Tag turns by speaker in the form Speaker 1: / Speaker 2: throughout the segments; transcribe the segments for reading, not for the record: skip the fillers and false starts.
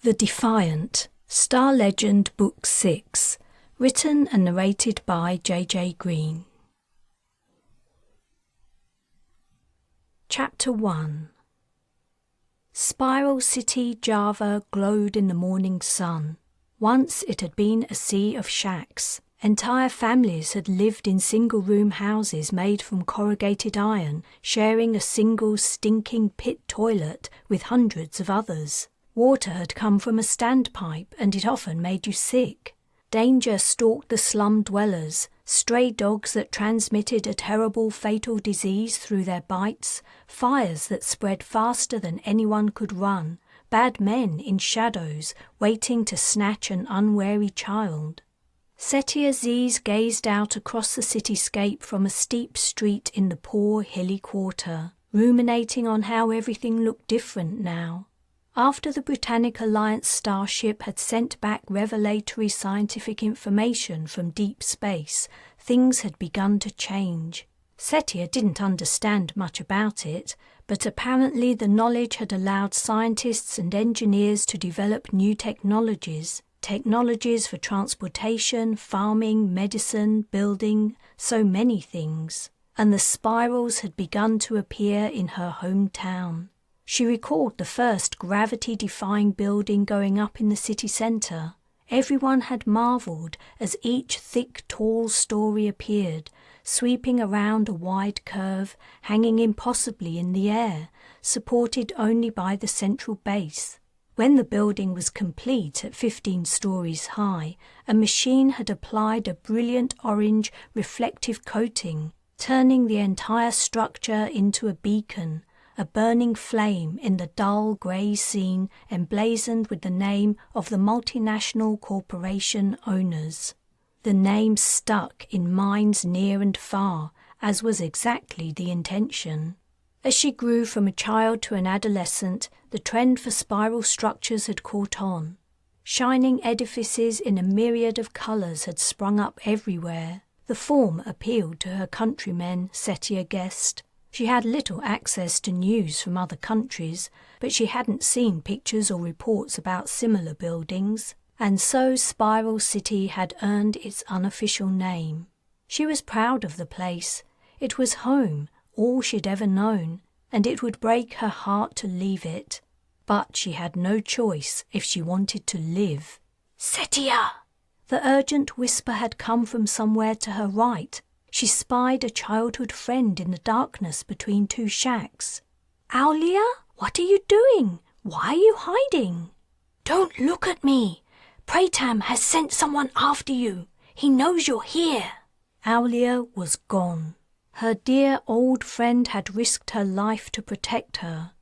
Speaker 1: The Defiant, Star Legend Book 6, written and narrated by J.J. Green. Chapter 1. Spiral City, Java glowed in the morning sun. Once it had been a sea of shacks. Entire families had lived in single-room houses made from corrugated iron, sharing a single stinking pit toilet with hundreds of others. Water had come from a standpipe, and it often made you sick. Danger stalked the slum dwellers, stray dogs that transmitted a terrible fatal disease through their bites, fires that spread faster than anyone could run, bad men in shadows waiting to snatch an unwary child. Seti Aziz gazed out across the cityscape from a steep street in the poor hilly quarter, ruminating on how everything looked different now. After the Britannic Alliance starship had sent back revelatory scientific information from deep space, things had begun to change. Setia didn't understand much about it, but apparently the knowledge had allowed scientists and engineers to develop new technologies for transportation, farming, medicine, building, so many things. And the spirals had begun to appear in her hometown. She recalled the first gravity-defying building going up in the city centre. Everyone had marvelled as each thick, tall story appeared, sweeping around a wide curve, hanging impossibly in the air, supported only by the central base. When the building was complete at 15 stories high, a machine had applied a brilliant orange reflective coating, turning the entire structure into a beacon, a burning flame in the dull grey scene emblazoned with the name of the multinational corporation owners. The name stuck in minds near and far, as was exactly the intention. As she grew from a child to an adolescent, the trend for spiral structures had caught on. Shining edifices in a myriad of colours had sprung up everywhere. The form appealed to her countrymen, Setia guessed. She had little access to news from other countries, but she hadn't seen pictures or reports about similar buildings, and so Spiral City had earned its unofficial name. She was proud of the place. It was home, all she'd ever known, and it would break her heart to leave it. But she had no choice if she wanted to live. "Setia!" The urgent whisper had come from somewhere to her right. She spied a childhood friend in the darkness between two shacks. "Aulia, what are you doing? Why are you hiding?" "Don't look at me. Pratam has sent someone after you. He knows you're here." Aulia was gone. Her dear old friend had risked her life to protect her.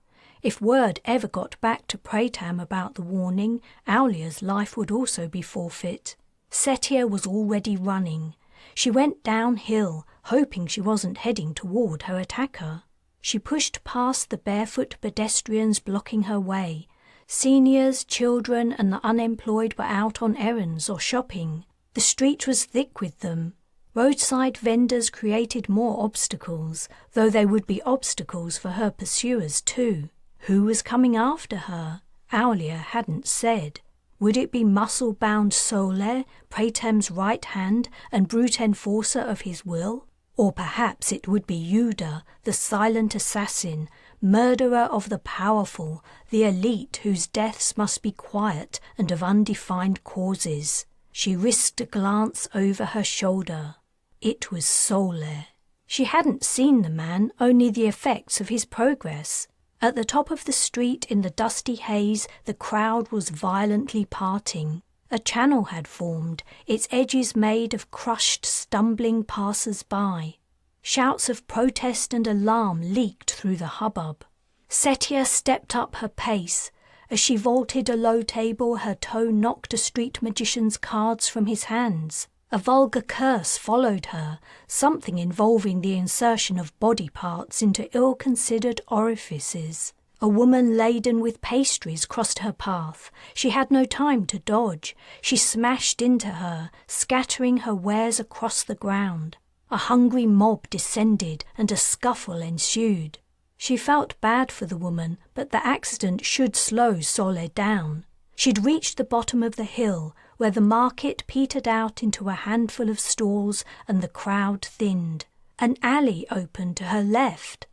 Speaker 1: If word ever got back to Pratam about the warning, Aulia's life would also be forfeit. Setia was already running. She went downhill, hoping she wasn't heading toward her attacker. She pushed past the barefoot pedestrians blocking her way. Seniors, children, and the unemployed were out on errands or shopping. The street was thick with them. Roadside vendors created more obstacles, though they would be obstacles for her pursuers too. Who was coming after her? Aulia hadn't said. Would it be muscle-bound Sole, Pratam's right hand and brute enforcer of his will? Or perhaps it would be Yuda, the silent assassin, murderer of the powerful, the elite whose deaths must be quiet and of undefined causes. She risked a glance over her shoulder. It was Sole. She hadn't seen the man, only the effects of his progress. At the top of the street in the dusty haze, the crowd was violently parting. A channel had formed, its edges made of crushed, stumbling passers-by. Shouts of protest and alarm leaked through the hubbub. Setia stepped up her pace. As she vaulted a low table, her toe knocked a street magician's cards from his hands. A vulgar curse followed her, something involving the insertion of body parts into ill-considered orifices. A woman laden with pastries crossed her path. She had no time to dodge. She smashed into her, scattering her wares across the ground. A hungry mob descended and a scuffle ensued. She felt bad for the woman, but the accident should slow Sole down. She'd reached the bottom of the hill, where the market petered out into a handful of stalls and the crowd thinned. An alley opened to her left.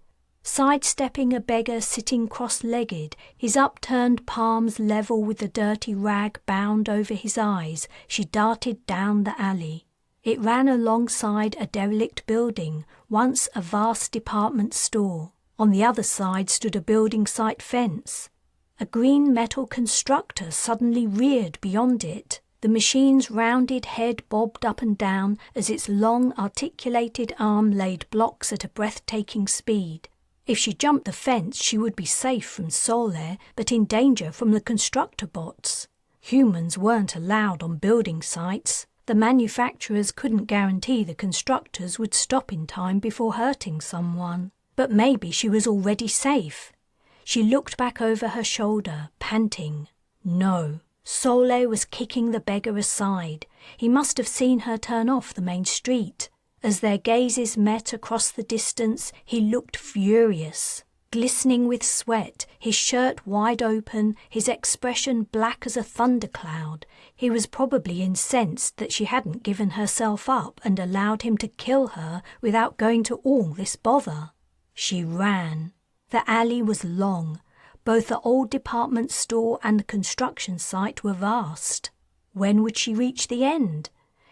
Speaker 1: Sidestepping a beggar sitting cross-legged, his upturned palms level with the dirty rag bound over his eyes, she darted down the alley. It ran alongside a derelict building, once a vast department store. On the other side stood a building site fence. A green metal constructor suddenly reared beyond it. The machine's rounded head bobbed up and down as its long, articulated arm laid blocks at a breathtaking speed. If she jumped the fence, she would be safe from Sole, but in danger from the constructor bots. Humans weren't allowed on building sites. The manufacturers couldn't guarantee the constructors would stop in time before hurting someone. But maybe she was already safe. She looked back over her shoulder, panting. No, Sole was kicking the beggar aside. He must have seen her turn off the main street. As their gazes met across the distance, he looked furious. Glistening with sweat, his shirt wide open, his expression black as a thundercloud, he was probably incensed that she hadn't given herself up and allowed him to kill her without going to all this bother. She ran. The alley was long. Both the old department store and the construction site were vast. When would she reach the end?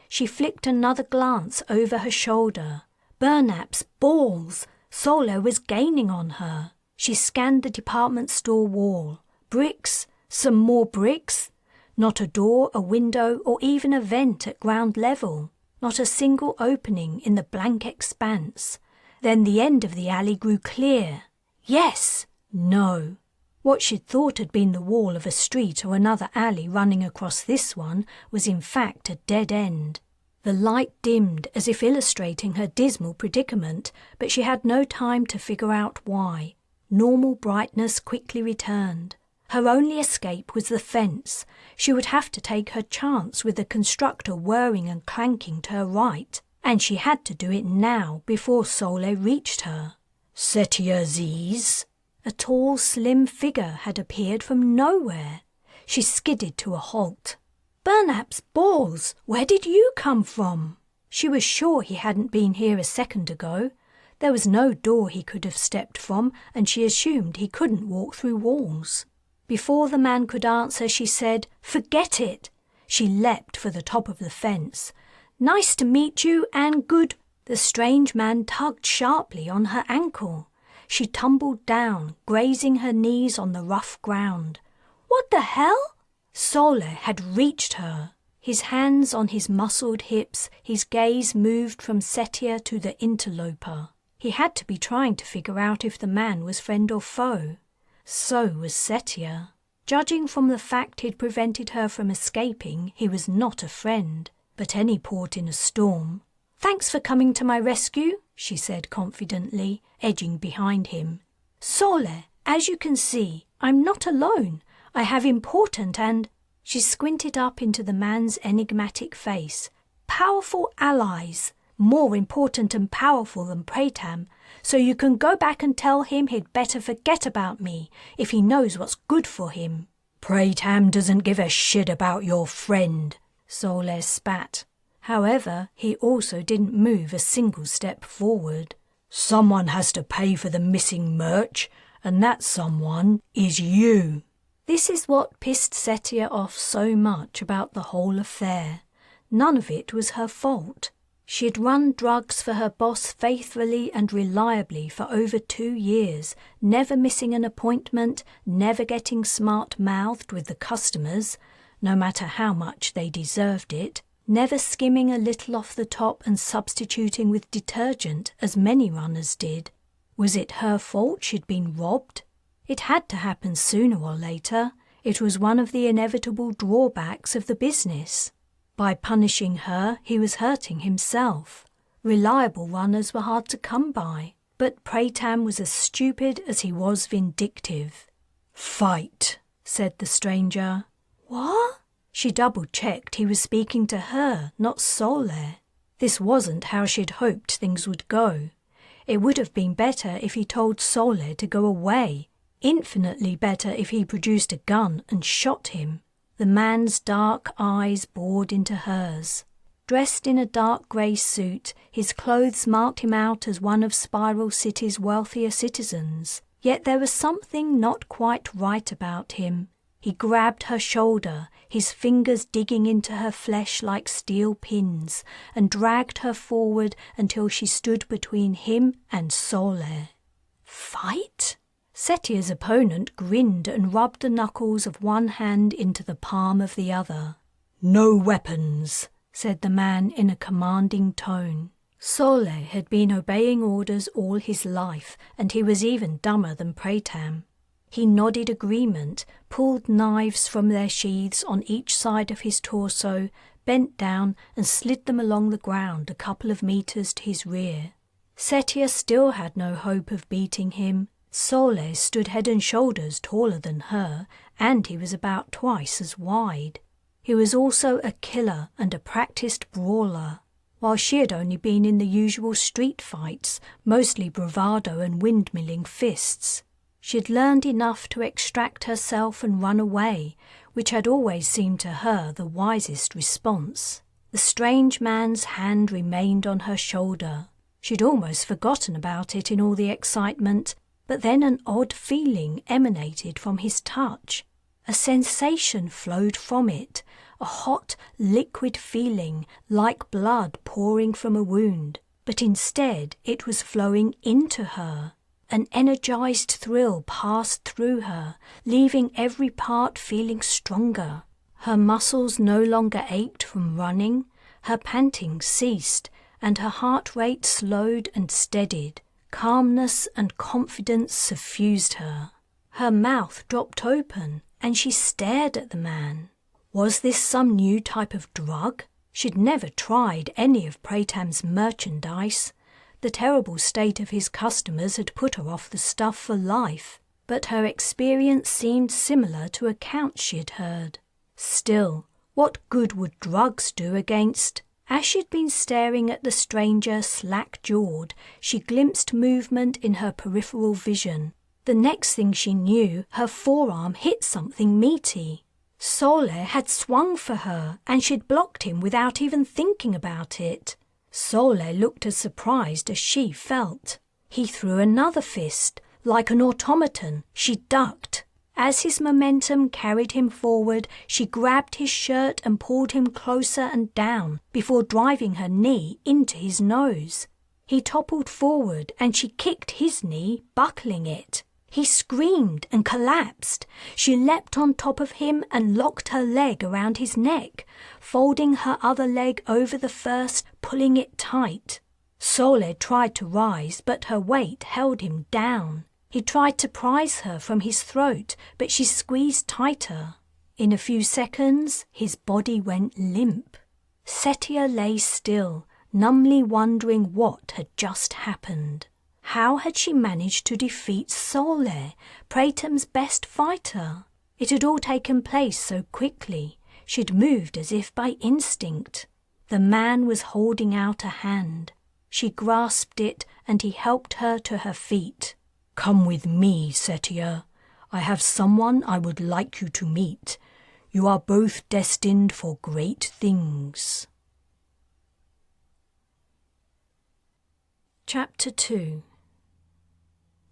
Speaker 1: She flicked another glance over her shoulder. Burnap's balls! Solo was gaining on her. She scanned the department store wall. Bricks, some more bricks. Not a door, a window, or even a vent at ground level. Not a single opening in the blank expanse. Then the end of the alley grew clear. Yes! No. What she'd thought had been the wall of a street or another alley running across this one was in fact a dead end. The light dimmed as if illustrating her dismal predicament, but she had no time to figure out why. Normal brightness quickly returned. Her only escape was the fence. She would have to take her chance with the constructor whirring and clanking to her right, and she had to do it now before Sole reached her. Setia Ziz. A tall, slim figure had appeared from nowhere. She skidded to a halt. Burnap's balls! Where did you come from? She was sure he hadn't been here a second ago. There was no door he could have stepped from, and she assumed he couldn't walk through walls. Before the man could answer, she said, "Forget it." She leapt for the top of the fence. "Nice to meet you, and good—" The strange man tugged sharply on her ankle. She tumbled down, grazing her knees on the rough ground. What the hell? Sole had reached her. His hands on his muscled hips, his gaze moved from Setia to the interloper. He had to be trying to figure out if the man was friend or foe. So was Setia. Judging from the fact he'd prevented her from escaping, he was not a friend, but any port in a storm. "Thanks for coming to my rescue," she said confidently, edging behind him. "Sole, as you can see, I'm not alone. I have important and—" She squinted up into the man's enigmatic face. "Powerful allies, more important and powerful than Pratam, so you can go back and tell him he'd better forget about me if he knows what's good for him." "Pratam doesn't give a shit about your friend," Sole spat. However, he also didn't move a single step forward. "Someone has to pay for the missing merch, and that someone is you." This is what pissed Setia off so much about the whole affair. None of it was her fault. She had run drugs for her boss faithfully and reliably for over 2 years, never missing an appointment, never getting smart-mouthed with the customers, no matter how much they deserved it, never skimming a little off the top and substituting with detergent as many runners did. Was it her fault she'd been robbed? It had to happen sooner or later. It was one of the inevitable drawbacks of the business. By punishing her, he was hurting himself. Reliable runners were hard to come by, but Pratam was as stupid as he was vindictive. "Fight," said the stranger. "What?" She double-checked he was speaking to her, not Sole. This wasn't how she'd hoped things would go. It would have been better if he told Sole to go away. Infinitely better if he produced a gun and shot him. The man's dark eyes bored into hers. Dressed in a dark grey suit, his clothes marked him out as one of Spiral City's wealthier citizens. Yet there was something not quite right about him. He grabbed her shoulder, his fingers digging into her flesh like steel pins, and dragged her forward until she stood between him and Sole. Fight? Setia's opponent grinned and rubbed the knuckles of one hand into the palm of the other. "No weapons," said the man in a commanding tone. Sole had been obeying orders all his life, and he was even dumber than Pratam. He nodded agreement, pulled knives from their sheaths on each side of his torso, bent down and slid them along the ground a couple of meters to his rear. Setia still had no hope of beating him. Sole stood head and shoulders taller than her, and he was about twice as wide. He was also a killer and a practiced brawler, while she had only been in the usual street fights, mostly bravado and windmilling fists. She had learned enough to extract herself and run away, which had always seemed to her the wisest response. The strange man's hand remained on her shoulder. She'd almost forgotten about it in all the excitement, but then an odd feeling emanated from his touch. A sensation flowed from it, a hot, liquid feeling like blood pouring from a wound, but instead it was flowing into her. An energized thrill passed through her, leaving every part feeling stronger. Her muscles no longer ached from running, her panting ceased, and her heart rate slowed and steadied. Calmness and confidence suffused her. Her mouth dropped open, and she stared at the man. Was this some new type of drug? She'd never tried any of Pratam's merchandise. The terrible state of his customers had put her off the stuff for life, but her experience seemed similar to accounts she'd heard. Still, what good would drugs do against? As she'd been staring at the stranger slack-jawed, she glimpsed movement in her peripheral vision. The next thing she knew, her forearm hit something meaty. Sole had swung for her, and she'd blocked him without even thinking about it. Sole looked as surprised as she felt. He threw another fist. Like an automaton, she ducked. As his momentum carried him forward, she grabbed his shirt and pulled him closer and down before driving her knee into his nose. He toppled forward and she kicked his knee, buckling it. He screamed and collapsed. She leapt on top of him and locked her leg around his neck, folding her other leg over the first, pulling it tight. Sole tried to rise, but her weight held him down. He tried to prise her from his throat, but she squeezed tighter. In a few seconds, his body went limp. Setia lay still, numbly wondering what had just happened. How had she managed to defeat Sole, Pratam's best fighter? It had all taken place so quickly. She'd moved as if by instinct. The man was holding out a hand. She grasped it, and he helped her to her feet. "Come with me, Setia. I have someone I would like you to meet. You are both destined for great things." Chapter 2.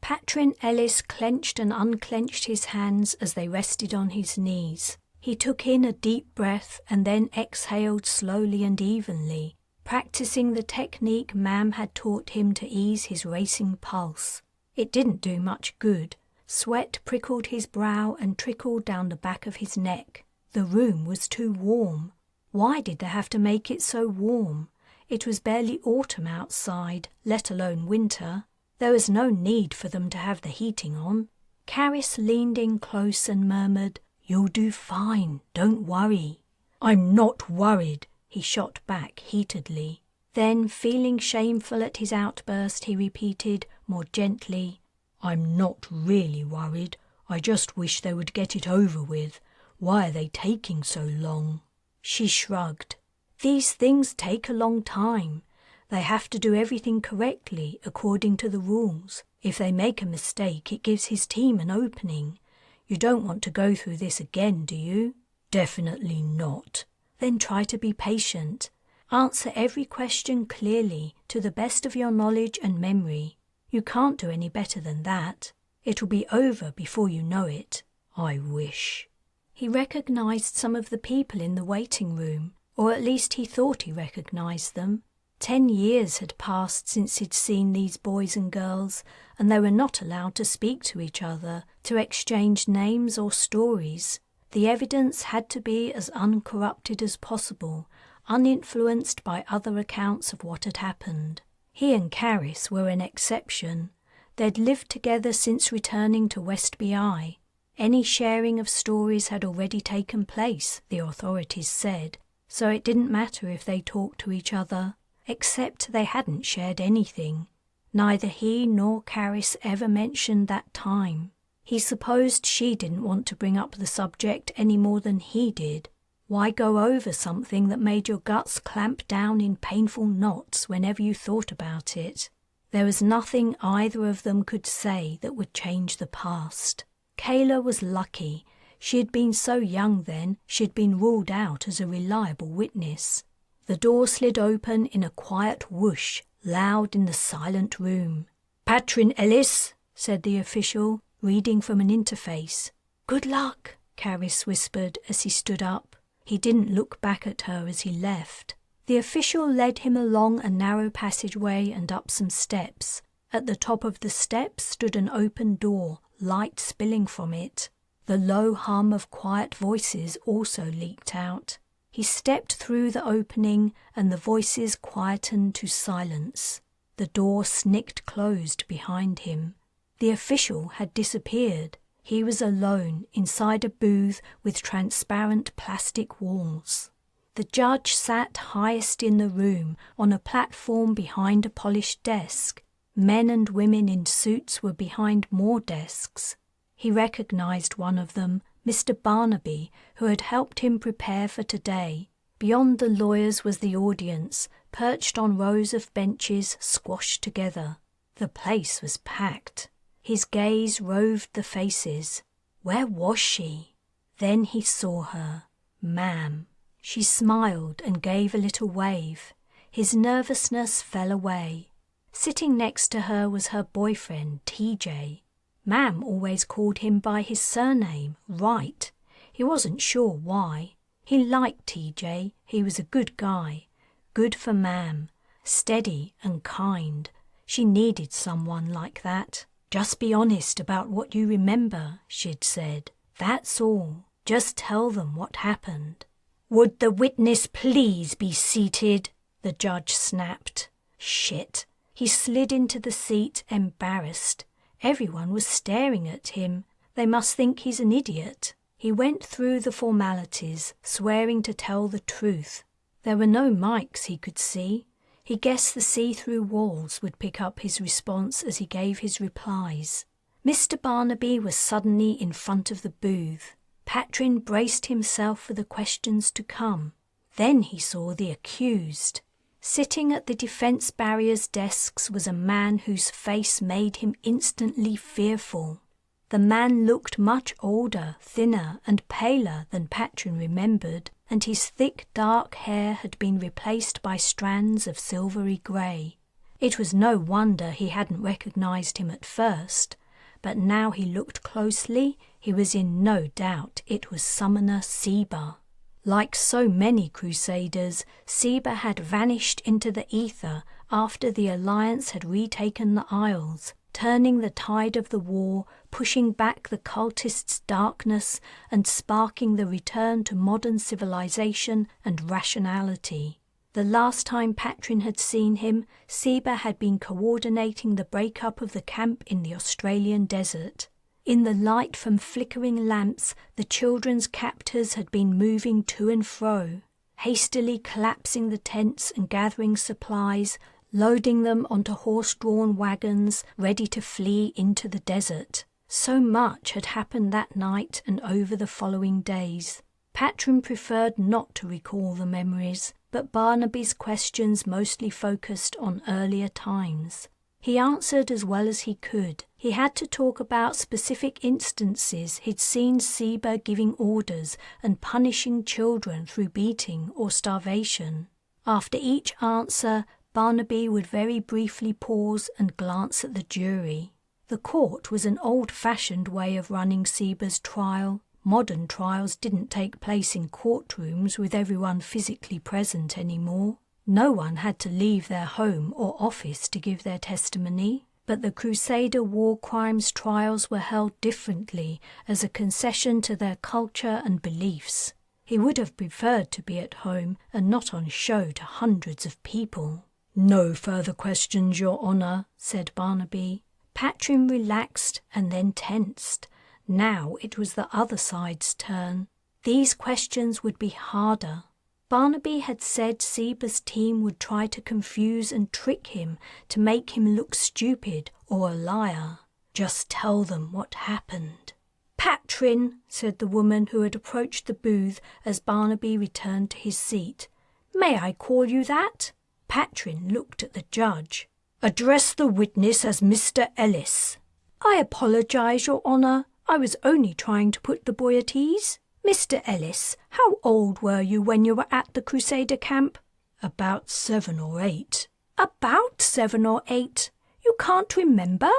Speaker 1: Patrin Ellis clenched and unclenched his hands as they rested on his knees. He took in a deep breath and then exhaled slowly and evenly, practicing the technique Mam had taught him to ease his racing pulse. It didn't do much good. Sweat prickled his brow and trickled down the back of his neck. The room was too warm. Why did they have to make it so warm? It was barely autumn outside, let alone winter. There was no need for them to have the heating on. Caris leaned in close and murmured, "You'll do fine, don't worry." "I'm not worried," he shot back heatedly. Then, feeling shameful at his outburst, he repeated, more gently, "I'm not really worried. I just wish they would get it over with. Why are they taking so long?" She shrugged. "These things take a long time. They have to do everything correctly, according to the rules. If they make a mistake, it gives his team an opening. You don't want to go through this again, do you?" Definitely not. Then try to be patient. Answer every question clearly to the best of your knowledge and memory. You can't do any better than that. It'll be over before you know it. I wish. He recognized some of the people in the waiting room, or at least he thought he recognized them. 10 years had passed since he'd seen these boys and girls, and they were not allowed to speak to each other, to exchange names or stories. The evidence had to be as uncorrupted as possible, uninfluenced by other accounts of what had happened. He and Caris were an exception. They'd lived together since returning to West BI. Any sharing of stories had already taken place, the authorities said, so it didn't matter if they talked to each other, except they hadn't shared anything. Neither he nor Caris ever mentioned that time. He supposed she didn't want to bring up the subject any more than he did. Why go over something that made your guts clamp down in painful knots whenever you thought about it? There was nothing either of them could say that would change the past. Kayla was lucky. She had been so young then, she'd been ruled out as a reliable witness. The door slid open in a quiet whoosh, loud in the silent room. "Patrin Ellis," said the official, reading from an interface. "Good luck," Caris whispered as he stood up. He didn't look back at her as he left. The official led him along a narrow passageway and up some steps. At the top of the steps stood an open door, light spilling from it. The low hum of quiet voices also leaked out. He stepped through the opening and the voices quietened to silence. The door snicked closed behind him. The official had disappeared. He was alone inside a booth with transparent plastic walls. The judge sat highest in the room on a platform behind a polished desk. Men and women in suits were behind more desks. He recognized one of them, Mr. Barnaby, who had helped him prepare for today. Beyond the lawyers was the audience, perched on rows of benches squashed together. The place was packed. His gaze roved the faces. Where was she? Then he saw her. Ma'am. She smiled and gave a little wave. His nervousness fell away. Sitting next to her was her boyfriend, TJ. Ma'am always called him by his surname, Wright. He wasn't sure why. He liked TJ. He was a good guy. Good for Ma'am. Steady and kind. She needed someone like that. Just be honest about what you remember, she'd said. That's all. Just tell them what happened. Would the witness please be seated? The judge snapped. Shit. He slid into the seat, embarrassed. Everyone was staring at him. They must think he's an idiot. He went through the formalities, swearing to tell the truth. There were no mics he could see. He guessed the see-through walls would pick up his response as he gave his replies. Mr. Barnaby was suddenly in front of the booth. Patrin braced himself for the questions to come. Then he saw the accused. Sitting at the defense barrier's desks was a man whose face made him instantly fearful. The man looked much older, thinner, and paler than Patrin remembered, and his thick dark hair had been replaced by strands of silvery grey. It was no wonder he hadn't recognized him at first, but now he looked closely, he was in no doubt it was Summoner Seba. Like so many crusaders, Seba had vanished into the ether after the Alliance had retaken the Isles, turning the tide of the war, pushing back the cultists' darkness and sparking the return to modern civilization and rationality. The last time Patrin had seen him, Seba had been coordinating the breakup of the camp in the Australian desert. In the light from flickering lamps, the children's captors had been moving to and fro, hastily collapsing the tents and gathering supplies, loading them onto horse-drawn wagons, ready to flee into the desert. So much had happened that night and over the following days. Patrin preferred not to recall the memories, but Barnaby's questions mostly focused on earlier times. He answered as well as he could, He had to talk about specific instances he'd seen Seba giving orders and punishing children through beating or starvation. After each answer, Barnaby would very briefly pause and glance at the jury. The court was an old-fashioned way of running Seba's trial. Modern trials didn't take place in courtrooms with everyone physically present anymore. No one had to leave their home or office to give their testimony. But the Crusader war crimes trials were held differently as a concession to their culture and beliefs. He would have preferred to be at home and not on show to hundreds of people. "No further questions, Your Honour," said Barnaby. Patrin relaxed and then tensed. Now it was the other side's turn. These questions would be harder. Barnaby had said Seba's team would try to confuse and trick him to make him look stupid or a liar. Just tell them what happened. "Patrin," said the woman who had approached the booth as Barnaby returned to his seat. "May I call you that?" Patrin looked at the judge. "Address the witness as Mr. Ellis." "I apologise, Your Honour. I was only trying to put the boy at ease. Mr. Ellis, how old were you when you were at the Crusader camp?" "About 7 or 8. "About 7 or 8? You can't remember?"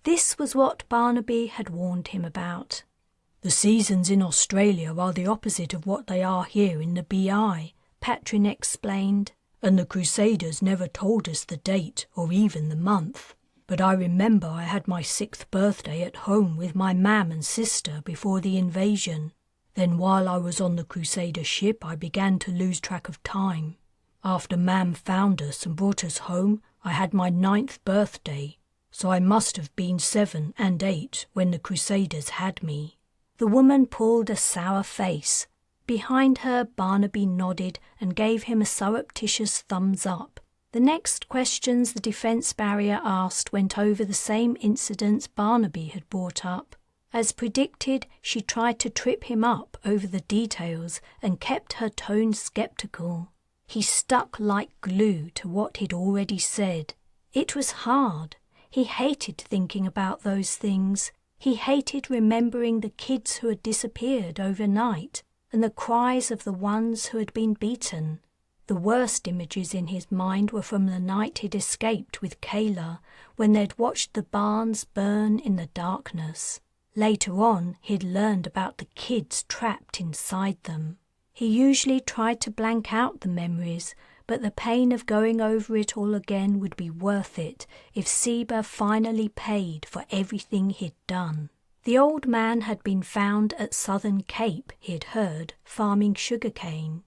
Speaker 1: This was what Barnaby had warned him about. "The seasons in Australia are the opposite of what they are here in the BI," Patrin explained, "and the Crusaders never told us the date or even the month. But I remember I had my 6th birthday at home with my mam and sister before the invasion. Then while I was on the Crusader ship, I began to lose track of time. After Mam found us and brought us home, I had my 9th birthday, so I must have been 7 and 8 when the Crusaders had me." The woman pulled a sour face. Behind her, Barnaby nodded and gave him a surreptitious thumbs up. The next questions the defence barrier asked went over the same incidents Barnaby had brought up. As predicted, she tried to trip him up over the details and kept her tone sceptical. He stuck like glue to what he'd already said. It was hard. He hated thinking about those things. He hated remembering the kids who had disappeared overnight and the cries of the ones who had been beaten. The worst images in his mind were from the night he'd escaped with Kayla, when they'd watched the barns burn in the darkness. Later on, he'd learned about the kids trapped inside them. He usually tried to blank out the memories, but the pain of going over it all again would be worth it if Seba finally paid for everything he'd done. The old man had been found at Southern Cape, he'd heard, farming sugarcane.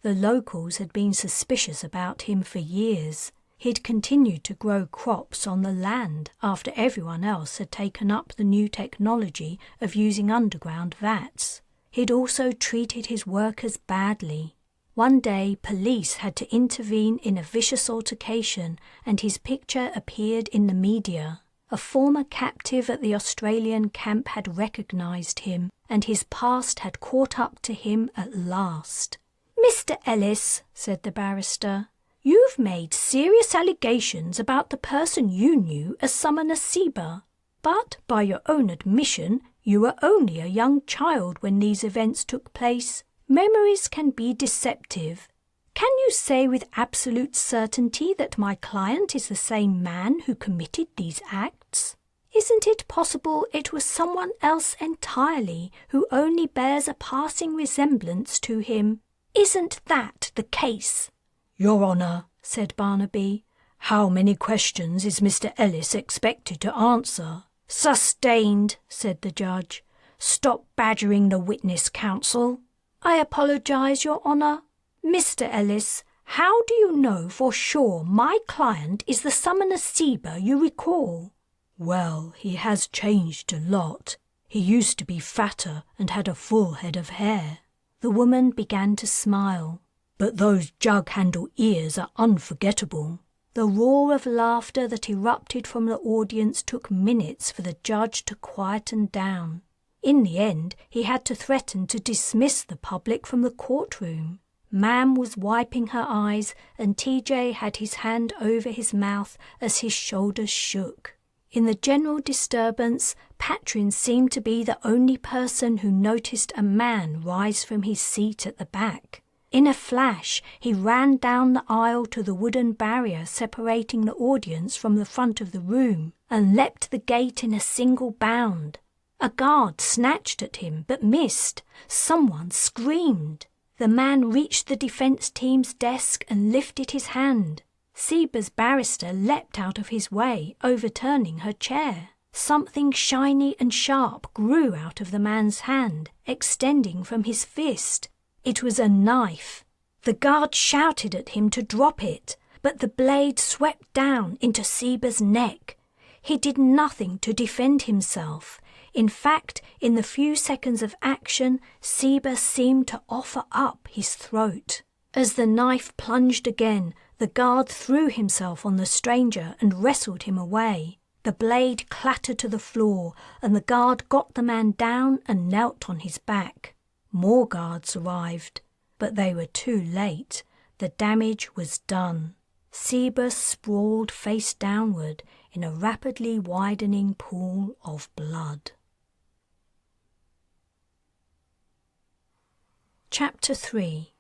Speaker 1: The locals had been suspicious about him for years. He'd continued to grow crops on the land after everyone else had taken up the new technology of using underground vats. He'd also treated his workers badly. One day, police had to intervene in a vicious altercation, and his picture appeared in the media. A former captive at the Australian camp had recognised him, and his past had caught up to him at last. "Mr. Ellis," said the barrister, "you've made serious allegations about the person you knew as Summoner Seba, but by your own admission, you were only a young child when these events took place. Memories can be deceptive. Can you say with absolute certainty that my client is the same man who committed these acts? Isn't it possible it was someone else entirely who only bears a passing resemblance to him? Isn't that the case?" "Your Honour," said Barnaby, "how many questions is Mr. Ellis expected to answer?" "Sustained," said the judge. "Stop badgering the witness, counsel." "I apologise, Your Honour. Mr. Ellis, how do you know for sure my client is the Summoner Seba you recall?" "Well, he has changed a lot. He used to be fatter and had a full head of hair." The woman began to smile. "But those jug-handle ears are unforgettable." The roar of laughter that erupted from the audience took minutes for the judge to quieten down. In the end, he had to threaten to dismiss the public from the courtroom. Mam was wiping her eyes, and TJ had his hand over his mouth as his shoulders shook. In the general disturbance, Patrin seemed to be the only person who noticed a man rise from his seat at the back. In a flash, he ran down the aisle to the wooden barrier separating the audience from the front of the room and leapt the gate in a single bound. A guard snatched at him but missed. Someone screamed. The man reached the defence team's desk and lifted his hand. Seba's barrister leapt out of his way, overturning her chair. Something shiny and sharp grew out of the man's hand, extending from his fist. It was a knife. The guard shouted at him to drop it, but the blade swept down into Seba's neck. He did nothing to defend himself. In fact, in the few seconds of action, Seba seemed to offer up his throat. As the knife plunged again, the guard threw himself on the stranger and wrestled him away. The blade clattered to the floor, and the guard got the man down and knelt on his back. More guards arrived, but they were too late. The damage was done. Seba sprawled face downward in a rapidly widening pool of blood. Chapter 3.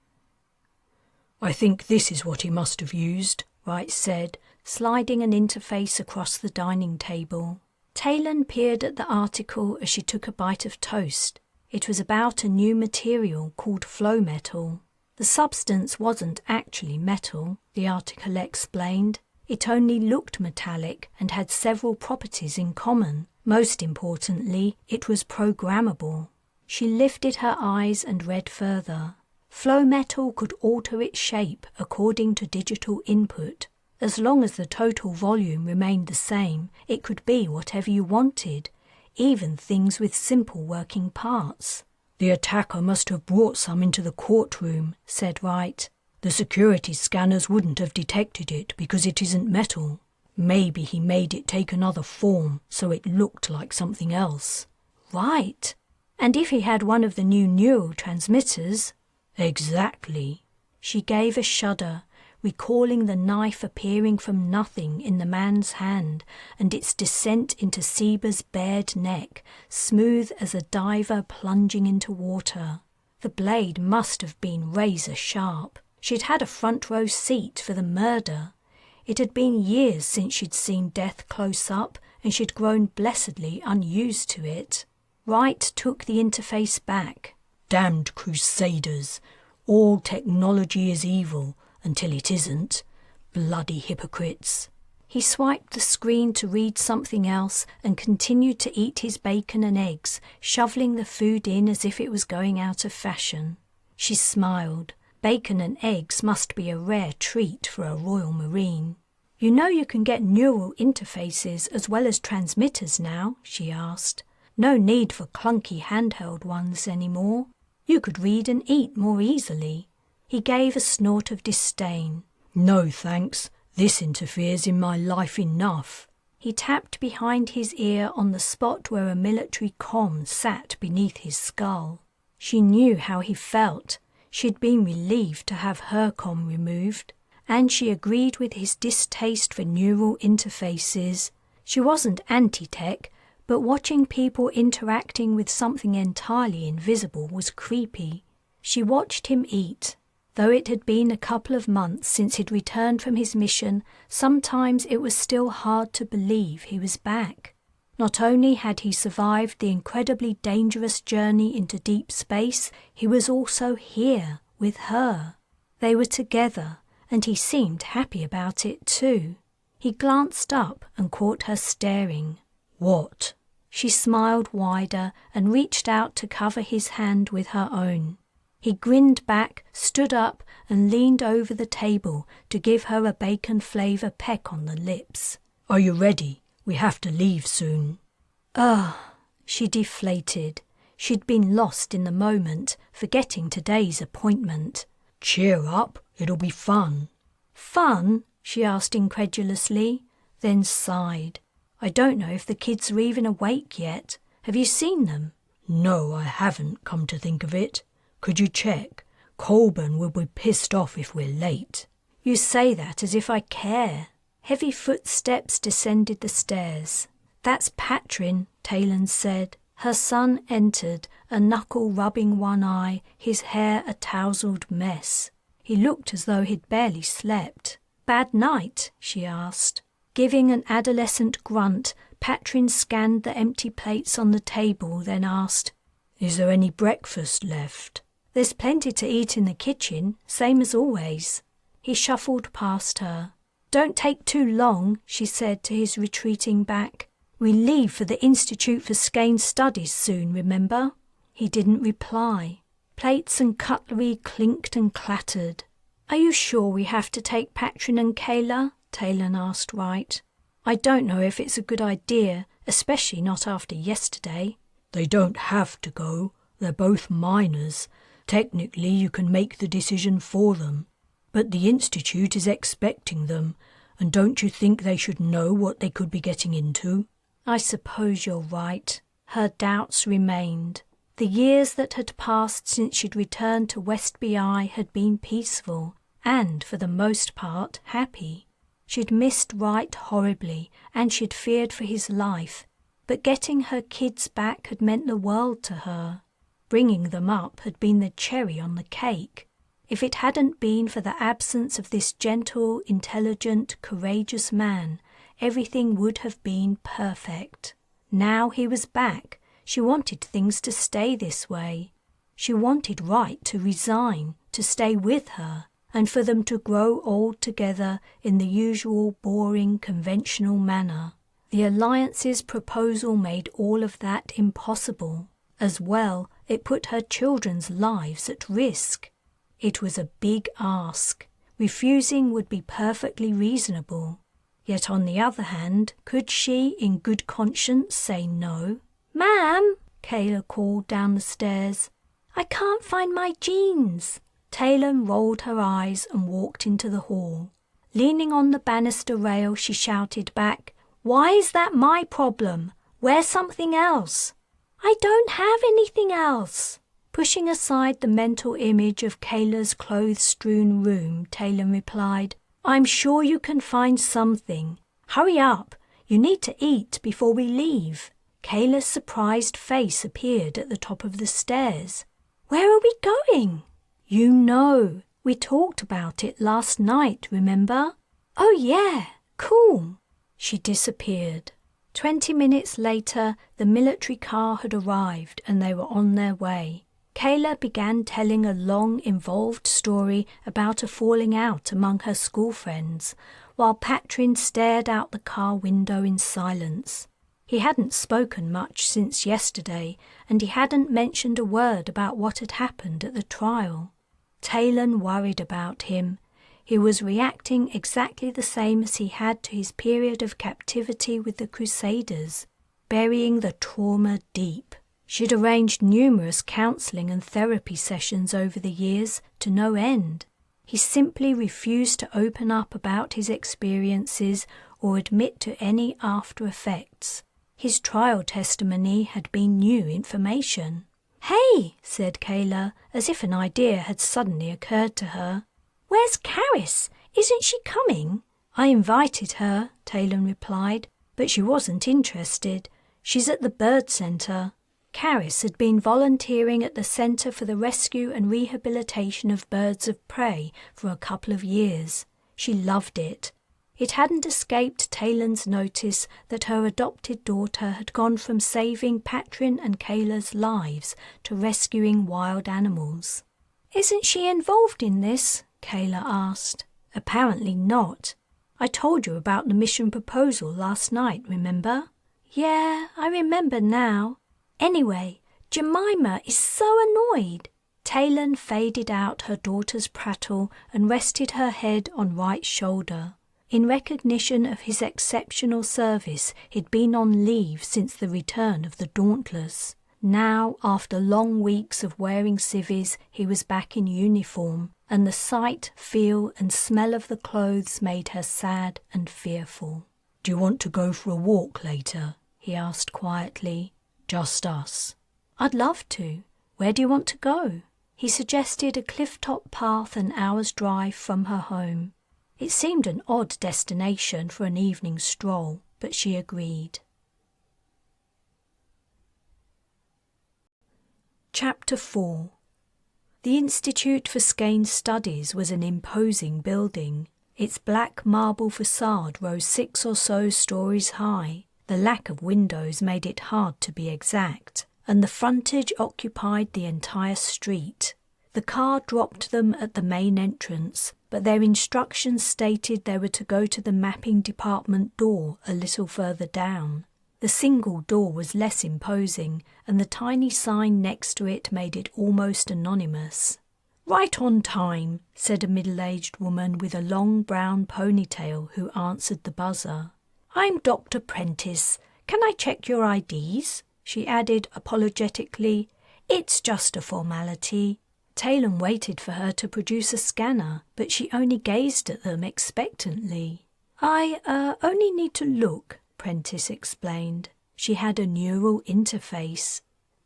Speaker 2: I think this is what he must have used,
Speaker 1: Wright said, sliding an interface across the dining table. Taylan peered at the article as she took a bite of toast. It was about a new material called flow metal. The substance wasn't actually metal, the article explained. It only looked metallic and had several properties in common. Most importantly, it was programmable. She lifted her eyes and read further. Flow metal could alter its shape according to digital input. As long as the total volume remained the same, it could be whatever you wanted, even things with simple working parts.
Speaker 2: The attacker must have brought some into the courtroom, said Wright. The security scanners wouldn't have detected it because it isn't metal. Maybe he made it take another form so it looked like something else.
Speaker 1: Right. And if he had one of the new neural transmitters...
Speaker 2: Exactly.
Speaker 1: She gave a shudder, recalling the knife appearing from nothing in the man's hand and its descent into Seba's bared neck, smooth as a diver plunging into water. The blade must have been razor sharp. She'd had a front row seat for the murder. It had been years since she'd seen death close up, and she'd grown blessedly unused to it. Wright took the interface back.
Speaker 2: Damned crusaders. All technology is evil until it isn't. Bloody hypocrites.
Speaker 1: He swiped the screen to read something else and continued to eat his bacon and eggs, shoveling the food in as if it was going out of fashion. She smiled. Bacon and eggs must be a rare treat for a Royal Marine. You know you can get neural interfaces as well as transmitters now, she asked. No need for clunky handheld ones anymore. You could read and eat more easily. He gave a snort of disdain.
Speaker 2: No thanks, this interferes in my life enough.
Speaker 1: He tapped behind his ear on the spot where a military comm sat beneath his skull. She knew how he felt. She'd been relieved to have her comm removed, and she agreed with his distaste for neural interfaces. She wasn't anti-tech, but watching people interacting with something entirely invisible was creepy. She watched him eat. Though it had been a couple of months since he'd returned from his mission, sometimes it was still hard to believe he was back. Not only had he survived the incredibly dangerous journey into deep space, he was also here with her. They were together, and he seemed happy about it too. He glanced up and caught her staring.
Speaker 2: What?
Speaker 1: She smiled wider and reached out to cover his hand with her own. He grinned back, stood up, and leaned over the table to give her a bacon-flavour peck on the lips.
Speaker 2: Are you ready? We have to leave soon.
Speaker 1: She deflated. She'd been lost in the moment, forgetting today's appointment.
Speaker 2: Cheer up, it'll be fun.
Speaker 1: Fun? She asked incredulously, then sighed. I don't know if the kids are even awake yet. Have you seen them?
Speaker 2: No, I haven't, come to think of it. Could you check? Colburn will be pissed off if we're late.
Speaker 1: You say that as if I care. Heavy footsteps descended the stairs. "That's Patrin," Taylan said. Her son entered, a knuckle rubbing one eye, his hair a tousled mess. He looked as though he'd barely slept. "Bad night?" she asked. Giving an adolescent grunt, Patrin scanned the empty plates on the table, then asked, "Is there any breakfast left?" "There's plenty to eat in the kitchen, same as always." He shuffled past her. "Don't take too long," she said to his retreating back. "We leave for the Institute for Skein Studies soon, remember?" He didn't reply. Plates and cutlery clinked and clattered. "Are you sure we have to take Patrin and Kayla?" Taylan asked Wright. "I don't know if it's a good idea, especially not after yesterday."
Speaker 2: "They don't have to go. They're both minors. Technically, you can make the decision for them. But the Institute is expecting them, and don't you think they should know what they could be getting into?"
Speaker 1: "I suppose you're right." Her doubts remained. The years that had passed since she'd returned to West BI had been peaceful and, for the most part, happy. She'd missed Wright horribly, and she'd feared for his life, but getting her kids back had meant the world to her. Bringing them up had been the cherry on the cake. If it hadn't been for the absence of this gentle, intelligent, courageous man, everything would have been perfect. Now he was back. She wanted things to stay this way. She wanted Wright to resign, to stay with her, and for them to grow old together in the usual boring, conventional manner. The Alliance's proposal made all of that impossible. As well, it put her children's lives at risk. It was a big ask. Refusing would be perfectly reasonable. Yet on the other hand, could she, in good conscience, say no? "Ma'am," Kayla called down the stairs, "I can't find my jeans." Taylan rolled her eyes and walked into the hall. Leaning on the banister rail, she shouted back, "Why is that my problem? Wear something else." "I don't have anything else." Pushing aside the mental image of Kayla's clothes-strewn room, Taylan replied, "I'm sure you can find something. Hurry up. You need to eat before we leave." Kayla's surprised face appeared at the top of the stairs. "Where are we going?" "You know. We talked about it last night, remember?" "Oh yeah, cool." She disappeared. 20 minutes later, the military car had arrived and they were on their way. Kayla began telling a long, involved story about a falling out among her school friends, while Patrin stared out the car window in silence. He hadn't spoken much since yesterday, and he hadn't mentioned a word about what had happened at the trial. Taylan worried about him. He was reacting exactly the same as he had to his period of captivity with the Crusaders, burying the trauma deep. She'd arranged numerous counseling and therapy sessions over the years to no end. He simply refused to open up about his experiences or admit to any after effects. His trial testimony had been new information. "Hey," said Kayla, as if an idea had suddenly occurred to her. "Where's Karis? Isn't she coming?" "I invited her," Taylan replied, "but she wasn't interested. She's at the bird center." Karis had been volunteering at the Center for the Rescue and Rehabilitation of Birds of Prey for a couple of years. She loved it. It hadn't escaped Taylan's notice that her adopted daughter had gone from saving Patrin and Kayla's lives to rescuing wild animals. "Isn't she involved in this?" Kayla asked. "Apparently not. I told you about the mission proposal last night, remember?" "Yeah, I remember now. Anyway, Jemima is so annoyed." Taylan faded out her daughter's prattle and rested her head on Wright's shoulder. In recognition of his exceptional service, he'd been on leave since the return of the Dauntless. Now, after long weeks of wearing civvies, he was back in uniform, and the sight, feel, and smell of the clothes made her sad and fearful.
Speaker 2: "Do you want to go for a walk later?" he asked quietly. "Just us."
Speaker 1: "I'd love to. Where do you want to go?" He suggested a cliff-top path an hour's drive from her home. It seemed an odd destination for an evening stroll, but she agreed. Chapter 4. The Institute for Skein Studies was an imposing building. Its black marble facade rose 6 or so stories high. The lack of windows made it hard to be exact, and the frontage occupied the entire street. The car dropped them at the main entrance, but their instructions stated they were to go to the mapping department door a little further down. The single door was less imposing, and the tiny sign next to it made it almost anonymous. "Right on time," said a middle-aged woman with a long brown ponytail who answered the buzzer. "I'm Dr. Prentice. Can I check your IDs?" she added apologetically. "It's just a formality." Taylan waited for her to produce a scanner, but she only gazed at them expectantly. "I only need to look," Prentice explained. She had a neural interface.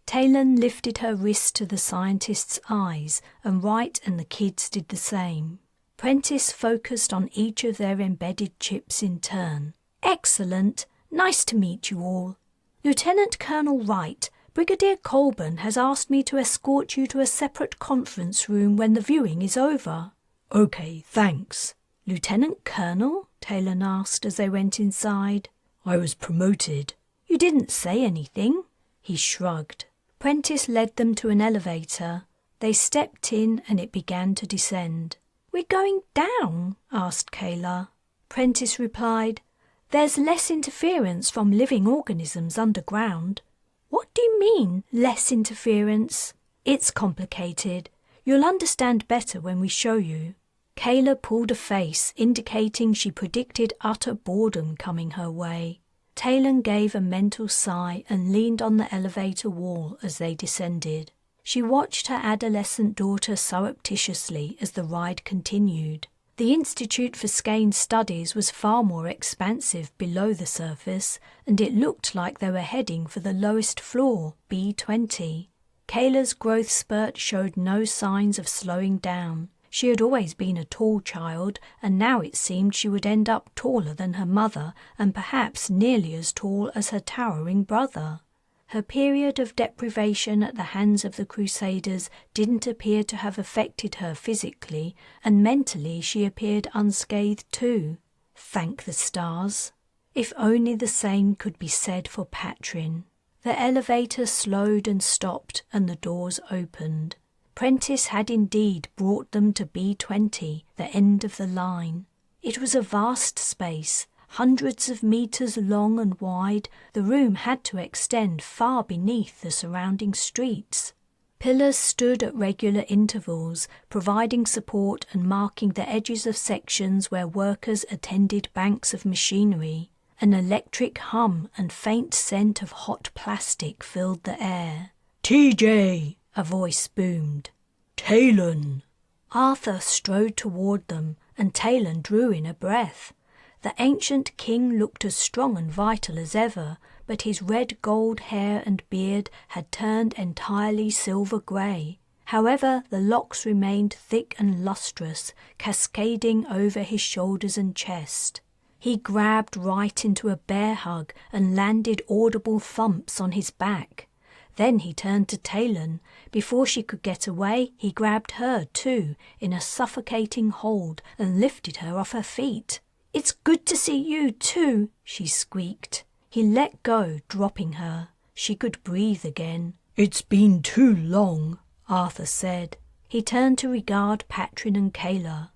Speaker 1: Taylan lifted her wrist to the scientist's eyes, and Wright and the kids did the same. Prentice focused on each of their embedded chips in turn. "Excellent. Nice to meet you all. Lieutenant Colonel Wright, Brigadier Colburn has asked me to escort you to a separate conference room when the viewing is over."
Speaker 2: "Okay, thanks."
Speaker 1: "Lieutenant Colonel?" Taylan asked as they went inside.
Speaker 2: "I was promoted."
Speaker 1: "You didn't say anything." He shrugged. Prentice led them to an elevator. They stepped in and it began to descend. "We're going down?" asked Kayla. Prentice replied, "There's less interference from living organisms underground." "What do you mean, less interference?" "It's complicated. You'll understand better when we show you." Kayla pulled a face, indicating she predicted utter boredom coming her way. Taylan gave a mental sigh and leaned on the elevator wall as they descended. She watched her adolescent daughter surreptitiously as the ride continued. The Institute for Skein Studies was far more expansive below the surface, and it looked like they were heading for the lowest floor, B20. Kayla's growth spurt showed no signs of slowing down. She had always been a tall child, and now it seemed she would end up taller than her mother and perhaps nearly as tall as her towering brother. Her period of deprivation at the hands of the Crusaders didn't appear to have affected her physically, and mentally she appeared unscathed too. Thank the stars. If only the same could be said for Patrin. The elevator slowed and stopped, and the doors opened. Prentice had indeed brought them to B20, the end of the line. It was a vast space, hundreds of meters long and wide. The room had to extend far beneath the surrounding streets. Pillars stood at regular intervals, providing support and marking the edges of sections where workers attended banks of machinery. An electric hum and faint scent of hot plastic filled the air.
Speaker 2: "TJ!"
Speaker 1: a voice boomed.
Speaker 2: "Taylan!"
Speaker 1: Arthur strode toward them, and Taylan drew in a breath. The ancient king looked as strong and vital as ever, but his red-gold hair and beard had turned entirely silver-grey. However, the locks remained thick and lustrous, cascading over his shoulders and chest. He grabbed Wright into a bear hug and landed audible thumps on his back. Then he turned to Taylan. Before she could get away, he grabbed her too, in a suffocating hold, and lifted her off her feet. "It's good to see you too," she squeaked. He let go, dropping her. She could breathe again.
Speaker 2: "It's been too long,"
Speaker 1: Arthur said. He turned to regard Patrin and Kayla.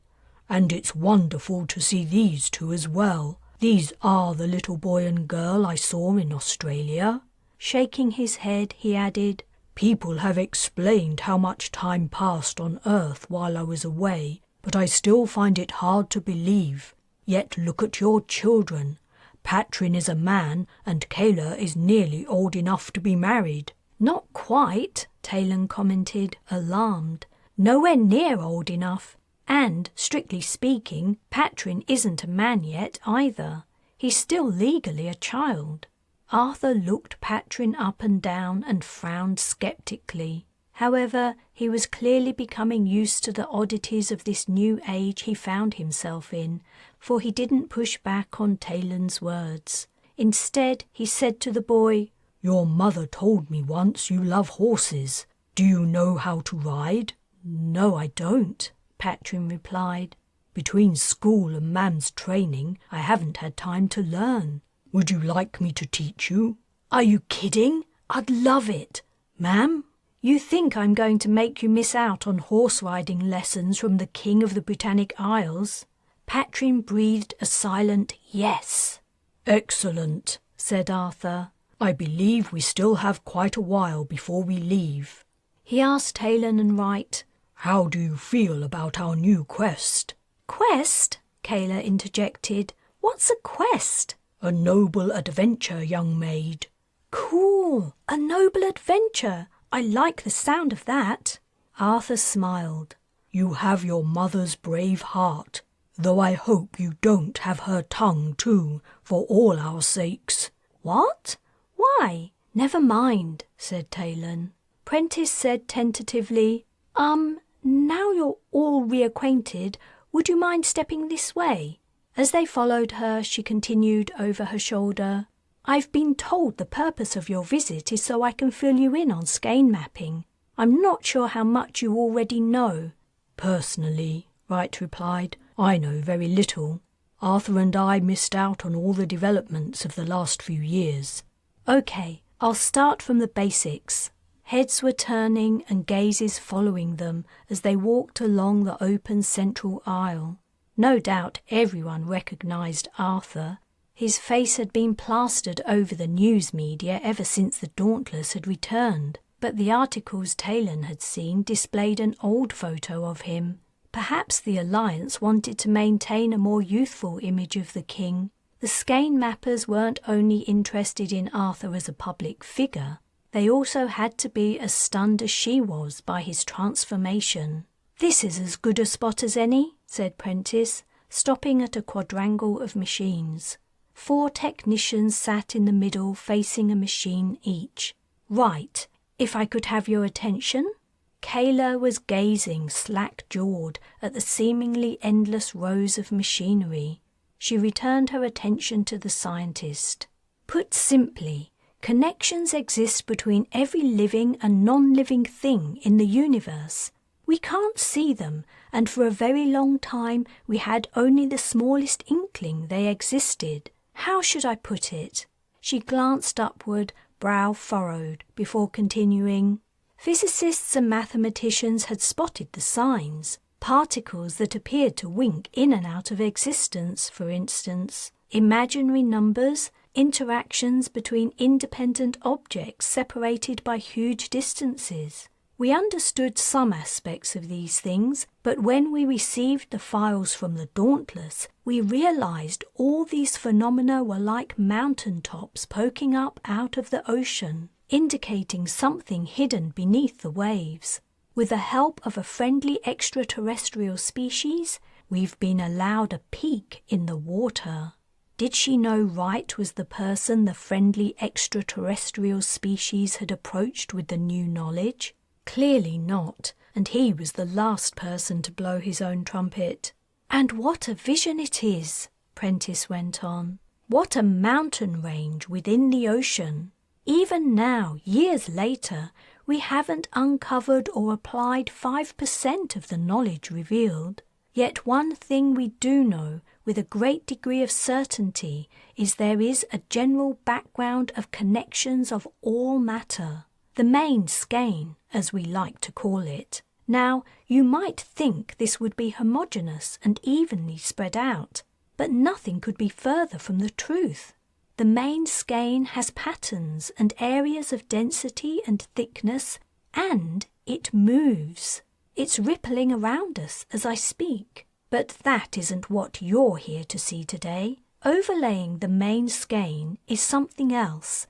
Speaker 2: "And it's wonderful to see these two as well. These are the little boy and girl I saw in Australia."
Speaker 1: Shaking his head, he added,
Speaker 2: "People have explained how much time passed on Earth while I was away, but I still find it hard to believe. Yet look at your children. Patrin is a man, and Kayla is nearly old enough to be married."
Speaker 1: "Not quite," Taylan commented, alarmed. "Nowhere near old enough. And, strictly speaking, Patrin isn't a man yet either. He's still legally a child." Arthur looked Patrin up and down and frowned skeptically. However, he was clearly becoming used to the oddities of this new age he found himself in, for he didn't push back on Taylan's words. Instead, he said to the boy,
Speaker 2: "Your mother told me once you love horses. Do you know how to ride?
Speaker 1: No, I don't, Patrin replied.
Speaker 2: Between school and Mam's training, I haven't had time to learn. Would you like me to teach you?
Speaker 1: Are you kidding? I'd love it.
Speaker 2: Ma'am?
Speaker 1: You think I'm going to make you miss out on horse riding lessons from the King of the Britannic Isles? Patrin breathed a silent yes.
Speaker 2: Excellent,
Speaker 1: said Arthur.
Speaker 2: I believe we still have quite a while before we leave.
Speaker 1: He asked Taylan and Wright,
Speaker 2: How do you feel about our new quest?
Speaker 1: Quest? Kayla interjected. What's a quest?
Speaker 2: A noble adventure, young maid.
Speaker 1: Cool, a noble adventure. I like the sound of that. Arthur smiled.
Speaker 2: You have your mother's brave heart, though I hope you don't have her tongue too, for all our sakes.
Speaker 1: What? Why? Never mind, said Taylan. Prentice said tentatively, now you're all reacquainted, would you mind stepping this way? As they followed her, she continued over her shoulder, I've been told the purpose of your visit is so I can fill you in on Skein mapping. I'm not sure how much you already know.
Speaker 2: Personally, Wright replied, I know very little. Arthur and I missed out on all the developments of the last few years.
Speaker 1: Okay, I'll start from the basics. Heads were turning and gazes following them as they walked along the open central aisle. No doubt everyone recognized Arthur. His face had been plastered over the news media ever since the Dauntless had returned, but the articles Taylan had seen displayed an old photo of him. Perhaps the Alliance wanted to maintain a more youthful image of the king. The Skein mappers weren't only interested in Arthur as a public figure, they also had to be as stunned as she was by his transformation. This is as good a spot as any, said Prentice, stopping at a quadrangle of machines. 4 technicians sat in the middle facing a machine each. Right, if I could have your attention? Kayla was gazing slack-jawed at the seemingly endless rows of machinery. She returned her attention to the scientist. Put simply, connections exist between every living and non-living thing in the universe. We can't see them, and for a very long time we had only the smallest inkling they existed. How should I put it? She glanced upward, brow furrowed, before continuing. Physicists and mathematicians had spotted the signs. Particles that appeared to wink in and out of existence, for instance. Imaginary numbers, interactions between independent objects separated by huge distances. We understood some aspects of these things, but when we received the files from the Dauntless, we realized all these phenomena were like mountain tops poking up out of the ocean, indicating something hidden beneath the waves. With the help of a friendly extraterrestrial species, we've been allowed a peek in the water. Did she know Wright was the person the friendly extraterrestrial species had approached with the new knowledge? Clearly not, and he was the last person to blow his own trumpet. And what a vision it is, Prentice went on. What a mountain range within the ocean. Even now, years later, we haven't uncovered or applied 5% of the knowledge revealed. Yet one thing we do know with a great degree of certainty is there is a general background of connections of all matter. The main skein, as we like to call it. Now, you might think this would be homogeneous and evenly spread out, but nothing could be further from the truth. The main skein has patterns and areas of density and thickness, and it moves. It's rippling around us as I speak. But that isn't what you're here to see today. Overlaying the main skein is something else.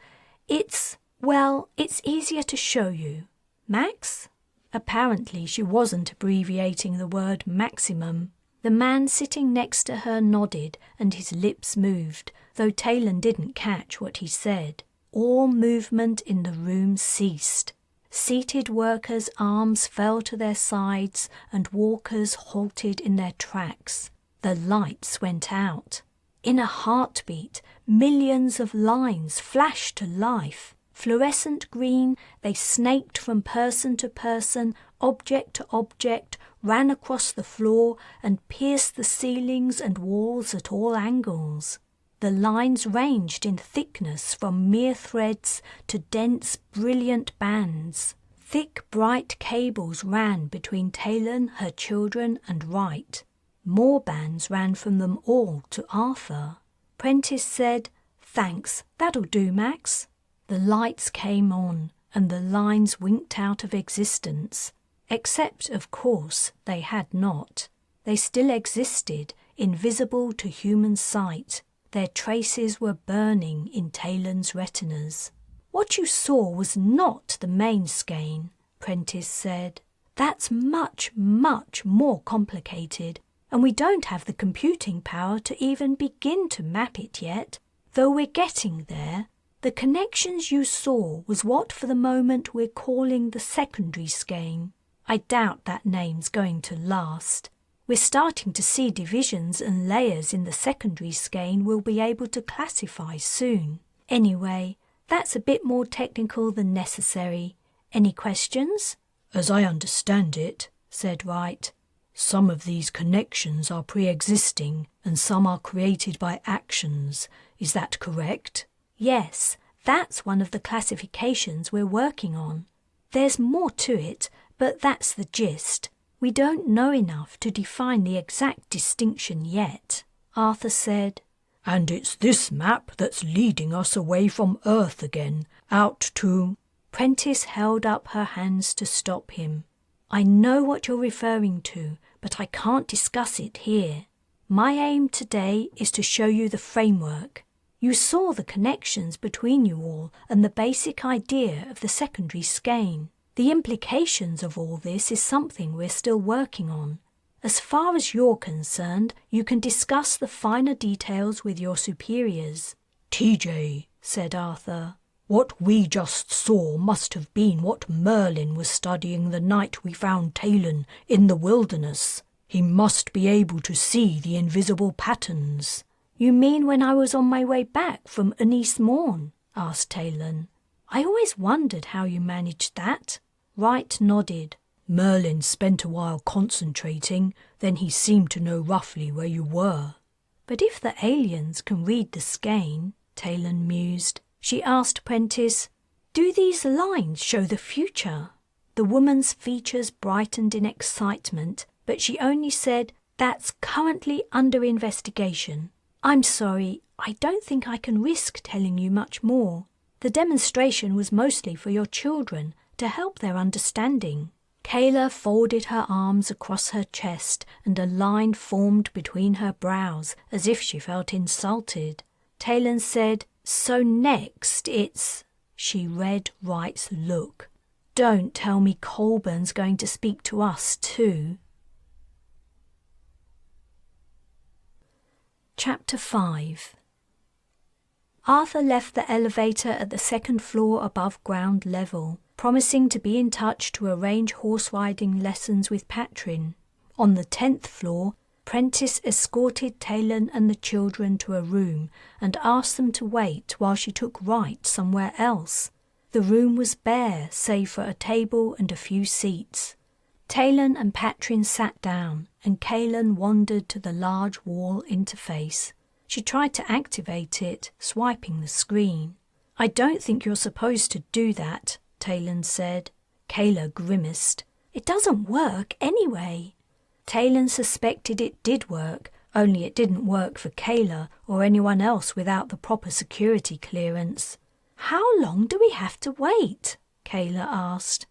Speaker 1: It's easier to show you. Max? Apparently she wasn't abbreviating the word maximum. The man sitting next to her nodded and his lips moved, though Taylan didn't catch what he said. All movement in the room ceased. Seated workers' arms fell to their sides and walkers halted in their tracks. The lights went out. In a heartbeat, millions of lines flashed to life. Fluorescent green, they snaked from person to person, object to object, ran across the floor and pierced the ceilings and walls at all angles. The lines ranged in thickness from mere threads to dense, brilliant bands. Thick, bright cables ran between Taylan, her children, and Wright. More bands ran from them all to Arthur. Prentice said, "Thanks, that'll do, Max." The lights came on, and the lines winked out of existence. Except, of course, they had not. They still existed, invisible to human sight. Their traces were burning in Taylan's retinas. "What you saw was not the main skein," Prentice said. "That's much, much more complicated, and we don't have the computing power to even begin to map it yet, though we're getting there. The connections you saw was what for the moment we're calling the secondary skein. I doubt that name's going to last. We're starting to see divisions and layers in the secondary skein we'll be able to classify soon. Anyway, that's a bit more technical than necessary. Any questions?"
Speaker 2: "As I understand it," said Wright, "some of these connections are pre-existing and some are created by actions. Is that correct?"
Speaker 1: "Yes, that's one of the classifications we're working on. There's more to it, but that's the gist. We don't know enough to define the exact distinction yet." Arthur said,
Speaker 2: "And it's this map that's leading us away from Earth again, out to—"
Speaker 1: Prentice held up her hands to stop him. "I know what you're referring to, but I can't discuss it here. My aim today is to show you the framework. You saw the connections between you all and the basic idea of the secondary skein. The implications of all this is something we're still working on. As far as you're concerned, you can discuss the finer details with your superiors."
Speaker 2: "TJ," said Arthur, "what we just saw must have been what Merlin was studying the night we found Taylan in the wilderness. He must be able to see the invisible patterns."
Speaker 1: "You mean when I was on my way back from Anise Morn?" asked Taylan. "I always wondered how you managed that." Wright nodded.
Speaker 2: "Merlin spent a while concentrating, then he seemed to know roughly where you were."
Speaker 1: "But if the aliens can read the skein," Taylan mused, she asked Prentice, "do these lines show the future?" The woman's features brightened in excitement, but she only said, "That's currently under investigation. I'm sorry, I don't think I can risk telling you much more. The demonstration was mostly for your children, to help their understanding." Kayla folded her arms across her chest and a line formed between her brows as if she felt insulted. Taylan said, "So next it's—" She read Wright's look. "Don't tell me Colburn's going to speak to us too." Chapter 5. Arthur left the elevator at the second floor above ground level, promising to be in touch to arrange horse riding lessons with Patrin. On the 10th floor, Prentice escorted Taylan and the children to a room and asked them to wait while she took Wright somewhere else. The room was bare, save for a table and a few seats. Taylan and Patrin sat down, and Kaylan wandered to the large wall interface. She tried to activate it, swiping the screen. "I don't think you're supposed to do that," Taylan said. Kayla grimaced. "It doesn't work anyway." Taylan suspected it did work, only it didn't work for Kayla or anyone else without the proper security clearance. "How long do we have to wait?" Kayla asked.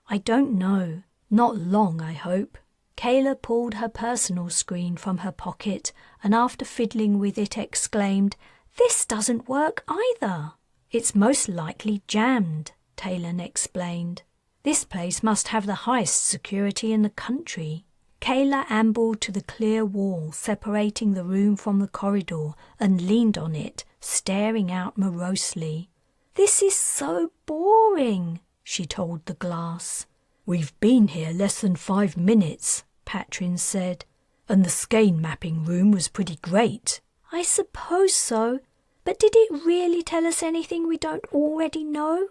Speaker 1: "I don't know. Not long, I hope." Kayla pulled her personal screen from her pocket and after fiddling with it exclaimed, "This doesn't work either." "It's most likely jammed," Taylan explained. "This place must have the highest security in the country." Kayla ambled to the clear wall separating the room from the corridor and leaned on it, staring out morosely. "This is so boring," she told the glass.
Speaker 2: "We've been here less than 5 minutes," Patrin said, "and the skein mapping room was pretty great."
Speaker 1: "I suppose so, but did it really tell us anything we don't already know?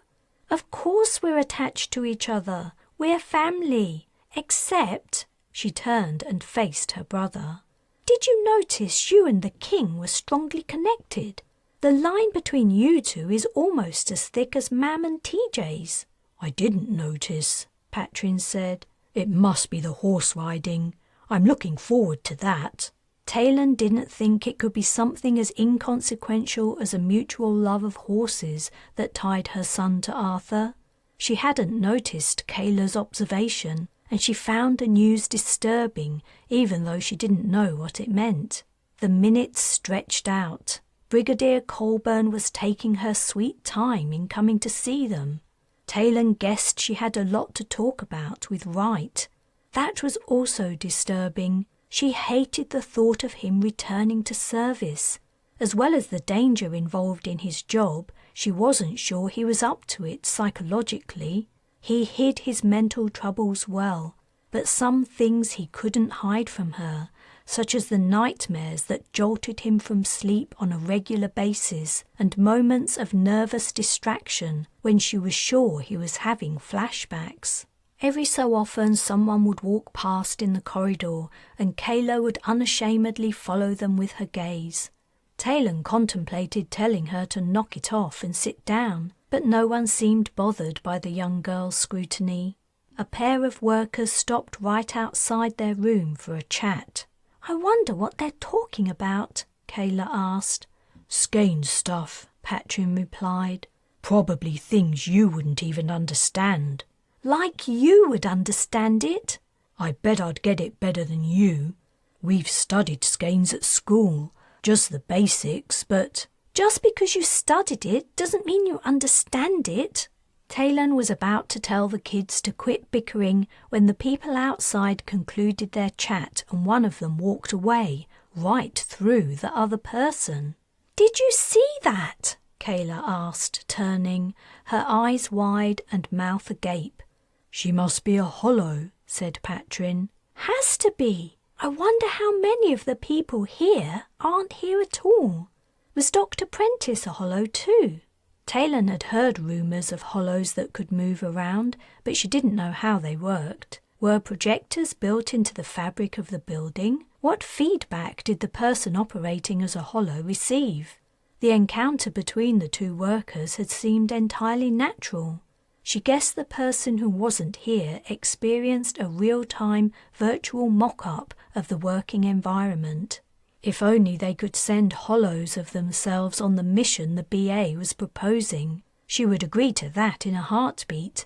Speaker 1: Of course we're attached to each other. We're family. Except, she turned and faced her brother. Did you notice you and the king were strongly connected? The line between you two is almost as thick as Mam and TJ's.
Speaker 2: I didn't notice, Patrin said. It must be the horse riding. I'm looking forward to that.
Speaker 1: Taylan didn't think it could be something as inconsequential as a mutual love of horses that tied her son to Arthur. She hadn't noticed Kayla's observation, and she found the news disturbing, even though she didn't know what it meant. The minutes stretched out. Brigadier Colburn was taking her sweet time in coming to see them. Taylan guessed she had a lot to talk about with Wright. That was also disturbing. She hated the thought of him returning to service. As well as the danger involved in his job, she wasn't sure he was up to it psychologically. He hid his mental troubles well, but some things he couldn't hide from her, such as the nightmares that jolted him from sleep on a regular basis and moments of nervous distraction when she was sure he was having flashbacks. Every so often someone would walk past in the corridor and Kayla would unashamedly follow them with her gaze. Taylan contemplated telling her to knock it off and sit down, but no one seemed bothered by the young girl's scrutiny. A pair of workers stopped right outside their room for a chat.
Speaker 2: I wonder what they're talking about, Kayla asked. Skein stuff, Patrin replied. Probably things you wouldn't even understand.
Speaker 1: Like you would understand it.
Speaker 2: I bet I'd get it better than you. We've studied Skeins at school, just the basics, but...
Speaker 1: Just because you studied it doesn't mean you understand it. Taylan was about to tell the kids to quit bickering when the people outside concluded their chat and one of them walked away, right through the other person. Did you see that? Kayla asked, turning, her eyes wide and mouth agape.
Speaker 2: She must be a hollow, said Patrin.
Speaker 1: Has to be. I wonder how many of the people here aren't here at all. Was Dr. Prentice a hollow too? Taylan had heard rumours of hollows that could move around, but she didn't know how they worked. Were projectors built into the fabric of the building? What feedback did the person operating as a hollow receive? The encounter between the two workers had seemed entirely natural. She guessed the person who wasn't here experienced a real-time virtual mock-up of the working environment. If only they could send hollows of themselves on the mission the BA was proposing. She would agree to that in a heartbeat,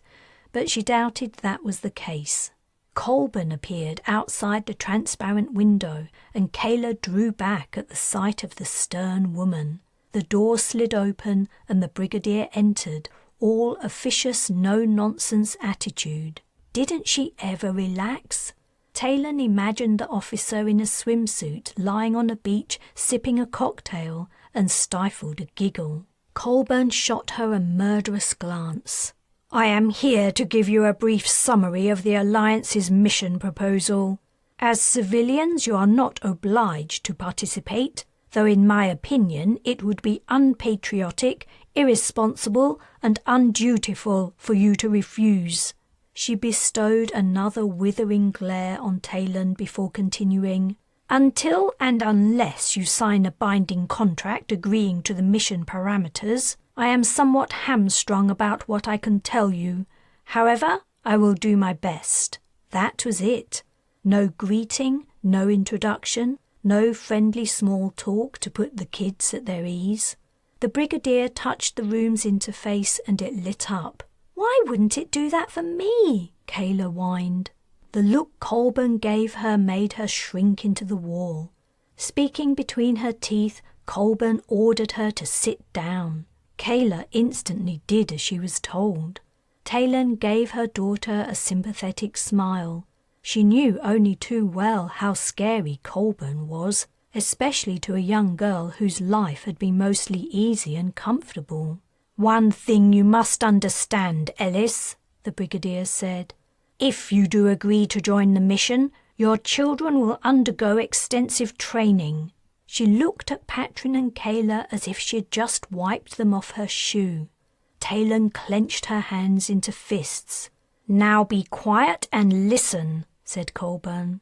Speaker 1: but she doubted that was the case. Colburn appeared outside the transparent window, and Kayla drew back at the sight of the stern woman. The door slid open, and the brigadier entered, all officious no-nonsense attitude. Didn't she ever relax? Taylan imagined the officer in a swimsuit lying on a beach sipping a cocktail and stifled a giggle. Colburn shot her a murderous glance. I am here to give you a brief summary of the Alliance's mission proposal. As civilians, you are not obliged to participate, though in my opinion it would be unpatriotic, irresponsible, and undutiful for you to refuse. She bestowed another withering glare on Taylan before continuing. Until and unless you sign a binding contract agreeing to the mission parameters, I am somewhat hamstrung about what I can tell you. However, I will do my best. That was it. No greeting, no introduction, no friendly small talk to put the kids at their ease. The brigadier touched the room's interface and it lit up. Why wouldn't it do that for me? Kayla whined. The look Colburn gave her made her shrink into the wall. Speaking between her teeth, Colburn ordered her to sit down. Kayla instantly did as she was told. Taylan gave her daughter a sympathetic smile. She knew only too well how scary Colburn was, especially to a young girl whose life had been mostly easy and comfortable. One thing you must understand, Ellis, the brigadier said. If you do agree to join the mission, your children will undergo extensive training. She looked at Patrin and Kayla as if she had just wiped them off her shoe. Taylan clenched her hands into fists. "Now be quiet and listen," said Colburn.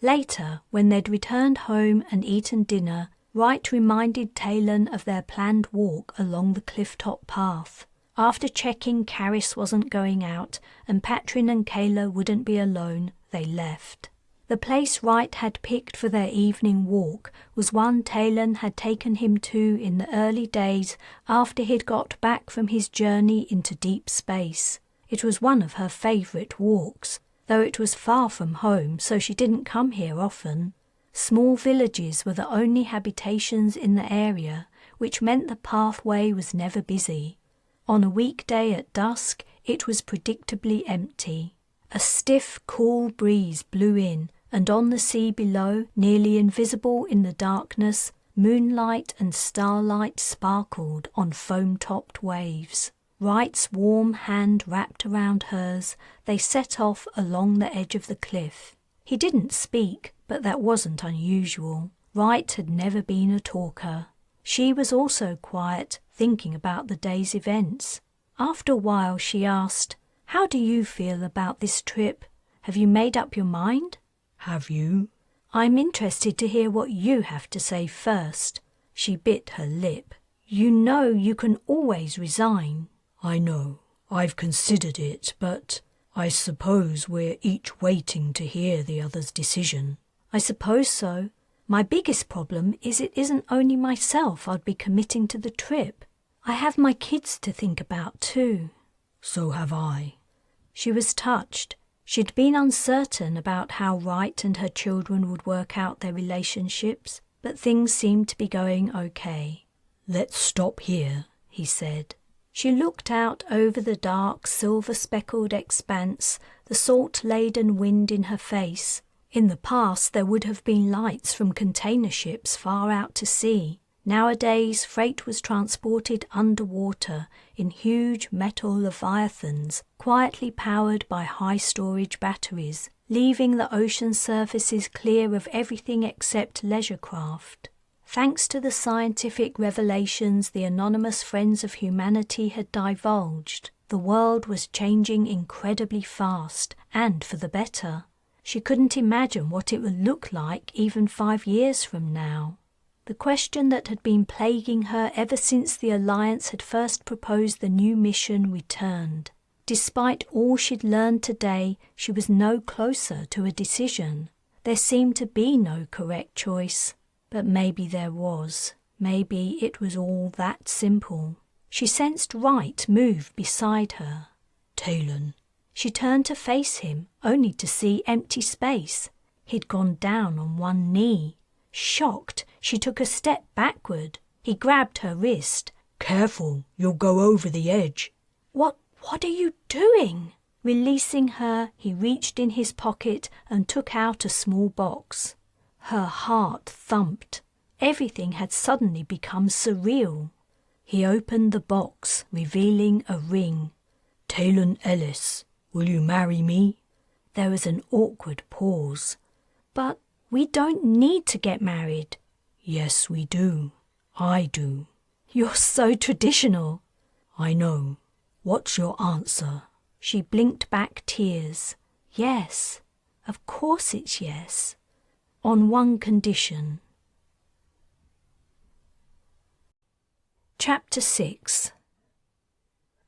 Speaker 1: Later, when they'd returned home and eaten dinner, Wright reminded Taylan of their planned walk along the cliff-top path. After checking Caris wasn't going out and Patrin and Kayla wouldn't be alone, they left. The place Wright had picked for their evening walk was one Taylan had taken him to in the early days after he'd got back from his journey into deep space. It was one of her favourite walks, though it was far from home, so she didn't come here often. Small villages were the only habitations in the area, which meant the pathway was never busy. On a weekday at dusk, it was predictably empty. A stiff, cool breeze blew in, and on the sea below, nearly invisible in the darkness, moonlight and starlight sparkled on foam-topped waves. Wright's warm hand wrapped around hers, they set off along the edge of the cliff. He didn't speak, but that wasn't unusual. Wright had never been a talker. She was also quiet, thinking about the day's events. After a while she asked, "How do you feel about this trip? Have you made up your mind?"
Speaker 2: "Have you?"
Speaker 1: "I'm interested to hear what you have to say first." She bit her lip. "You know you can always resign."
Speaker 2: "I know. I've considered it, but I suppose we're each waiting to hear the other's decision."
Speaker 1: "I suppose so. My biggest problem is it isn't only myself I'd be committing to the trip. I have my kids to think about too."
Speaker 2: "So have I."
Speaker 1: She was touched. She'd been uncertain about how Wright and her children would work out their relationships, but things seemed to be going okay.
Speaker 2: "Let's stop here," he said.
Speaker 1: She looked out over the dark, silver-speckled expanse, the salt-laden wind in her face. In the past there would have been lights from container ships far out to sea. Nowadays freight was transported underwater in huge metal leviathans, quietly powered by high-storage batteries, leaving the ocean surfaces clear of everything except leisure craft. Thanks to the scientific revelations the anonymous friends of humanity had divulged, the world was changing incredibly fast, and for the better. She couldn't imagine what it would look like even 5 years from now. The question that had been plaguing her ever since the Alliance had first proposed the new mission returned. Despite all she'd learned today, she was no closer to a decision. There seemed to be no correct choice. But maybe there was. Maybe it was all that simple. She sensed Wright move beside her.
Speaker 2: "Taylan."
Speaker 1: She turned to face him, only to see empty space. He'd gone down on one knee. Shocked, she took a step backward. He grabbed her wrist.
Speaker 2: "Careful, you'll go over the edge."
Speaker 1: What are you doing?" Releasing her, he reached in his pocket and took out a small box. Her heart thumped. Everything had suddenly become surreal. He opened the box, revealing a ring.
Speaker 2: "Taylan Ellis, will you marry me?"
Speaker 1: There was an awkward pause. "But we don't need to get married."
Speaker 2: "Yes, we do. I do."
Speaker 1: "You're so traditional."
Speaker 2: "I know. What's your answer?"
Speaker 1: She blinked back tears. "Yes, of course it's yes. On one condition." Chapter 6.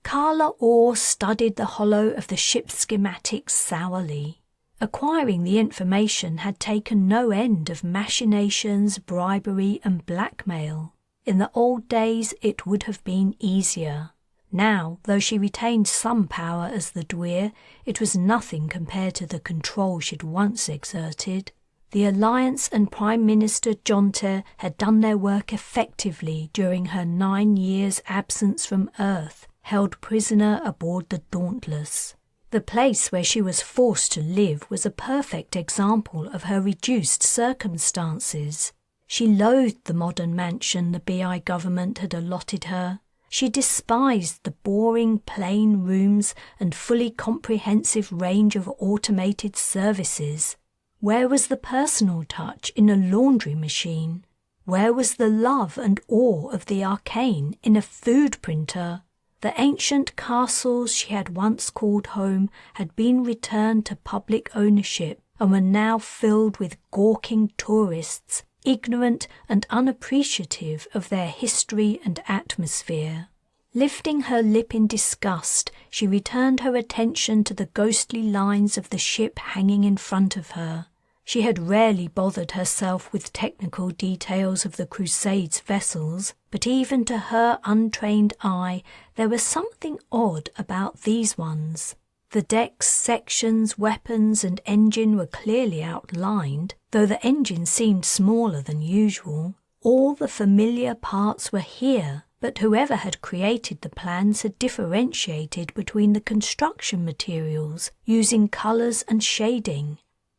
Speaker 1: Carla Orr studied the hollow of the ship's schematics sourly. Acquiring the information had taken no end of machinations, bribery and blackmail. In the old days it would have been easier. Now, though she retained some power as the Dweir, it was nothing compared to the control she'd once exerted. The Alliance and Prime Minister Jonter had done their work effectively during her 9 years' absence from Earth, held prisoner aboard the Dauntless. The place where she was forced to live was a perfect example of her reduced circumstances. She loathed the modern mansion the BI government had allotted her. She despised the boring, plain rooms and fully comprehensive range of automated services. Where was the personal touch in a laundry machine? Where was the love and awe of the arcane in a food printer? The ancient castles she had once called home had been returned to public ownership and were now filled with gawking tourists, ignorant and unappreciative of their history and atmosphere. Lifting her lip in disgust, she returned her attention to the ghostly lines of the ship hanging in front of her. She had rarely bothered herself with technical details of the Crusade's vessels, but even to her untrained eye there was something odd about these ones. The deck's sections, weapons and engine were clearly outlined, though the engine seemed smaller than usual. All the familiar parts were here, but whoever had created the plans had differentiated between the construction materials using colours and shading.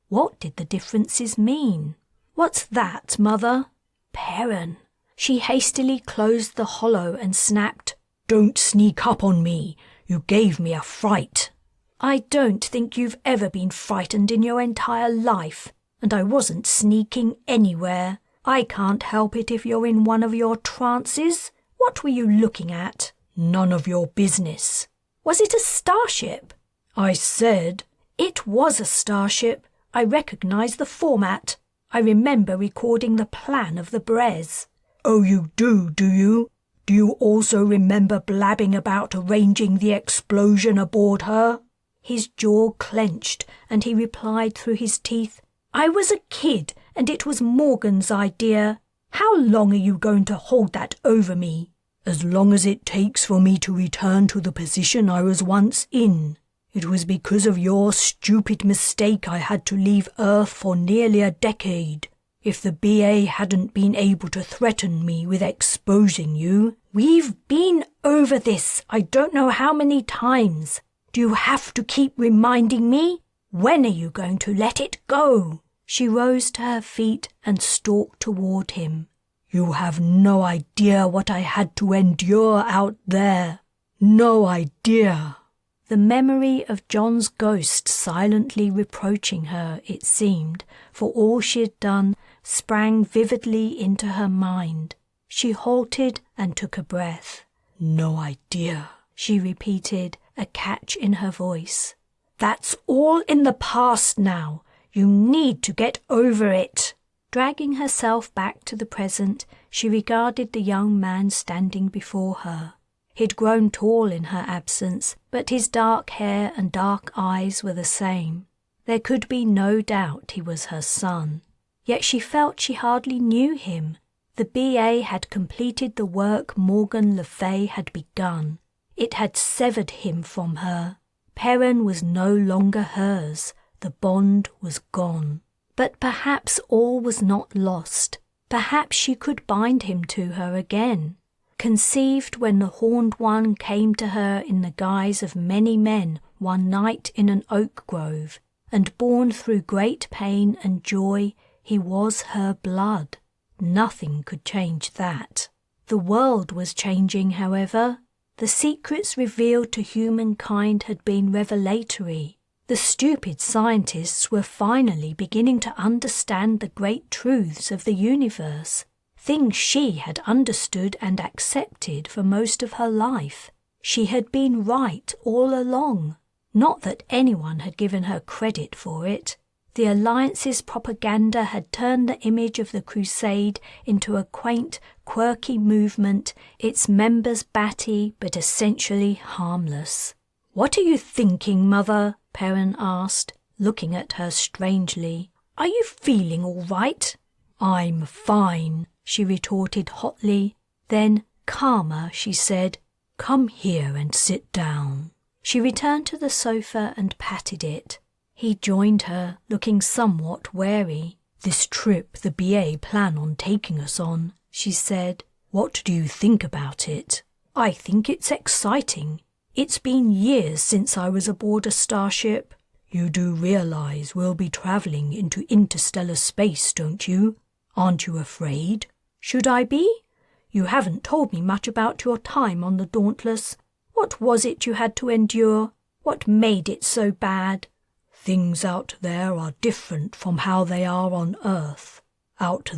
Speaker 1: What did the differences mean? "What's that, Mother?" "Perrin." She hastily closed the hollow and snapped, "Don't sneak up on me. You gave me a fright." "I don't think you've ever been frightened in your entire life, and I wasn't sneaking anywhere. I can't help it if you're in one of your trances. What were you looking at?" "None of your business." "Was it a starship?" "I said—" "It was a starship. I recognize the format. I remember recording the plan of the Brez." "Oh, you do you? Do you also remember blabbing about arranging the explosion aboard her?" His jaw clenched, and he replied through his teeth, "I was a kid, and it was Morgan's idea. How long are you going to hold that over me?" "As long as it takes for me to return to the position I was once in. It was because of your stupid mistake I had to leave Earth for nearly a decade. If the BA hadn't been able to threaten me with exposing you—" "We've been over this I don't know how many times. Do you have to keep reminding me? When are you going to let it go?" She rose to her feet and stalked toward him. "You have no idea what I had to endure out there. No idea." The memory of John's ghost silently reproaching her, it seemed, for all she had done, sprang vividly into her mind. She halted and took a breath. "No idea," she repeated, a catch in her voice. "That's all in the past now. You need to get over it." Dragging herself back to the present, she regarded the young man standing before her. He'd grown tall in her absence, but his dark hair and dark eyes were the same. There could be no doubt he was her son. Yet she felt she hardly knew him. The BA had completed the work Morgan Le Fay had begun. It had severed him from her. Perrin was no longer hers. The bond was gone. But perhaps all was not lost. Perhaps she could bind him to her again. Conceived when the Horned One came to her in the guise of many men one night in an oak grove, and born through great pain and joy, he was her blood. Nothing could change that. The world was changing, however. The secrets revealed to humankind had been revelatory. The stupid scientists were finally beginning to understand the great truths of the universe, things she had understood and accepted for most of her life. She had been right all along. Not that anyone had given her credit for it. The Alliance's propaganda had turned the image of the Crusade into a quaint, quirky movement, its members batty but essentially harmless. "What are you thinking, Mother?" Perrin asked, looking at her strangely. "Are you feeling all right?" "I'm fine," she retorted hotly. Then, calmer, she said, "Come here and sit down." She returned to the sofa and patted it. He joined her, looking somewhat wary. "This trip the BA plan on taking us on," she said. "What do you think about it?" "I think it's exciting. It's been years since I was aboard a starship. You do realize we'll be traveling into interstellar space, don't you? Aren't you afraid?" "Should I be? You haven't told me much about your time on the Dauntless. What was it you had to endure? What made it so bad?" "Things out there are different from how they are on Earth. Out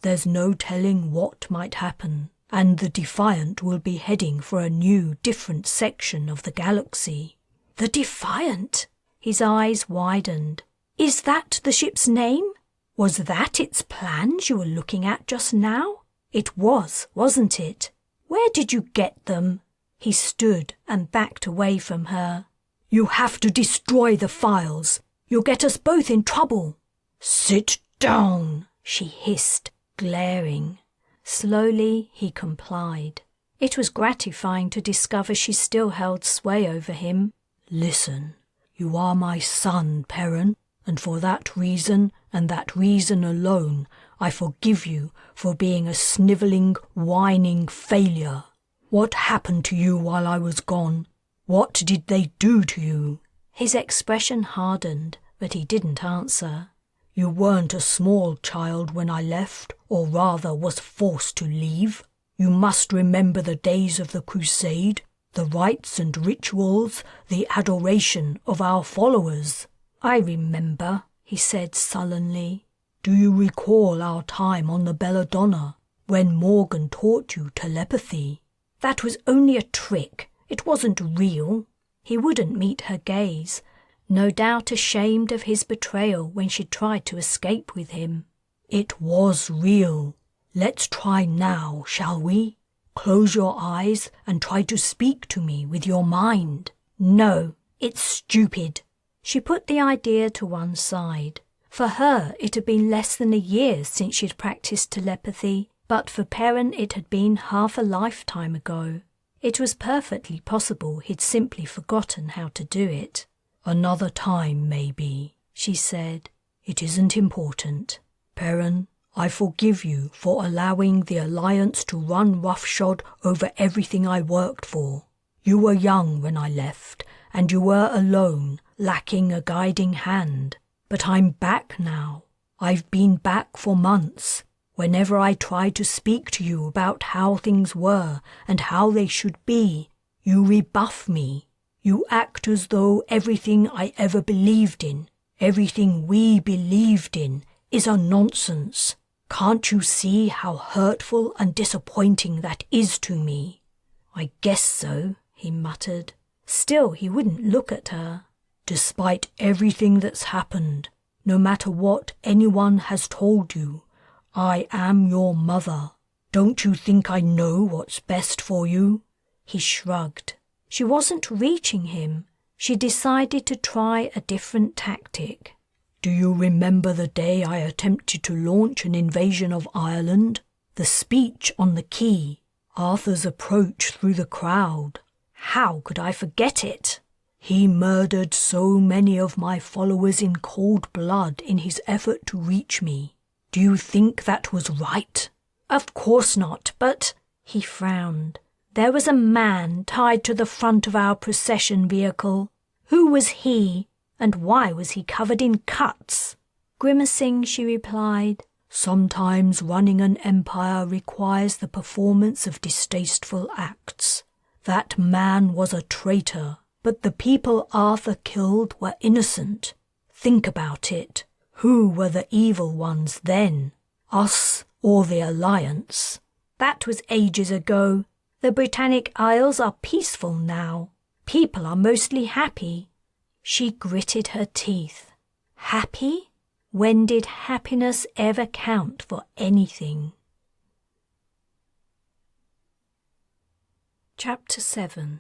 Speaker 1: there's no telling what might happen.
Speaker 2: and the Defiant will be heading for a new, different section of the galaxy."
Speaker 1: "The Defiant?" His eyes widened. "Is that the ship's name? Was that its plans you were looking at just now? It was, wasn't it? Where did you get them?" He stood and backed away from her.
Speaker 2: "You have to destroy the files. You'll get us both in trouble."
Speaker 1: "Sit down," she hissed, glaring. Slowly he complied. It was gratifying to discover she still held sway over him.
Speaker 2: "Listen, you are my son, Perrin, and for that reason, and that reason alone, I forgive you for being a snivelling, whining failure. What happened to you while I was gone? What did they do to you?"
Speaker 1: His expression hardened, but he didn't answer.
Speaker 2: "You weren't a small child when I left, or rather was forced to leave. You must remember the days of the crusade, the rites and rituals, the adoration of our followers."
Speaker 1: "I remember," he said sullenly.
Speaker 2: "Do you recall our time on the Belladonna, when Morgan taught you telepathy?"
Speaker 1: "That was only a trick. It wasn't real." He wouldn't meet her gaze, no doubt ashamed of his betrayal when she tried to escape with him.
Speaker 2: "It was real. Let's try now, shall we? Close your eyes and try to speak to me with your mind."
Speaker 1: "No, it's stupid." She put the idea to one side. For her, it had been less than a year since she'd practiced telepathy, but for Perrin it had been half a lifetime ago. It was perfectly possible he'd simply forgotten how to do it.
Speaker 2: "Another time, maybe," she said. "It isn't important. Perrin, I forgive you for allowing the Alliance to run roughshod over everything I worked for. You were young when I left, and you were alone, lacking a guiding hand. But I'm back now. I've been back for months. Whenever I try to speak to you about how things were and how they should be, you rebuff me. You act as though everything I ever believed in, everything we believed in, is a nonsense. Can't you see how hurtful and disappointing that is to me?"
Speaker 1: "I guess so," he muttered. Still, he wouldn't look at her.
Speaker 2: "Despite everything that's happened, no matter what anyone has told you, I am your mother. Don't you think I know what's best for you?"
Speaker 1: He shrugged. She wasn't reaching him. She decided to try a different tactic.
Speaker 2: "Do you remember the day I attempted to launch an invasion of Ireland? The speech on the quay, Arthur's approach through the crowd?"
Speaker 1: "How could I forget it?"
Speaker 2: "He murdered so many of my followers in cold blood in his effort to reach me. Do you think that was right?"
Speaker 1: "Of course not, but—" He frowned. "There was a man tied to the front of our procession vehicle. Who was he, and why was he covered in cuts?" Grimacing, she replied,
Speaker 2: "Sometimes running an empire requires the performance of distasteful acts. That man was a traitor, but the people Arthur killed were innocent. Think about it. Who were the evil ones then? Us or the Alliance?"
Speaker 1: "That was ages ago. The Britannic Isles are peaceful now. People are mostly happy." She gritted her teeth. Happy? When did happiness ever count for anything? Chapter 7.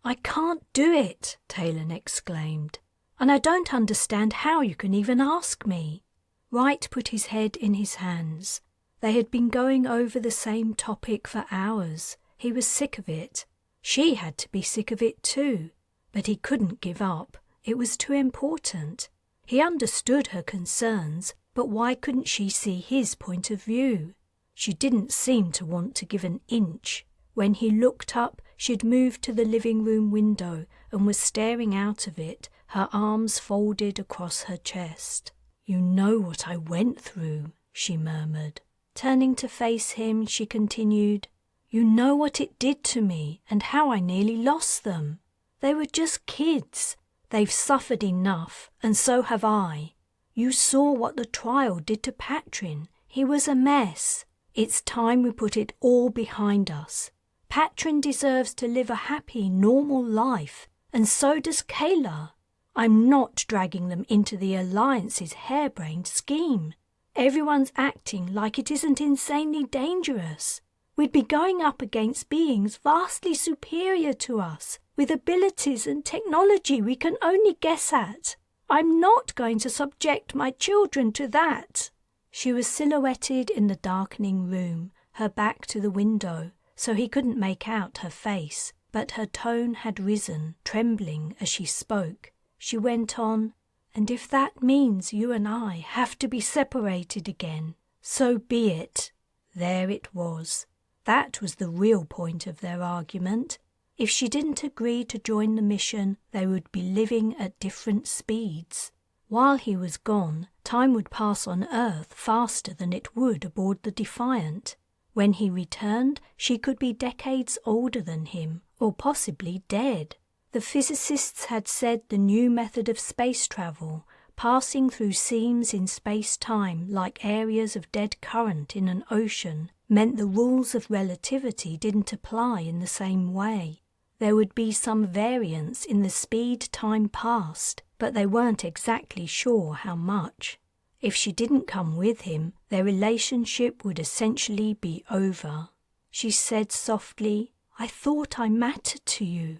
Speaker 1: "I can't do it," Taylan exclaimed. "And I don't understand how you can even ask me." Wright put his head in his hands. They had been going over the same topic for hours. He was sick of it. She had to be sick of it too. But he couldn't give up. It was too important. He understood her concerns, but why couldn't she see his point of view? She didn't seem to want to give an inch. When he looked up, she'd moved to the living room window and was staring out of it, her arms folded across her chest. "You know what I went through," she murmured. Turning to face him, she continued, "You know what it did to me and how I nearly lost them. They were just kids. They've suffered enough, and so have I. You saw what the trial did to Patrin. He was a mess. It's time we put it all behind us. Patrin deserves to live a happy, normal life, and so does Kayla. I'm not dragging them into the Alliance's harebrained scheme. Everyone's acting like it isn't insanely dangerous. We'd be going up against beings vastly superior to us, with abilities and technology we can only guess at. I'm not going to subject my children to that. She was silhouetted in the darkening room, her back to the window, so he couldn't make out her face, but her tone had risen, trembling as she spoke. She went on, "And if that means you and I have to be separated again, so be it." There it was. That was the real point of their argument. If she didn't agree to join the mission, they would be living at different speeds. While he was gone, time would pass on Earth faster than it would aboard the Defiant. When he returned, she could be decades older than him, or possibly dead. The physicists had said the new method of space travel, passing through seams in space-time like areas of dead current in an ocean, meant the rules of relativity didn't apply in the same way. There would be some variance in the speed time passed, but they weren't exactly sure how much. If she didn't come with him, their relationship would essentially be over. She said softly, "I thought I mattered to you,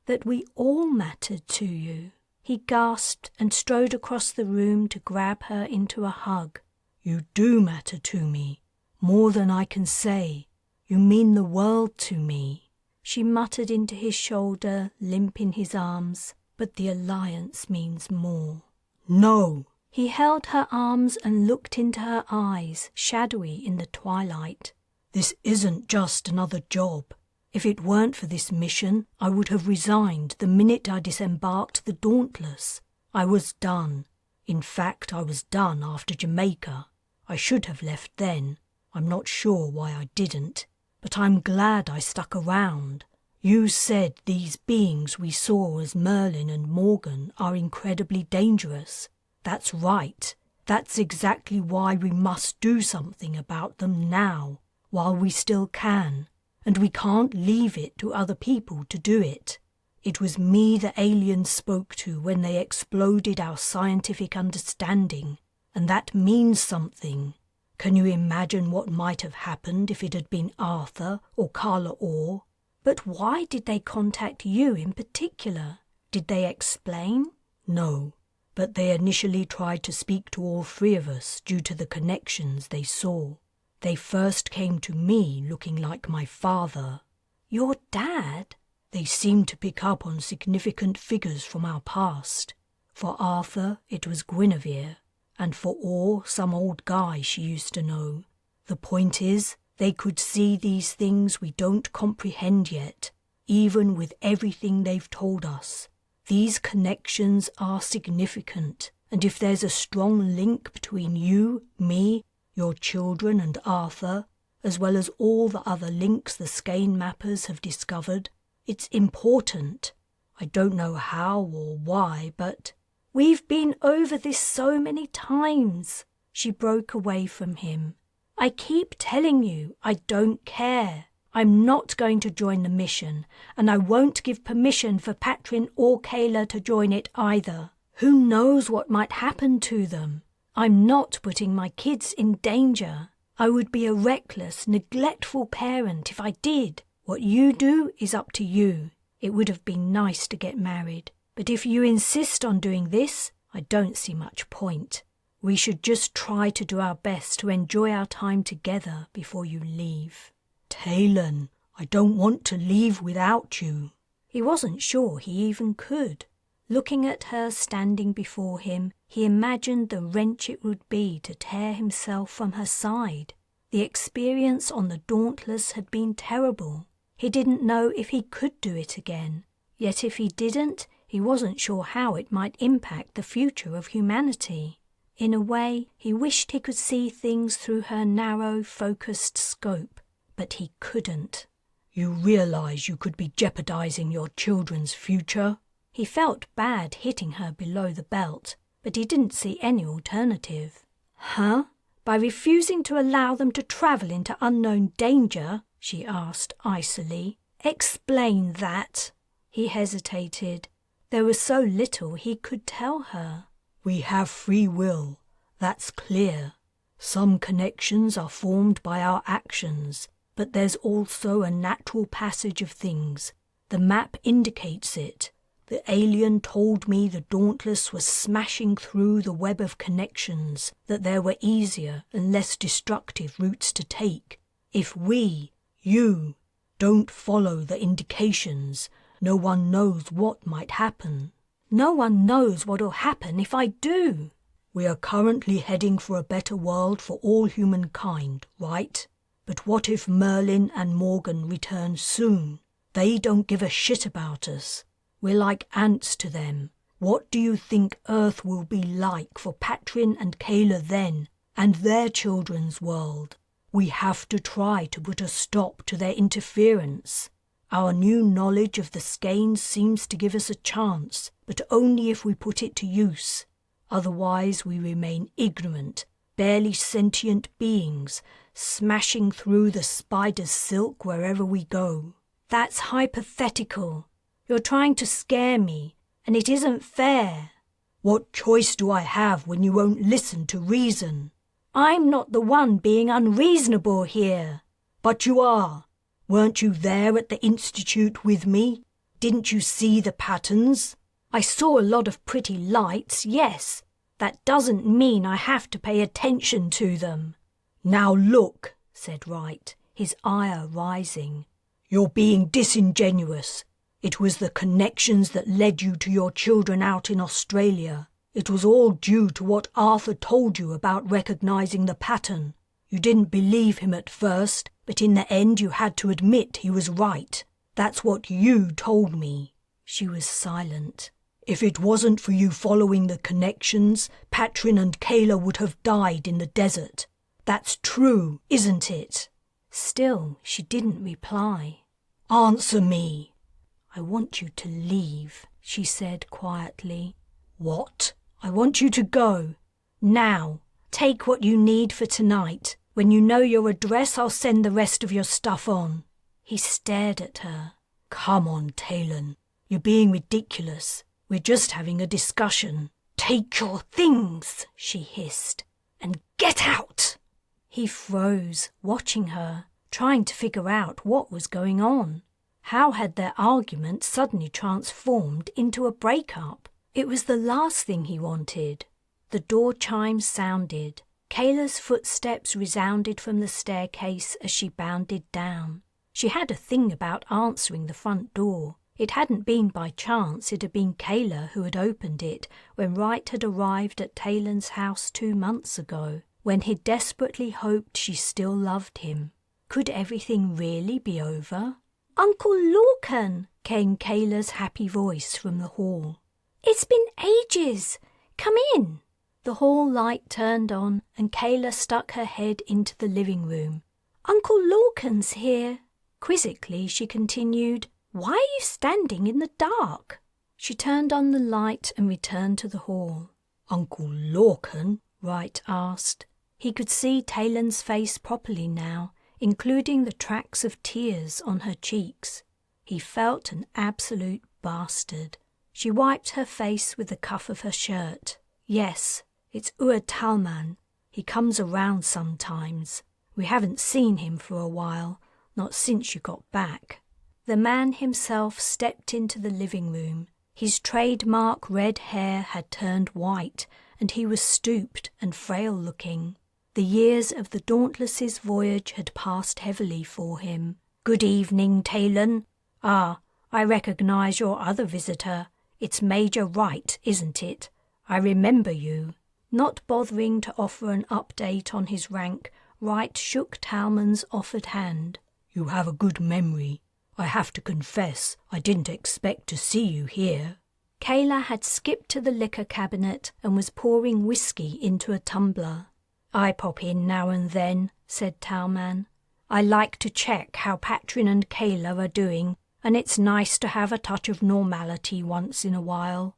Speaker 1: that we all mattered to you." He gasped and strode across the room to grab her into a hug. "You do matter to me, more than I can say. You mean the world to me." She muttered into his shoulder, limp in his arms, "But the Alliance means more." "No!" He held her arms and looked into her eyes, shadowy in the twilight. "This isn't just another job. If it weren't for this mission, I would have resigned the minute I disembarked the Dauntless. I was done. In fact, I was done after Jamaica. I should have left then. I'm not sure why I didn't, but I'm glad I stuck around. You said these beings we saw as Merlin and Morgan are incredibly dangerous. That's right. That's exactly why we must do something about them now, while we still can. And we can't leave it to other people to do it. It was me the aliens spoke to when they exploded our scientific understanding, and that means something. Can you imagine what might have happened if it had been Arthur or Carla Orr? But why did they contact you in particular? Did they explain?" "No, but they initially tried to speak to all three of us due to the connections they saw. They first came to me looking like my father." "Your dad?" "They seemed to pick up on significant figures from our past. For Arthur, it was Guinevere, and for Orr, some old guy she used to know. The point is, they could see these things we don't comprehend yet, even with everything they've told us. These connections are significant, and if there's a strong link between you, me, your children and Arthur, as well as all the other links the Skein mappers have discovered, it's important. I don't know how or why, but—" "We've been over this so many times." She broke away from him. "I keep telling you I don't care. I'm not going to join the mission, and I won't give permission for Patrin or Kayla to join it either. Who knows what might happen to them? I'm not putting my kids in danger. I would be a reckless, neglectful parent if I did. What you do is up to you. It would have been nice to get married, but if you insist on doing this, I don't see much point. We should just try to do our best to enjoy our time together before you leave." "Taylan, I don't want to leave without you." He wasn't sure he even could. Looking at her standing before him, he imagined the wrench it would be to tear himself from her side. The experience on the Dauntless had been terrible. He didn't know if he could do it again. Yet if he didn't, he wasn't sure how it might impact the future of humanity. In a way, he wished he could see things through her narrow, focused scope, but he couldn't. "You realize you could be jeopardizing your children's future?" He felt bad hitting her below the belt, but he didn't see any alternative. "Huh? By refusing to allow them to travel into unknown danger? She asked icily. Explain that. He hesitated. There was so little he could tell her.
Speaker 2: We have free will, that's clear. Some connections are formed by our actions, but there's also a natural passage of things. The map indicates it. The alien told me the Dauntless was smashing through the web of connections, that there were easier and less destructive routes to take. If we, you, don't follow the indications, no one knows what might happen.
Speaker 1: No one knows what'll happen if I do.
Speaker 2: We are currently heading for a better world for all humankind, right? But what if Merlin and Morgan return soon? They don't give a shit about us. We're like ants to them. What do you think Earth will be like for Patrin and Kayla then, and their children's world? We have to try to put a stop to their interference. Our new knowledge of the Skein seems to give us a chance, but only if we put it to use. Otherwise we remain ignorant, barely sentient beings, smashing through the spider's silk wherever we go.
Speaker 1: That's hypothetical. You're trying to scare me, and it isn't fair.
Speaker 2: What choice do I have when you won't listen to reason?
Speaker 1: I'm not the one being unreasonable here.
Speaker 2: But you are. Weren't you there at the Institute with me? Didn't you see the patterns?
Speaker 1: I saw a lot of pretty lights, yes. That doesn't mean I have to pay attention to them.
Speaker 2: Now look,
Speaker 1: said Wright, his ire rising.
Speaker 2: You're being disingenuous. It was the connections that led you to your children out in Australia. It was all due to what Arthur told you about recognizing the pattern. You didn't believe him at first, but in the end you had to admit he was right. That's what you told me.
Speaker 1: She was silent.
Speaker 2: If it wasn't for you following the connections, Patrin and Kayla would have died in the desert. That's true, isn't it?
Speaker 1: Still, she didn't reply.
Speaker 2: Answer me.
Speaker 1: I want you to leave, she said quietly.
Speaker 2: What?
Speaker 1: I want you to go. Now. Take what you need for tonight. When you know your address, I'll send the rest of your stuff on. He stared at her.
Speaker 2: Come on, Taylan. You're being ridiculous. We're just having a discussion.
Speaker 1: Take your things, she hissed, and get out. He froze, watching her, trying to figure out what was going on. How had their argument suddenly transformed into a breakup? It was the last thing he wanted. The door chimes sounded. Kayla's footsteps resounded from the staircase as she bounded down. She had a thing about answering the front door. It hadn't been by chance, it had been Kayla who had opened it when Wright had arrived at Taylan's house 2 months ago, when he'd desperately hoped she still loved him. Could everything really be over? "Uncle Lorcan," came Kayla's happy voice from the hall. "It's been ages. Come in." The hall light turned on and Kayla stuck her head into the living room. "Uncle Lorcan's here." Quizzically she continued, "Why are you standing in the dark?" She turned on the light and returned to the hall.
Speaker 2: "Uncle Lorcan?"
Speaker 1: Wright asked. He could see Taylan's face properly now, including the tracks of tears on her cheeks. He felt an absolute bastard. She wiped her face with the cuff of her shirt. "Yes, it's Talman. He comes around sometimes. We haven't seen him for a while, not since you got back." The man himself stepped into the living room. His trademark red hair had turned white, and he was stooped and frail-looking. The years of the Dauntless's voyage had passed heavily for him. "Good evening, Taylan. Ah, I recognize your other visitor. It's Major Wright, isn't it? I remember you." Not bothering to offer an update on his rank, Wright shook Talman's offered hand.
Speaker 2: "You have a good memory. I have to confess, I didn't expect to see you here."
Speaker 1: Kayla had skipped to the liquor cabinet and was pouring whiskey into a tumbler. "I pop in now and then," said Talman. "I like to check how Patrin and Kayla are doing, and it's nice to have a touch of normality once in a while."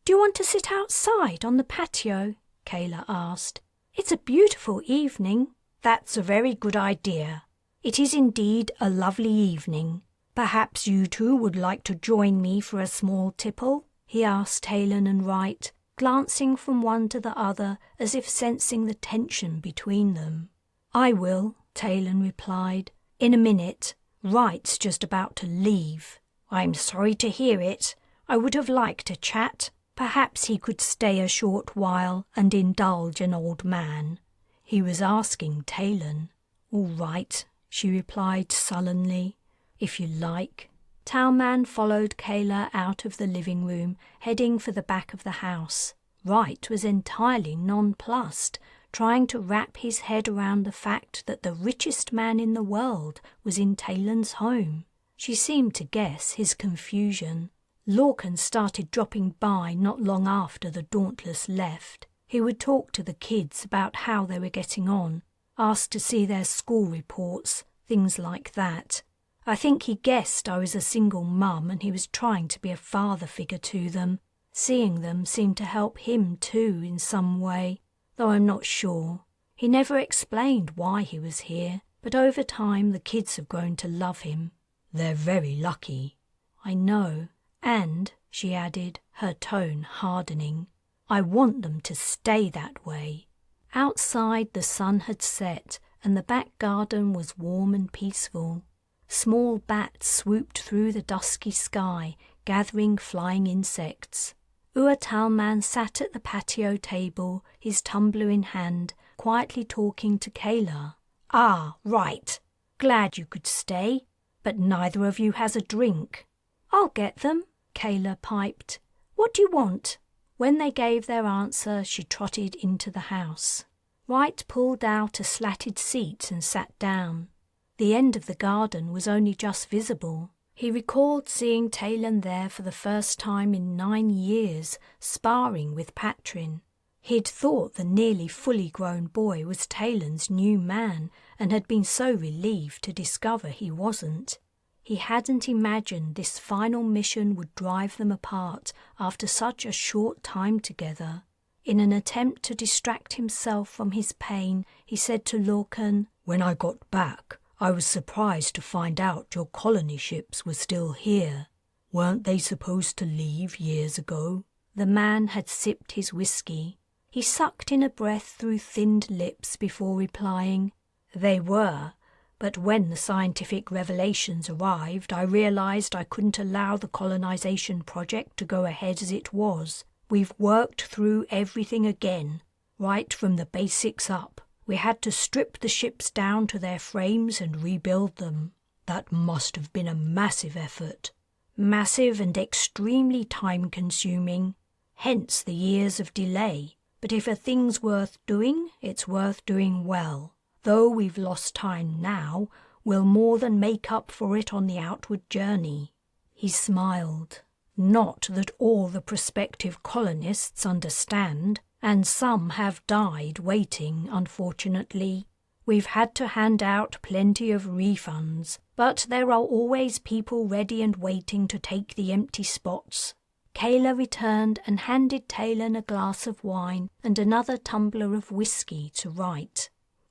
Speaker 1: "Do you want to sit outside on the patio?" Kayla asked. It's a beautiful evening. That's a very good idea. It is indeed a lovely evening. Perhaps you two would like to join me for a small tipple? He asked Taylan and Wright, glancing from one to the other as if sensing the tension between them. I will, Taylan replied. In a minute. Wright's just about to leave. I'm sorry to hear it. I would have liked to chat. Perhaps he could stay a short while and indulge an old man. He was asking Taylan. All right, she replied sullenly. If you like. Taylan followed Kayla out of the living room, heading for the back of the house. Wright was entirely nonplussed, trying to wrap his head around the fact that the richest man in the world was in Taylan's home. She seemed to guess his confusion. Lorcan started dropping by not long after the Dauntless left. He would talk to the kids about how they were getting on, ask to see their school reports, things like that. I think he guessed I was a single mum and he was trying to be a father figure to them. Seeing them seemed to help him too in some way, though I'm not sure. He never explained why he was here, but over time the kids have grown to love him. They're very lucky. I know. And, she added, her tone hardening, I want them to stay that way. Outside the sun had set and the back garden was warm and peaceful. Small bats swooped through the dusky sky, gathering flying insects. Taylan sat at the patio table, his tumbler in hand, quietly talking to Kayla. Ah, right. Glad you could stay, but neither of you has a drink. I'll get them, Kayla piped. What do you want? When they gave their answer, she trotted into the house. Wright pulled out a slatted seat and sat down. The end of the garden was only just visible. He recalled seeing Taylan there for the first time in 9 years, sparring with Patrin. He'd thought the nearly fully grown boy was Taylan's new man and had been so relieved to discover he wasn't. He hadn't imagined this final mission would drive them apart after such a short time together. In an attempt to distract himself from his pain, he said to Lorcan, When I got back, I was surprised to find out your colony ships were still here. Weren't they supposed to leave years ago? The man had sipped his whiskey. He sucked in a breath through thinned lips before replying, They were, but when the scientific revelations arrived, I realized I couldn't allow the colonization project to go ahead as it was. We've worked through everything again, right from the basics up. We had to strip the ships down to their frames and rebuild them. That must have been a massive effort. Massive and extremely time-consuming. Hence the years of delay. But if a thing's worth doing, it's worth doing well. Though we've lost time now, we'll more than make up for it on the outward journey. He smiled. Not that all the prospective colonists understand, and some have died waiting, unfortunately. We've had to hand out plenty of refunds, but there are always people ready and waiting to take the empty spots. Kayla returned and handed Taylan a glass of wine and another tumbler of whiskey to Wright.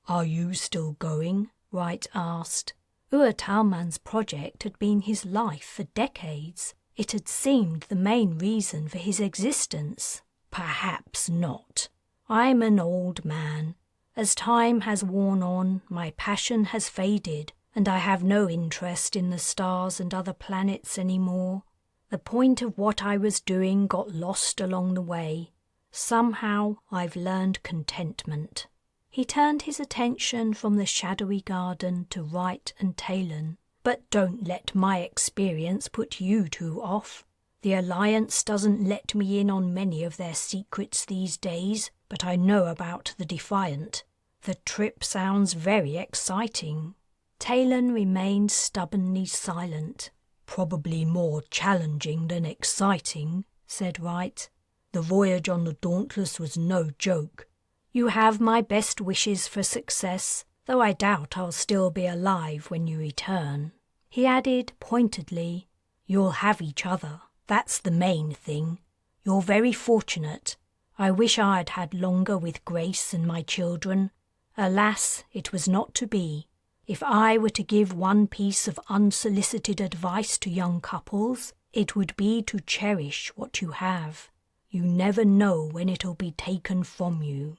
Speaker 1: Are you still going? Wright asked. Taylan's project had been his life for decades. It had seemed the main reason for his existence. Perhaps not. I'm an old man. As time has worn on, my passion has faded, and I have no interest in the stars and other planets anymore. The point of what I was doing got lost along the way. Somehow I've learned contentment. He turned his attention from the shadowy garden to Wright and Taylan. But don't let my experience put you two off. The Alliance doesn't let me in on many of their secrets these days, but I know about the Defiant. The trip sounds very exciting. Taylan remained stubbornly silent. Probably more challenging than exciting, said Wright. The voyage on the Dauntless was no joke. You have my best wishes for success, though I doubt I'll still be alive when you return. He added pointedly, You'll have each other. That's the main thing. You're very fortunate. I wish I'd had longer with Grace and my children. Alas, it was not to be. If I were to give one piece of unsolicited advice to young couples, it would be to cherish what you have. You never know when it'll be taken from you."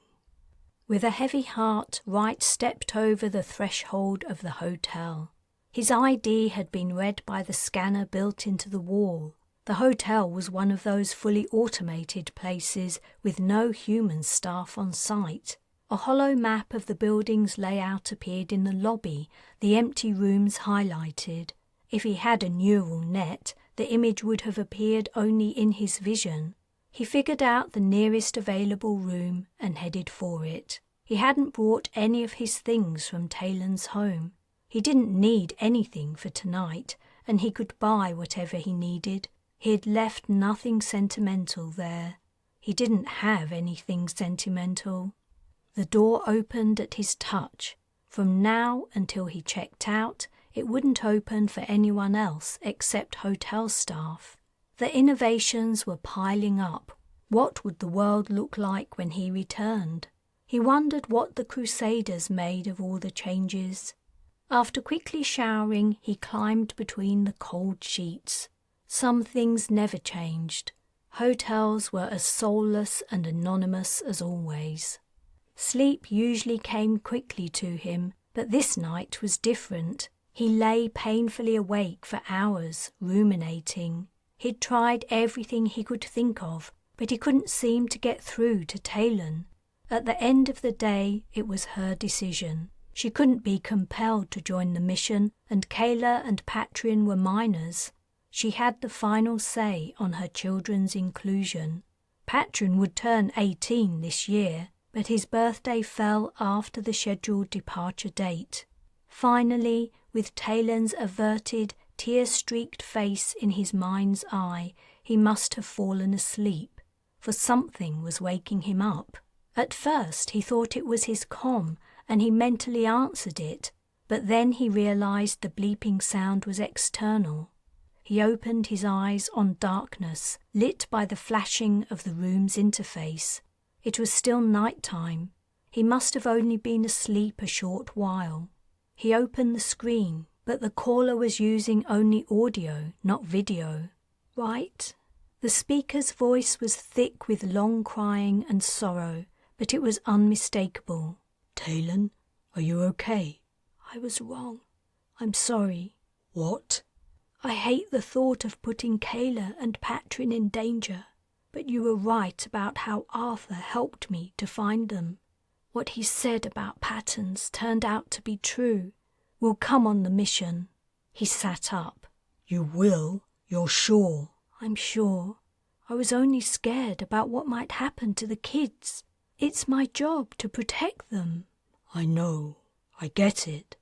Speaker 1: With a heavy heart, Wright stepped over the threshold of the hotel. His ID had been read by the scanner built into the wall. The hotel was one of those fully automated places with no human staff on site. A hollow map of the building's layout appeared in the lobby, the empty rooms highlighted. If he had a neural net, the image would have appeared only in his vision. He figured out the nearest available room and headed for it. He hadn't brought any of his things from Taylan's home. He didn't need anything for tonight, and he could buy whatever he needed. He had left nothing sentimental there. He didn't have anything sentimental. The door opened at his touch. From now until he checked out, it wouldn't open for anyone else except hotel staff. The innovations were piling up. What would the world look like when he returned? He wondered what the Crusaders made of all the changes. After quickly showering, he climbed between the cold sheets. Some things never changed. Hotels were as soulless and anonymous as always. Sleep usually came quickly to him, but this night was different. He lay painfully awake for hours, ruminating. He'd tried everything he could think of, but he couldn't seem to get through to Taylan. At the end of the day, it was her decision. She couldn't be compelled to join the mission, and Kayla and Patrin were minors. She had the final say on her children's inclusion. Patrin would turn 18 this year, but his birthday fell after the scheduled departure date. Finally, with Taylan's averted, tear-streaked face in his mind's eye, he must have fallen asleep, for something was waking him up. At first he thought it was his comm, and he mentally answered it, but then he realized the bleeping sound was external. He opened his eyes on darkness, lit by the flashing of the room's interface. It was still night time. He must have only been asleep a short while. He opened the screen, but the caller was using only audio, not video. "Right?" The speaker's voice was thick with long crying and sorrow, but it was unmistakable.
Speaker 2: "Taylan, are you okay?"
Speaker 1: "I was wrong. I'm sorry."
Speaker 2: "What?"
Speaker 1: "I hate the thought of putting Kayla and Patrin in danger, but you were right about how Arthur helped me to find them. What he said about patterns turned out to be true. We'll come on the mission." He sat up.
Speaker 2: "You will? You're sure?"
Speaker 1: "I'm sure. I was only scared about what might happen to the kids. It's my job to protect them."
Speaker 2: "I know. I get it.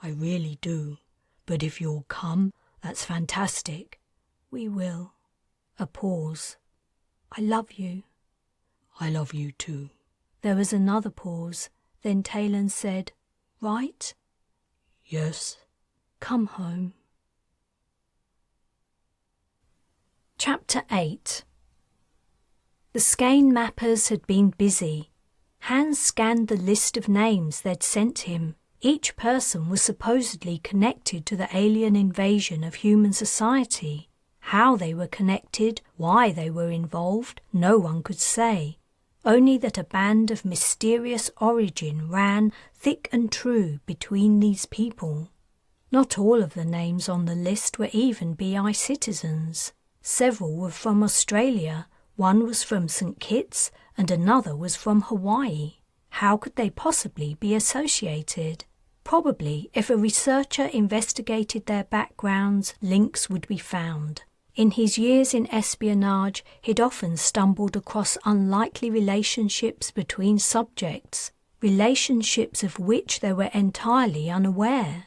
Speaker 2: I really do. But if you'll come, that's fantastic."
Speaker 1: "We will." A pause. "I love you."
Speaker 2: "I love you too."
Speaker 1: There was another pause. Then Taylan said, "Right?"
Speaker 2: "Yes."
Speaker 1: "Come home." Chapter 8. The Skein mappers had been busy. Hans scanned the list of names they'd sent him. Each person was supposedly connected to the alien invasion of human society. How they were connected, why they were involved, no one could say. Only that a band of mysterious origin ran thick and true between these people. Not all of the names on the list were even BI citizens. Several were from Australia, one was from St. Kitts, and another was from Hawaii. How could they possibly be associated? Probably, if a researcher investigated their backgrounds, links would be found. In his years in espionage, he'd often stumbled across unlikely relationships between subjects, relationships of which they were entirely unaware.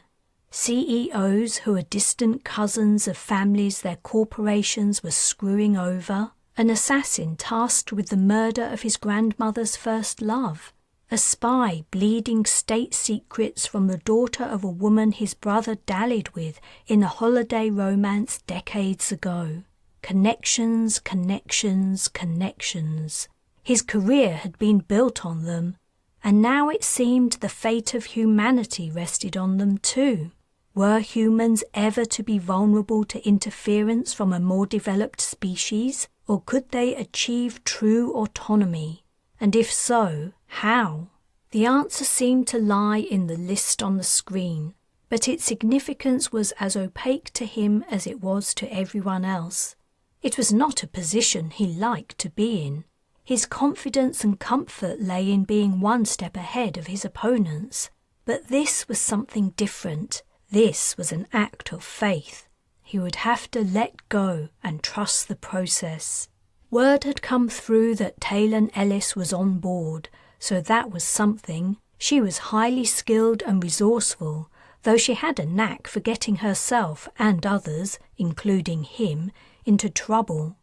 Speaker 1: CEOs who are distant cousins of families their corporations were screwing over, an assassin tasked with the murder of his grandmother's first love, a spy bleeding state secrets from the daughter of a woman his brother dallied with in a holiday romance decades ago. Connections, connections, connections. His career had been built on them, and now it seemed the fate of humanity rested on them too. Were humans ever to be vulnerable to interference from a more developed species, or could they achieve true autonomy? And if so, how? The answer seemed to lie in the list on the screen, but its significance was as opaque to him as it was to everyone else. It was not a position he liked to be in. His confidence and comfort lay in being one step ahead of his opponents. But this was something different. This was an act of faith. He would have to let go and trust the process. Word had come through that Taylan Ellis was on board, so that was something. She was highly skilled and resourceful, though she had a knack for getting herself and others, including him, into trouble.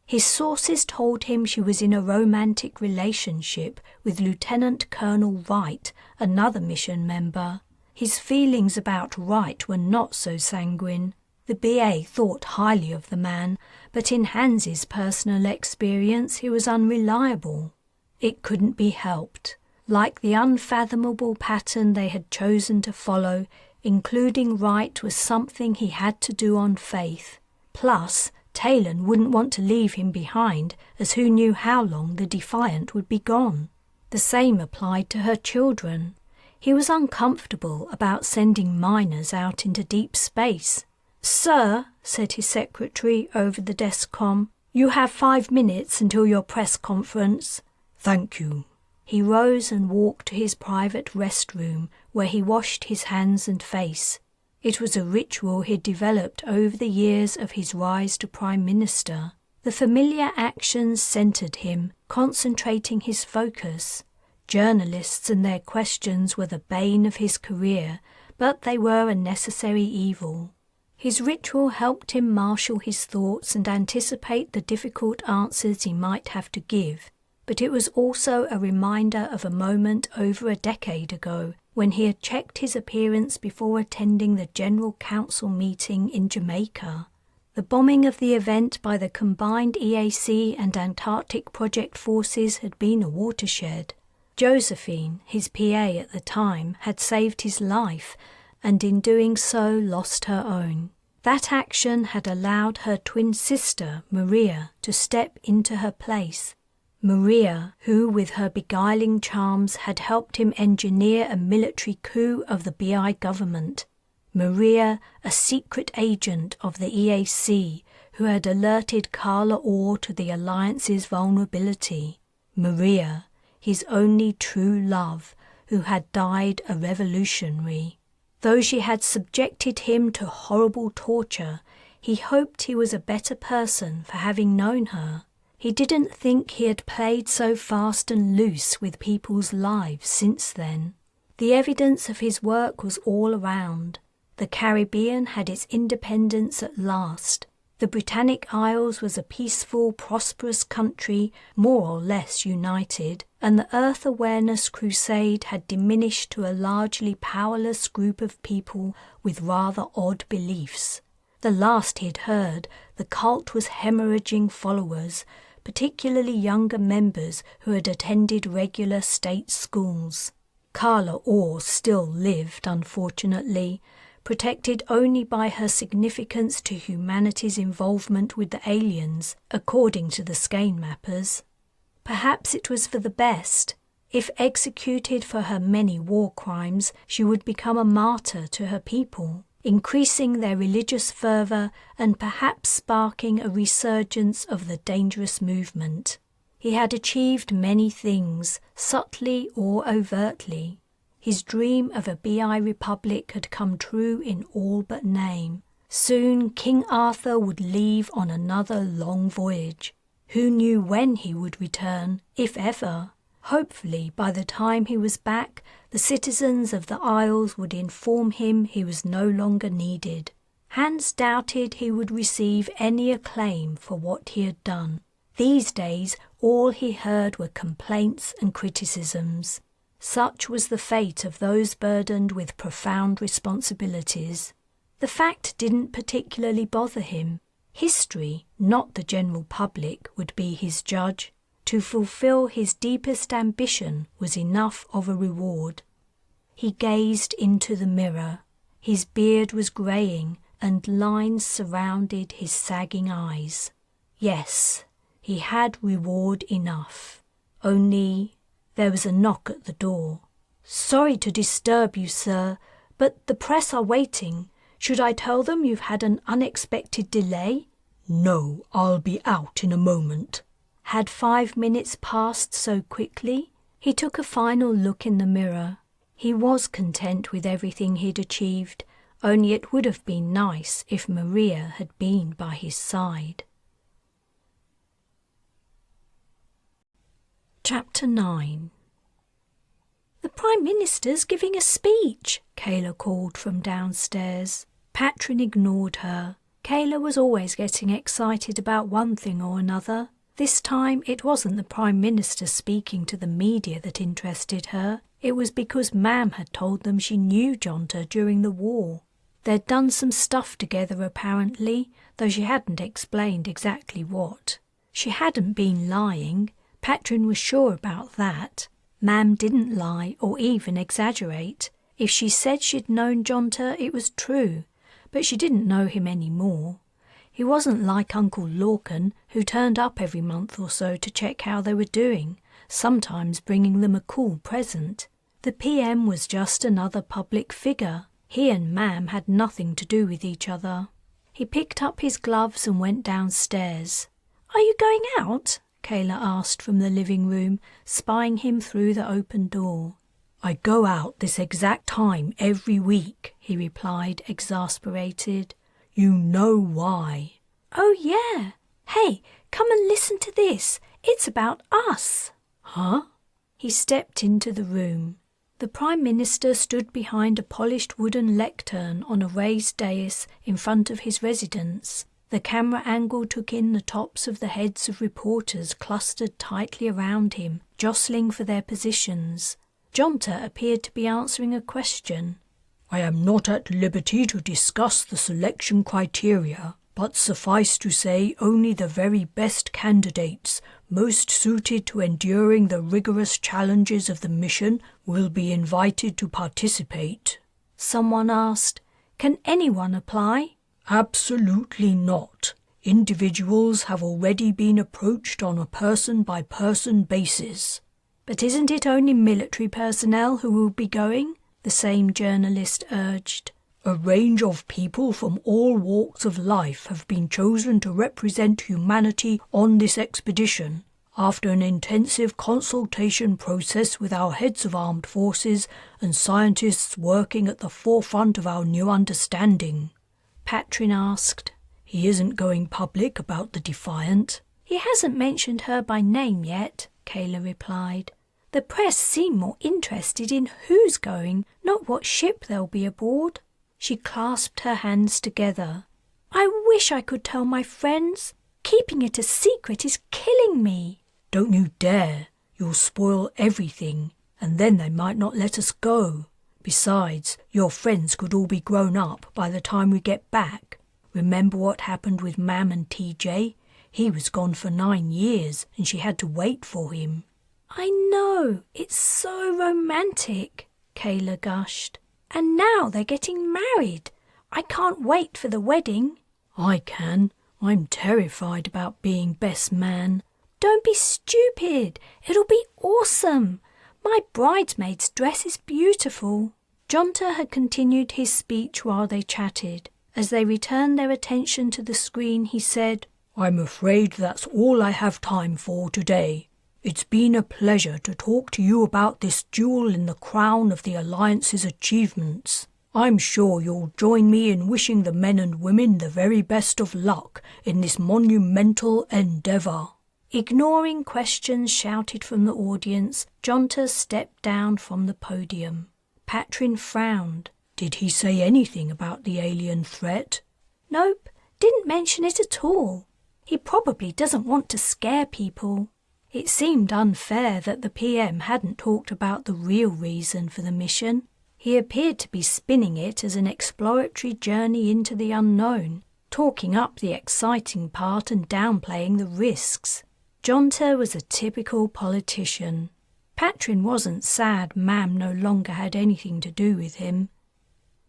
Speaker 1: His sources told him she was in a romantic relationship with Lieutenant Colonel Wright, another mission member. His feelings about Wright were not so sanguine. The BA thought highly of the man, but in Hans's personal experience he was unreliable. It couldn't be helped. Like the unfathomable pattern they had chosen to follow, including Wright was something he had to do on faith. Plus, Taylan wouldn't want to leave him behind, as who knew how long the Defiant would be gone. The same applied to her children. He was uncomfortable about sending minors out into deep space. "Sir," said his secretary over the desk comm, "you have 5 minutes until your press conference."
Speaker 2: "Thank you."
Speaker 1: He rose and walked to his private restroom, where he washed his hands and face. It was a ritual he'd developed over the years of his rise to Prime Minister. The familiar actions centered him, concentrating his focus. Journalists and their questions were the bane of his career, but they were a necessary evil. His ritual helped him marshal his thoughts and anticipate the difficult answers he might have to give, but it was also a reminder of a moment over a decade ago when he had checked his appearance before attending the General Council meeting in Jamaica. The bombing of the event by the combined EAC and Antarctic Project forces had been a watershed. Josephine, his PA at the time, had saved his life, and in doing so lost her own. That action had allowed her twin sister, Maria, to step into her place. Maria, who with her beguiling charms had helped him engineer a military coup of the BI government. Maria, a secret agent of the EAC, who had alerted Carla Orr to the Alliance's vulnerability. Maria, his only true love, who had died a revolutionary. Though she had subjected him to horrible torture, he hoped he was a better person for having known her. He didn't think he had played so fast and loose with people's lives since then. The evidence of his work was all around. The Caribbean had its independence at last. The Britannic Isles was a peaceful, prosperous country, more or less united, and the Earth Awareness Crusade had diminished to a largely powerless group of people with rather odd beliefs. The last he'd heard, the cult was hemorrhaging followers, particularly younger members who had attended regular state schools. Carla Orr still lived, unfortunately, protected only by her significance to humanity's involvement with the aliens, according to the Skein mappers. Perhaps it was for the best. If executed for her many war crimes, she would become a martyr to her people, increasing their religious fervour and perhaps sparking a resurgence of the dangerous movement. He had achieved many things, subtly or overtly. His dream of a BI republic had come true in all but name. Soon King Arthur would leave on another long voyage. Who knew when he would return, if ever? Hopefully, by the time he was back, the citizens of the Isles would inform him he was no longer needed. Hans doubted he would receive any acclaim for what he had done. These days, all he heard were complaints and criticisms. Such was the fate of those burdened with profound responsibilities. The fact didn't particularly bother him. History, not the general public, would be his judge. To fulfill his deepest ambition was enough of a reward. He gazed into the mirror. His beard was greying, and lines surrounded his sagging eyes. Yes, he had reward enough. Only there was a knock at the door. "Sorry to disturb you, sir, but the press are waiting. Should I tell them you've had an unexpected delay?"
Speaker 2: "No, I'll be out in a moment."
Speaker 1: Had 5 minutes passed so quickly? He took a final look in the mirror. He was content with everything he'd achieved, only it would have been nice if Maria had been by his side. Chapter 9. "The Prime Minister's giving a speech," Kayla called from downstairs. Patrin ignored her. Kayla was always getting excited about one thing or another. This time it wasn't the Prime Minister speaking to the media that interested her. It was because Mam had told them she knew Jonta during the war. They'd done some stuff together apparently, though she hadn't explained exactly what. She hadn't been lying. Patrin was sure about that. Mam didn't lie or even exaggerate. If she said she'd known Jonta, it was true, but she didn't know him anymore. He wasn't like Uncle Lorcan, who turned up every month or so to check how they were doing, sometimes bringing them a cool present. The PM was just another public figure. He and Mam had nothing to do with each other. He picked up his gloves and went downstairs. "Are you going out?" Kayla asked from the living room, spying him through the open door.
Speaker 2: "I go out this exact time every week," he replied, exasperated. "You know why."
Speaker 1: "Oh yeah. Hey, come and listen to this. It's about us."
Speaker 2: "Huh?"
Speaker 1: He stepped into the room. The Prime Minister stood behind a polished wooden lectern on a raised dais in front of his residence. The camera angle took in the tops of the heads of reporters clustered tightly around him, jostling for their positions. Jonta appeared to be answering a question.
Speaker 2: "I am not at liberty to discuss the selection criteria, but suffice to say only the very best candidates, most suited to enduring the rigorous challenges of the mission, will be invited to participate."
Speaker 1: Someone asked, "Can anyone apply?"
Speaker 2: "Absolutely not. Individuals have already been approached on a person-by-person basis."
Speaker 1: "But isn't it only military personnel who will be going?" the same journalist urged.
Speaker 2: "A range of people from all walks of life have been chosen to represent humanity on this expedition, after an intensive consultation process with our heads of armed forces and scientists working at the forefront of our new understanding."
Speaker 1: Patrin asked.
Speaker 2: "He isn't going public about the Defiant?"
Speaker 1: "He hasn't mentioned her by name yet," Kayla replied. "The press seem more interested in who's going, not what ship they'll be aboard." She clasped her hands together. "I wish I could tell my friends. Keeping it a secret is killing me."
Speaker 2: "Don't you dare. You'll spoil everything, and then they might not let us go. Besides, your friends could all be grown up by the time we get back. Remember what happened with Mam and TJ? He was gone for 9 years, and she had to wait for him."
Speaker 1: "I know, it's so romantic," Kayla gushed. "And now they're getting married. I can't wait for the wedding."
Speaker 2: "I can. I'm terrified about being best man."
Speaker 1: "Don't be stupid. It'll be awesome. My bridesmaid's dress is beautiful." Jonta had continued his speech while they chatted. As they returned their attention to the screen, he said,
Speaker 2: "I'm afraid that's all I have time for today. It's been a pleasure to talk to you about this jewel in the crown of the Alliance's achievements. I'm sure you'll join me in wishing the men and women the very best of luck in this monumental endeavour."
Speaker 1: Ignoring questions shouted from the audience, Jonta stepped down from the podium. Patrin frowned.
Speaker 2: "Did he say anything about the alien threat?"
Speaker 1: "Nope, didn't mention it at all. He probably doesn't want to scare people." It seemed unfair that the PM hadn't talked about the real reason for the mission. He appeared to be spinning it as an exploratory journey into the unknown, talking up the exciting part and downplaying the risks. Jonter was a typical politician. Patrin wasn't sad Mam no longer had anything to do with him.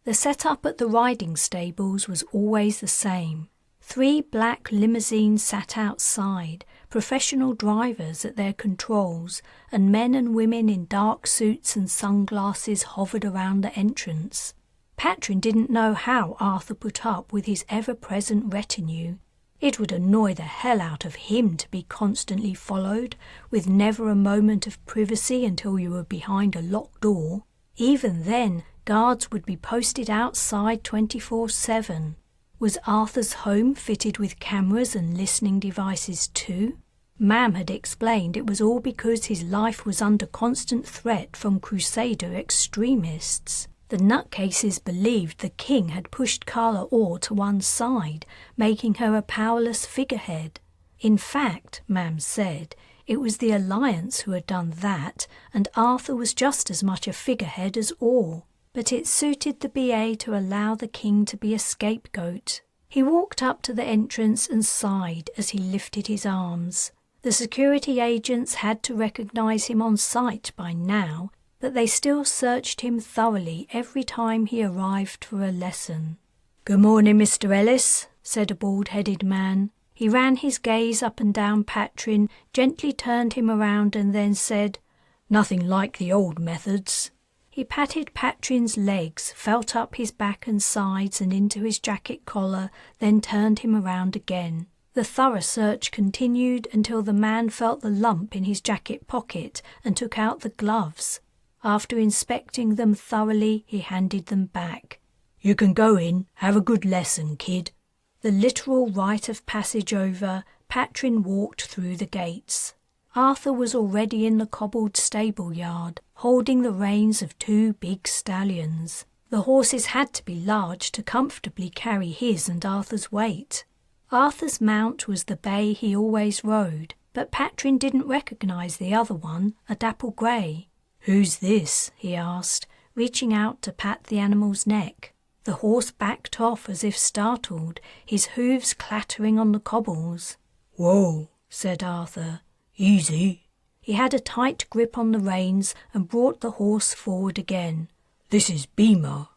Speaker 1: The setup at the riding stables was always the same. 3 black limousines sat outside, professional drivers at their controls, and men and women in dark suits and sunglasses hovered around the entrance. Patrin didn't know how Arthur put up with his ever-present retinue. It would annoy the hell out of him to be constantly followed, with never a moment of privacy until you were behind a locked door. Even then, guards would be posted outside 24/7. Was Arthur's home fitted with cameras and listening devices too? Mam had explained it was all because his life was under constant threat from Crusader extremists. The nutcases believed the king had pushed Carla Orr to one side, making her a powerless figurehead. In fact, Mam said, it was the Alliance who had done that, and Arthur was just as much a figurehead as Orr. But it suited the BA to allow the king to be a scapegoat. He walked up to the entrance and sighed as he lifted his arms. The security agents had to recognize him on sight by now, but they still searched him thoroughly every time he arrived for a lesson. "Good morning, Mr. Ellis," said a bald-headed man. He ran his gaze up and down Patrin, gently turned him around and then said, "Nothing like the old methods." He patted Patrin's legs, felt up his back and sides and into his jacket collar, then turned him around again. The thorough search continued until the man felt the lump in his jacket pocket and took out the gloves. After inspecting them thoroughly, he handed them back. "You can go in. Have a good lesson, kid." The literal rite of passage over, Patrin walked through the gates. Arthur was already in the cobbled stable yard, holding the reins of 2 big stallions. The horses had to be large to comfortably carry his and Arthur's weight. Arthur's mount was the bay he always rode, but Patrin didn't recognize the other one, a dapple grey. "Who's this?" he asked, reaching out to pat the animal's neck. The horse backed off as if startled, his hooves clattering on the cobbles. "Whoa," said Arthur. "Easy." He had a tight grip on the reins and brought the horse forward again. "This is Beamer."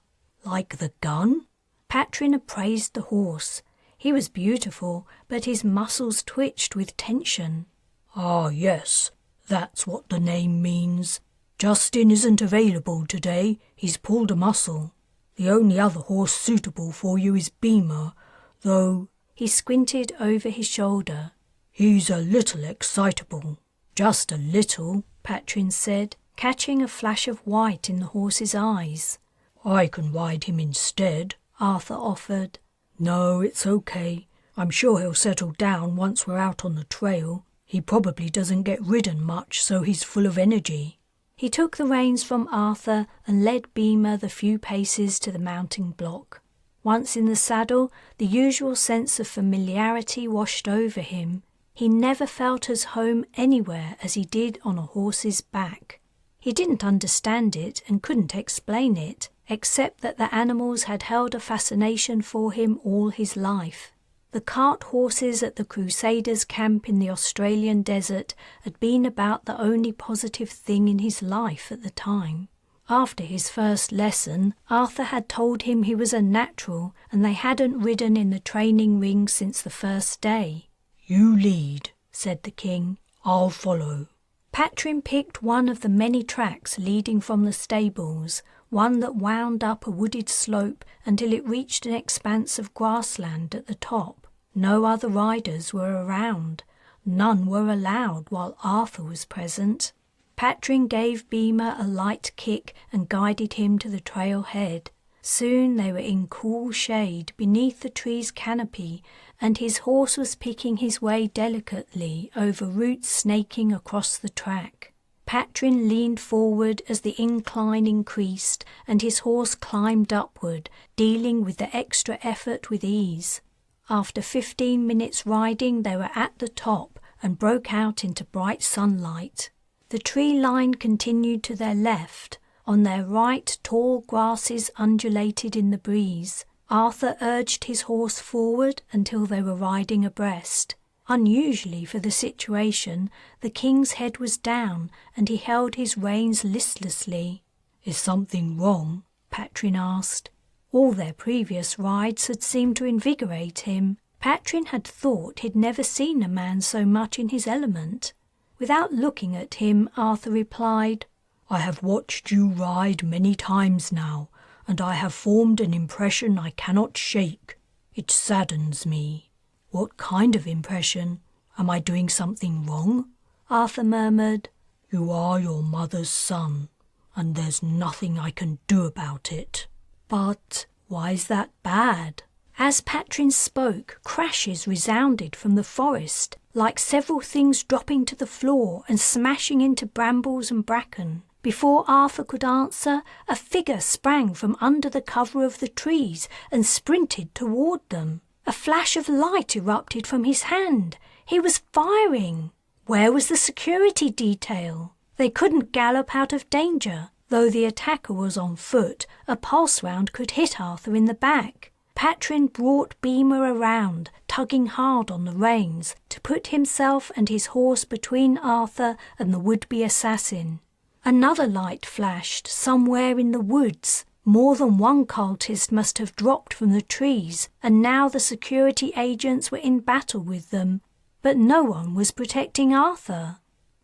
Speaker 1: "Like the gun?" Patrin appraised the horse. He was beautiful, but his muscles twitched with tension. "Ah, yes, that's what the name means. Justin isn't available today. He's pulled a muscle. The only other horse suitable for you is Beamer, though—" He squinted over his shoulder. "He's a little excitable." "Just a little," Patrin said, catching a flash of white in the horse's eyes. "I can ride him instead," Arthur offered. "No, it's okay. I'm sure he'll settle down once we're out on the trail. He probably doesn't get ridden much, so he's full of energy." He took the reins from Arthur and led Beamer the few paces to the mounting block. Once in the saddle, the usual sense of familiarity washed over him. He never felt as home anywhere as he did on a horse's back. He didn't understand it and couldn't explain it, except that the animals had held a fascination for him all his life. The cart horses at the Crusaders' camp in the Australian desert had been about the only positive thing in his life at the time. After his first lesson, Arthur had told him he was a natural and they hadn't ridden in the training ring since the first day. "You lead," said the king. "I'll follow." Patrin picked one of the many tracks leading from the stables, one that wound up a wooded slope until it reached an expanse of grassland at the top. No other riders were around. None were allowed while Arthur was present. Patrin gave Beamer a light kick and guided him to the trailhead. Soon they were in cool shade beneath the tree's canopy, and his horse was picking his way delicately over roots snaking across the track. Patrin leaned forward as the incline increased, and his horse climbed upward, dealing with the extra effort with ease. After 15 minutes riding, they were at the top and broke out into bright sunlight. The tree line continued to their left. On their right, tall grasses undulated in the breeze. Arthur urged his horse forward until they were riding abreast. Unusually for the situation, the king's head was down and he held his reins listlessly.
Speaker 2: "Is something wrong?"
Speaker 1: Patrin asked. All their previous rides had seemed to invigorate him. Patrin had thought he'd never seen a man so much in his element. Without looking at him, Arthur replied,
Speaker 2: "I have watched you ride many times now, and I have formed an impression I cannot shake. It saddens me." "What kind of impression? Am I doing something wrong?"
Speaker 1: Arthur murmured.
Speaker 2: "You are your mother's son, and there's nothing I can do about it."
Speaker 1: "But why is that bad?" As Patrin spoke, crashes resounded from the forest, like several things dropping to the floor and smashing into brambles and bracken. Before Arthur could answer, a figure sprang from under the cover of the trees and sprinted toward them. A flash of light erupted from his hand. He was firing. Where was the security detail? They couldn't gallop out of danger. Though the attacker was on foot, a pulse round could hit Arthur in the back. Patrin brought Beamer around, tugging hard on the reins, to put himself and his horse between Arthur and the would-be assassin. Another light flashed somewhere in the woods. More than one cultist must have dropped from the trees, and now the security agents were in battle with them. But no one was protecting Arthur.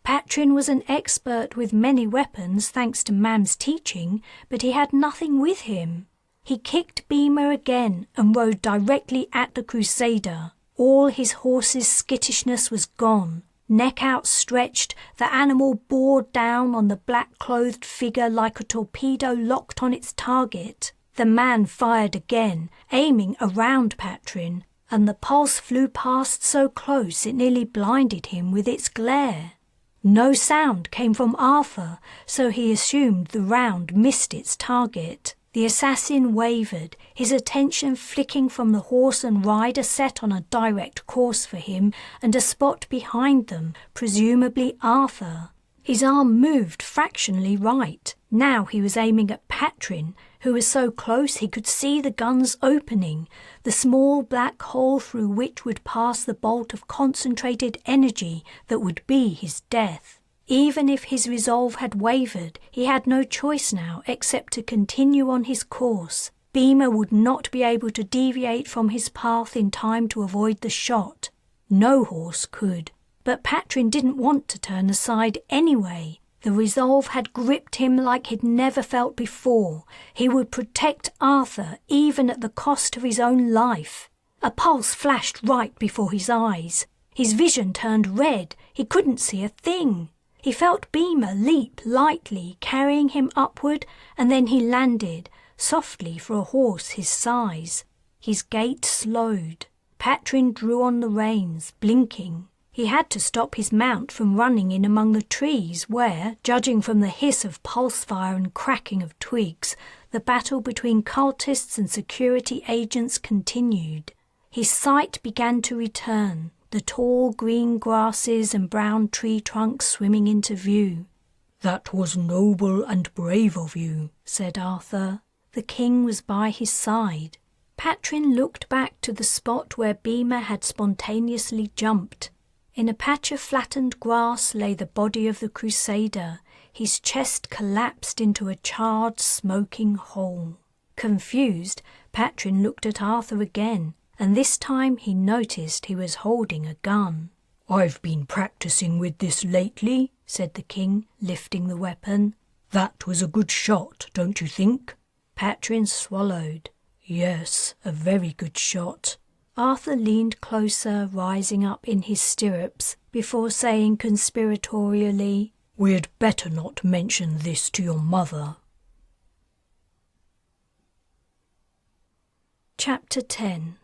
Speaker 1: Patrin was an expert with many weapons thanks to Mam's teaching, but he had nothing with him. He kicked Beamer again and rode directly at the Crusader. All his horse's skittishness was gone. Neck outstretched, the animal bore down on the black-clothed figure like a torpedo locked on its target. The man fired again, aiming around Patrin, and the pulse flew past so close it nearly blinded him with its glare. No sound came from Arthur, so he assumed the round missed its target. The assassin wavered, his attention flicking from the horse and rider set on a direct course for him and a spot behind them, presumably Arthur. His arm moved fractionally right. Now he was aiming at Patrin, who was so close he could see the gun's opening, the small black hole through which would pass the bolt of concentrated energy that would be his death. Even if his resolve had wavered, he had no choice now except to continue on his course. Beamer would not be able to deviate from his path in time to avoid the shot. No horse could. But Patrin didn't want to turn aside anyway. The resolve had gripped him like he'd never felt before. He would protect Arthur even at the cost of his own life. A pulse flashed right before his eyes. His vision turned red. He couldn't see a thing. He felt Beamer leap lightly, carrying him upward, and then he landed, softly for a horse his size. His gait slowed. Patrin drew on the reins, blinking. He had to stop his mount from running in among the trees where, judging from the hiss of pulse fire and cracking of twigs, the battle between cultists and security agents continued. His sight began to return, the tall green grasses and brown tree trunks swimming into view.
Speaker 2: "That was noble and brave of you,"
Speaker 1: said Arthur. The king was by his side. Patrin looked back to the spot where Beamer had spontaneously jumped. In a patch of flattened grass lay the body of the Crusader, his chest collapsed into a charred, smoking hole. Confused, Patrin looked at Arthur again, and this time he noticed he was holding a gun.
Speaker 2: "I've been practicing with this lately," said the king, lifting the weapon. "That was a good shot, don't you think?"
Speaker 1: Patrin swallowed.
Speaker 2: "Yes, a very good shot."
Speaker 1: Arthur leaned closer, rising up in his stirrups, before saying conspiratorially,
Speaker 2: "We'd better not mention this to your mother."
Speaker 1: Chapter 10.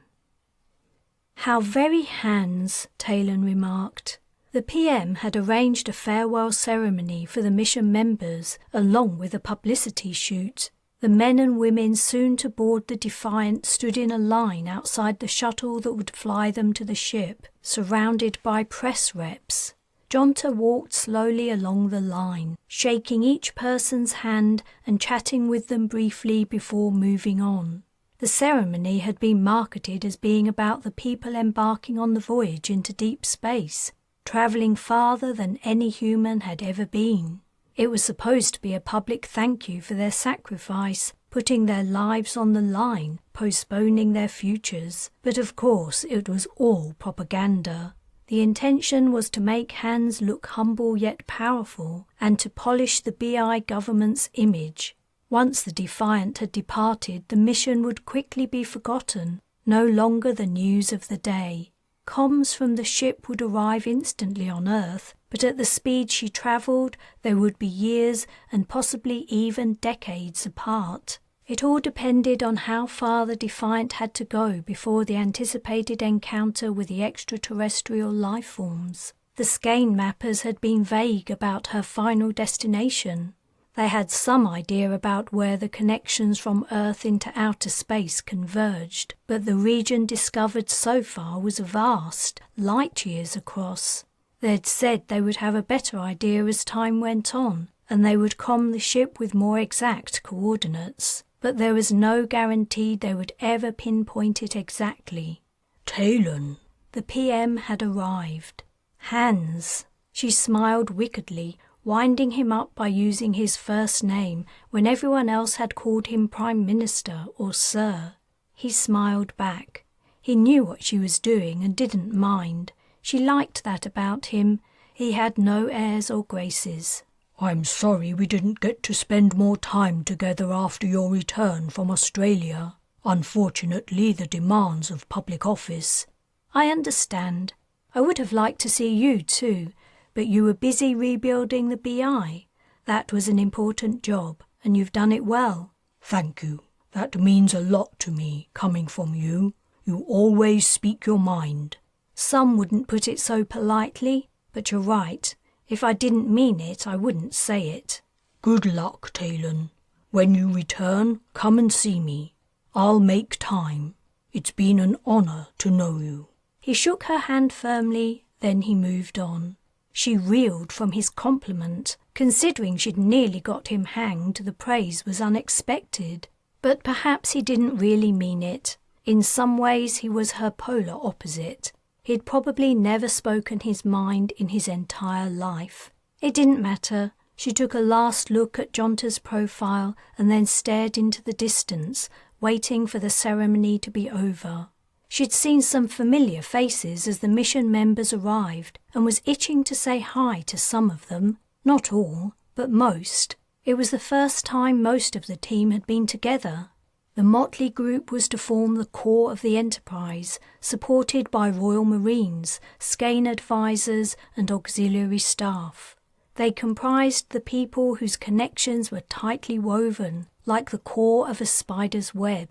Speaker 1: "How very hands," Taylan remarked. The PM had arranged a farewell ceremony for the mission members, along with a publicity shoot. The men and women soon to board the Defiant stood in a line outside the shuttle that would fly them to the ship, surrounded by press reps. Jonta walked slowly along the line, shaking each person's hand and chatting with them briefly before moving on. The ceremony had been marketed as being about the people embarking on the voyage into deep space, travelling farther than any human had ever been. It was supposed to be a public thank you for their sacrifice, putting their lives on the line, postponing their futures. But of course it was all propaganda. The intention was to make Hans look humble yet powerful, and to polish the BI government's image. Once the Defiant had departed, the mission would quickly be forgotten, no longer the news of the day. Comms from the ship would arrive instantly on Earth, but at the speed she travelled, they would be years and possibly even decades apart. It all depended on how far the Defiant had to go before the anticipated encounter with the extraterrestrial life forms. The Skein mappers had been vague about her final destination. They had some idea about where the connections from Earth into outer space converged, but the region discovered so far was vast, light years across. They'd said they would have a better idea as time went on, and they would comm the ship with more exact coordinates, but there was no guarantee they would ever pinpoint it exactly.
Speaker 2: Taylan.
Speaker 1: The PM had arrived. Hans. She smiled wickedly, winding him up by using his first name when everyone else had called him Prime Minister or Sir. He smiled back. He knew what she was doing and didn't mind. She liked that about him. He had no airs or graces.
Speaker 2: I'm sorry we didn't get to spend more time together after your return from Australia. Unfortunately, the demands of public office.
Speaker 1: I understand. I would have liked to see you too, but you were busy rebuilding the BI. That was an important job, and you've done it well.
Speaker 2: Thank you. That means a lot to me, coming from you. You always speak your mind.
Speaker 1: Some wouldn't put it so politely, but you're right. If I didn't mean it, I wouldn't say it.
Speaker 2: Good luck, Taylan. When you return, come and see me. I'll make time. It's been an honour to know you.
Speaker 1: He shook her hand firmly, then he moved on. She reeled from his compliment. Considering she'd nearly got him hanged, the praise was unexpected. But perhaps he didn't really mean it. In some ways he was her polar opposite. He'd probably never spoken his mind in his entire life. It didn't matter. She took a last look at Jonta's profile and then stared into the distance, waiting for the ceremony to be over. She'd seen some familiar faces as the mission members arrived and was itching to say hi to some of them. Not all, but most. It was the first time most of the team had been together. The motley group was to form the core of the Enterprise, supported by Royal Marines, Skein advisors and auxiliary staff. They comprised the people whose connections were tightly woven, like the core of a spider's web.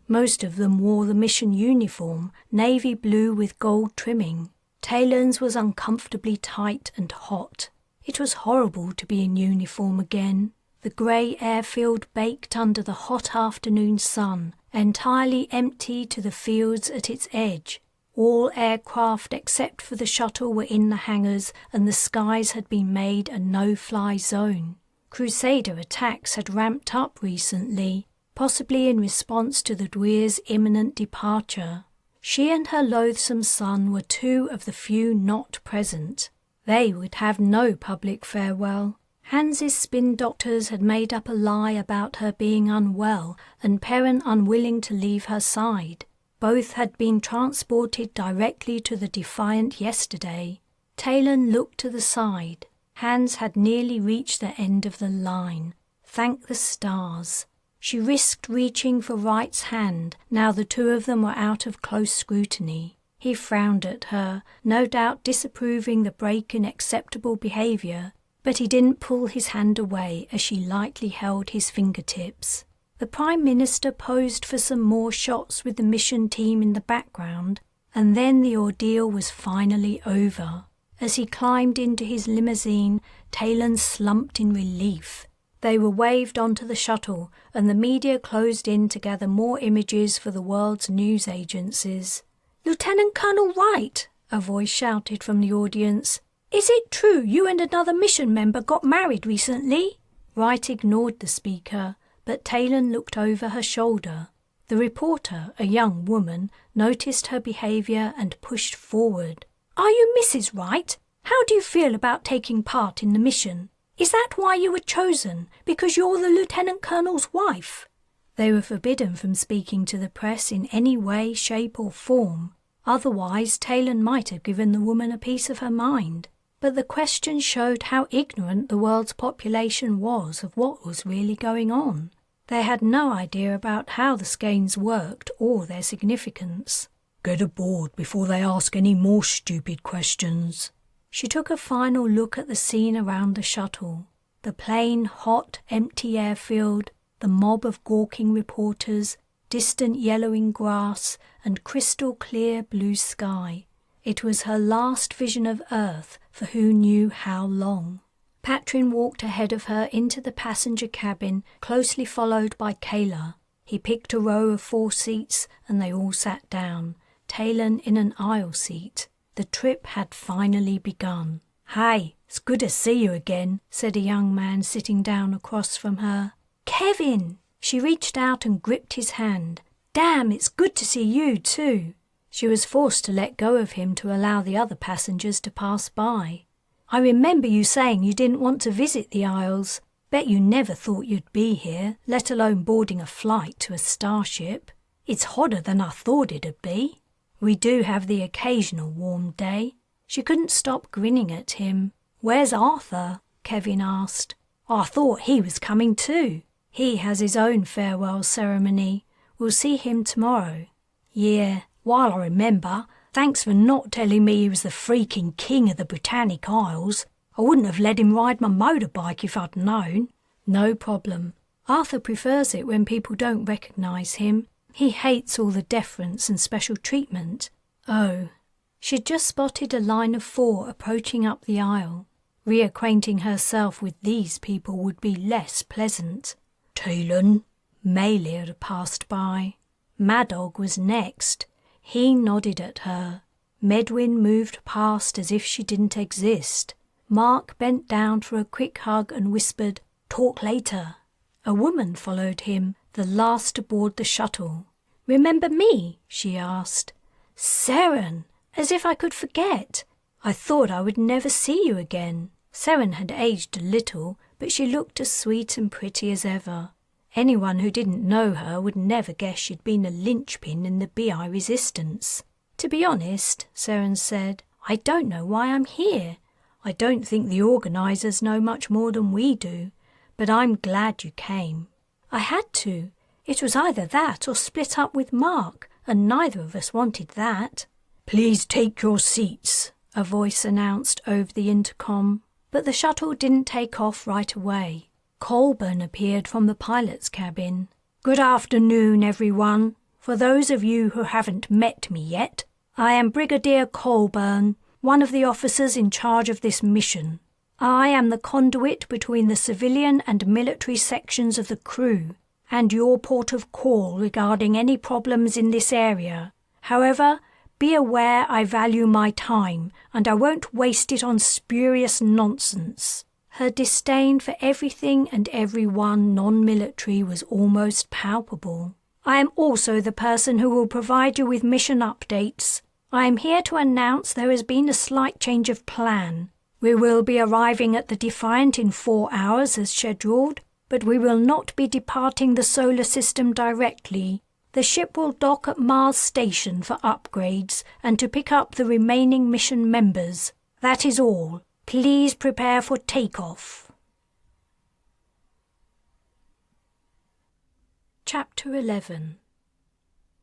Speaker 1: Most of them wore the mission uniform, navy blue with gold trimming. Taylan's was uncomfortably tight and hot. It was horrible to be in uniform again. The grey airfield baked under the hot afternoon sun, entirely empty to the fields at its edge. All aircraft except for the shuttle were in the hangars, and the skies had been made a no-fly zone. Crusader attacks had ramped up recently, possibly in response to the Dwyr's imminent departure. She and her loathsome son were two of the few not present. They would have no public farewell. Hans's spin doctors had made up a lie about her being unwell and Perrin unwilling to leave her side. Both had been transported directly to the Defiant yesterday. Taylan looked to the side. Hans had nearly reached the end of the line. Thank the stars. She risked reaching for Wright's hand, now the two of them were out of close scrutiny. He frowned at her, no doubt disapproving the break in acceptable behaviour, but he didn't pull his hand away as she lightly held his fingertips. The Prime Minister posed for some more shots with the mission team in the background, and then the ordeal was finally over. As he climbed into his limousine, Taylan slumped in relief. They were waved onto the shuttle, and the media closed in to gather more images for the world's news agencies. "Lieutenant Colonel Wright," a voice shouted from the audience. "Is it true you and another mission member got married recently?" Wright ignored the speaker, but Taylan looked over her shoulder. The reporter, a young woman, noticed her behaviour and pushed forward. "Are you Mrs. Wright? How do you feel about taking part in the mission? Is that why you were chosen? Because you're the Lieutenant Colonel's wife?" They were forbidden from speaking to the press in any way, shape or form. Otherwise, Taylan might have given the woman a piece of her mind. But the question showed how ignorant the world's population was of what was really going on. They had no idea about how the Skeins worked or their significance.
Speaker 2: "Get aboard before they ask any more stupid questions."
Speaker 1: She took a final look at the scene around the shuttle. The plain, hot, empty airfield, the mob of gawking reporters, distant yellowing grass, and crystal clear blue sky. It was her last vision of Earth for who knew how long. Patrin walked ahead of her into the passenger cabin, closely followed by Kayla. He picked a row of 4 seats and they all sat down, Taylan in an aisle seat. The trip had finally begun. "Hey, it's good to see you again," said a young man sitting down across from her. "Kevin!" She reached out and gripped his hand. "Damn, it's good to see you too." She was forced to let go of him to allow the other passengers to pass by. "I remember you saying you didn't want to visit the Isles. Bet you never thought you'd be here, let alone boarding a flight to a starship. It's hotter than I thought it'd be. We do have the occasional warm day." She couldn't stop grinning at him. "Where's Arthur?" Kevin asked. "I thought he was coming too." "He has his own farewell ceremony. We'll see him tomorrow." "Yeah, while I remember, thanks for not telling me he was the freaking king of the Britannic Isles. I wouldn't have let him ride my motorbike if I'd known." "No problem. Arthur prefers it when people don't recognise him. He hates all the deference and special treatment." "Oh." She'd just spotted a line of 4 approaching up the aisle. Reacquainting herself with these people would be less pleasant.
Speaker 2: "Taylan?"
Speaker 1: Maylir passed by. Madog was next. He nodded at her. Medwin moved past as if she didn't exist. Mark bent down for a quick hug and whispered, "Talk later." A woman followed him, the last to board the shuttle. "Remember me?" she asked. "Seren! As if I could forget. I thought I would never see you again." Seren had aged a little, but she looked as sweet and pretty as ever. Anyone who didn't know her would never guess she'd been a linchpin in the BI resistance. "To be honest," Seren said, "I don't know why I'm here. I don't think the organisers know much more than we do, but I'm glad you came." "I had to. It was either that or split up with Mark, and neither of us wanted that."
Speaker 2: "Please take your seats,"
Speaker 1: a voice announced over the intercom. But the shuttle didn't take off right away. Colburn appeared from the pilot's cabin. "Good afternoon, everyone. For those of you who haven't met me yet, I am Brigadier Colburn, one of the officers in charge of this mission. I am the conduit between the civilian and military sections of the crew, and your port of call regarding any problems in this area. However, be aware I value my time, and I won't waste it on spurious nonsense." Her disdain for everything and everyone non-military was almost palpable. "I am also the person who will provide you with mission updates. I am here to announce there has been a slight change of plan. We will be arriving at the Defiant in 4 hours as scheduled, but we will not be departing the solar system directly. The ship will dock at Mars Station for upgrades and to pick up the remaining mission members. That is all. Please prepare for takeoff." Chapter 11.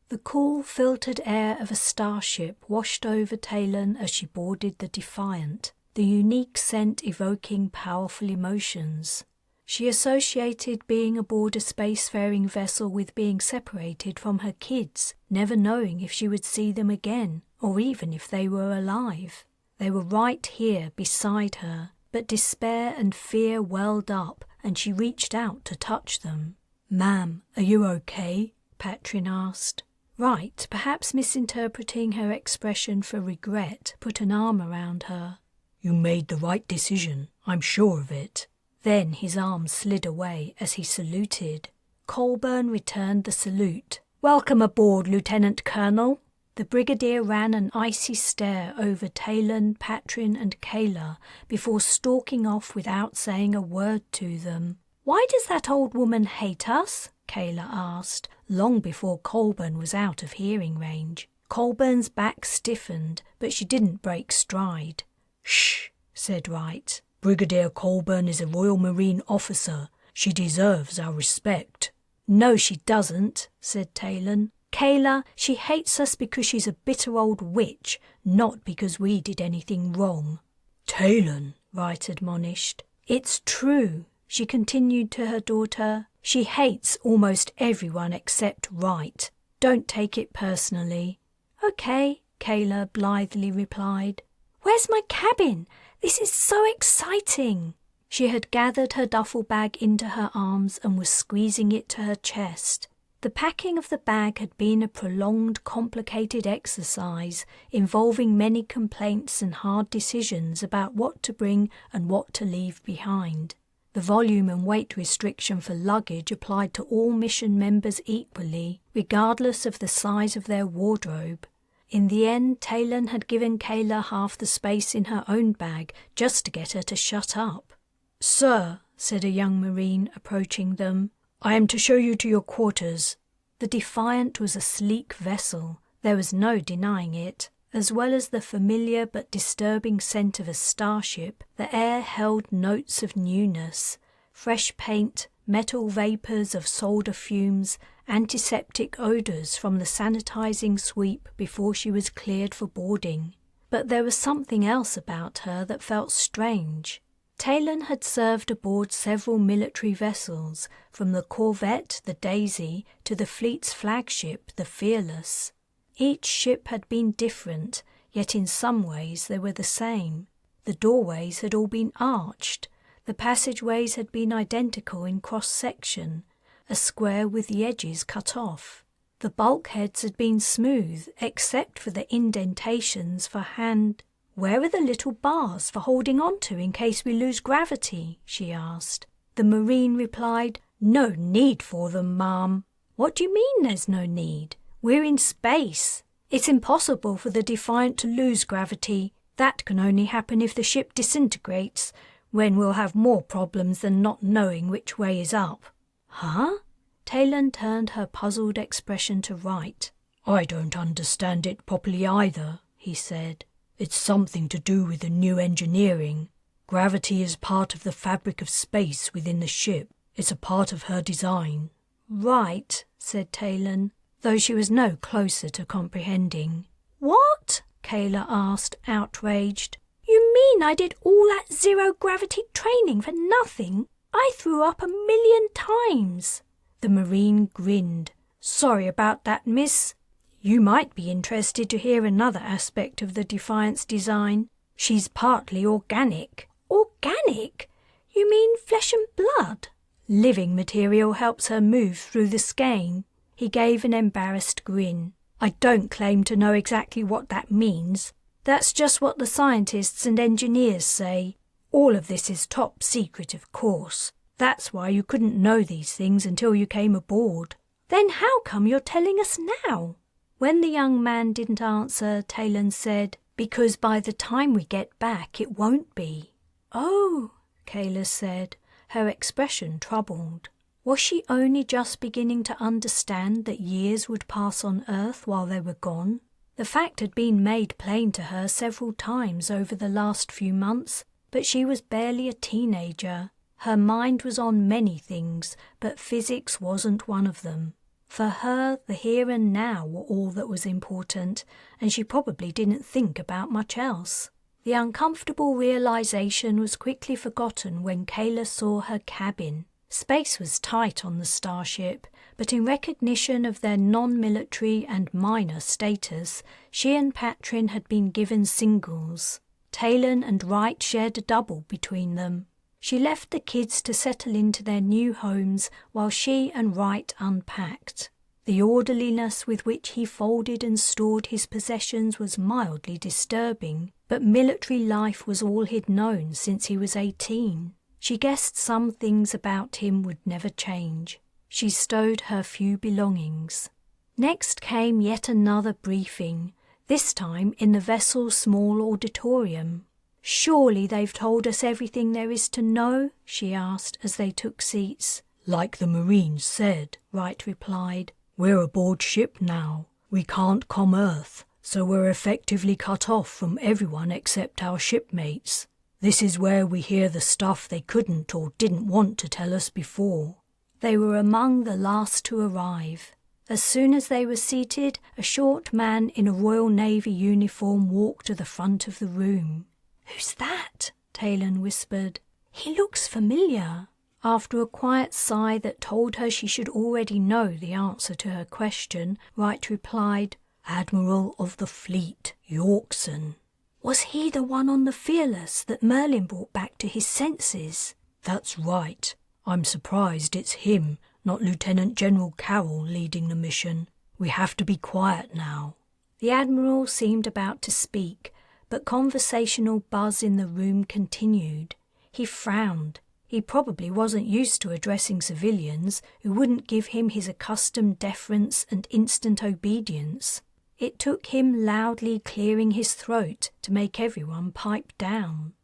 Speaker 1: The cool, filtered air of a starship washed over Taylan as she boarded the Defiant, the unique scent evoking powerful emotions. She associated being aboard a spacefaring vessel with being separated from her kids, never knowing if she would see them again, or even if they were alive. They were right here beside her, but despair and fear welled up, and she reached out to touch them. "Ma'am, are you okay?" Patrin asked. Wright, perhaps misinterpreting her expression for regret, put an arm around her.
Speaker 2: "You made the right decision, I'm sure of it."
Speaker 1: Then his arm slid away as he saluted. Colburn returned the salute. "Welcome aboard, Lieutenant Colonel." The Brigadier ran an icy stare over Taylan, Patrin and Kayla before stalking off without saying a word to them. "Why does that old woman hate us?" Kayla asked, long before Colburn was out of hearing range. Colburn's back stiffened, but she didn't break stride.
Speaker 2: "Shh," said Wright. "Brigadier Colburn is a Royal Marine officer. She deserves our respect."
Speaker 1: "No, she doesn't," said Taylan. "Kayla, she hates us because she's a bitter old witch, not because we did anything wrong."
Speaker 2: "Taylan,"
Speaker 1: Wright admonished. "It's true," she continued to her daughter. "She hates almost everyone except Wright. Don't take it personally." "Okay," Kayla blithely replied. "Where's my cabin? This is so exciting." She had gathered her duffel bag into her arms and was squeezing it to her chest. The packing of the bag had been a prolonged, complicated exercise involving many complaints and hard decisions about what to bring and what to leave behind. The volume and weight restriction for luggage applied to all mission members equally, regardless of the size of their wardrobe. In the end, Taylan had given Kayla half the space in her own bag just to get her to shut up.
Speaker 2: "Sir," said a young Marine, approaching them, "I am to show you to your quarters."
Speaker 1: The Defiant was a sleek vessel, there was no denying it. As well as the familiar but disturbing scent of a starship, the air held notes of newness: fresh paint, metal vapors of solder fumes, antiseptic odors from the sanitizing sweep before she was cleared for boarding. But there was something else about her that felt strange. Taylan had served aboard several military vessels, from the corvette, the Daisy, to the fleet's flagship, the Fearless. Each ship had been different, yet in some ways they were the same. The doorways had all been arched. The passageways had been identical in cross-section, a square with the edges cut off. The bulkheads had been smooth, except for the indentations for hand. "Where are the little bars for holding on to in case we lose gravity?" she asked. The Marine replied, "No need for them, ma'am." "What do you mean there's no need? We're in space. It's impossible for the Defiant to lose gravity. That can only happen if the ship disintegrates, when we'll have more problems than not knowing which way is up." "Huh?" Taylan turned her puzzled expression to Wright.
Speaker 2: "I don't understand it properly either," he said. "It's something to do with the new engineering. Gravity is part of the fabric of space within the ship. It's a part of her design."
Speaker 1: "Right," said Taylan, though she was no closer to comprehending. "What?" Kayla asked, outraged. "You mean I did all that zero-gravity training for nothing? I threw up 1,000,000 times." The Marine grinned. "Sorry about that, miss. You might be interested to hear another aspect of the Defiant's design. She's partly organic." "Organic? You mean flesh and blood?" "Living material helps her move through the skein." He gave an embarrassed grin. "I don't claim to know exactly what that means. That's just what the scientists and engineers say. All of this is top secret, of course. That's why you couldn't know these things until you came aboard." "Then how come you're telling us now?" When the young man didn't answer, Taylan said, "Because by the time we get back, it won't be." "Oh," Kayla said, her expression troubled. Was she only just beginning to understand that years would pass on Earth while they were gone? The fact had been made plain to her several times over the last few months, but she was barely a teenager. Her mind was on many things, but physics wasn't one of them. For her, the here and now were all that was important, and she probably didn't think about much else. The uncomfortable realization was quickly forgotten when Kayla saw her cabin. Space was tight on the starship, but in recognition of their non-military and minor status, she and Patrin had been given singles. Taylan and Wright shared a double between them. She left the kids to settle into their new homes while she and Wright unpacked. The orderliness with which he folded and stored his possessions was mildly disturbing, but military life was all he'd known since he was 18. She guessed some things about him would never change. She stowed her few belongings. Next came yet another briefing, this time in the vessel's small auditorium. "Surely they've told us everything there is to know?" she asked as they took seats.
Speaker 2: "Like the Marines said," Wright replied, "we're aboard ship now. We can't com Earth, so we're effectively cut off from everyone except our shipmates. This is where we hear the stuff they couldn't or didn't want to tell us before."
Speaker 1: They were among the last to arrive. As soon as they were seated, a short man in a Royal Navy uniform walked to the front of the room. "Who's that?" Taylan whispered. "He looks familiar." After a quiet sigh that told her she should already know the answer to her question, Wright replied,
Speaker 2: "Admiral of the fleet, Yorkson."
Speaker 1: "Was he the one on the Fearless that Merlin brought back to his senses?"
Speaker 2: "That's right. I'm surprised it's him, not Lieutenant General Carroll, leading the mission. We have to be quiet now."
Speaker 1: The Admiral seemed about to speak, but conversational buzz in the room continued. He frowned. He probably wasn't used to addressing civilians who wouldn't give him his accustomed deference and instant obedience. It took him loudly clearing his throat to make everyone pipe down.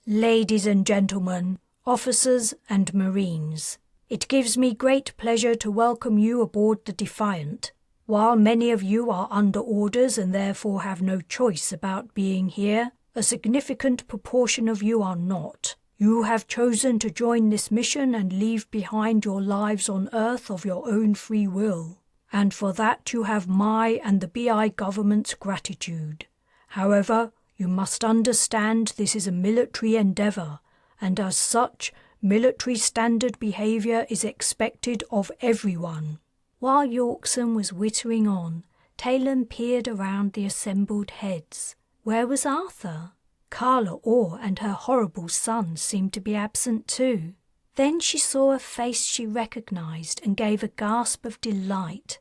Speaker 1: "Ladies and gentlemen, officers and Marines, it gives me great pleasure to welcome you aboard the Defiant. While many of you are under orders and therefore have no choice about being here, a significant proportion of you are not. You have chosen to join this mission and leave behind your lives on Earth of your own free will, and for that you have my and the BI government's gratitude. However, you must understand this is a military endeavor, and as such, military standard behavior is expected of everyone." While Yorkson was whittering on, Taylan peered around the assembled heads. Where was Arthur? Carla Orr and her horrible son seemed to be absent too. Then she saw a face she recognized and gave a gasp of delight.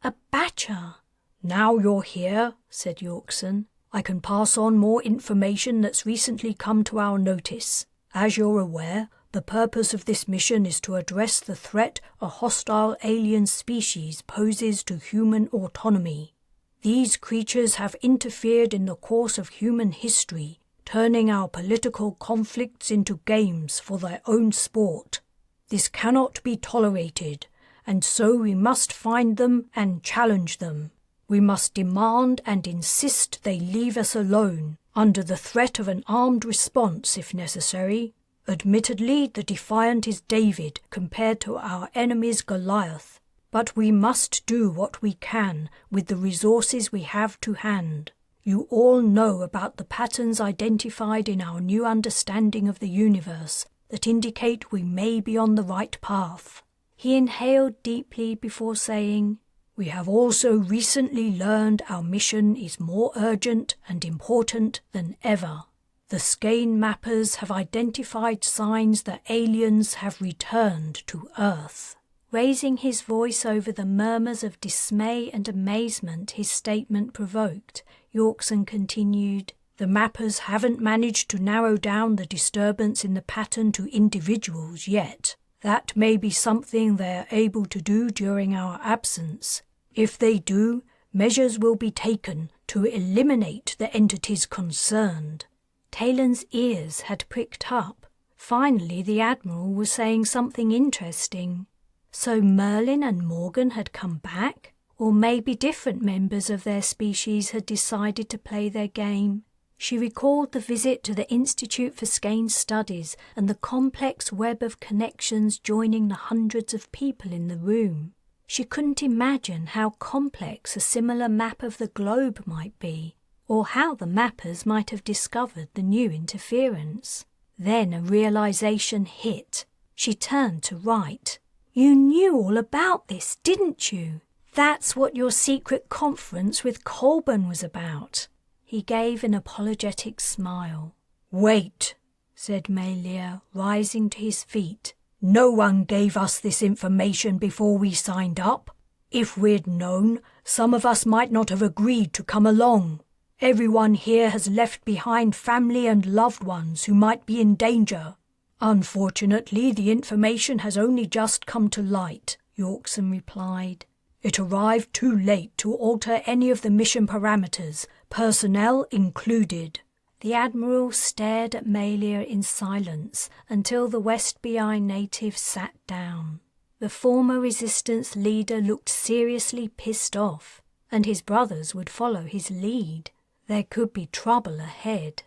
Speaker 1: A Batcher!
Speaker 2: "Now you're here," said Yorkson, "I can pass on more information that's recently come to our notice. As you're aware, the purpose of this mission is to address the threat a hostile alien species poses to human autonomy. These creatures have interfered in the course of human history, turning our political conflicts into games for their own sport. This cannot be tolerated, and so we must find them and challenge them. We must demand and insist they leave us alone, under the threat of an armed response if necessary. Admittedly, the Defiant is David compared to our enemy's Goliath, but we must do what we can with the resources we have to hand. You all know about the patterns identified in our new understanding of the universe that indicate we may be on the right path." He inhaled deeply before saying, "We have also recently learned our mission is more urgent and important than ever. The Skein mappers have identified signs that aliens have returned to Earth." Raising his voice over the murmurs of dismay and amazement his statement provoked, Yorkson continued, "The mappers haven't managed to narrow down the disturbance in the pattern to individuals yet. That may be something they are able to do during our absence. If they do, measures will be taken to eliminate the entities concerned." Taylan's ears had pricked up. Finally, the Admiral was saying something interesting. So Merlin and Morgan had come back? Or maybe different members of their species had decided to play their game. She recalled the visit to the Institute for Skein Studies and the complex web of connections joining the hundreds of people in the room. She couldn't imagine how complex a similar map of the globe might be, or how the mappers might have discovered the new interference. Then a realization hit. She turned to Wright. "You knew all about this, didn't you? That's what your secret conference with Colburn was about." He gave an apologetic smile. "Wait," said Melier, rising to his feet. "No one gave us this information before we signed up. If we'd known, some of us might not have agreed to come along. Everyone here has left behind family and loved ones who might be in danger. Unfortunately, the information has only just come to light," Yorkson replied. It arrived too late to alter any of the mission parameters, personnel included.
Speaker 1: The Admiral stared at Malia in silence until the West BI native sat down. The former resistance leader looked seriously pissed off, and his brothers would follow his lead. There could be trouble ahead.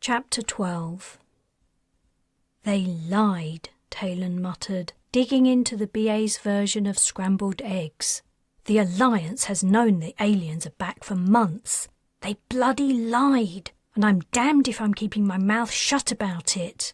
Speaker 1: Chapter 12. They lied, Taylan muttered, digging into the BA's version of scrambled eggs. The Alliance has known the aliens are back for months. They bloody lied, and I'm damned if I'm keeping my mouth shut about it.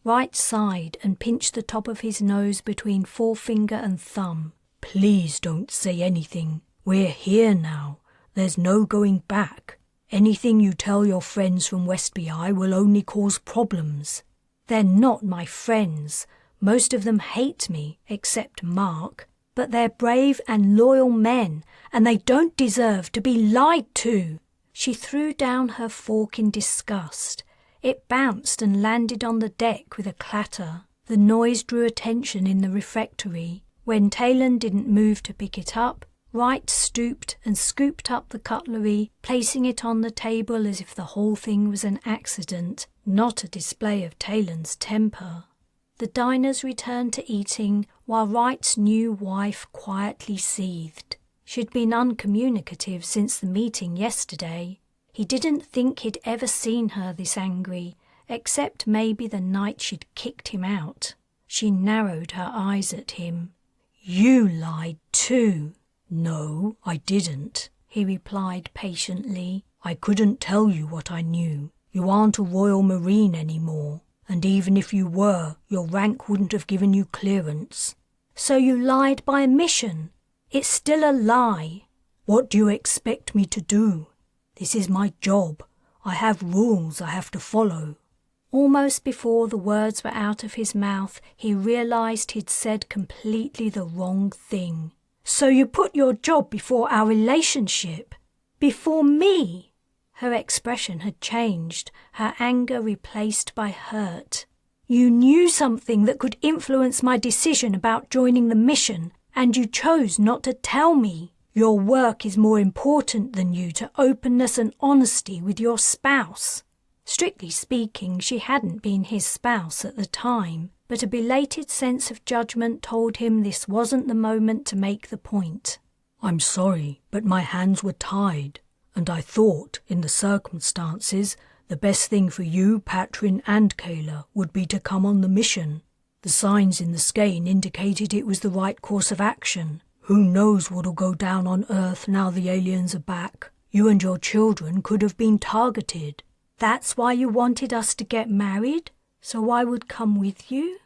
Speaker 1: Wright sighed and pinched the top of his nose between forefinger and thumb.
Speaker 2: Please don't say anything. We're here now. There's no going back. Anything you tell your friends from West BI will only cause problems.
Speaker 1: They're not my friends. Most of them hate me, except Mark. But they're brave and loyal men, and they don't deserve to be lied to. She threw down her fork in disgust. It bounced and landed on the deck with a clatter. The noise drew attention in the refectory. When Taylan didn't move to pick it up, Wright stooped and scooped up the cutlery, placing it on the table as if the whole thing was an accident, not a display of Taylan's temper. The diners returned to eating while Wright's new wife quietly seethed. She'd been uncommunicative since the meeting yesterday. He didn't think he'd ever seen her this angry, except maybe the night she'd kicked him out. She narrowed her eyes at him.
Speaker 2: You lied too. No, I didn't, he replied patiently. I couldn't tell you what I knew. You aren't a Royal Marine anymore, and even if you were, your rank wouldn't have given you clearance.
Speaker 1: So you lied by omission. It's still a lie.
Speaker 2: What do you expect me to do? This is my job. I have rules I have to follow.
Speaker 1: Almost before the words were out of his mouth, he realized he'd said completely the wrong thing. So you put your job before our relationship? Before me? Her expression had changed, her anger replaced by hurt. You knew something that could influence my decision about joining the mission, and you chose not to tell me. Your work is more important than you to openness and honesty with your spouse. Strictly speaking, she hadn't been his spouse at the time, but a belated sense of judgment told him this wasn't the moment to make the point.
Speaker 2: I'm sorry, but my hands were tied, and I thought, in the circumstances, the best thing for you, Patrin, and Kayla would be to come on the mission. The signs in the Skein indicated it was the right course of action. Who knows what'll go down on Earth now the aliens are back? You and your children could have been targeted.
Speaker 1: That's why you wanted us to get married? So I would come with you?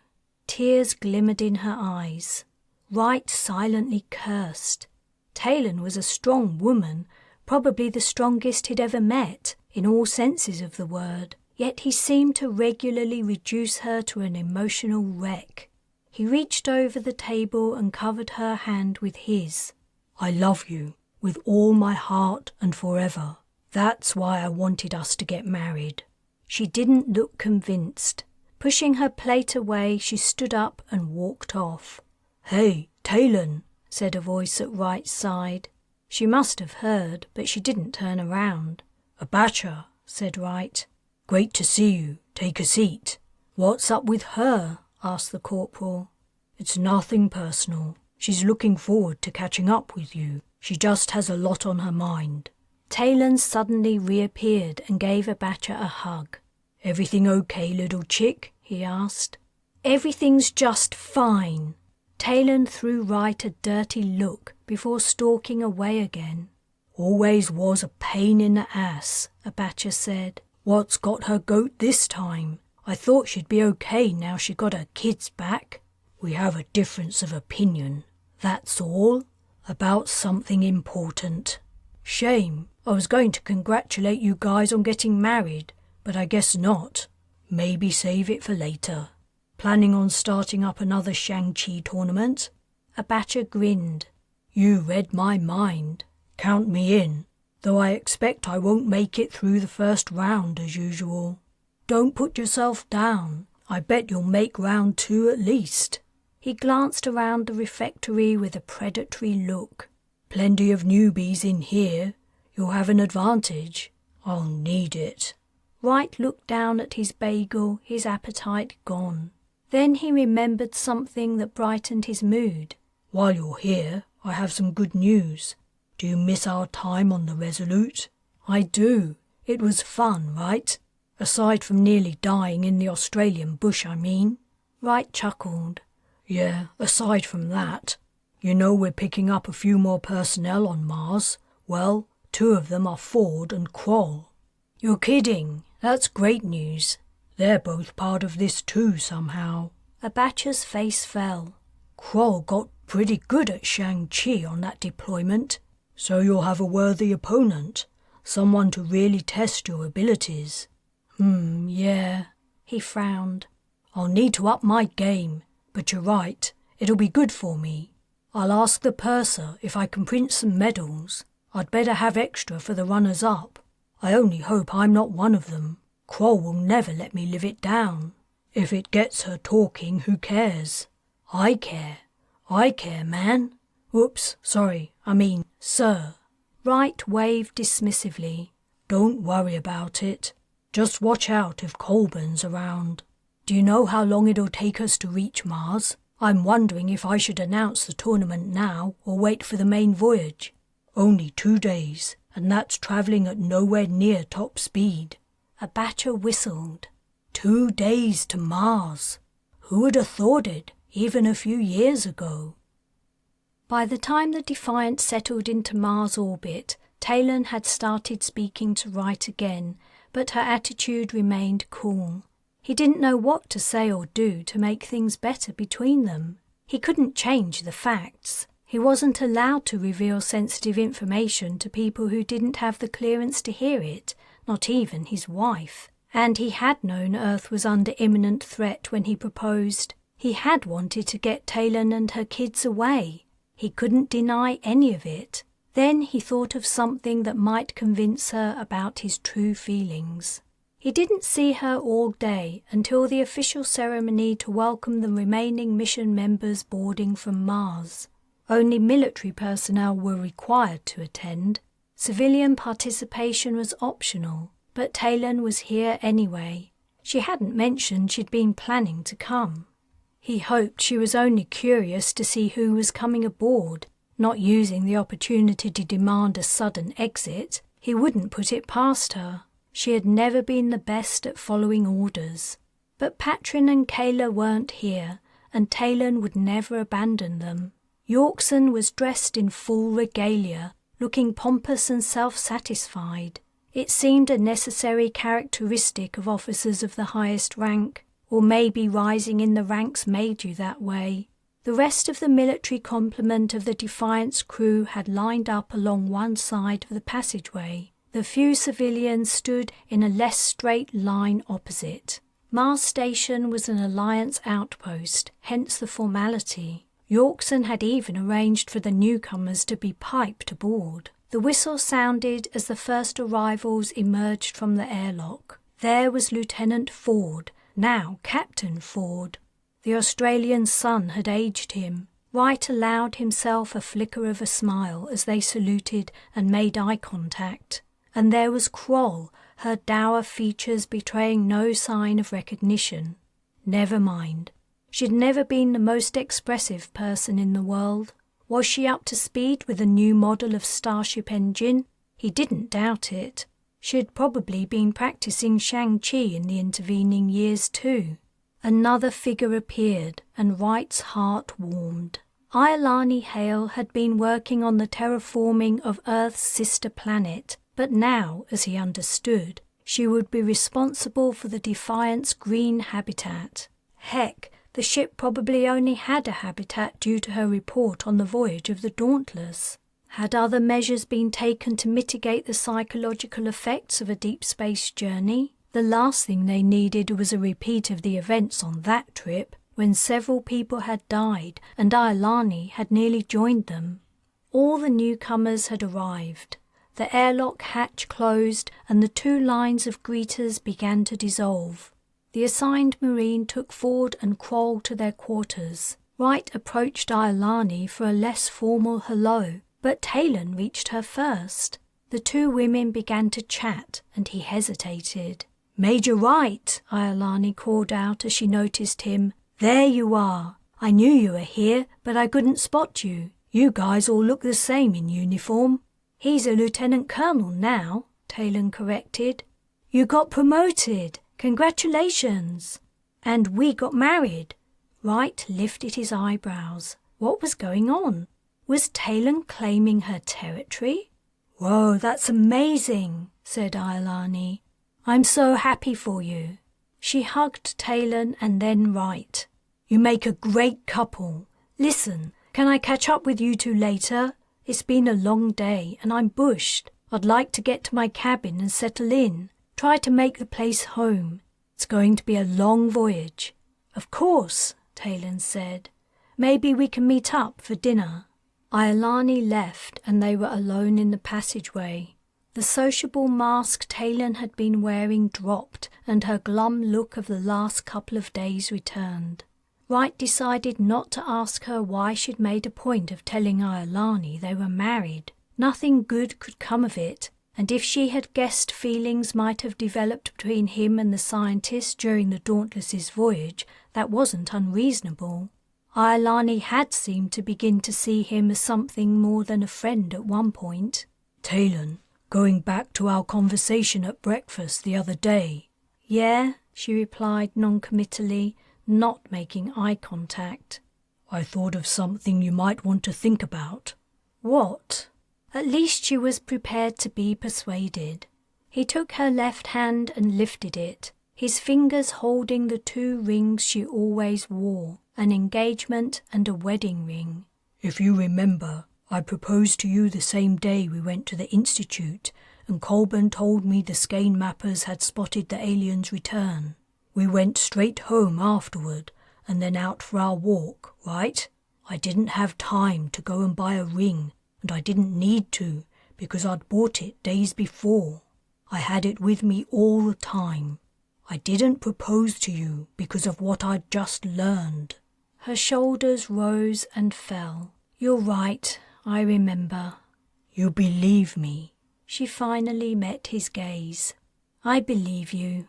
Speaker 1: Tears glimmered in her eyes. Wright silently cursed. Taylan was a strong woman, probably the strongest he'd ever met, in all senses of the word, yet he seemed to regularly reduce her to an emotional wreck. He reached over the table and covered her hand with his.
Speaker 2: I love you, with all my heart and forever. That's why I wanted us to get married.
Speaker 1: She didn't look convinced. Pushing her plate away, she stood up and walked off.
Speaker 2: Hey, Taylan,
Speaker 1: said a voice at Wright's side. She must have heard, but she didn't turn around.
Speaker 2: Abacha,
Speaker 1: said Wright.
Speaker 2: Great to see you. Take a seat.
Speaker 1: What's up with her? Asked the corporal.
Speaker 2: It's nothing personal. She's looking forward to catching up with you. She just has a lot on her mind.
Speaker 1: Taylan suddenly reappeared and gave Abacha a hug.
Speaker 2: Everything okay, little chick? He asked.
Speaker 1: Everything's just fine. Taylan threw Wright a dirty look before stalking away again.
Speaker 2: Always was a pain in the ass, Abacha said. What's got her goat this time? I thought she'd be okay now she got her kids back. We have a difference of opinion. That's all. About something important. Shame. I was going to congratulate you guys on getting married, but I guess not. Maybe save it for later. Planning on starting up another Shang-Chi tournament?
Speaker 1: Abacha grinned.
Speaker 2: You read my mind. Count me in, though I expect I won't make it through the first round as usual. Don't put yourself down. I bet you'll make round 2 at least.
Speaker 1: He glanced around the refectory with a predatory look.
Speaker 2: Plenty of newbies in here. You'll have an advantage. I'll need it.
Speaker 1: Wright looked down at his bagel, his appetite gone. Then he remembered something that brightened his mood.
Speaker 2: While you're here, I have some good news. Do you miss our time on the Resolute?
Speaker 1: I do.
Speaker 2: It was fun, right? Aside from nearly dying in the Australian bush, I mean.
Speaker 1: Wright chuckled.
Speaker 2: Yeah, aside from that. You know we're picking up a few more personnel on Mars. Well, 2 of them are Ford and Kroll.
Speaker 1: You're kidding. That's great news.
Speaker 2: They're both part of this too, somehow.
Speaker 1: Abacha's face fell.
Speaker 2: Kroll got pretty good at Shang-Chi on that deployment, so you'll have a worthy opponent, someone to really test your abilities.
Speaker 1: Yeah. He frowned.
Speaker 2: I'll need to up my game, but you're right, it'll be good for me. I'll ask the purser if I can print some medals. I'd better have extra for the runners-up. I only hope I'm not one of them. Kroll will never let me live it down. If it gets her talking, who cares? I care. I care, man. Whoops, sorry, I mean, sir.
Speaker 1: Wright waved dismissively.
Speaker 2: Don't worry about it. Just watch out if Colburn's around. Do you know how long it'll take us to reach Mars? I'm wondering if I should announce the tournament now or wait for the main voyage. Only 2 days, and that's travelling at nowhere near top speed.
Speaker 1: Abacha whistled.
Speaker 2: 2 days to Mars. Who would have thought it, even a few years ago?
Speaker 1: By the time the Defiant settled into Mars orbit, Taylan had started speaking to Wright again, but her attitude remained cool. He didn't know what to say or do to make things better between them. He couldn't change the facts. He wasn't allowed to reveal sensitive information to people who didn't have the clearance to hear it, not even his wife. And he had known Earth was under imminent threat when he proposed. He had wanted to get Taylan and her kids away. He couldn't deny any of it. Then he thought of something that might convince her about his true feelings. He didn't see her all day until the official ceremony to welcome the remaining mission members boarding from Mars. Only military personnel were required to attend. Civilian participation was optional, but Taylan was here anyway. She hadn't mentioned she'd been planning to come. He hoped she was only curious to see who was coming aboard, not using the opportunity to demand a sudden exit. He wouldn't put it past her. She had never been the best at following orders. But Patrin and Kayla weren't here, and Taylan would never abandon them. Yorkson was dressed in full regalia, looking pompous and self-satisfied. It seemed a necessary characteristic of officers of the highest rank, or maybe rising in the ranks made you that way. The rest of the military complement of the Defiant's crew had lined up along one side of the passageway. The few civilians stood in a less straight line opposite. Mars Station was an Alliance outpost, hence the formality. Yorkson had even arranged for the newcomers to be piped aboard. The whistle sounded as the first arrivals emerged from the airlock. There was Lieutenant Ford, now Captain Ford. The Australian sun had aged him. Wright allowed himself a flicker of a smile as they saluted and made eye contact. And there was Kroll, her dour features betraying no sign of recognition. Never mind. She'd never been the most expressive person in the world. Was she up to speed with a new model of starship engine? He didn't doubt it. She had probably been practicing Shang-Chi in the intervening years too. Another figure appeared, and Wright's heart warmed. Iolani Hale had been working on the terraforming of Earth's sister planet, but now, as he understood, she would be responsible for the Defiant's green habitat. Heck, the ship probably only had a habitat due to her report on the voyage of the Dauntless. Had other measures been taken to mitigate the psychological effects of a deep space journey? The last thing they needed was a repeat of the events on that trip, when several people had died and Iolani had nearly joined them. All the newcomers had arrived. The airlock hatch closed and the 2 lines of greeters began to dissolve. The assigned Marine took Ford and Kroll to their quarters. Wright approached Iolani for a less formal hello, but Taylan reached her first. The two women began to chat, and he hesitated. "Major Wright," Iolani called out as she noticed him. "There you are. I knew you were here, but I couldn't spot you. You guys all look the same in uniform." "He's a lieutenant colonel now," Taylan corrected. "You got promoted. Congratulations." "And we got married." Wright lifted his eyebrows. What was going on? Was Taylan claiming her territory? "Whoa, that's amazing," said Iolani. "I'm so happy for you." She hugged Taylan and then Wright. "You make a great couple. Listen, can I catch up with you two later? It's been a long day and I'm bushed. I'd like to get to my cabin and settle in. Try to make the place home. It's going to be a long voyage." "Of course," Taylan said. "Maybe we can meet up for dinner." Iolani left and they were alone in the passageway. The sociable mask Taylan had been wearing dropped and her glum look of the last couple of days returned. Wright decided not to ask her why she'd made a point of telling Iolani they were married. Nothing good could come of it, and if she had guessed feelings might have developed between him and the scientist during the Dauntless's voyage, that wasn't unreasonable. Iolani had seemed to begin to see him as something more than a friend at one point.
Speaker 2: "Taylan, going back to our conversation at breakfast the other day."
Speaker 1: "Yeah," she replied noncommittally, not making eye contact.
Speaker 2: "I thought of something you might want to think about."
Speaker 1: "What?" At least she was prepared to be persuaded. He took her left hand and lifted it, his fingers holding the two rings she always wore, an engagement and a wedding ring.
Speaker 2: "If you remember, I proposed to you the same day we went to the Institute, and Colburn told me the Skein mappers had spotted the aliens' return. We went straight home afterward, and then out for our walk, right? I didn't have time to go and buy a ring, and I didn't need to, because I'd bought it days before. I had it with me all the time. I didn't propose to you because of what I'd just learned."
Speaker 1: Her shoulders rose and fell. "You're right, I remember."
Speaker 2: "You believe me?"
Speaker 1: She finally met his gaze. "I believe you."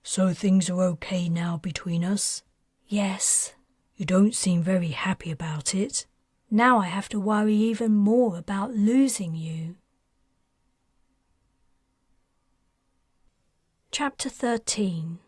Speaker 2: "So things are okay now between us?"
Speaker 1: "Yes."
Speaker 2: "You don't seem very happy about it."
Speaker 1: "Now I have to worry even more about losing you." Chapter 13.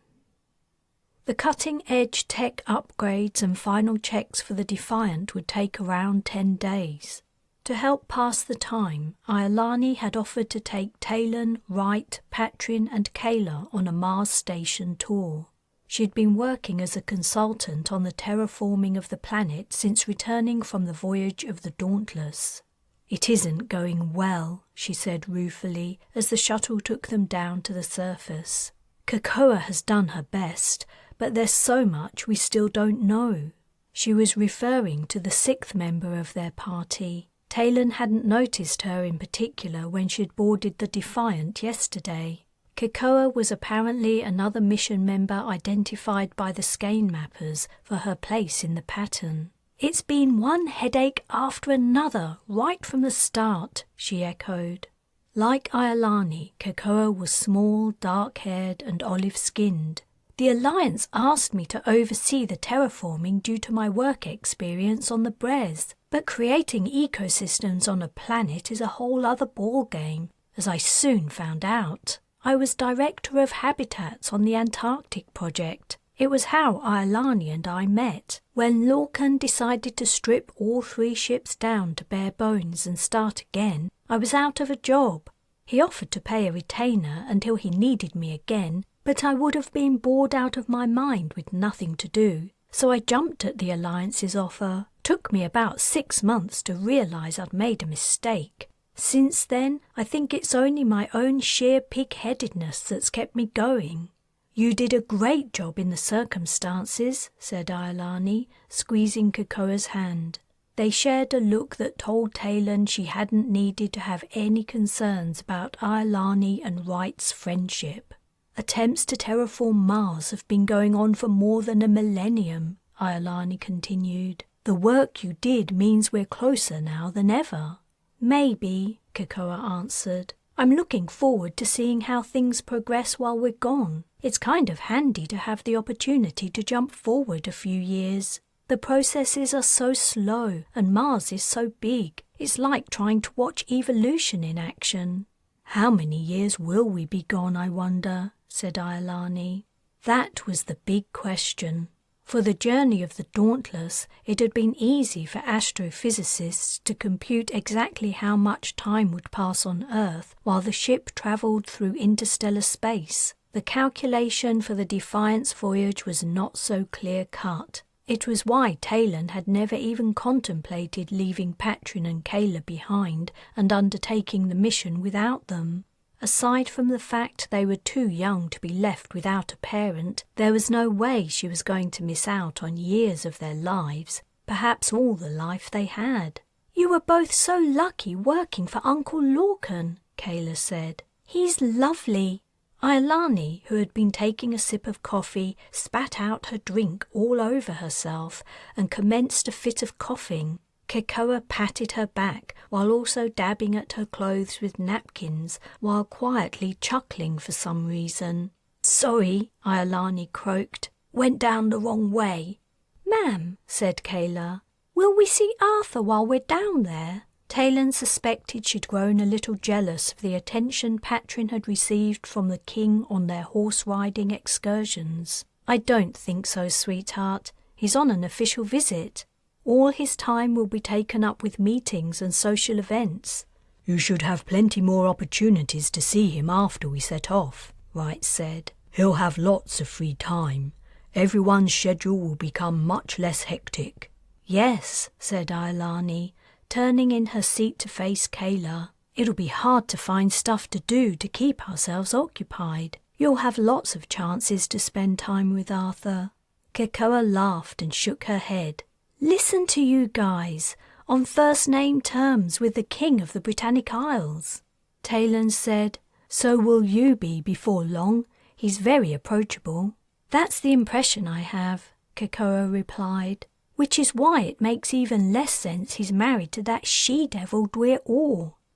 Speaker 1: The cutting-edge tech upgrades and final checks for the Defiant would take around 10 days. To help pass the time, Iolani had offered to take Taylan, Wright, Patrin and Kayla on a Mars station tour. She'd been working as a consultant on the terraforming of the planet since returning from the voyage of the Dauntless. "It isn't going well," she said ruefully as the shuttle took them down to the surface. "Kakoa has done her best, but there's so much we still don't know." She was referring to the 6th member of their party. Taylan hadn't noticed her in particular when she'd boarded the Defiant yesterday. Kakoa was apparently another mission member identified by the Skein mappers for her place in the pattern. "It's been one headache after another right from the start," she echoed. Like Iolani, Kakoa was small, dark-haired and olive-skinned. "The Alliance asked me to oversee the terraforming due to my work experience on the Brez, but creating ecosystems on a planet is a whole other ballgame, as I soon found out. I was Director of Habitats on the Antarctic project. It was how Iolani and I met. When Lorcan decided to strip all 3 ships down to bare bones and start again, I was out of a job. He offered to pay a retainer until he needed me again, but I would have been bored out of my mind with nothing to do. So I jumped at the Alliance's offer. Took me about 6 months to realize I'd made a mistake. Since then, I think it's only my own sheer pig-headedness that's kept me going." "You did a great job in the circumstances," said Iolani, squeezing Kakoa's hand. They shared a look that told Taylan she hadn't needed to have any concerns about Iolani and Wright's friendship. "Attempts to terraform Mars have been going on for more than a millennium," Iolani continued. The work you did means we're closer now than ever. Maybe, Kekoa answered. I'm looking forward to seeing how things progress while we're gone. It's kind of handy to have the opportunity to jump forward a few years. The processes are so slow and Mars is so big. It's like trying to watch evolution in action. How many years will we be gone, I wonder, said Iolani. That was the big question. For the journey of the Dauntless, it had been easy for astrophysicists to compute exactly how much time would pass on Earth while the ship travelled through interstellar space. The calculation for the Defiant's voyage was not so clear-cut. It was why Taylan had never even contemplated leaving Patrin and Kayla behind and undertaking the mission without them. Aside from the fact they were too young to be left without a parent, there was no way she was going to miss out on years of their lives, perhaps all the life they had. You were both so lucky working for Uncle Lorcan, Kayla said. He's lovely. Iolani, who had been taking a sip of coffee, spat out her drink all over herself and commenced a fit of coughing. Kekoa patted her back while also dabbing at her clothes with napkins while quietly chuckling for some reason. Sorry, Iolani croaked. Went down the wrong way. Ma'am, said Kayla, will we see Arthur while we're down there? Taylan suspected she'd grown a little jealous of the attention Patrin had received from the king on their horse-riding excursions. I don't think so, sweetheart. He's on an official visit. All his time will be taken up with meetings and social events. You should have plenty more opportunities to see him after we set off, Wright said. He'll have lots of free time. Everyone's schedule will become much less hectic. Yes, said Iolani, turning in her seat to face Kayla. It'll be hard to find stuff to do to keep ourselves occupied. You'll have lots of chances to spend time with Arthur. Kekoa laughed and shook her head. Listen to you guys, on first-name terms with the King of the Britannic Isles. Taylan said, So will you be before long. He's very approachable. That's the impression I have, Kekoa replied, which is why it makes even less sense he's married to that she-devil Dwyer.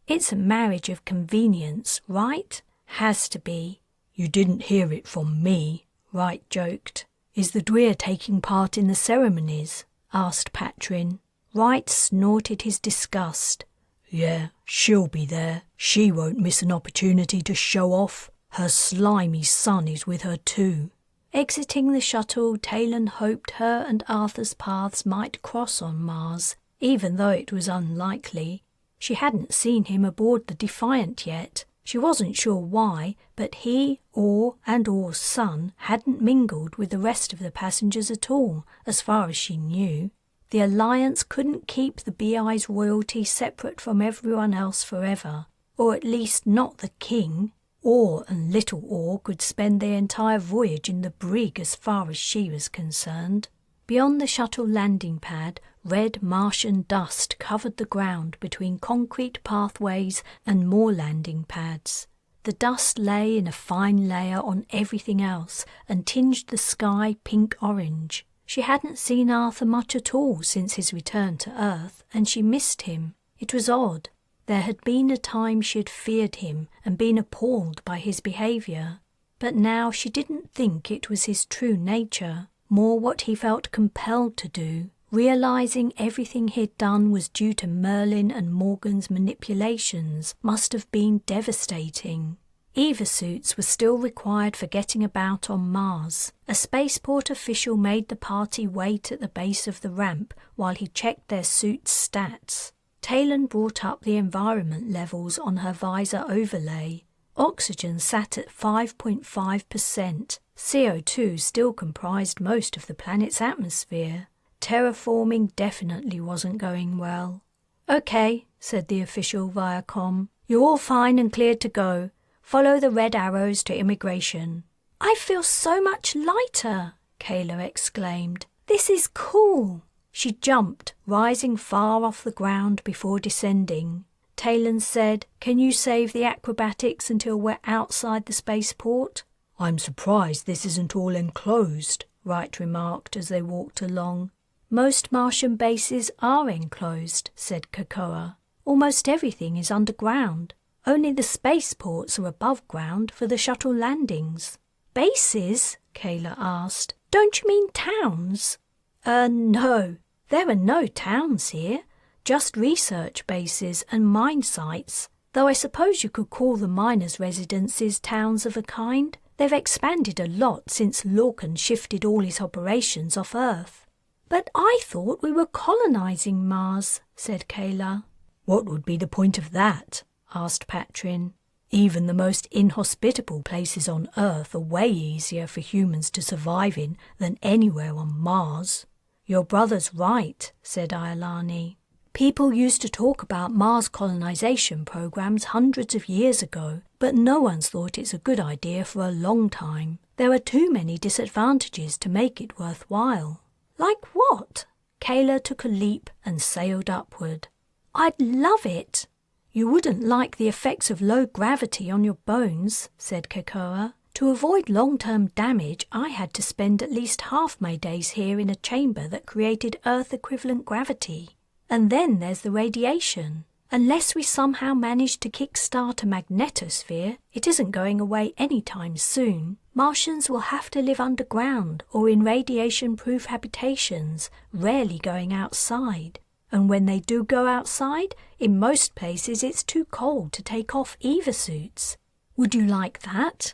Speaker 1: It's a marriage of convenience, right? Has to be. You didn't hear it from me, Wright joked. Is the Dwyer taking part in the ceremonies? Asked Patrin. Wright snorted his disgust. Yeah, she'll be there. She won't miss an opportunity to show off. Her slimy son is with her too. Exiting the shuttle, Taylan hoped her and Arthur's paths might cross on Mars, even though it was unlikely. She hadn't seen him aboard the Defiant yet. She wasn't sure why, but he, Orr, and Orr's son hadn't mingled with the rest of the passengers at all, as far as she knew. The Alliance couldn't keep the BI's royalty separate from everyone else forever, or at least not the king. Orr and Little Orr could spend their entire voyage in the brig as far as she was concerned. Beyond the shuttle landing pad, red Martian dust covered the ground between concrete pathways and more landing pads. The dust lay in a fine layer on everything else and tinged the sky pink-orange. She hadn't seen Arthur much at all since his return to Earth, and she missed him. It was odd. There had been a time she had feared him and been appalled by his behaviour, but now she didn't think it was his true nature, more what he felt compelled to do. Realising everything he'd done was due to Merlin and Morgan's manipulations must have been devastating. Evasuits were still required for getting about on Mars. A spaceport official made the party wait at the base of the ramp while he checked their suits' stats. Taylan brought up the environment levels on her visor overlay. Oxygen sat at 5.5%. CO2 still comprised most of the planet's atmosphere. Terraforming definitely wasn't going well. Okay, said the official via comm. You're all fine and cleared to go. Follow the red arrows to immigration. I feel so much lighter, Kayla exclaimed. This is cool. She jumped, rising far off the ground before descending. Taylan said, Can you save the acrobatics until we're outside the spaceport? I'm surprised this isn't all enclosed, Wright remarked as they walked along. Most Martian bases are enclosed, said Cocoa. Almost everything is underground. Only the spaceports are above ground for the shuttle landings. Bases? Kayla asked. Don't you mean towns? No. There are no towns here. Just research bases and mine sites. Though I suppose you could call the miners' residences towns of a kind. They've expanded a lot since Lorcan shifted all his operations off Earth. But I thought we were colonizing Mars, said Kayla. What would be the point of that? Asked Patrin. Even the most inhospitable places on Earth are way easier for humans to survive in than anywhere on Mars. Your brother's right, said Iolani. People used to talk about Mars colonization programs hundreds of years ago, but no one's thought it's a good idea for a long time. There are too many disadvantages to make it worthwhile. Like what? Kayla took a leap and sailed upward. I'd love it. You wouldn't like the effects of low gravity on your bones, said Cocoa. To avoid long-term damage, I had to spend at least half my days here in a chamber that created Earth-equivalent gravity. And then there's the radiation. Unless we somehow manage to kickstart a magnetosphere, it isn't going away anytime soon. Martians will have to live underground or in radiation-proof habitations, rarely going outside. And when they do go outside, in most places it's too cold to take off EVA suits. Would you like that?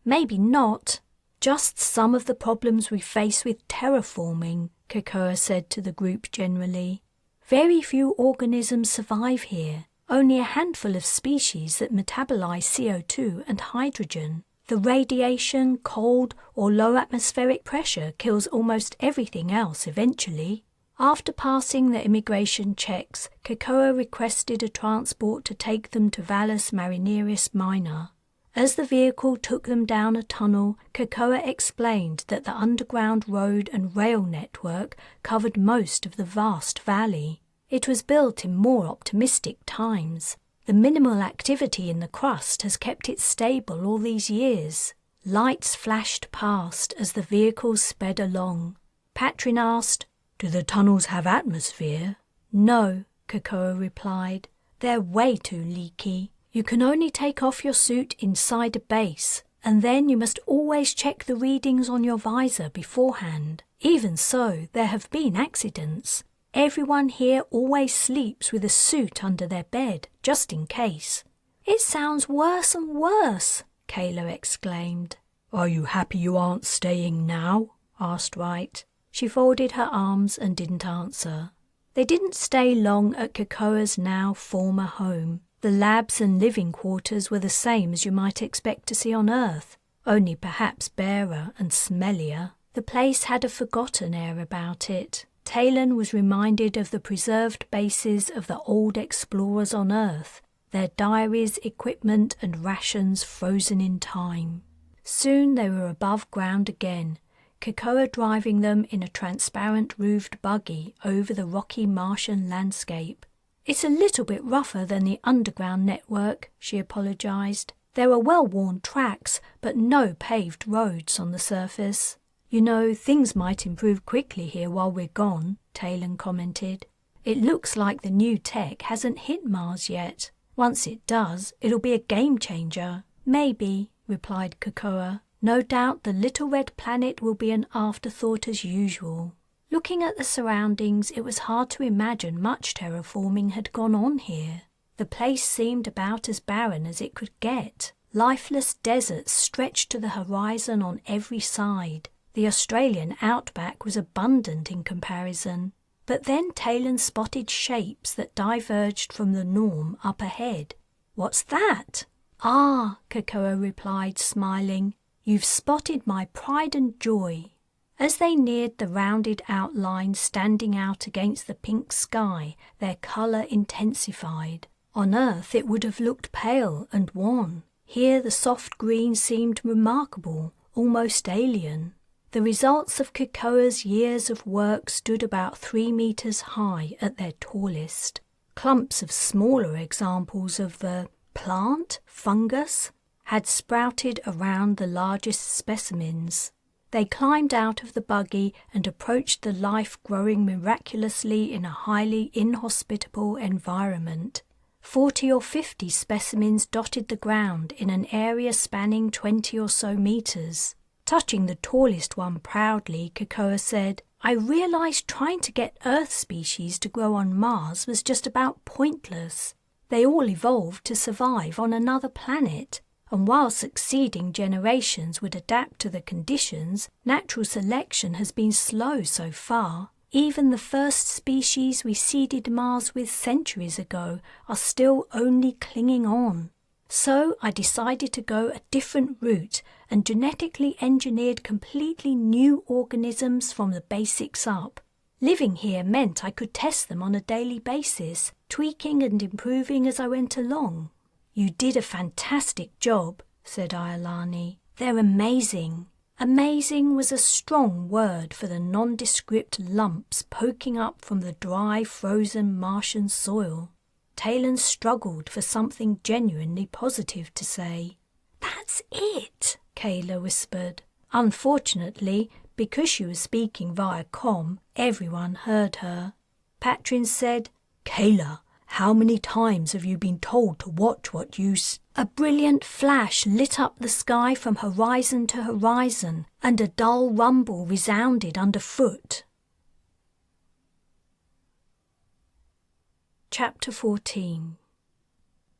Speaker 1: Maybe not. Just some of the problems we face with terraforming, Cocoa said to the group generally. Very few organisms survive here, only a handful of species that metabolize CO2 and hydrogen. The radiation, cold, or low atmospheric pressure kills almost everything else eventually. After passing the immigration checks, Cocoa requested a transport to take them to Valles Marineris Minor. As the vehicle took them down a tunnel, Cocoa explained that the underground road and rail network covered most of the vast valley. It was built in more optimistic times. The minimal activity in the crust has kept it stable all these years. Lights flashed past as the vehicle sped along. Patrin asked, "Do the tunnels have atmosphere?" "No," Cocoa replied. "They're way too leaky. You can only take off your suit inside a base, and then you must always check the readings on your visor beforehand. Even so, there have been accidents. Everyone here always sleeps with a suit under their bed, just in case." "It sounds worse and worse," Kayla exclaimed. "Are you happy you aren't staying now?" asked Wright. She folded her arms and didn't answer. They didn't stay long at Cocoa's now former home. The labs and living quarters were the same as you might expect to see on Earth, only perhaps barer and smellier. The place had a forgotten air about it. Taylan was reminded of the preserved bases of the old explorers on Earth, their diaries, equipment and rations frozen in time. Soon they were above ground again, Cocoa driving them in a transparent roofed buggy over the rocky Martian landscape. "It's a little bit rougher than the underground network," she apologized. "There are well-worn tracks, but no paved roads on the surface." "You know, things might improve quickly here while we're gone," Taylan commented. "It looks like the new tech hasn't hit Mars yet. Once it does, it'll be a game changer." "Maybe," replied Cocoa. "No doubt the little red planet will be an afterthought as usual." Looking at the surroundings, it was hard to imagine much terraforming had gone on here. The place seemed about as barren as it could get. Lifeless deserts stretched to the horizon on every side. The Australian outback was abundant in comparison. But then Taylan spotted shapes that diverged from the norm up ahead. "What's that?" "Ah," Cocoa replied, smiling. "You've spotted my pride and joy." As they neared the rounded outline standing out against the pink sky, their colour intensified. On Earth it would have looked pale and wan. Here the soft green seemed remarkable, almost alien. The results of Cocoa's years of work stood about 3 meters high at their tallest. Clumps of smaller examples of the fungus, had sprouted around the largest specimens. They climbed out of the buggy and approached the life growing miraculously in a highly inhospitable environment. 40 or 50 specimens dotted the ground in an area spanning 20 or so meters. Touching the tallest one proudly, Cocoa said, "I realized trying to get Earth species to grow on Mars was just about pointless. They all evolved to survive on another planet, and while succeeding generations would adapt to the conditions, natural selection has been slow so far. Even the first species we seeded Mars with centuries ago are still only clinging on. So I decided to go a different route and genetically engineered completely new organisms from the basics up. Living here meant I could test them on a daily basis, tweaking and improving as I went along." "You did a fantastic job," said Iolani. "They're amazing." Amazing was a strong word for the nondescript lumps poking up from the dry, frozen Martian soil. Taylan struggled for something genuinely positive to say. "That's it," Kayla whispered. Unfortunately, because she was speaking via comm, everyone heard her. Patrin said, "Kayla, how many times have you been told to watch what you A brilliant flash lit up the sky from horizon to horizon, and a dull rumble resounded underfoot. Chapter 14.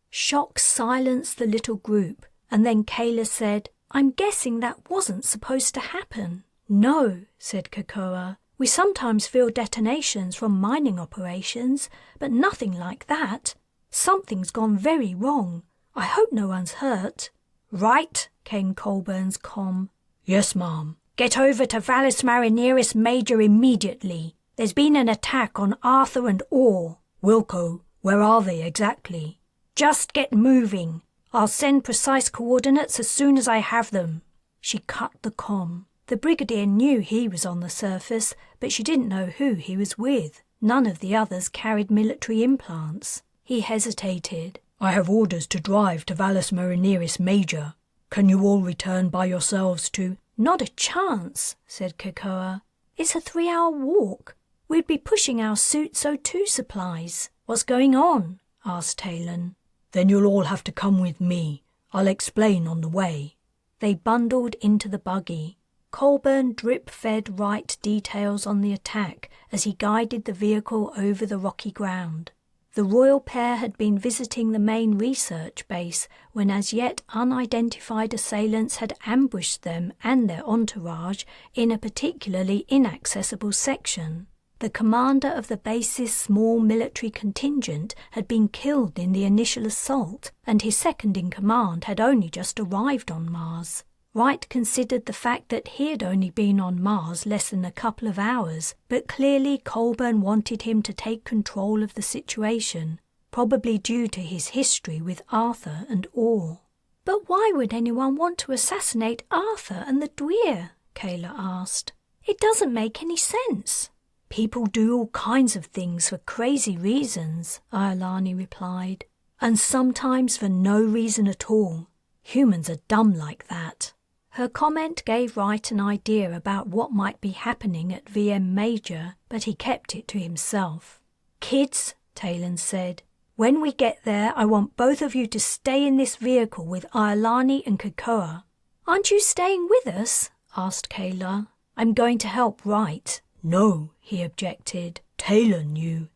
Speaker 1: Shock silenced the little group, and then Kayla said, "I'm guessing that wasn't supposed to happen." "No," said Cocoa. "We sometimes feel detonations from mining operations, but nothing like that. Something's gone very wrong. I hope no one's hurt." "Right," came Colburn's comm.
Speaker 2: "Yes, ma'am."
Speaker 1: "Get over to Vallis Marineris Major immediately. There's been an attack on Arthur and Orr."
Speaker 2: "Wilco, where are they exactly?"
Speaker 1: "Just get moving. I'll send precise coordinates as soon as I have them." She cut the comm. The Brigadier knew he was on the surface, but she didn't know who he was with. None of the others carried military implants. He hesitated.
Speaker 2: "I have orders to drive to Vallis Marineris Major. Can you all return by yourselves to—"
Speaker 1: "Not a chance," said Cocoa. "It's a 3-hour walk. We'd be pushing our suits O2 supplies." "What's going on?" asked Taylan.
Speaker 2: "Then you'll all have to come with me. I'll explain on the way."
Speaker 1: They bundled into the buggy. Colburn drip-fed Wright details on the attack as he guided the vehicle over the rocky ground. The royal pair had been visiting the main research base when as yet unidentified assailants had ambushed them and their entourage in a particularly inaccessible section. The commander of the base's small military contingent had been killed in the initial assault, and his second-in-command had only just arrived on Mars. Wright considered the fact that he had only been on Mars less than a couple of hours, but clearly Colburn wanted him to take control of the situation, probably due to his history with Arthur and Orr. "But why would anyone want to assassinate Arthur and the Dwyer?" Kayla asked. "It doesn't make any sense." "People do all kinds of things for crazy reasons," Iolani replied, "and sometimes for no reason at all. Humans are dumb like that." Her comment gave Wright an idea about what might be happening at VM Major, but he kept it to himself. "Kids," Taylan said, "when we get there, I want both of you to stay in this vehicle with Iolani and Cocoa." "Aren't you staying with us?" asked Kayla. "I'm going to help Wright."
Speaker 2: "No," he objected. "Taylan,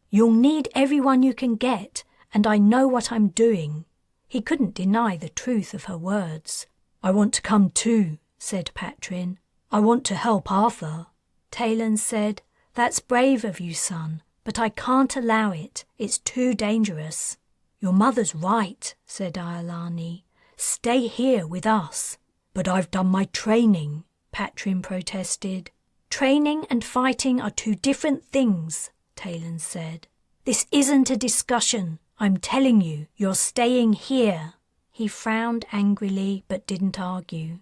Speaker 1: You'll need everyone you can get, and I know what I'm doing." He couldn't deny the truth of her words.
Speaker 2: "I want to come too," said Patrin. "I want to help Arthur."
Speaker 1: Taylan said, "That's brave of you, son, but I can't allow it. It's too dangerous." "Your mother's right," said Iolani. "Stay here with us."
Speaker 2: "But I've done my training,"
Speaker 1: Patrin protested. "Training and fighting are two different things," Taylan said. "This isn't a discussion. I'm telling you, you're staying here." He frowned angrily but didn't argue.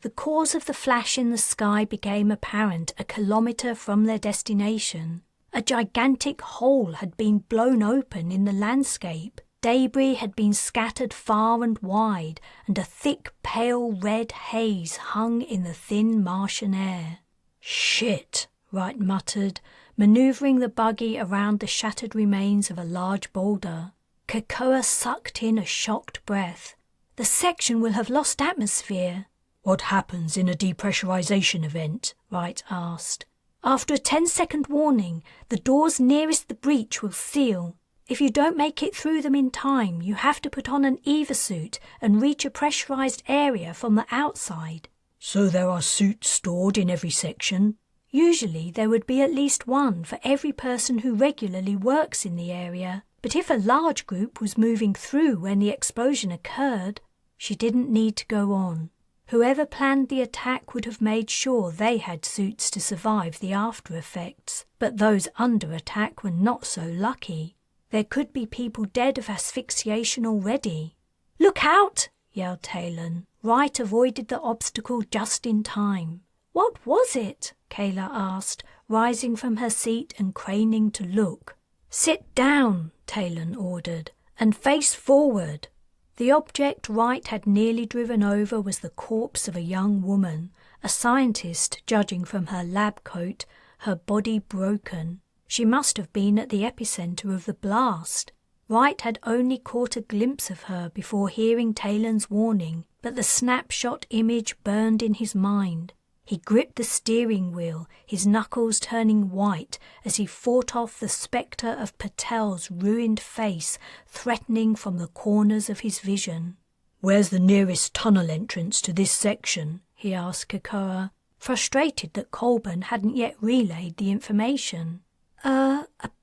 Speaker 1: The cause of the flash in the sky became apparent a kilometre from their destination. A gigantic hole had been blown open in the landscape. Debris had been scattered far and wide, and a thick pale red haze hung in the thin Martian air.
Speaker 2: "Shit,"
Speaker 1: Wright muttered, manoeuvring the buggy around the shattered remains of a large boulder. Kakoa sucked in a shocked breath. The section will have lost atmosphere.
Speaker 2: "What happens in a depressurization event?"
Speaker 1: Wright asked. After a 10-second warning, the doors nearest the breach will seal. If you don't make it through them in time, you have to put on an EVA suit and reach a pressurized area from the outside.
Speaker 2: So there are suits stored in every section?
Speaker 1: Usually there would be at least one for every person who regularly works in the area. But if a large group was moving through when the explosion occurred, she didn't need to go on. Whoever planned the attack would have made sure they had suits to survive the after effects, but those under attack were not so lucky. There could be people dead of asphyxiation already. "Look out!" yelled Taylan. Wright avoided the obstacle just in time. "What was it?" Kayla asked, rising from her seat and craning to look. "Sit down," Taylan ordered, "and face forward." The object Wright had nearly driven over was the corpse of a young woman, a scientist judging from her lab coat, her body broken. She must have been at the epicenter of the blast. Wright had only caught a glimpse of her before hearing Taylan's warning, but the snapshot image burned in his mind. He gripped the steering wheel, his knuckles turning white as he fought off the spectre of Patel's ruined face threatening from the corners of his vision.
Speaker 2: "Where's the nearest tunnel entrance to this section?"
Speaker 1: he asked Kakoa, frustrated that Colburn hadn't yet relayed the information.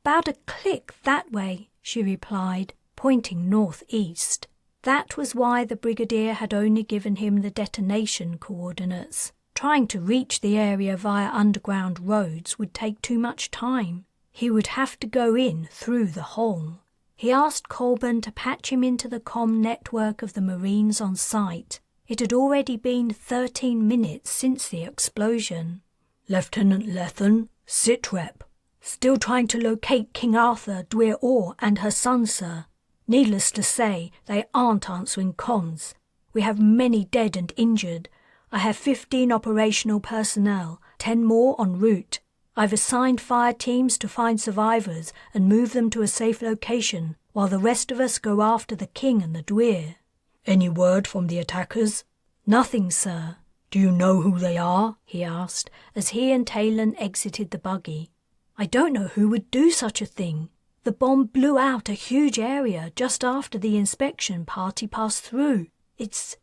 Speaker 1: About a click that way," she replied, pointing northeast. That was why the Brigadier had only given him the detonation coordinates. Trying to reach the area via underground roads would take too much time. He would have to go in through the hole. He asked Colburn to patch him into the comm network of the Marines on site. It had already been 13 minutes since the explosion.
Speaker 2: "Lieutenant Lethen, SITREP.
Speaker 1: Still trying to locate King Arthur, Dwyer Orr, and her son, sir. Needless to say, they aren't answering comms. We have many dead and injured. I have 15 operational personnel, 10 more en route. I've assigned fire teams to find survivors and move them to a safe location, while the rest of us go after the king and the Dwyer."
Speaker 2: "Any word from the attackers?"
Speaker 1: "Nothing, sir."
Speaker 2: "Do you know who they are?"
Speaker 1: he asked, as he and Taylan exited the buggy. "I don't know who would do such a thing. The bomb blew out a huge area just after the inspection party passed through. It's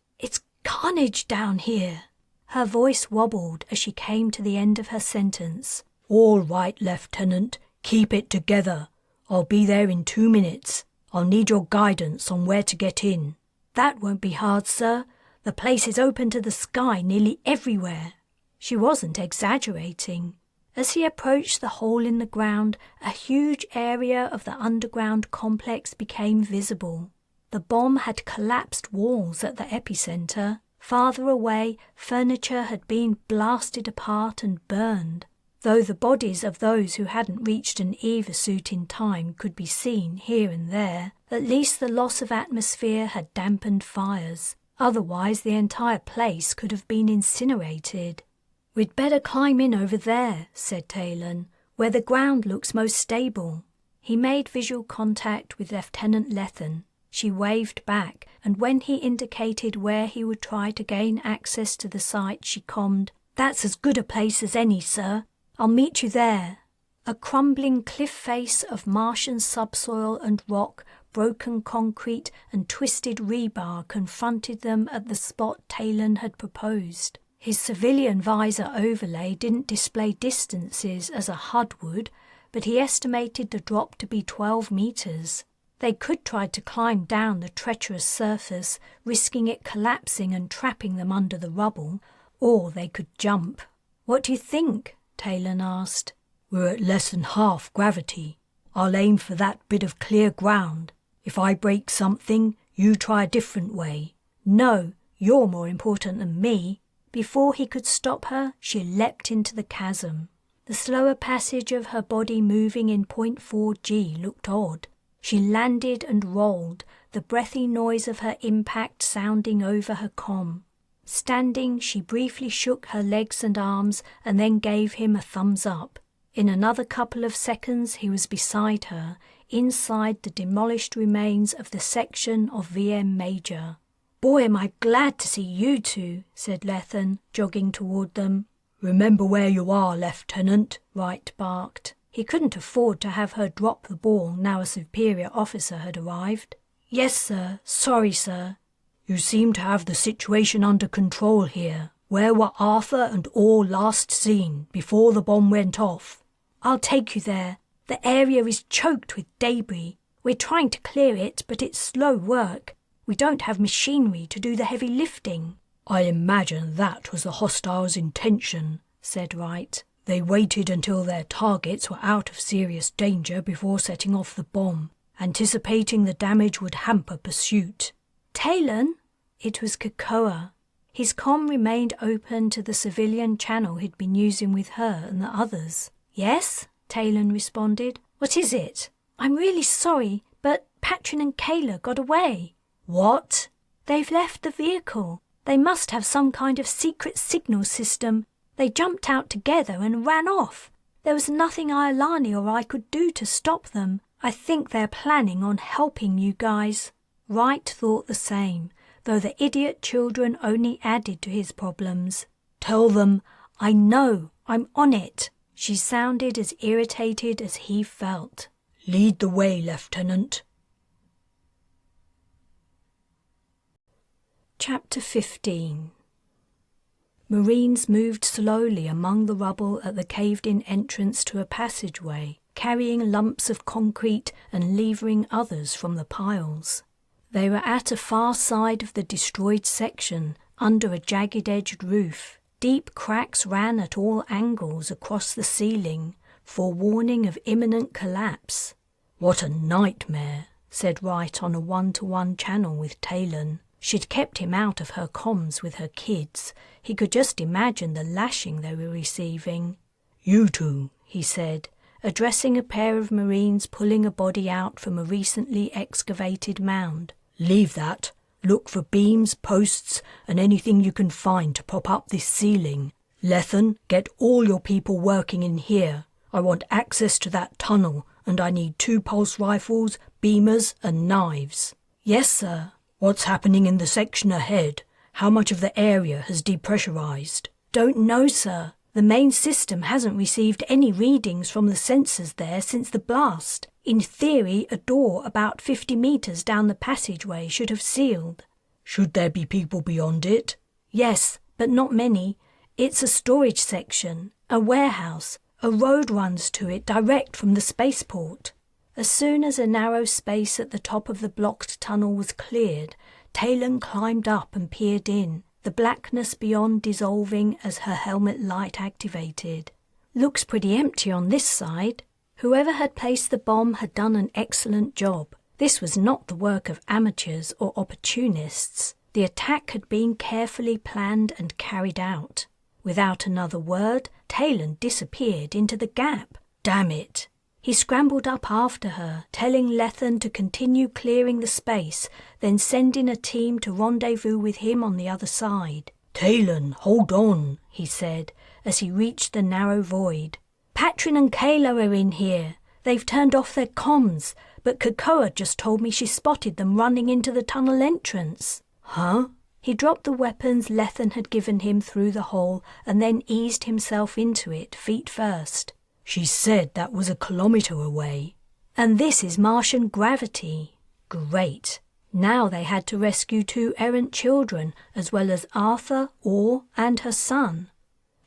Speaker 1: carnage down here." Her voice wobbled as she came to the end of her sentence.
Speaker 2: "All right, Lieutenant. Keep it together. I'll be there in 2 minutes. I'll need your guidance on where to get in."
Speaker 1: "That won't be hard, sir. The place is open to the sky nearly everywhere." She wasn't exaggerating. As he approached the hole in the ground, a huge area of the underground complex became visible. The bomb had collapsed walls at the epicenter. Farther away, furniture had been blasted apart and burned. Though the bodies of those who hadn't reached an EVA suit in time could be seen here and there, at least the loss of atmosphere had dampened fires. Otherwise, the entire place could have been incinerated. "We'd better climb in over there," said Taylan, "where the ground looks most stable." He made visual contact with Lieutenant Lethen. She waved back, and when he indicated where he would try to gain access to the site, she commed, "That's as good a place as any, sir. I'll meet you there." A crumbling cliff face of Martian subsoil and rock, broken concrete and twisted rebar confronted them at the spot Taylan had proposed. His civilian visor overlay didn't display distances as a HUD would, but he estimated the drop to be 12 meters. They could try to climb down the treacherous surface, risking it collapsing and trapping them under the rubble, or they could jump. "What do you think?" Taylan asked.
Speaker 2: "We're at less than half gravity. I'll aim for that bit of clear ground. If I break something, you try a different way."
Speaker 1: "No, you're more important than me." Before he could stop her, she leapt into the chasm. The slower passage of her body moving in 0.4 G looked odd. She landed and rolled, the breathy noise of her impact sounding over her comm. Standing, she briefly shook her legs and arms and then gave him a thumbs up. In another couple of seconds he was beside her, inside the demolished remains of the section of VM Major. "Boy, am I glad to see you two," said Lethan, jogging toward them. "Remember where you are, Lieutenant," Wright barked. He couldn't afford to have her drop the ball now a superior officer had arrived. "Yes, sir. Sorry, sir." "You seem to have the situation under control here. Where were Arthur and all last seen before the bomb went off?" "I'll take you there. The area is choked with debris. We're trying to clear it, but it's slow work. We don't have machinery to do the heavy lifting." "I imagine that was the hostiles' intention," said Wright. "They waited until their targets were out of serious danger before setting off the bomb, anticipating the damage would hamper pursuit." "Taylan?" It was Kakoa. His comm remained open to the civilian channel he'd been using with her and the others. "Yes?" Taylan responded. "What is it?" "I'm really sorry, but Patrin and Kayla got away." "What?" "They've left the vehicle. They must have some kind of secret signal system. They jumped out together and ran off. There was nothing Iolani or I could do to stop them. I think they're planning on helping you guys." Wright thought the same, though the idiot children only added to his problems. "Tell them, I know, I'm on it." She sounded as irritated as he felt. "Lead the way, Lieutenant." Chapter 15. Marines moved slowly among the rubble at the caved-in entrance to a passageway, carrying lumps of concrete and levering others from the piles. They were at a far side of the destroyed section, under a jagged-edged roof. Deep cracks ran at all angles across the ceiling, forewarning of imminent collapse. "What a nightmare," said Wright on a one-to-one channel with Taylan. She'd kept him out of her comms with her kids. He could just imagine the lashing they were receiving. "You two," he said, addressing a pair of Marines pulling a body out from a recently excavated mound. "Leave that. Look for beams, posts, and anything you can find to prop up this ceiling. Lethan, get all your people working in here. I want access to that tunnel, and I need 2 pulse rifles, beamers, and knives." "Yes, sir." "What's happening in the section ahead? How much of the area has depressurized?" "Don't know, sir. The main system hasn't received any readings from the sensors there since the blast. In theory, a door about 50 meters down the passageway should have sealed." "Should there be people beyond it?" "Yes, but not many. It's a storage section, a warehouse. A road runs to it direct from the spaceport." As soon as a narrow space at the top of the blocked tunnel was cleared, Taylan climbed up and peered in, the blackness beyond dissolving as her helmet light activated. "Looks pretty empty on this side." Whoever had placed the bomb had done an excellent job. This was not the work of amateurs or opportunists. The attack had been carefully planned and carried out. Without another word, Taylan disappeared into the gap. Damn it! He scrambled up after her, telling Lethan to continue clearing the space, then sending a team to rendezvous with him on the other side. "Taylan, hold on," he said, as he reached the narrow void. "Patrin and Kayla are in here. They've turned off their comms, but Kakoa just told me she spotted them running into the tunnel entrance." "Huh?" He dropped the weapons Lethan had given him through the hole and then eased himself into it, feet first. "She said that was a kilometer away." "And this is Martian gravity." Great. Now they had to rescue 2 errant children, as well as Arthur, Orr, and her son.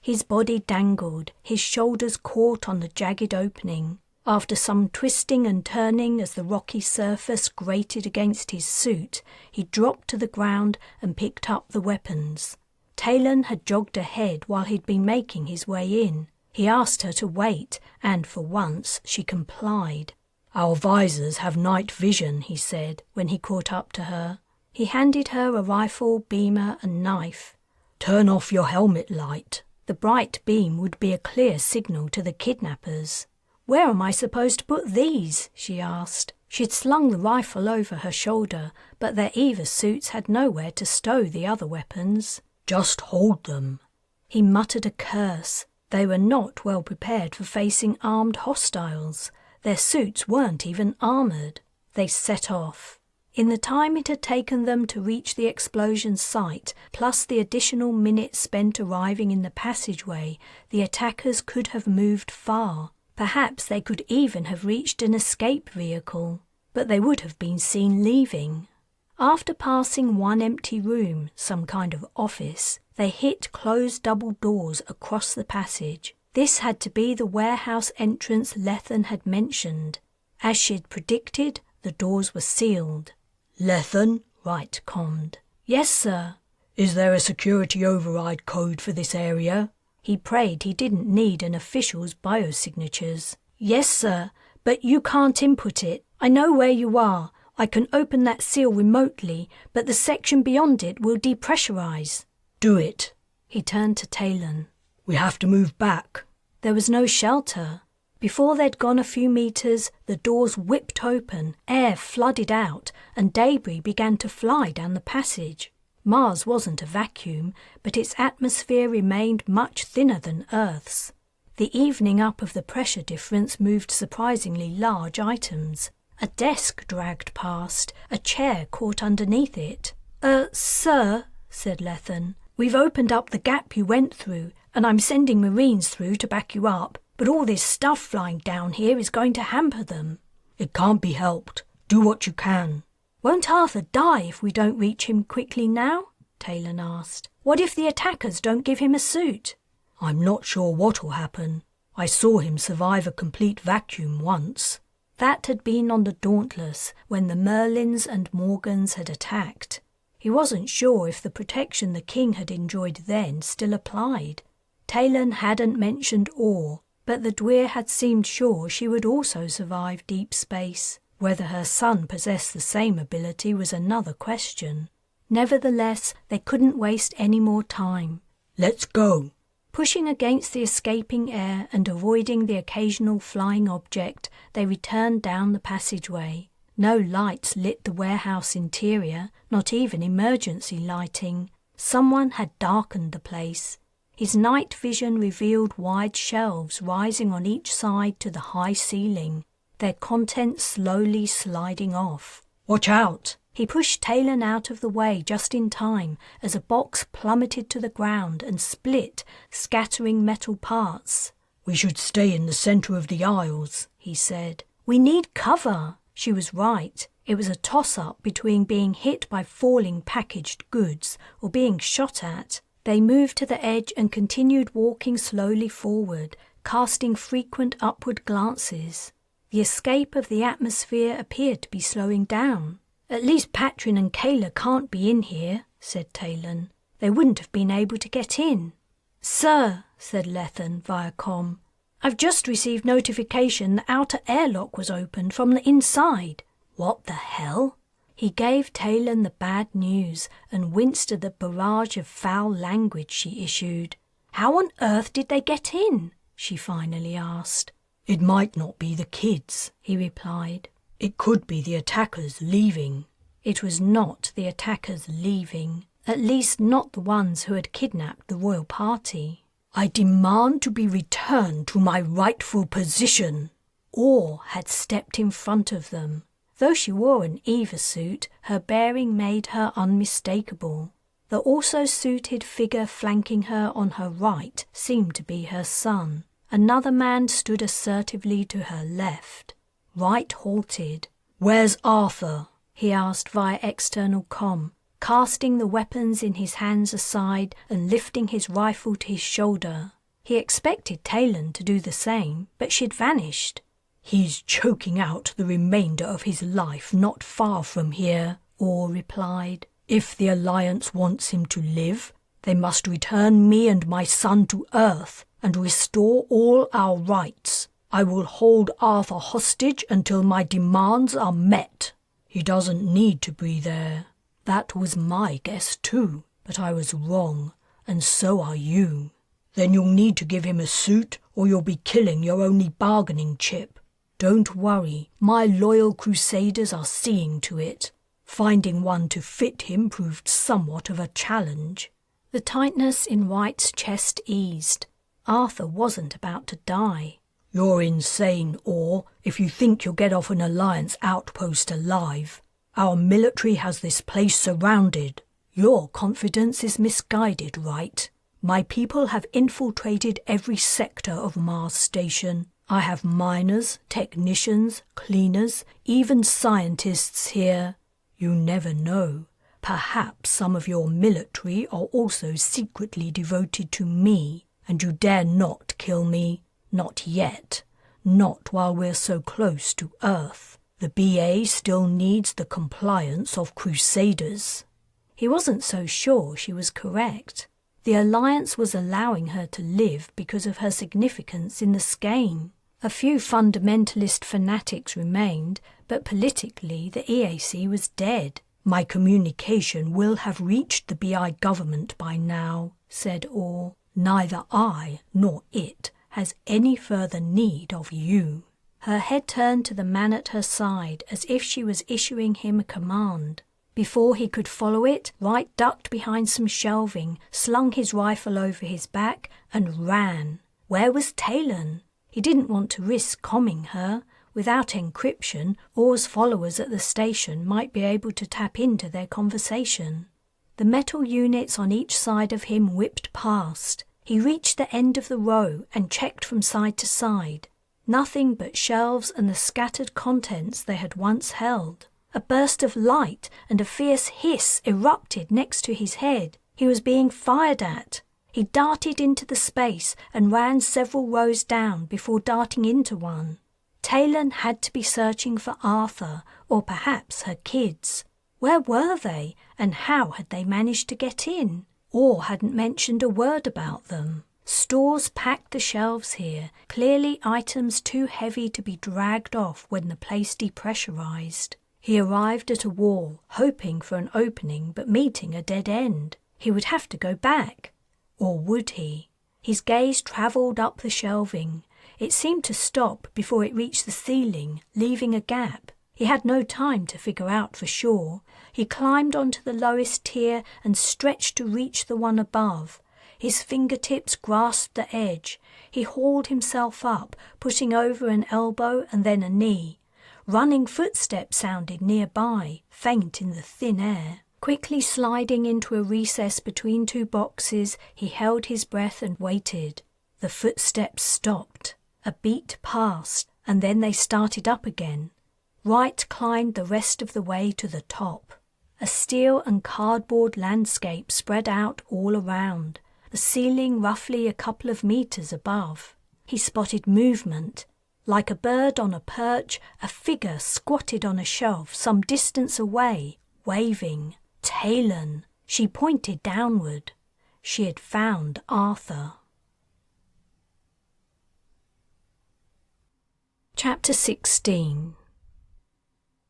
Speaker 1: His body dangled, his shoulders caught on the jagged opening. After some twisting and turning as the rocky surface grated against his suit, he dropped to the ground and picked up the weapons. Taylan had jogged ahead while he'd been making his way in. He asked her to wait, and for once she complied. "Our visors have night vision," he said, when he caught up to her. He handed her a rifle, beamer, and knife. "Turn off your helmet light." The bright beam would be a clear signal to the kidnappers. "Where am I supposed to put these?" she asked. She'd slung the rifle over her shoulder, but their Eva suits had nowhere to stow the other weapons.
Speaker 2: "Just hold them."
Speaker 1: He muttered a curse. They were not well prepared for facing armed hostiles. Their suits weren't even armoured. They set off. In the time it had taken them to reach the explosion site, plus the additional minutes spent arriving in the passageway, the attackers could have moved far. Perhaps they could even have reached an escape vehicle, but they would have been seen leaving. After passing one empty room, some kind of office, they hit closed double doors across the passage. This had to be the warehouse entrance Lethan had mentioned. As she'd predicted, the doors were sealed.
Speaker 2: "Lethan,"
Speaker 1: Wright conned. "Yes, sir."
Speaker 2: "Is there a security override code for this area?"
Speaker 1: He prayed he didn't need an official's biosignatures. "Yes, sir, but you can't input it. I know where you are. I can open that seal remotely, but the section beyond it will depressurize."
Speaker 2: "Do it."
Speaker 1: He turned to Taylan.
Speaker 2: "We have to move back."
Speaker 1: There was no shelter. Before they'd gone a few meters, the doors whipped open, air flooded out, and debris began to fly down the passage. Mars wasn't a vacuum, but its atmosphere remained much thinner than Earth's. The evening up of the pressure difference moved surprisingly large items. A desk dragged past, a chair caught underneath it. Sir," said Lethan, "we've opened up the gap you went through, and I'm sending Marines through to back you up, but all this stuff flying down here is going to hamper them."
Speaker 2: "It can't be helped. Do what you can."
Speaker 1: "Won't Arthur die if we don't reach him quickly now?" Taylan asked. "What if the attackers don't give him a suit?"
Speaker 2: "I'm not sure what'll happen. I saw him survive a complete vacuum once."
Speaker 1: That had been on the Dauntless, when the Merlins and Morgans had attacked. He wasn't sure if the protection the king had enjoyed then still applied. Taylan hadn't mentioned ore, but the Dwyer had seemed sure she would also survive deep space. Whether her son possessed the same ability was another question. Nevertheless, they couldn't waste any more time.
Speaker 2: "Let's go."
Speaker 1: Pushing against the escaping air and avoiding the occasional flying object, they returned down the passageway. No lights lit the warehouse interior, not even emergency lighting. Someone had darkened the place. His night vision revealed wide shelves rising on each side to the high ceiling, their contents slowly sliding off.
Speaker 2: "Watch out!"
Speaker 1: He pushed Taylan out of the way just in time as a box plummeted to the ground and split, scattering metal parts.
Speaker 2: "We should stay in the center of the aisles,"
Speaker 1: he said. "We need cover." She was right. It was a toss-up between being hit by falling packaged goods or being shot at. They moved to the edge and continued walking slowly forward, casting frequent upward glances. The escape of the atmosphere appeared to be slowing down. "At least Patrin and Kayla can't be in here," said Taylan. "They wouldn't have been able to get in." "Sir," said Lethan via comm, "I've just received notification the outer airlock was opened from the inside." "What the hell?" He gave Taylan the bad news and winced at the barrage of foul language she issued. "How on earth did they get in?" she finally asked.
Speaker 2: "It might not be the kids,"
Speaker 1: he replied.
Speaker 2: "It could be the attackers leaving."
Speaker 1: It was not the attackers leaving, at least not the ones who had kidnapped the royal party.
Speaker 2: "I demand to be returned to my rightful position."
Speaker 1: Awe had stepped in front of them. Though she wore an Eva suit, her bearing made her unmistakable. The also-suited figure flanking her on her right seemed to be her son. Another man stood assertively to her left. Wright halted.
Speaker 2: "Where's Arthur?"
Speaker 1: he asked via external comm, casting the weapons in his hands aside and lifting his rifle to his shoulder. He expected Taylan to do the same, but she'd vanished.
Speaker 2: "He's choking out the remainder of his life not far from here," Orr replied. "If the Alliance wants him to live, they must return me and my son to Earth and restore all our rights. I will hold Arthur hostage until my demands are met. He doesn't need to be there. That was my guess too, but I was wrong, and so are you. Then you'll need to give him a suit or you'll be killing your only bargaining chip. Don't worry, my loyal crusaders are seeing to it. Finding one to fit him proved somewhat of a challenge."
Speaker 1: The tightness in Wright's chest eased. Arthur wasn't about to die.
Speaker 2: "You're insane, Orr, if you think you'll get off an Alliance outpost alive. Our military has this place surrounded." "Your confidence is misguided, Wright. My people have infiltrated every sector of Mars Station. I have miners, technicians, cleaners, even scientists here. You never know. Perhaps some of your military are also secretly devoted to me, and you dare not kill me. Not yet. Not while we're so close to Earth. The BA still needs the compliance of Crusaders."
Speaker 1: He wasn't so sure she was correct. The Alliance was allowing her to live because of her significance in the Skein. A few fundamentalist fanatics remained, but politically the EAC was dead.
Speaker 2: "My communication will have reached the BI government by now," said Orr. "Neither I nor it has any further need of you."
Speaker 1: Her head turned to the man at her side as if she was issuing him a command. Before he could follow it, Wright ducked behind some shelving, slung his rifle over his back, and ran. Where was Taylan? He didn't want to risk comming her. Without encryption, Orr's followers at the station might be able to tap into their conversation. The metal units on each side of him whipped past. He reached the end of the row and checked from side to side. Nothing but shelves and the scattered contents they had once held. A burst of light and a fierce hiss erupted next to his head. He was being fired at. He darted into the space and ran several rows down before darting into one. Taylan had to be searching for Arthur, or perhaps her kids. Where were they, and how had they managed to get in? Orr hadn't mentioned a word about them. Stores packed the shelves here, clearly items too heavy to be dragged off when the place depressurized. He arrived at a wall, hoping for an opening but meeting a dead end. He would have to go back. Or would he? His gaze travelled up the shelving. It seemed to stop before it reached the ceiling, leaving a gap. He had no time to figure out for sure. He climbed onto the lowest tier and stretched to reach the one above. His fingertips grasped the edge. He hauled himself up, pushing over an elbow and then a knee. Running footsteps sounded nearby, faint in the thin air. Quickly sliding into a recess between two boxes, he held his breath and waited. The footsteps stopped. A beat passed, and then they started up again. Wright climbed the rest of the way to the top. A steel and cardboard landscape spread out all around, the ceiling roughly a couple of meters above. He spotted movement. Like a bird on a perch, a figure squatted on a shelf some distance away, waving. Taylan. She pointed downward. She had found Arthur. Chapter 16.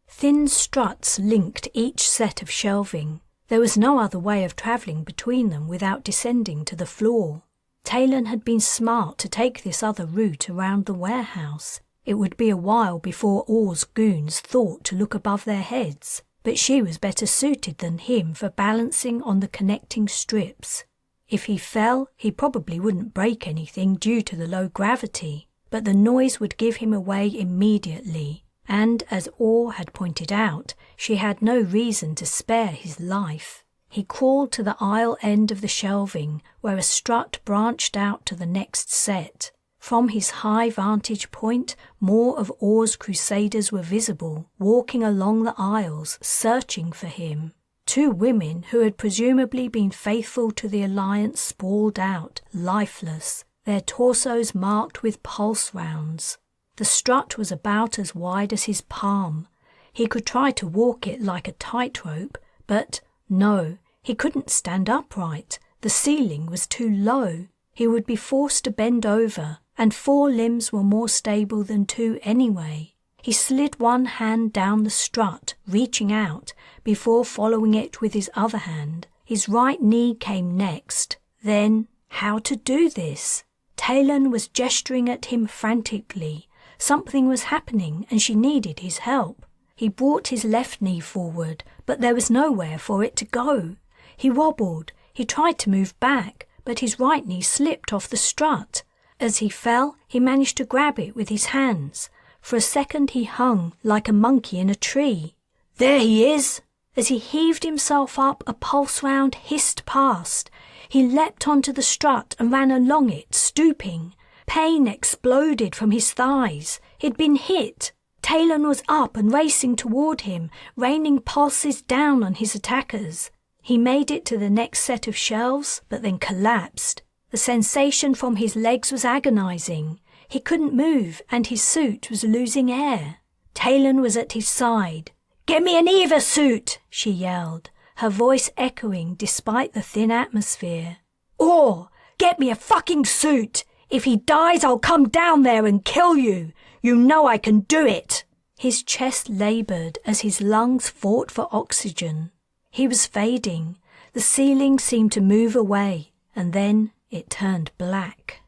Speaker 1: Thin struts linked each set of shelving. There was no other way of travelling between them without descending to the floor. Taylan had been smart to take this other route around the warehouse. It would be a while before Orr's goons thought to look above their heads, but she was better suited than him for balancing on the connecting strips. If he fell, he probably wouldn't break anything due to the low gravity, but the noise would give him away immediately, and as Orr had pointed out, she had no reason to spare his life. He crawled to the aisle end of the shelving, where a strut branched out to the next set. From his high vantage point, more of Orr's crusaders were visible, walking along the aisles, searching for him. Two women who had presumably been faithful to the Alliance sprawled out, lifeless, their torsos marked with pulse rounds. The strut was about as wide as his palm. He could try to walk it like a tightrope, but no, he couldn't stand upright. The ceiling was too low. He would be forced to bend over, and 4 limbs were more stable than 2 anyway. He slid one hand down the strut, reaching out, before following it with his other hand. His right knee came next. Then, how to do this? Taylan was gesturing at him frantically. Something was happening and she needed his help. He brought his left knee forward, but there was nowhere for it to go. He wobbled. He tried to move back, but his right knee slipped off the strut. As he fell, he managed to grab it with his hands. For a second he hung like a monkey in a tree. There he is! As he heaved himself up, a pulse round hissed past. He leapt onto the strut and ran along it, stooping. Pain exploded from his thighs. He'd been hit. Taylan was up and racing toward him, raining pulses down on his attackers. He made it to the next set of shelves, but then collapsed. The sensation from his legs was agonizing. He couldn't move, and his suit was losing air. Taylan was at his side. "Get me an Eva suit!" she yelled, her voice echoing despite the thin atmosphere. "Or, get me a fucking suit! If he dies, I'll come down there and kill you! You know I can do it!" His chest laboured as his lungs fought for oxygen. He was fading. The ceiling seemed to move away, and then it turned black.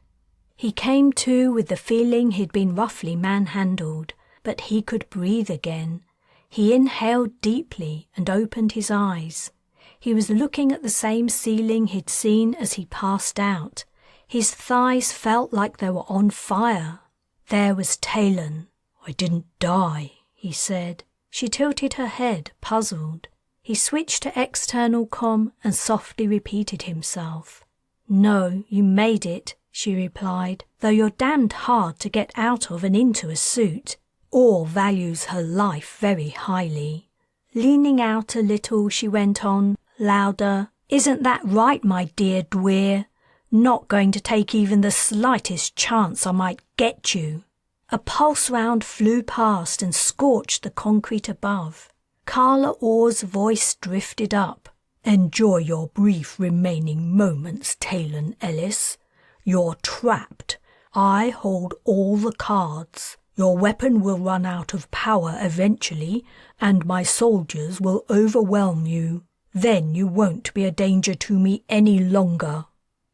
Speaker 1: He came to with the feeling he'd been roughly manhandled, but he could breathe again. He inhaled deeply and opened his eyes. He was looking at the same ceiling he'd seen as he passed out. His thighs felt like they were on fire. There was Taylan. "I didn't die," he said. She tilted her head, puzzled. He switched to external comm and softly repeated himself. "No, you made it," she replied, "though you're damned hard to get out of and into a suit. Or values her life very highly." Leaning out a little, she went on, louder, "Isn't that right, my dear Dweer? Not going to take even the slightest chance I might get you." A pulse round flew past and scorched the concrete above. Carla Orr's voice drifted up. "Enjoy your brief remaining moments, Taylan Ellis. You're trapped. I hold all the cards. Your weapon will run out of power eventually, and my soldiers will overwhelm you. Then you won't be a danger to me any longer."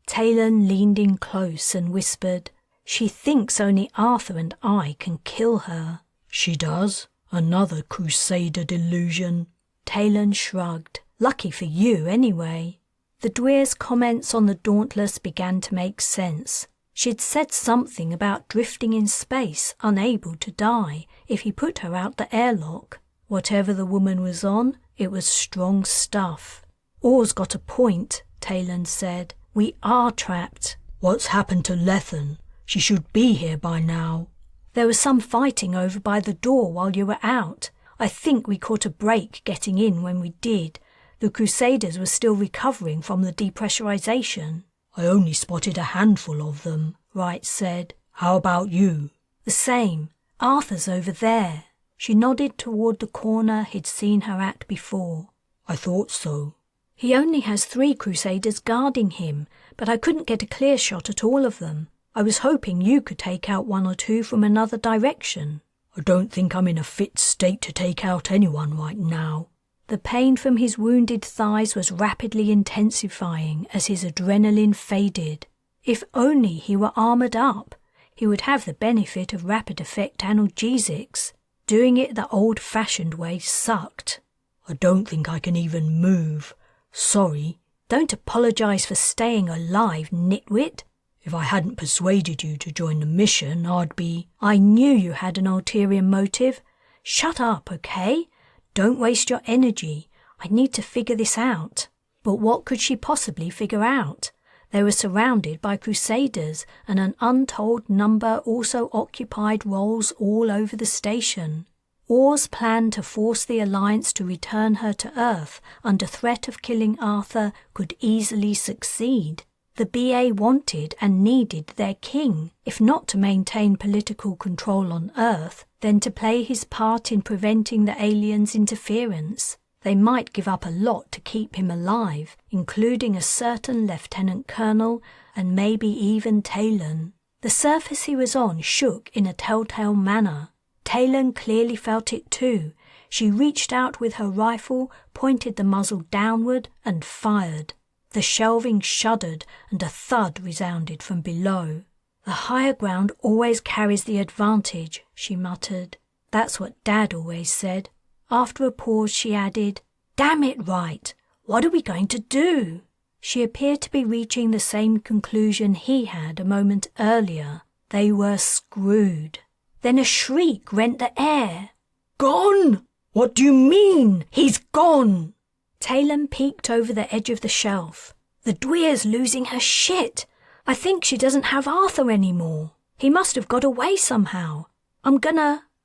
Speaker 1: Taylan leaned in close and whispered, "She thinks only Arthur and I can kill her." "She does? Another Crusader delusion." Taylan shrugged. "Lucky for you, anyway." The Dweer's comments on the Dauntless began to make sense. She'd said something about drifting in space, unable to die, if he put her out the airlock. Whatever the woman was on, it was strong stuff. "Orr's got a point," Taylan said. "We are trapped." "What's happened to Lethen? She should be here by now." "There was some fighting over by the door while you were out. I think we caught a break getting in when we did. The Crusaders were still recovering from the depressurization." "I only spotted a handful of them," Wright said. "How about you?" "The same. Arthur's over there." She nodded toward the corner he'd seen her at before. "I thought so." "He only has 3 Crusaders guarding him, but I couldn't get a clear shot at all of them. I was hoping you could take out 1 or 2 from another direction." "I don't think I'm in a fit state to take out anyone right now." The pain from his wounded thighs was rapidly intensifying as his adrenaline faded. If only he were armored up, he would have the benefit of rapid effect analgesics. Doing it the old-fashioned way sucked. "I don't think I can even move. Sorry." "Don't apologize for staying alive, nitwit." "If I hadn't persuaded you to join the mission, I'd be—" "I knew you had an ulterior motive. Shut up, okay? Don't waste your energy. I need to figure this out." But what could she possibly figure out? They were surrounded by Crusaders, and an untold number also occupied roles all over the station. Orr's plan to force the Alliance to return her to Earth under threat of killing Arthur could easily succeed. The BA wanted and needed their king, if not to maintain political control on Earth, then to play his part in preventing the aliens' interference. They might give up a lot to keep him alive, including a certain lieutenant colonel and maybe even Taylan. The surface he was on shook in a telltale manner. Taylan clearly felt it too. She reached out with her rifle, pointed the muzzle downward, and fired. The shelving shuddered, and a thud resounded from below. The higher ground always carries the advantage, she muttered. That's what Dad always said. After a pause she added, Damn it, Wright, what are we going to do? She appeared to be reaching the same conclusion he had a moment earlier. They were screwed. Then a shriek rent the air. Gone! What do you mean? He's gone! Taylan peeked over the edge of the shelf. The Dweer's losing her shit. I think she doesn't have Arthur anymore. He must have got away somehow.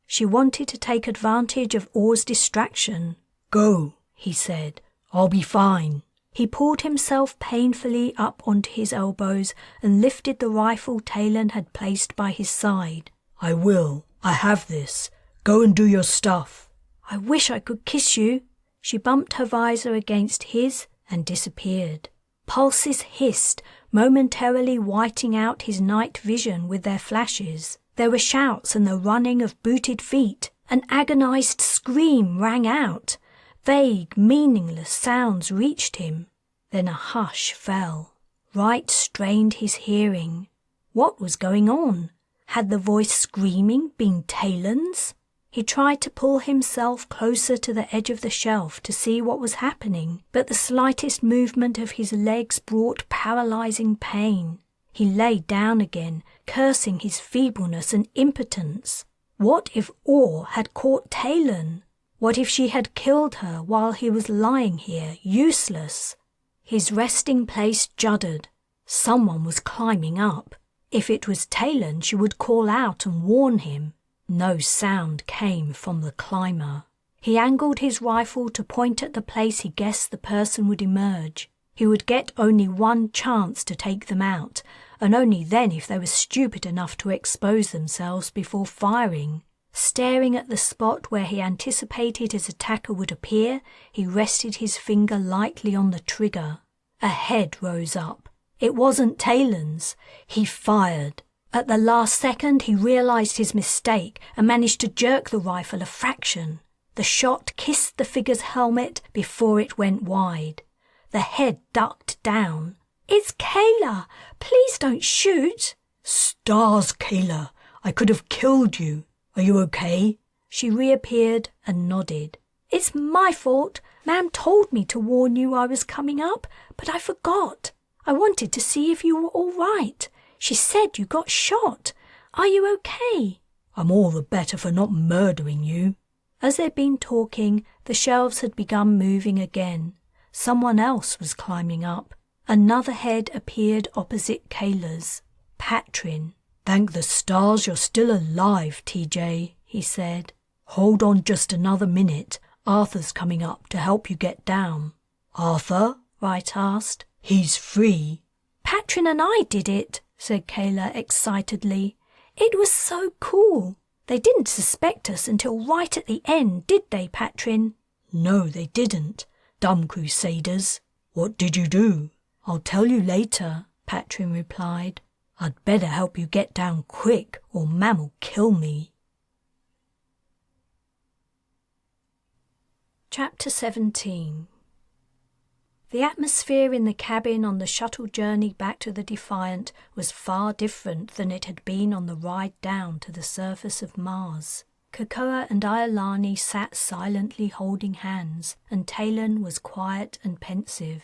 Speaker 1: She wanted to take advantage of Orr's distraction. Go, he said. I'll be fine. He pulled himself painfully up onto his elbows and lifted the rifle Taylan had placed by his side. I will. I have this. Go and do your stuff. I wish I could kiss you. She bumped her visor against his and disappeared. Pulses hissed, momentarily whiting out his night vision with their flashes. There were shouts and the running of booted feet. An agonized scream rang out. Vague, meaningless sounds reached him. Then a hush fell. Wright strained his hearing. What was going on? Had the voice screaming been Taylan's? He tried to pull himself closer to the edge of the shelf to see what was happening, but the slightest movement of his legs brought paralyzing pain. He lay down again, cursing his feebleness and impotence. What if Orr had caught Taylan? What if she had killed her while he was lying here, useless? His resting place juddered. Someone was climbing up. If it was Taylan, she would call out and warn him. No sound came from the climber. He angled his rifle to point at the place he guessed the person would emerge. He would get only one chance to take them out, and only then if they were stupid enough to expose themselves before firing. Staring at the spot where he anticipated his attacker would appear, he rested his finger lightly on the trigger. A head rose up. It wasn't Taylan's. He fired. At the last second, he realized his mistake and managed to jerk the rifle a fraction. The shot kissed the figure's helmet before it went wide. The head ducked down. It's Kayla! Please don't shoot! Stars, Kayla! I could have killed you. Are you okay? She reappeared and nodded. It's my fault. Ma'am told me to warn you I was coming up, but I forgot. I wanted to see if you were all right. She said you got shot. Are you okay? I'm all the better for not murdering you. As they'd been talking, the shelves had begun moving again. Someone else was climbing up. Another head appeared opposite Kayla's. Patrin. Thank the stars you're still alive, TJ, he said. Hold on just another minute. Arthur's coming up to help you get down. Arthur? Wright asked. He's free. Patrin and I did it, said Kayla excitedly. It was so cool. They didn't suspect us until right at the end, did they, Patrin? No, they didn't. Dumb crusaders. What did you do? I'll tell you later, Patrin replied. I'd better help you get down quick, or Mam'll kill me. Chapter 17. The atmosphere in the cabin on the shuttle journey back to the Defiant was far different than it had been on the ride down to the surface of Mars. Kakoa and Iolani sat silently holding hands, and Taylan was quiet and pensive.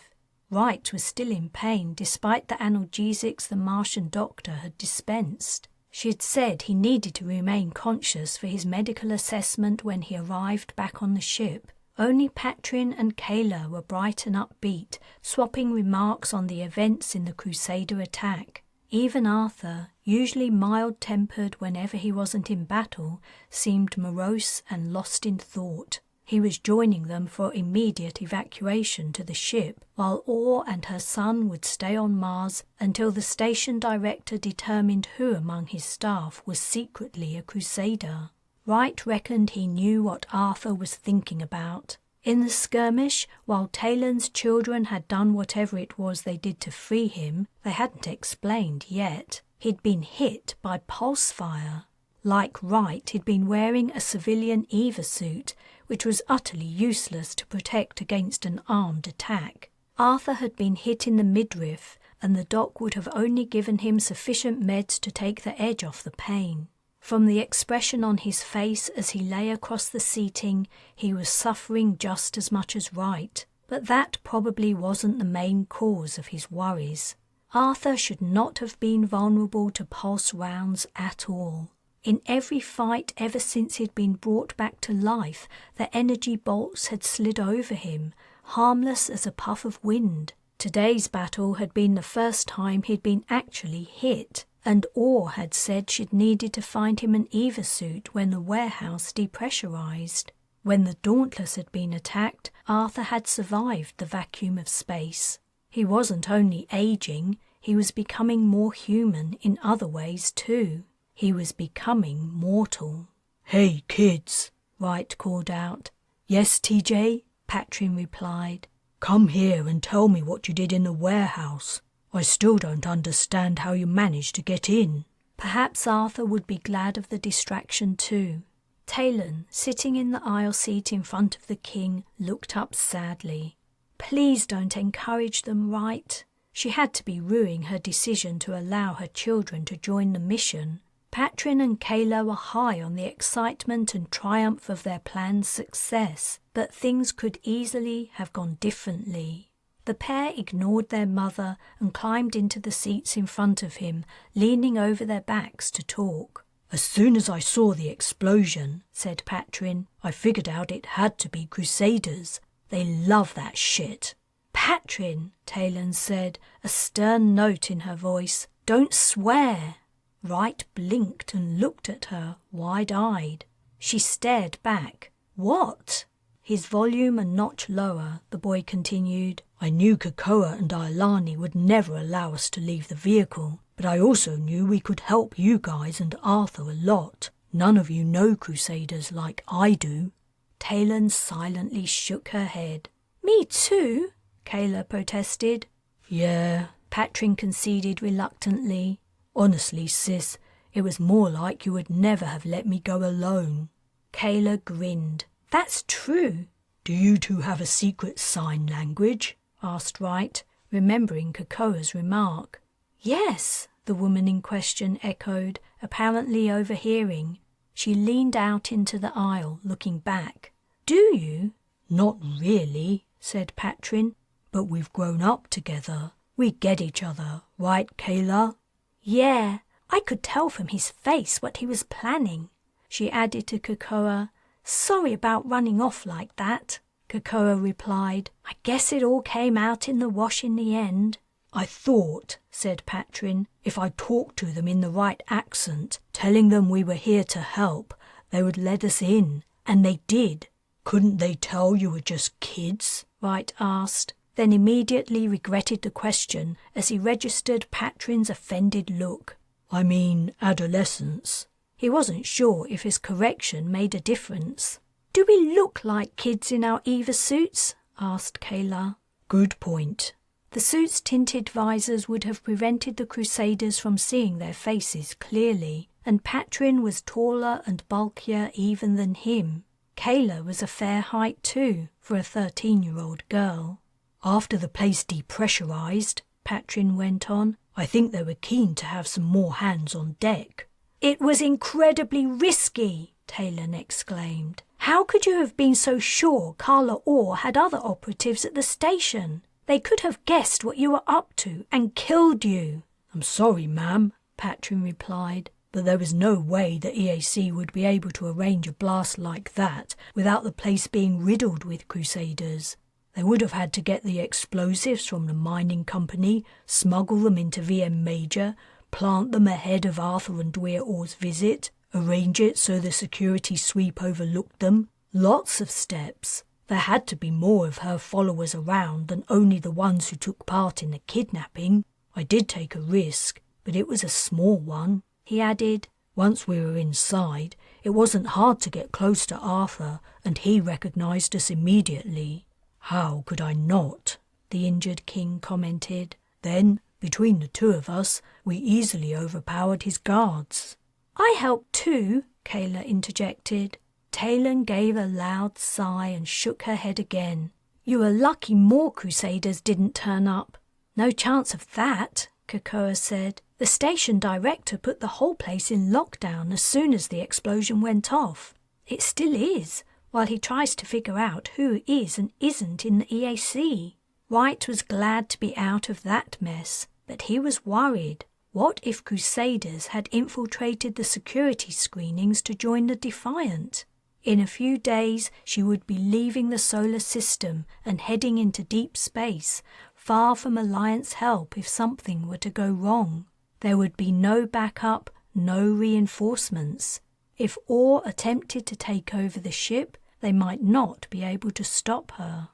Speaker 1: Wright was still in pain despite the analgesics the Martian doctor had dispensed. She had said he needed to remain conscious for his medical assessment when he arrived back on the ship. Only Patrin and Kayla were bright and upbeat, swapping remarks on the events in the Crusader attack. Even Arthur, usually mild-tempered whenever he wasn't in battle, seemed morose and lost in thought. He was joining them for immediate evacuation to the ship, while Orr and her son would stay on Mars until the station director determined who among his staff was secretly a Crusader. Wright reckoned he knew what Arthur was thinking about. In the skirmish, while Taylan's children had done whatever it was they did to free him, they hadn't explained yet. He'd been hit by pulse fire. Like Wright, he'd been wearing a civilian EVA suit, which was utterly useless to protect against an armed attack. Arthur had been hit in the midriff, and the doc would have only given him sufficient meds to take the edge off the pain. From the expression on his face as he lay across the seating, he was suffering just as much as Wright, but that probably wasn't the main cause of his worries. Arthur should not have been vulnerable to pulse rounds at all. In every fight ever since he'd been brought back to life, the energy bolts had slid over him, harmless as a puff of wind. Today's battle had been the first time he'd been actually hit, and Orr had said she'd needed to find him an EVA suit when the warehouse depressurized. When the Dauntless had been attacked, Arthur had survived the vacuum of space. He wasn't only aging, he was becoming more human in other ways too. He was becoming mortal.
Speaker 2: "Hey, kids,"
Speaker 1: Wright called out.
Speaker 2: "Yes, TJ?"
Speaker 1: Patrin replied.
Speaker 2: "Come here and tell me what you did in the warehouse. I still don't understand how you managed to get in."
Speaker 1: Perhaps Arthur would be glad of the distraction too. Taylan, sitting in the aisle seat in front of the king, looked up sadly. "Please don't encourage them, Wright." She had to be rueing her decision to allow her children to join the mission. Patrin and Kayla were high on the excitement and triumph of their plan's success, but things could easily have gone differently. The pair ignored their mother and climbed into the seats in front of him, leaning over their backs to talk.
Speaker 2: "As soon as I saw the explosion," said Patrin, "I figured out it had to be Crusaders. They love that shit."
Speaker 1: "Patrin," Taylan said, a stern note in her voice, "don't swear." Wright blinked and looked at her, wide-eyed. She stared back. "What?" His volume a notch lower, the boy continued.
Speaker 2: "I knew Kakoa and Ailani would never allow us to leave the vehicle, but I also knew we could help you guys and Arthur a lot. None of you know Crusaders like I do."
Speaker 1: Taylan silently shook her head. "Me too," Kayla protested.
Speaker 2: "Yeah,"
Speaker 1: Patrin conceded reluctantly.
Speaker 2: "Honestly, sis, it was more like you would never have let me go alone."
Speaker 1: Kayla grinned. "That's true."
Speaker 2: "Do you two have a secret sign language?"
Speaker 1: asked Wright, remembering Kakoa's remark. "Yes," the woman in question echoed, apparently overhearing. She leaned out into the aisle, looking back. "Do you?"
Speaker 2: "Not really," said Patrin, "but we've grown up together. We get each other, right, Kayla?"
Speaker 1: "Yeah, I could tell from his face what he was planning." She added to Kakoa, "Sorry about running off like that." Kakoa replied, "I guess it all came out in the wash in the end."
Speaker 2: "I thought," said Patrin, "if I talked to them in the right accent, telling them we were here to help, they would let us in, and they did." "Couldn't they tell you were just kids?"
Speaker 1: Wright asked, then immediately regretted the question as he registered Patrin's offended look.
Speaker 2: "I mean adolescents."
Speaker 1: He wasn't sure if his correction made a difference. "Do we look like kids in our EVA suits?" asked Kayla.
Speaker 2: "Good point."
Speaker 1: The suit's tinted visors would have prevented the Crusaders from seeing their faces clearly, and Patrin was taller and bulkier even than him. Kayla was a fair height too, for a 13-year-old girl.
Speaker 2: "After the place depressurized," Patrin went on, "I think they were keen to have some more hands on deck."
Speaker 1: "It was incredibly risky," Taylan exclaimed. "How could you have been so sure Carla Orr had other operatives at the station? They could have guessed what you were up to and killed you."
Speaker 2: "I'm sorry, ma'am," Patrin replied, "but there was no way the EAC would be able to arrange a blast like that without the place being riddled with Crusaders. They would have had to get the explosives from the mining company, smuggle them into VM Major, plant them ahead of Arthur and Dwyer Orr's visit, arrange it so the security sweep overlooked them. Lots of steps. There had to be more of her followers around than only the ones who took part in the kidnapping. I did take a risk, but it was a small one."
Speaker 1: He added,
Speaker 2: "Once we were inside, it wasn't hard to get close to Arthur, and he recognized us immediately." "How could I not?" the injured king commented. "Then, between the two of us, we easily overpowered his guards."
Speaker 1: "I helped too," Kayla interjected. Taylan gave a loud sigh and shook her head again. "You were lucky more Crusaders didn't turn up." No chance of that, Krakoa said. The station director put the whole place in lockdown as soon as the explosion went off. It still is, while he tries to figure out who is and isn't in the EAC. White was glad to be out of that mess, but he was worried. What if Crusaders had infiltrated the security screenings to join the Defiant? In a few days, she would be leaving the solar system and heading into deep space, far from Alliance help if something were to go wrong. There would be no backup, no reinforcements. If Orr attempted to take over the ship, they might not be able to stop her.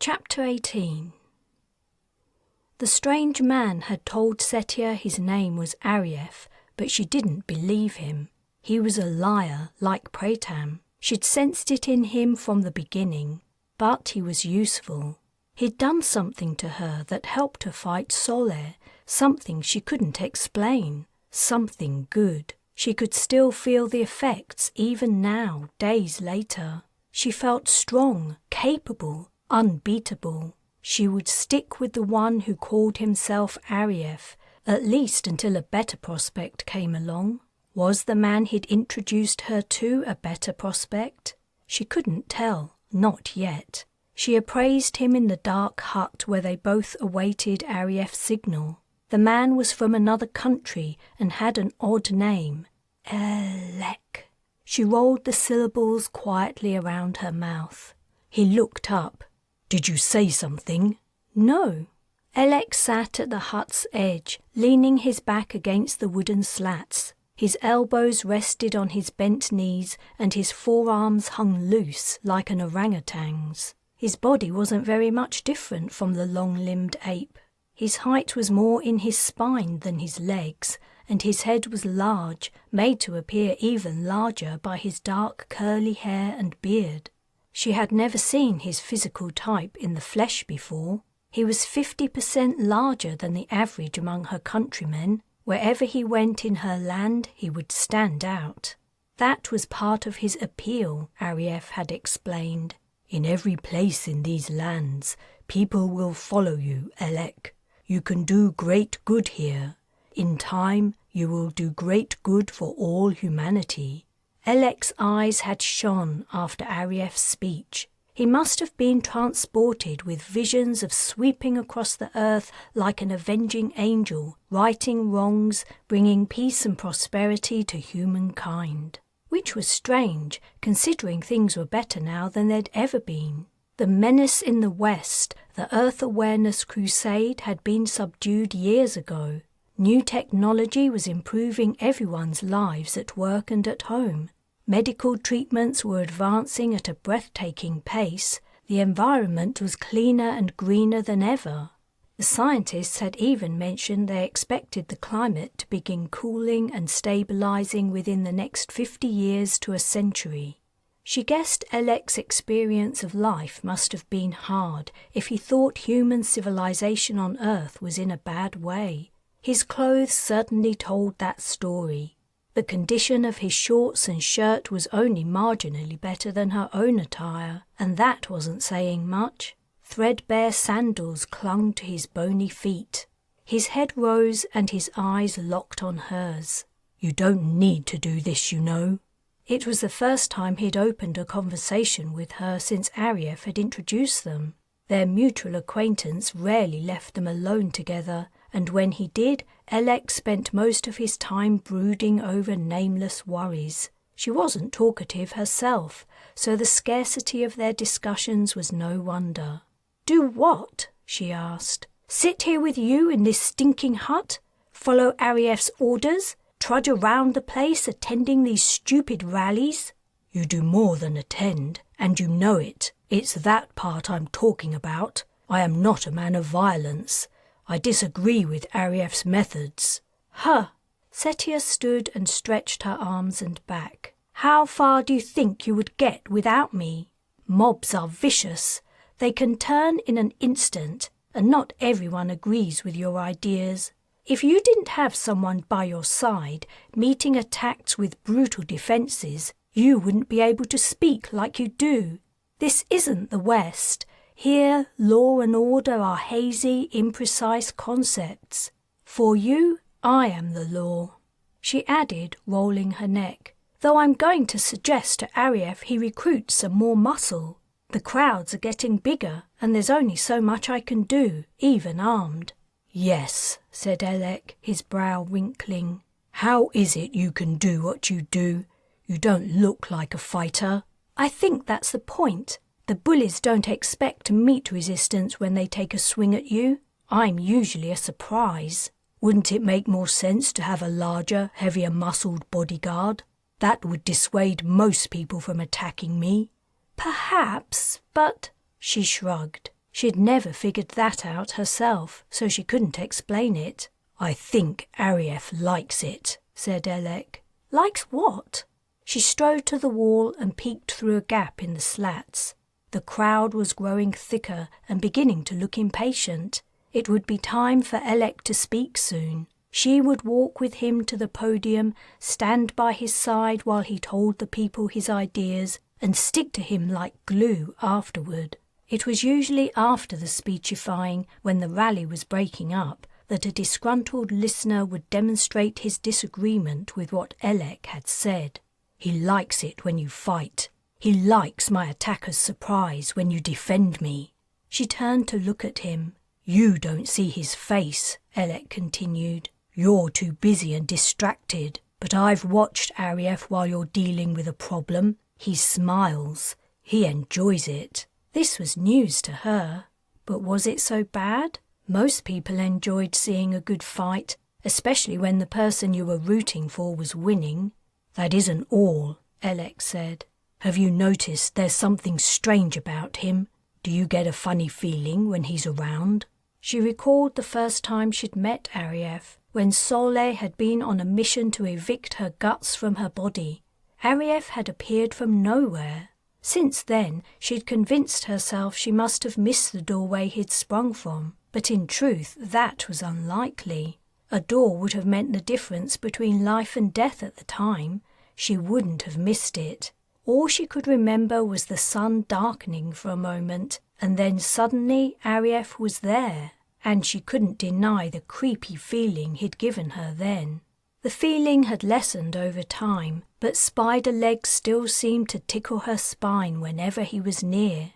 Speaker 1: Chapter 18. The strange man had told Setia his name was Arief, but she didn't believe him. He was a liar, like Pratam. She'd sensed it in him from the beginning, but he was useful. He'd done something to her that helped her fight Soleh, something she couldn't explain, something good. She could still feel the effects even now, days later. She felt strong, capable, unbeatable. She would stick with the one who called himself Arief, at least until a better prospect came along. Was the man he'd introduced her to a better prospect? She couldn't tell, not yet. She appraised him in the dark hut where they both awaited Arief's signal. The man was from another country and had an odd name, Elek. She rolled the syllables quietly around her mouth. He looked up. "Did you say something?" "No." Elek sat at the hut's edge, leaning his back against the wooden slats. His elbows rested on his bent knees and his forearms hung loose like an orangutan's. His body wasn't very much different from the long-limbed ape. His height was more in his spine than his legs, and his head was large, made to appear even larger by his dark curly hair and beard. She had never seen his physical type in the flesh before. He was 50% larger than the average among her countrymen. Wherever he went in her land, he would stand out. That was part of his appeal, Arief had explained. "In every place in these lands, people will follow you, Elek. You can do great good here. In time, you will do great good for all humanity." Elek's eyes had shone after Arief's speech. He must have been transported with visions of sweeping across the earth like an avenging angel, righting wrongs, bringing peace and prosperity to humankind. Which was strange, considering things were better now than they'd ever been. The menace in the West, the Earth Awareness Crusade, had been subdued years ago. New technology was improving everyone's lives at work and at home. Medical treatments were advancing at a breathtaking pace. The environment was cleaner and greener than ever. The scientists had even mentioned they expected the climate to begin cooling and stabilizing within the next 50 years to a century. She guessed Elek's experience of life must have been hard if he thought human civilization on Earth was in a bad way. His clothes certainly told that story. The condition of his shorts and shirt was only marginally better than her own attire, and that wasn't saying much. Threadbare sandals clung to his bony feet. His head rose and his eyes locked on hers. "You don't need to do this, you know." It was the first time he'd opened a conversation with her since Arief had introduced them. Their mutual acquaintance rarely left them alone together, and when he did, Elek spent most of his time brooding over nameless worries. She wasn't talkative herself, so the scarcity of their discussions was no wonder. "Do what?" she asked. "Sit here with you in this stinking hut? Follow Arief's orders? Trudge around the place attending these stupid rallies?" "You do more than attend, and you know it. It's that part I'm talking about. I am not a man of violence. I disagree with Arief's methods." "Huh." Setia stood and stretched her arms and back. "How far do you think you would get without me? Mobs are vicious. They can turn in an instant, and not everyone agrees with your ideas. If you didn't have someone by your side, meeting attacks with brutal defenses, you wouldn't be able to speak like you do. This isn't the West. Here, law and order are hazy, imprecise concepts. For you, I am the law." She added, rolling her neck, "Though I'm going to suggest to Arief he recruits some more muscle. The crowds are getting bigger, and there's only so much I can do, even armed." "Yes," said Elec, his brow wrinkling. "How is it you can do what you do? You don't look like a fighter." "I think that's the point. The bullies don't expect to meet resistance when they take a swing at you. I'm usually a surprise." "Wouldn't it make more sense to have a larger, heavier muscled bodyguard? That would dissuade most people from attacking me." "Perhaps, but—" She shrugged. She'd never figured that out herself, so she couldn't explain it. "I think Arief likes it," said Elec. "Likes what?" She strode to the wall and peeked through a gap in the slats. The crowd was growing thicker and beginning to look impatient. It would be time for Elec to speak soon. She would walk with him to the podium, stand by his side while he told the people his ideas, and stick to him like glue afterward. It was usually after the speechifying, when the rally was breaking up, that a disgruntled listener would demonstrate his disagreement with what Elec had said. "He likes it when you fight. He likes my attacker's surprise when you defend me." She turned to look at him. "You don't see his face," Elec continued. "You're too busy and distracted. But I've watched Arief while you're dealing with a problem. He smiles. He enjoys it." This was news to her. But was it so bad? Most people enjoyed seeing a good fight, especially when the person you were rooting for was winning. "That isn't all," Elec said. "Have you noticed there's something strange about him? Do you get a funny feeling when he's around?" She recalled the first time she'd met Arief, when Soleh had been on a mission to evict her guts from her body. Arief had appeared from nowhere. Since then, she'd convinced herself she must have missed the doorway he'd sprung from, but in truth that was unlikely. A door would have meant the difference between life and death at the time. She wouldn't have missed it. All she could remember was the sun darkening for a moment, and then suddenly Arief was there, and she couldn't deny the creepy feeling he'd given her then. The feeling had lessened over time, but spider legs still seemed to tickle her spine whenever he was near.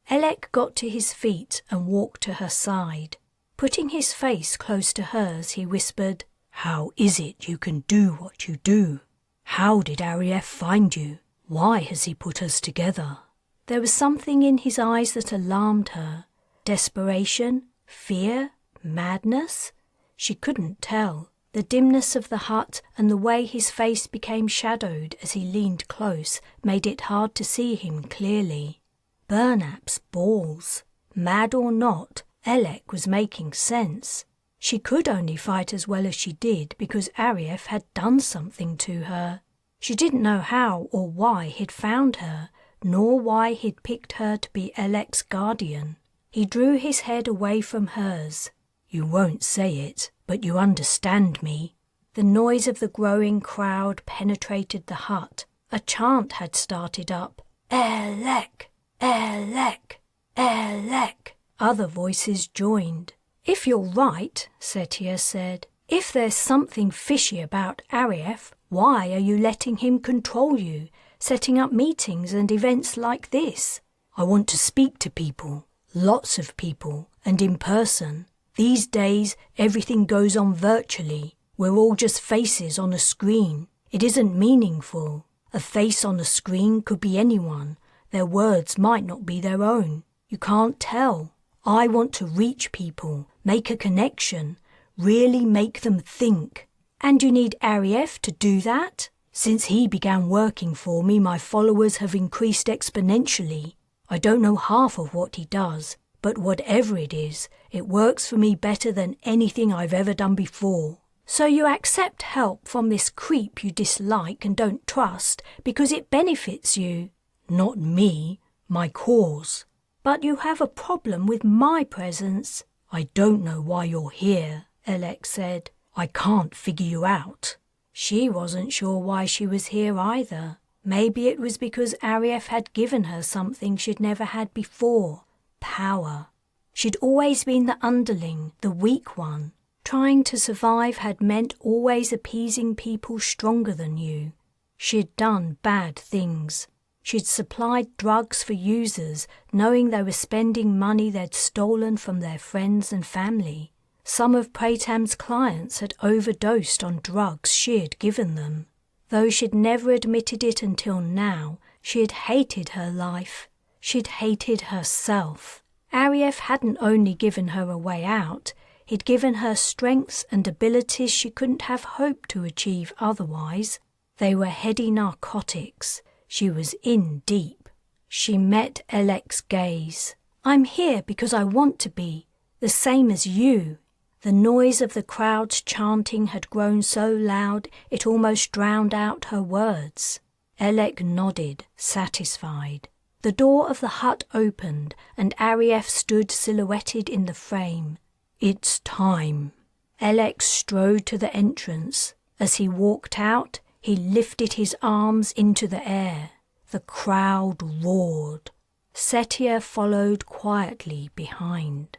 Speaker 1: Elec got to his feet and walked to her side. Putting his face close to hers, he whispered, "How is it you can do what you do? How did Arief find you? Why has he put us together?" There was something in his eyes that alarmed her. Desperation? Fear? Madness? She couldn't tell. The dimness of the hut and the way his face became shadowed as he leaned close made it hard to see him clearly. Burnap's balls. Mad or not, Elec was making sense. She could only fight as well as she did because Arief had done something to her. She didn't know how or why he'd found her, nor why he'd picked her to be Elec's guardian. He drew his head away from hers. "You won't say it, but you understand me." The noise of the growing crowd penetrated the hut. A chant had started up. "Elec! Elec! Elec!" Other voices joined. "If you're right," Setia said, "if there's something fishy about Arief, why are you letting him control you, setting up meetings and events like this?" "I want to speak to people, lots of people, and in person. These days, everything goes on virtually. We're all just faces on a screen. It isn't meaningful. A face on a screen could be anyone. Their words might not be their own. You can't tell. I want to reach people, make a connection, really make them think." "And you need Arief to do that?" "Since he began working for me, my followers have increased exponentially. I don't know half of what he does, but whatever it is, it works for me better than anything I've ever done before." "So you accept help from this creep you dislike and don't trust because it benefits you?" "Not me, my cause." "But you have a problem with my presence." "I don't know why you're here," Elec said. "I can't figure you out." She wasn't sure why she was here either. Maybe it was because Arief had given her something she'd never had before, power. She'd always been the underling, the weak one. Trying to survive had meant always appeasing people stronger than you. She'd done bad things. She'd supplied drugs for users, knowing they were spending money they'd stolen from their friends and family. Some of Pratam's clients had overdosed on drugs she'd given them. Though she'd never admitted it until now, she'd hated her life. She'd hated herself. Arief hadn't only given her a way out, he'd given her strengths and abilities she couldn't have hoped to achieve otherwise. They were heady narcotics. She was in deep. She met Elek's gaze. "I'm here because I want to be, the same as you." The noise of the crowd's chanting had grown so loud it almost drowned out her words. Elek nodded, satisfied. The door of the hut opened and Arief stood silhouetted in the frame. "It's time." Elek strode to the entrance. As he walked out, he lifted his arms into the air. The crowd roared. Setia followed quietly behind.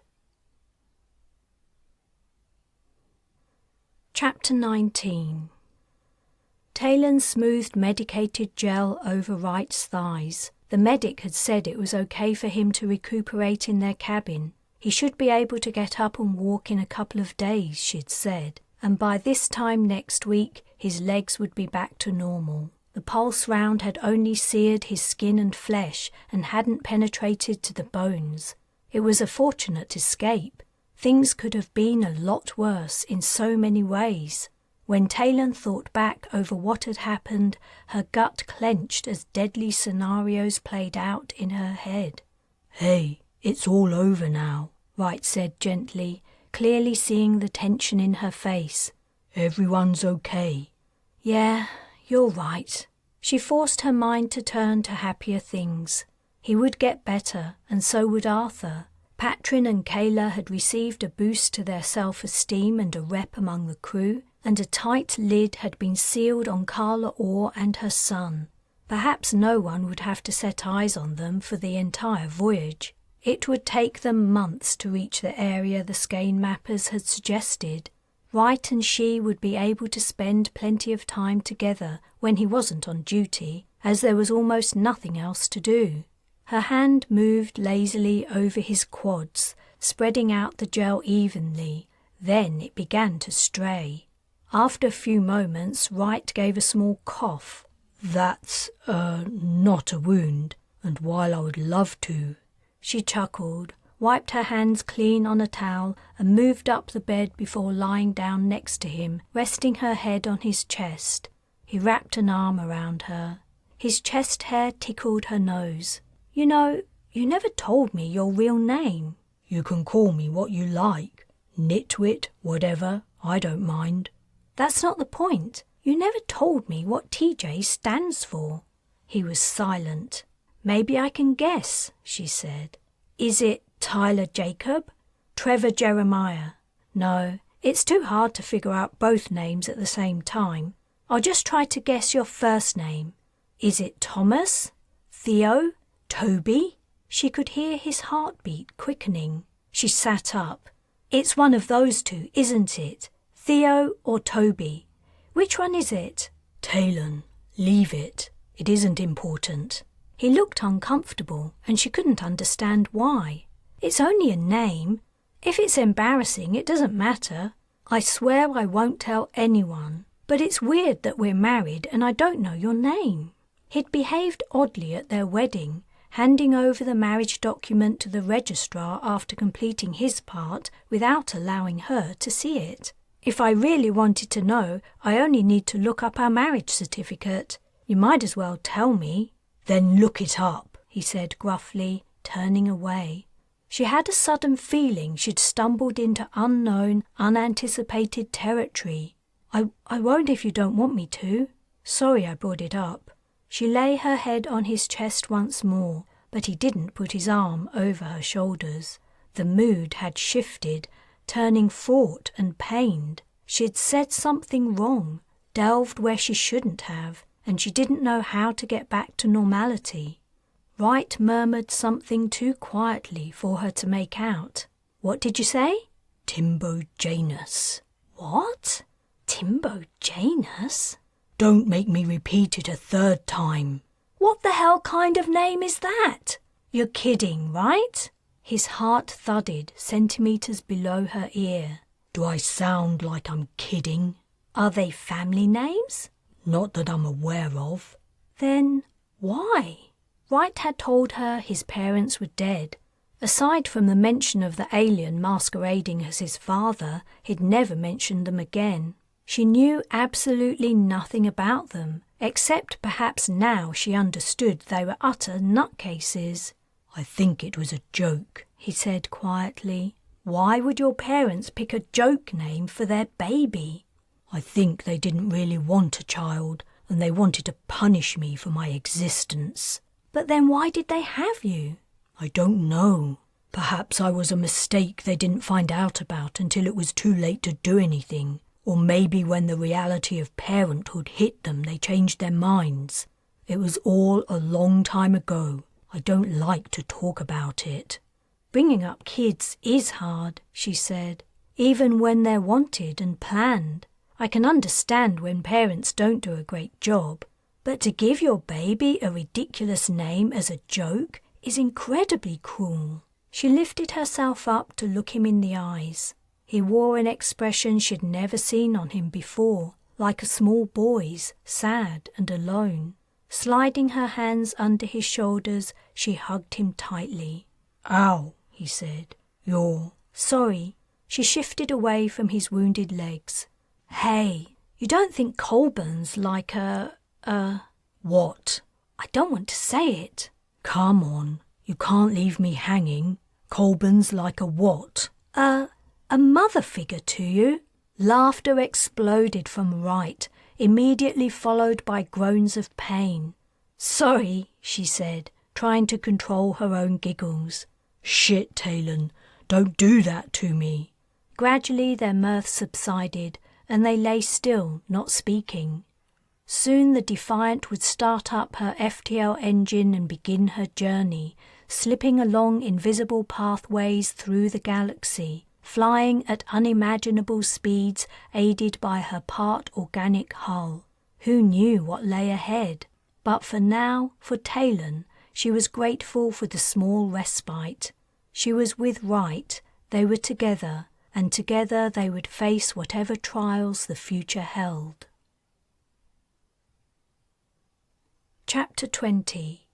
Speaker 1: Chapter 19. Taylan smoothed medicated gel over Wright's thighs. The medic had said it was okay for him to recuperate in their cabin. He should be able to get up and walk in a couple of days, she'd said, and by this time next week his legs would be back to normal. The pulse round had only seared his skin and flesh and hadn't penetrated to the bones. It was a fortunate escape. Things could have been a lot worse in so many ways. When Taylan thought back over what had happened, her gut clenched as deadly scenarios played out in her head. "Hey, it's all over now," Wright said gently, clearly seeing the tension in her face. "Everyone's okay." "Yeah, you're right." She forced her mind to turn to happier things. He would get better, and so would Arthur. Patrin and Kayla had received a boost to their self-esteem and a rep among the crew, and a tight lid had been sealed on Carla Orr and her son. Perhaps no one would have to set eyes on them for the entire voyage. It would take them months to reach the area the Skein mappers had suggested. Wright and she would be able to spend plenty of time together when he wasn't on duty, as there was almost nothing else to do. Her hand moved lazily over his quads, spreading out the gel evenly. Then it began to stray. After a few moments, Wright gave a small cough. "That's, not a wound, and while I would love to..." She chuckled, wiped her hands clean on a towel, and moved up the bed before lying down next to him, resting her head on his chest. He wrapped an arm around her. His chest hair tickled her nose. "You know, you never told me your real name." "You can call me what you like. Nitwit, whatever, I don't mind." "That's not the point. You never told me what TJ stands for." He was silent. "Maybe I can guess," she said. "Is it Tyler Jacob? Trevor Jeremiah?" "No, it's too hard to figure out both names at the same time. I'll just try to guess your first name. Is it Thomas? Theo? Toby?" She could hear his heartbeat quickening. She sat up. "It's one of those two, isn't it? Theo or Toby? Which one is it?" "Taylan, leave it. It isn't important." He looked uncomfortable, and she couldn't understand why. "It's only a name. If it's embarrassing, it doesn't matter. I swear I won't tell anyone. But it's weird that we're married and I don't know your name." He'd behaved oddly at their wedding, handing over the marriage document to the registrar after completing his part without allowing her to see it. "If I really wanted to know, I only need to look up our marriage certificate. You might as well tell me." "Then look it up," he said gruffly, turning away. She had a sudden feeling she'd stumbled into unknown, unanticipated territory. I won't if you don't want me to. Sorry I brought it up." She lay her head on his chest once more, but he didn't put his arm over her shoulders. The mood had shifted, turning fraught and pained. She'd said something wrong, delved where she shouldn't have, and she didn't know how to get back to normality. Wright murmured something too quietly for her to make out. "What did you say?"
Speaker 2: "Timbo Janus."
Speaker 1: "What? Timbo Janus?"
Speaker 2: "Don't make me repeat it a third time."
Speaker 1: "What the hell kind of name is that? You're kidding, right?" His heart thudded centimeters below her ear.
Speaker 2: "Do I sound like I'm kidding?"
Speaker 1: "Are they family names?"
Speaker 2: "Not that I'm aware of."
Speaker 1: "Then why?" Wright had told her his parents were dead. Aside from the mention of the alien masquerading as his father, he'd never mentioned them again. She knew absolutely nothing about them, except perhaps now she understood they were utter nutcases.
Speaker 2: "I think it was a joke,"
Speaker 1: he said quietly. "Why would your parents pick a joke name for their baby?"
Speaker 2: "I think they didn't really want a child, and they wanted to punish me for my existence."
Speaker 1: "But then why did they have you?"
Speaker 2: "I don't know. Perhaps I was a mistake they didn't find out about until it was too late to do anything. Or maybe when the reality of parenthood hit them, they changed their minds. It was all a long time ago. I don't like to talk about it."
Speaker 1: "Bringing up kids is hard," she said, "even when they're wanted and planned. I can understand when parents don't do a great job, but to give your baby a ridiculous name as a joke is incredibly cruel." She lifted herself up to look him in the eyes. He wore an expression she'd never seen on him before, like a small boy's, sad and alone. Sliding her hands under his shoulders, she hugged him tightly.
Speaker 2: "Ow," he said. "You're..."
Speaker 1: "Sorry." She shifted away from his wounded legs. "Hey, you don't think Colburn's like a...
Speaker 2: "What?"
Speaker 1: I don't want to say it."
Speaker 2: "Come on, you can't leave me hanging. Colburn's like a what?"
Speaker 1: A mother figure to you?" Laughter exploded from Wright, immediately followed by groans of pain. "Sorry," she said, trying to control her own giggles.
Speaker 2: "Shit, Taylan, don't do that to me."
Speaker 1: Gradually their mirth subsided, and they lay still, not speaking. Soon the Defiant would start up her FTL engine and begin her journey, slipping along invisible pathways through the galaxy, flying at unimaginable speeds aided by her part-organic hull. Who knew what lay ahead? But for now, for Taylan, she was grateful for the small respite. She was with Wright, they were together, and together they would face whatever trials the future held. Chapter 20.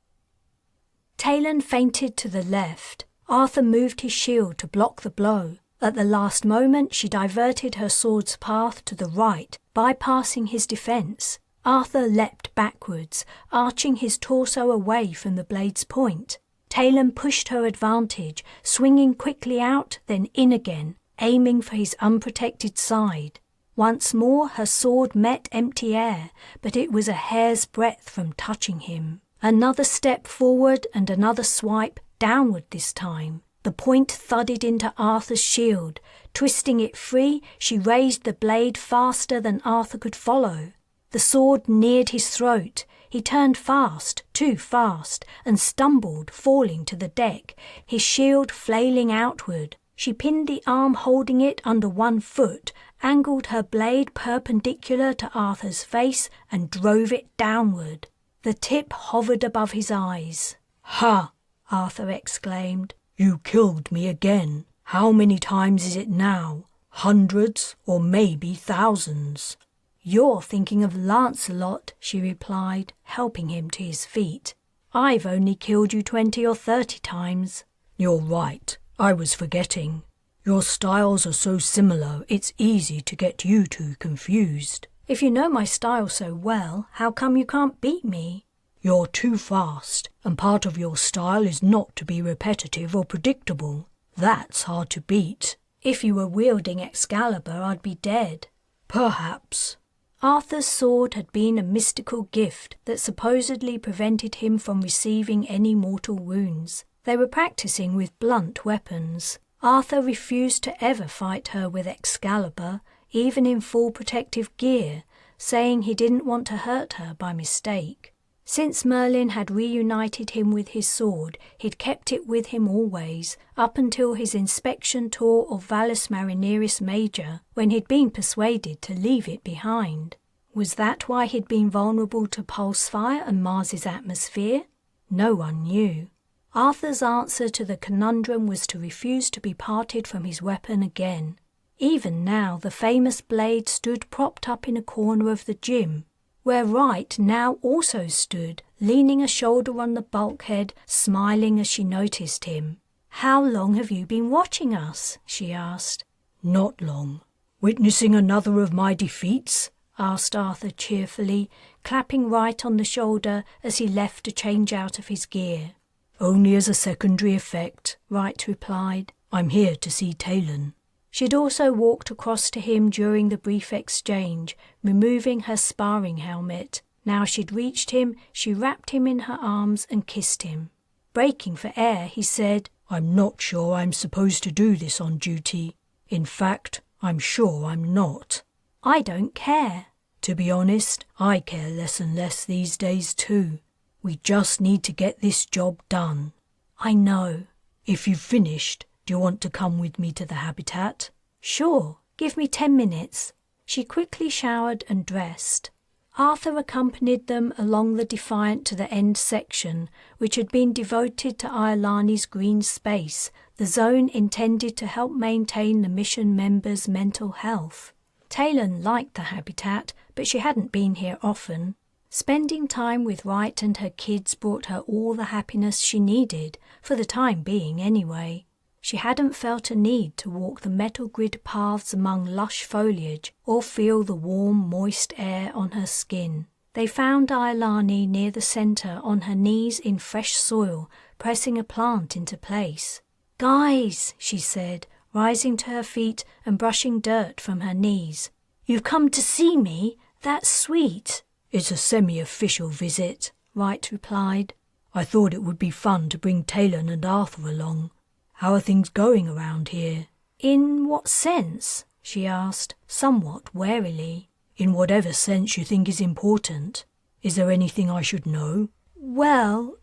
Speaker 1: Taylan feinted to the left. Arthur moved his shield to block the blow. At the last moment, she diverted her sword's path to the right, bypassing his defense. Arthur leapt backwards, arching his torso away from the blade's point. Taylan pushed her advantage, swinging quickly out, then in again, aiming for his unprotected side. Once more her sword met empty air, but it was a hair's breadth from touching him. Another step forward and another swipe, downward this time. The point thudded into Arthur's shield. Twisting it free, she raised the blade faster than Arthur could follow. The sword neared his throat. He turned fast, too fast, and stumbled, falling to the deck, his shield flailing outward. She pinned the arm holding it under one foot, angled her blade perpendicular to Arthur's face, and drove it downward. The tip hovered above his eyes.
Speaker 2: "Ha!"
Speaker 1: Arthur exclaimed.
Speaker 2: "You killed me again. How many times is it now? Hundreds or maybe thousands?"
Speaker 1: "You're thinking of Lancelot," she replied, helping him to his feet. "I've only killed you 20 or 30 times.
Speaker 2: "You're right. I was forgetting. Your styles are so similar, it's easy to get you two confused."
Speaker 1: "If you know my style so well, how come you can't beat me?"
Speaker 2: "You're too fast, and part of your style is not to be repetitive or predictable. That's hard to beat."
Speaker 1: "If you were wielding Excalibur, I'd be dead."
Speaker 2: "Perhaps."
Speaker 1: Arthur's sword had been a mystical gift that supposedly prevented him from receiving any mortal wounds. They were practicing with blunt weapons. Arthur refused to ever fight her with Excalibur, even in full protective gear, saying he didn't want to hurt her by mistake. Since Merlin had reunited him with his sword, he'd kept it with him always, up until his inspection tour of Valus Marineris Major, when he'd been persuaded to leave it behind. Was that why he'd been vulnerable to pulse fire and Mars's atmosphere? No one knew. Arthur's answer to the conundrum was to refuse to be parted from his weapon again. Even now the famous blade stood propped up in a corner of the gym, where Wright now also stood, leaning a shoulder on the bulkhead, smiling as she noticed him. "How long have you been watching us?" she asked.
Speaker 2: "Not long. Witnessing another of my defeats?" asked Arthur cheerfully, clapping Wright on the shoulder as he left to change out of his gear. "Only as a secondary effect," Wright replied. "I'm here to see Taylan."
Speaker 1: She'd also walked across to him during the brief exchange, removing her sparring helmet. Now she'd reached him, she wrapped him in her arms and kissed him. Breaking for air, he said,
Speaker 2: "I'm not sure I'm supposed to do this on duty. In fact, I'm sure I'm not."
Speaker 1: "I don't care."
Speaker 2: "To be honest, I care less and less these days too. We just need to get this job done."
Speaker 1: "I know."
Speaker 2: "If you've finished, do you want to come with me to the habitat?"
Speaker 1: "Sure, give me 10 minutes." She quickly showered and dressed. Arthur accompanied them along the Defiant to the end section, which had been devoted to Iolani's green space, the zone intended to help maintain the mission members' mental health. Taylan liked the habitat, but she hadn't been here often. Spending time with Wright and her kids brought her all the happiness she needed, for the time being anyway. She hadn't felt a need to walk the metal grid paths among lush foliage or feel the warm, moist air on her skin. They found Iolani near the center on her knees in fresh soil, pressing a plant into place. "Guys," she said, rising to her feet and brushing dirt from her knees. "You've come to see me? That's sweet."
Speaker 2: "It's a semi-official visit," Wright replied. "I thought it would be fun to bring Taylan and Arthur along. How are things going around here?"
Speaker 1: "In what sense?" she asked, somewhat warily.
Speaker 2: "In whatever sense you think is important. Is there anything I should know?"
Speaker 1: "Well,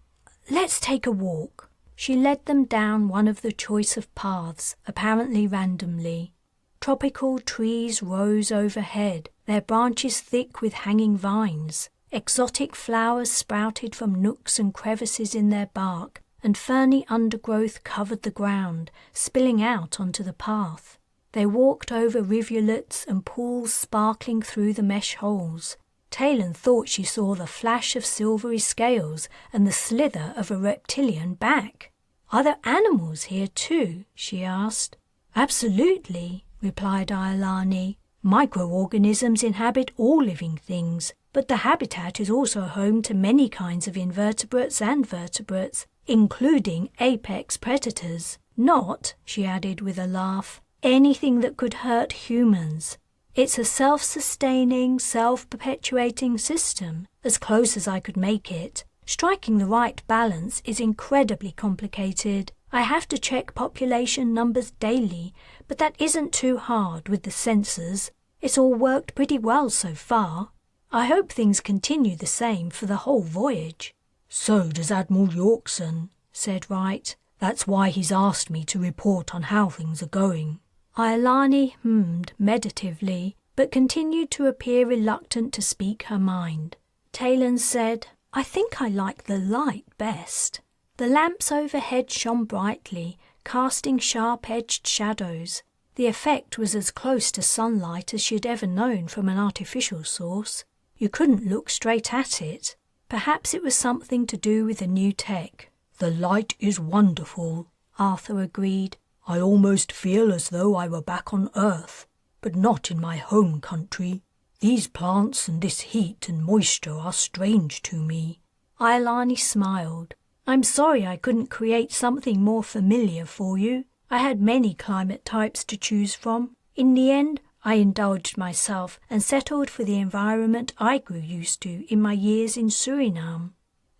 Speaker 1: let's take a walk." She led them down one of the choice of paths, apparently randomly. Tropical trees rose overhead, their branches thick with hanging vines. Exotic flowers sprouted from nooks and crevices in their bark, and ferny undergrowth covered the ground, spilling out onto the path. They walked over rivulets and pools sparkling through the mesh holes. Taylan thought she saw the flash of silvery scales and the slither of a reptilian back. "Are there animals here too?" she asked. "Absolutely," replied Iolani. "Microorganisms inhabit all living things, but the habitat is also home to many kinds of invertebrates and vertebrates, including apex predators. Not," she added with a laugh, "anything that could hurt humans. It's a self-sustaining, self-perpetuating system, as close as I could make it. Striking the right balance is incredibly complicated. I have to check population numbers daily, but that isn't too hard with the sensors. It's all worked pretty well so far. I hope things continue the same for the whole voyage."
Speaker 2: "So does Admiral Yorkson," said Wright. "That's why he's asked me to report on how things are going."
Speaker 1: Iolani hummed meditatively, but continued to appear reluctant to speak her mind. Taylan said, "I think I like the light best." The lamps overhead shone brightly, casting sharp-edged shadows. The effect was as close to sunlight as she'd ever known from an artificial source. You couldn't look straight at it. Perhaps it was something to do with the new tech.
Speaker 2: "The light is wonderful,"
Speaker 1: Arthur agreed.
Speaker 2: "I almost feel as though I were back on Earth, but not in my home country. These plants and this heat and moisture are strange to me."
Speaker 1: Iolani smiled. "I'm sorry I couldn't create something more familiar for you. I had many climate types to choose from. In the end, I indulged myself and settled for the environment I grew used to in my years in Suriname."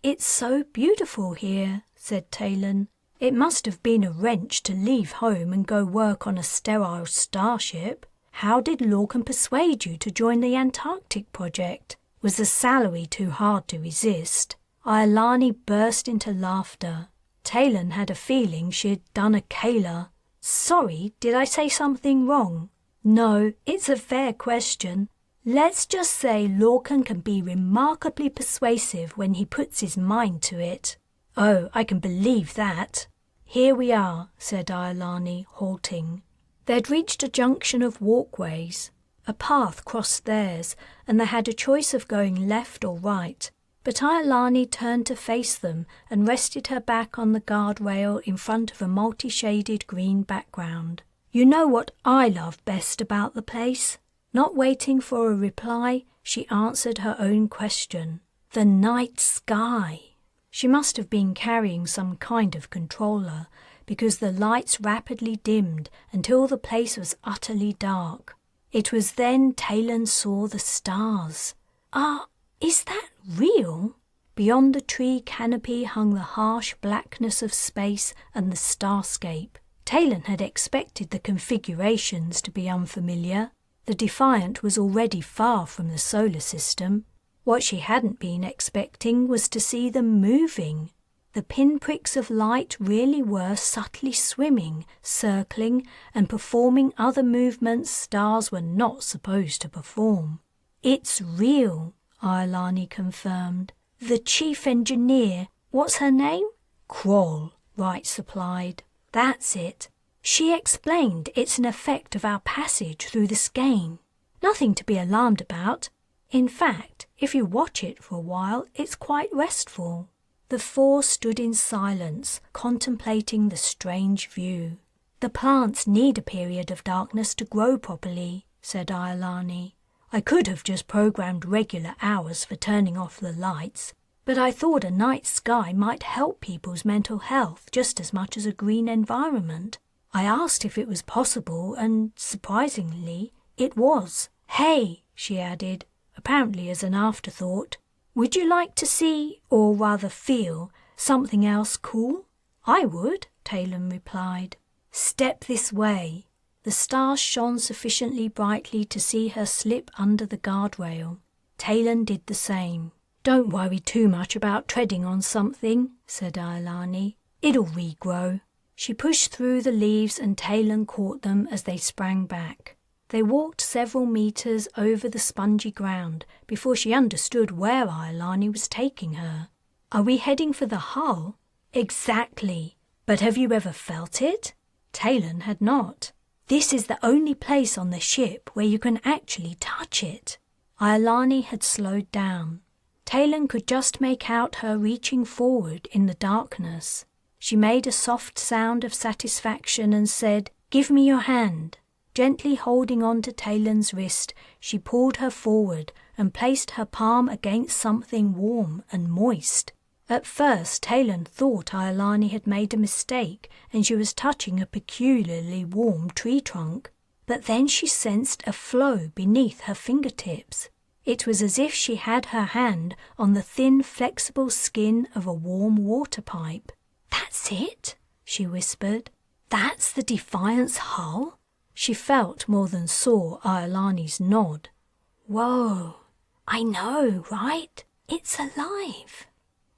Speaker 1: "It's so beautiful here," said Taylan. "It must have been a wrench to leave home and go work on a sterile starship. How did Lorcan persuade you to join the Antarctic project? Was the salary too hard to resist? Iolani burst into laughter. Taylan had a feeling she had done a Kayla. Sorry, did I say something wrong? No, it's a fair question. Let's just say Lorcan can be remarkably persuasive when he puts his mind to it. Oh, I can believe that. Here we are, said Iolani, halting. They'd reached a junction of walkways. A path crossed theirs, and they had a choice of going left or right. But Iolani turned to face them and rested her back on the guardrail in front of a multi-shaded green background. You know what I love best about the place? Not waiting for a reply, she answered her own question. The night sky. She must have been carrying some kind of controller, because the lights rapidly dimmed until the place was utterly dark. It was then Taylan saw the stars. Is that real? Beyond the tree canopy hung the harsh blackness of space and the starscape. Taylan had expected the configurations to be unfamiliar. The Defiant was already far from the solar system. What she hadn't been expecting was to see them moving. The pinpricks of light really were subtly swimming, circling, and performing other movements stars were not supposed to perform. It's real, Iolani confirmed. The chief engineer, what's her name? Kroll, Wright supplied. That's it. She explained it's an effect of our passage through the Skein. Nothing to be alarmed about. In fact, if you watch it for a while, it's quite restful. The four stood in silence, contemplating the strange view. The plants need a period of darkness to grow properly, said Iolani. I could have just programmed regular hours for turning off the lights, but I thought a night sky might help people's mental health just as much as a green environment. I asked if it was possible, and surprisingly, it was. Hey, she added, apparently as an afterthought, would you like to see, or rather feel, something else cool? I would, Taylan replied. Step this way. The stars shone sufficiently brightly to see her slip under the guardrail. Taylan did the same. Don't worry too much about treading on something, said Iolani. It'll regrow. She pushed through the leaves and Taylan caught them as they sprang back. They walked several meters over the spongy ground before she understood where Iolani was taking her. Are we heading for the hull? Exactly. But have you ever felt it? Taylan had not. This is the only place on the ship where you can actually touch it. Iolani had slowed down. Taylan could just make out her reaching forward in the darkness. She made a soft sound of satisfaction and said, Give me your hand. Gently holding on to Taylan's wrist, she pulled her forward and placed her palm against something warm and moist. At first, Taylan thought Iolani had made a mistake and she was touching a peculiarly warm tree trunk. But then she sensed a flow beneath her fingertips. It was as if she had her hand on the thin, flexible skin of a warm water pipe. That's it, she whispered. That's the Defiant's hull? She felt more than saw Iolani's nod. Whoa, I know, right? It's alive.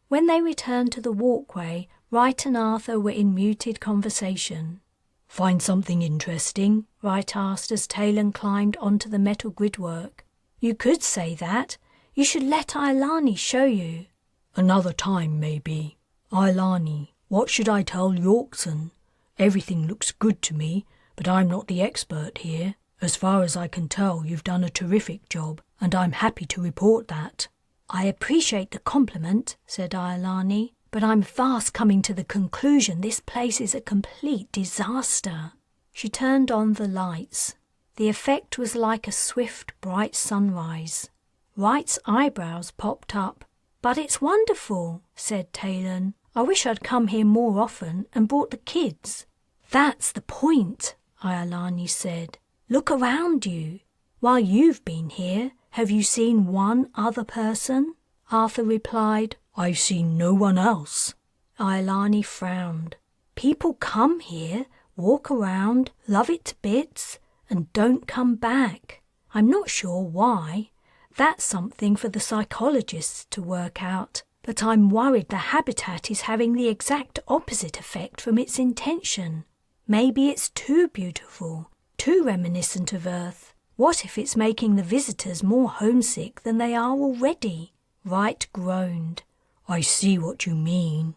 Speaker 1: When they returned to the walkway, Wright and Arthur were in muted conversation. Find something interesting? Wright asked as Taylan climbed onto the metal gridwork. You could say that. You should let Iolani show you. Another time, maybe. Iolani, what should I tell Yorkson? Everything looks good to me, but I'm not the expert here. As far as I can tell, you've done a terrific job, and I'm happy to report that. I appreciate the compliment, said Iolani, but I'm fast coming to the conclusion this place is a complete disaster. She turned on the lights. The effect was like a swift, bright sunrise. Wright's eyebrows popped up. But it's wonderful, said Taylan. I wish I'd come here more often and brought the kids. That's the point, Iolani said. Look around you. While you've been here, have you seen one other person? Arthur replied, I've seen no one else. Iolani frowned. People come here, walk around, love it to bits, and don't come back. I'm not sure why. That's something for the psychologists to work out. But I'm worried the habitat is having the exact opposite effect from its intention. Maybe it's too beautiful, too reminiscent of Earth. What if it's making the visitors more homesick than they are already? Wright groaned. I see what you mean.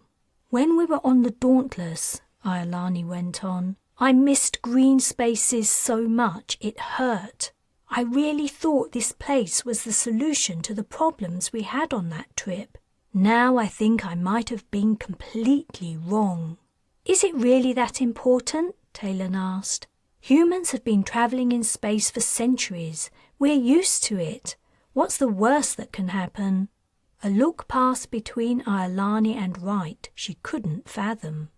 Speaker 1: When we were on the Dauntless, Iolani went on, I missed green spaces so much it hurt. I really thought this place was the solution to the problems we had on that trip. Now I think I might have been completely wrong. Is it really that important? Taylan asked. Humans have been travelling in space for centuries. We're used to it. What's the worst that can happen? A look passed between Iolani and Wright she couldn't fathom.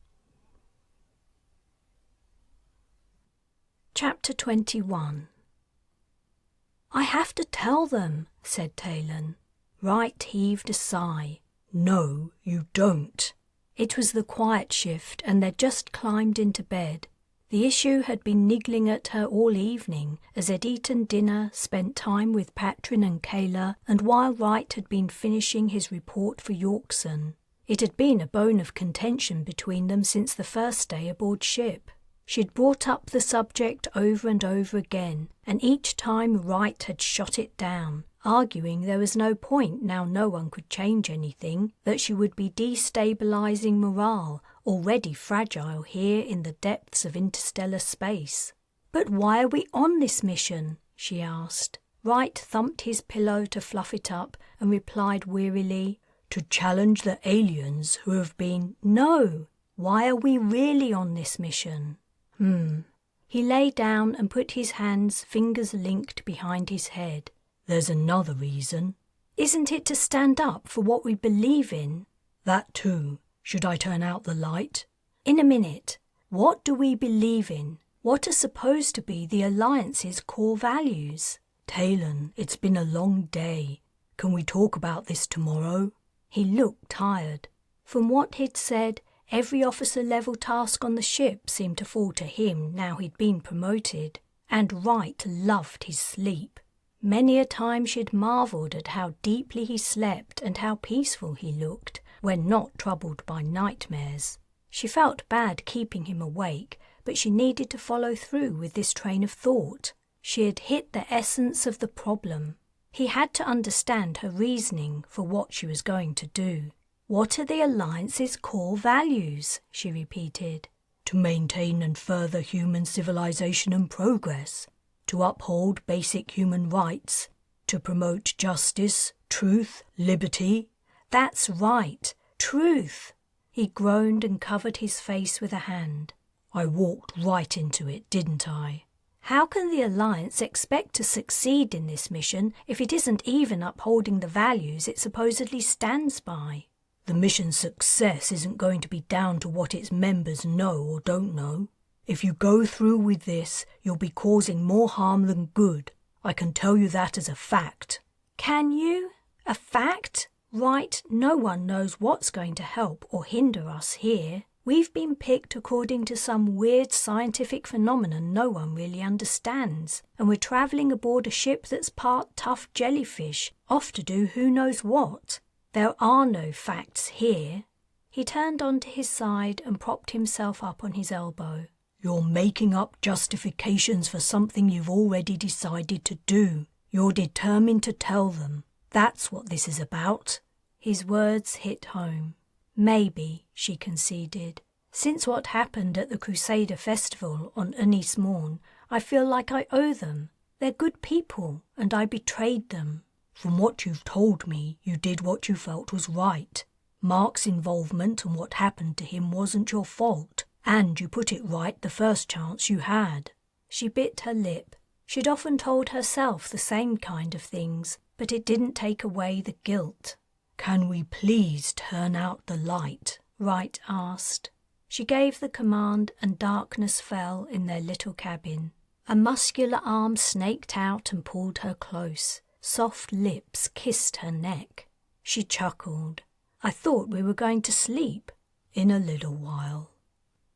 Speaker 1: Chapter 21. I have to tell them, said Taylan. Wright heaved a sigh. No, you don't. It was the quiet shift, and they'd just climbed into bed. The issue had been niggling at her all evening, as they'd eaten dinner, spent time with Patrin and Kayla, and while Wright had been finishing his report for Yorkson. It had been a bone of contention between them since the first day aboard ship. She'd brought up the subject over and over again, and each time Wright had shot it down, arguing there was no point now no one could change anything, that she would be destabilizing morale, already fragile here in the depths of interstellar space. But why are we on this mission? She asked. Wright thumped his pillow to fluff it up and replied wearily, to challenge the aliens who have been... No! Why are we really on this mission? He lay down and put his hands, fingers linked behind his head. There's another reason. Isn't it to stand up for what we believe in? That too. Should I turn out the light? In a minute. What do we believe in? What are supposed to be the Alliance's core values? Taylan, it's been a long day. Can we talk about this tomorrow? He looked tired. From what he'd said, every officer-level task on the ship seemed to fall to him now he'd been promoted, and Wright loved his sleep. Many a time she'd marvelled at how deeply he slept and how peaceful he looked when not troubled by nightmares. She felt bad keeping him awake, but she needed to follow through with this train of thought. She had hit the essence of the problem. He had to understand her reasoning for what she was going to do. What are the Alliance's core values? She repeated. To maintain and further human civilization and progress. To uphold basic human rights. To promote justice, truth, liberty. That's right. Truth. He groaned and covered his face with a hand. I walked right into it, didn't I? How can the Alliance expect to succeed in this mission if it isn't even upholding the values it supposedly stands by? The mission's success isn't going to be down to what its members know or don't know. If you go through with this, you'll be causing more harm than good. I can tell you that as a fact. Can you? A fact? Right, no one knows what's going to help or hinder us here. We've been picked according to some weird scientific phenomenon no one really understands, and we're travelling aboard a ship that's part tough jellyfish, off to do who knows what. There are no facts here. He turned onto his side and propped himself up on his elbow. You're making up justifications for something you've already decided to do. You're determined to tell them. That's what this is about. His words hit home. Maybe, she conceded. Since what happened at the Crusader Festival on Anise Morn, I feel like I owe them. They're good people, and I betrayed them. From what you've told me, you did what you felt was right. Mark's involvement and what happened to him wasn't your fault, and you put it right the first chance you had. She bit her lip. She'd often told herself the same kind of things, but it didn't take away the guilt. Can we please turn out the light? Wright asked. She gave the command and darkness fell in their little cabin. A muscular arm snaked out and pulled her close. Soft lips kissed her neck. She chuckled. I thought we were going to sleep. In a little while.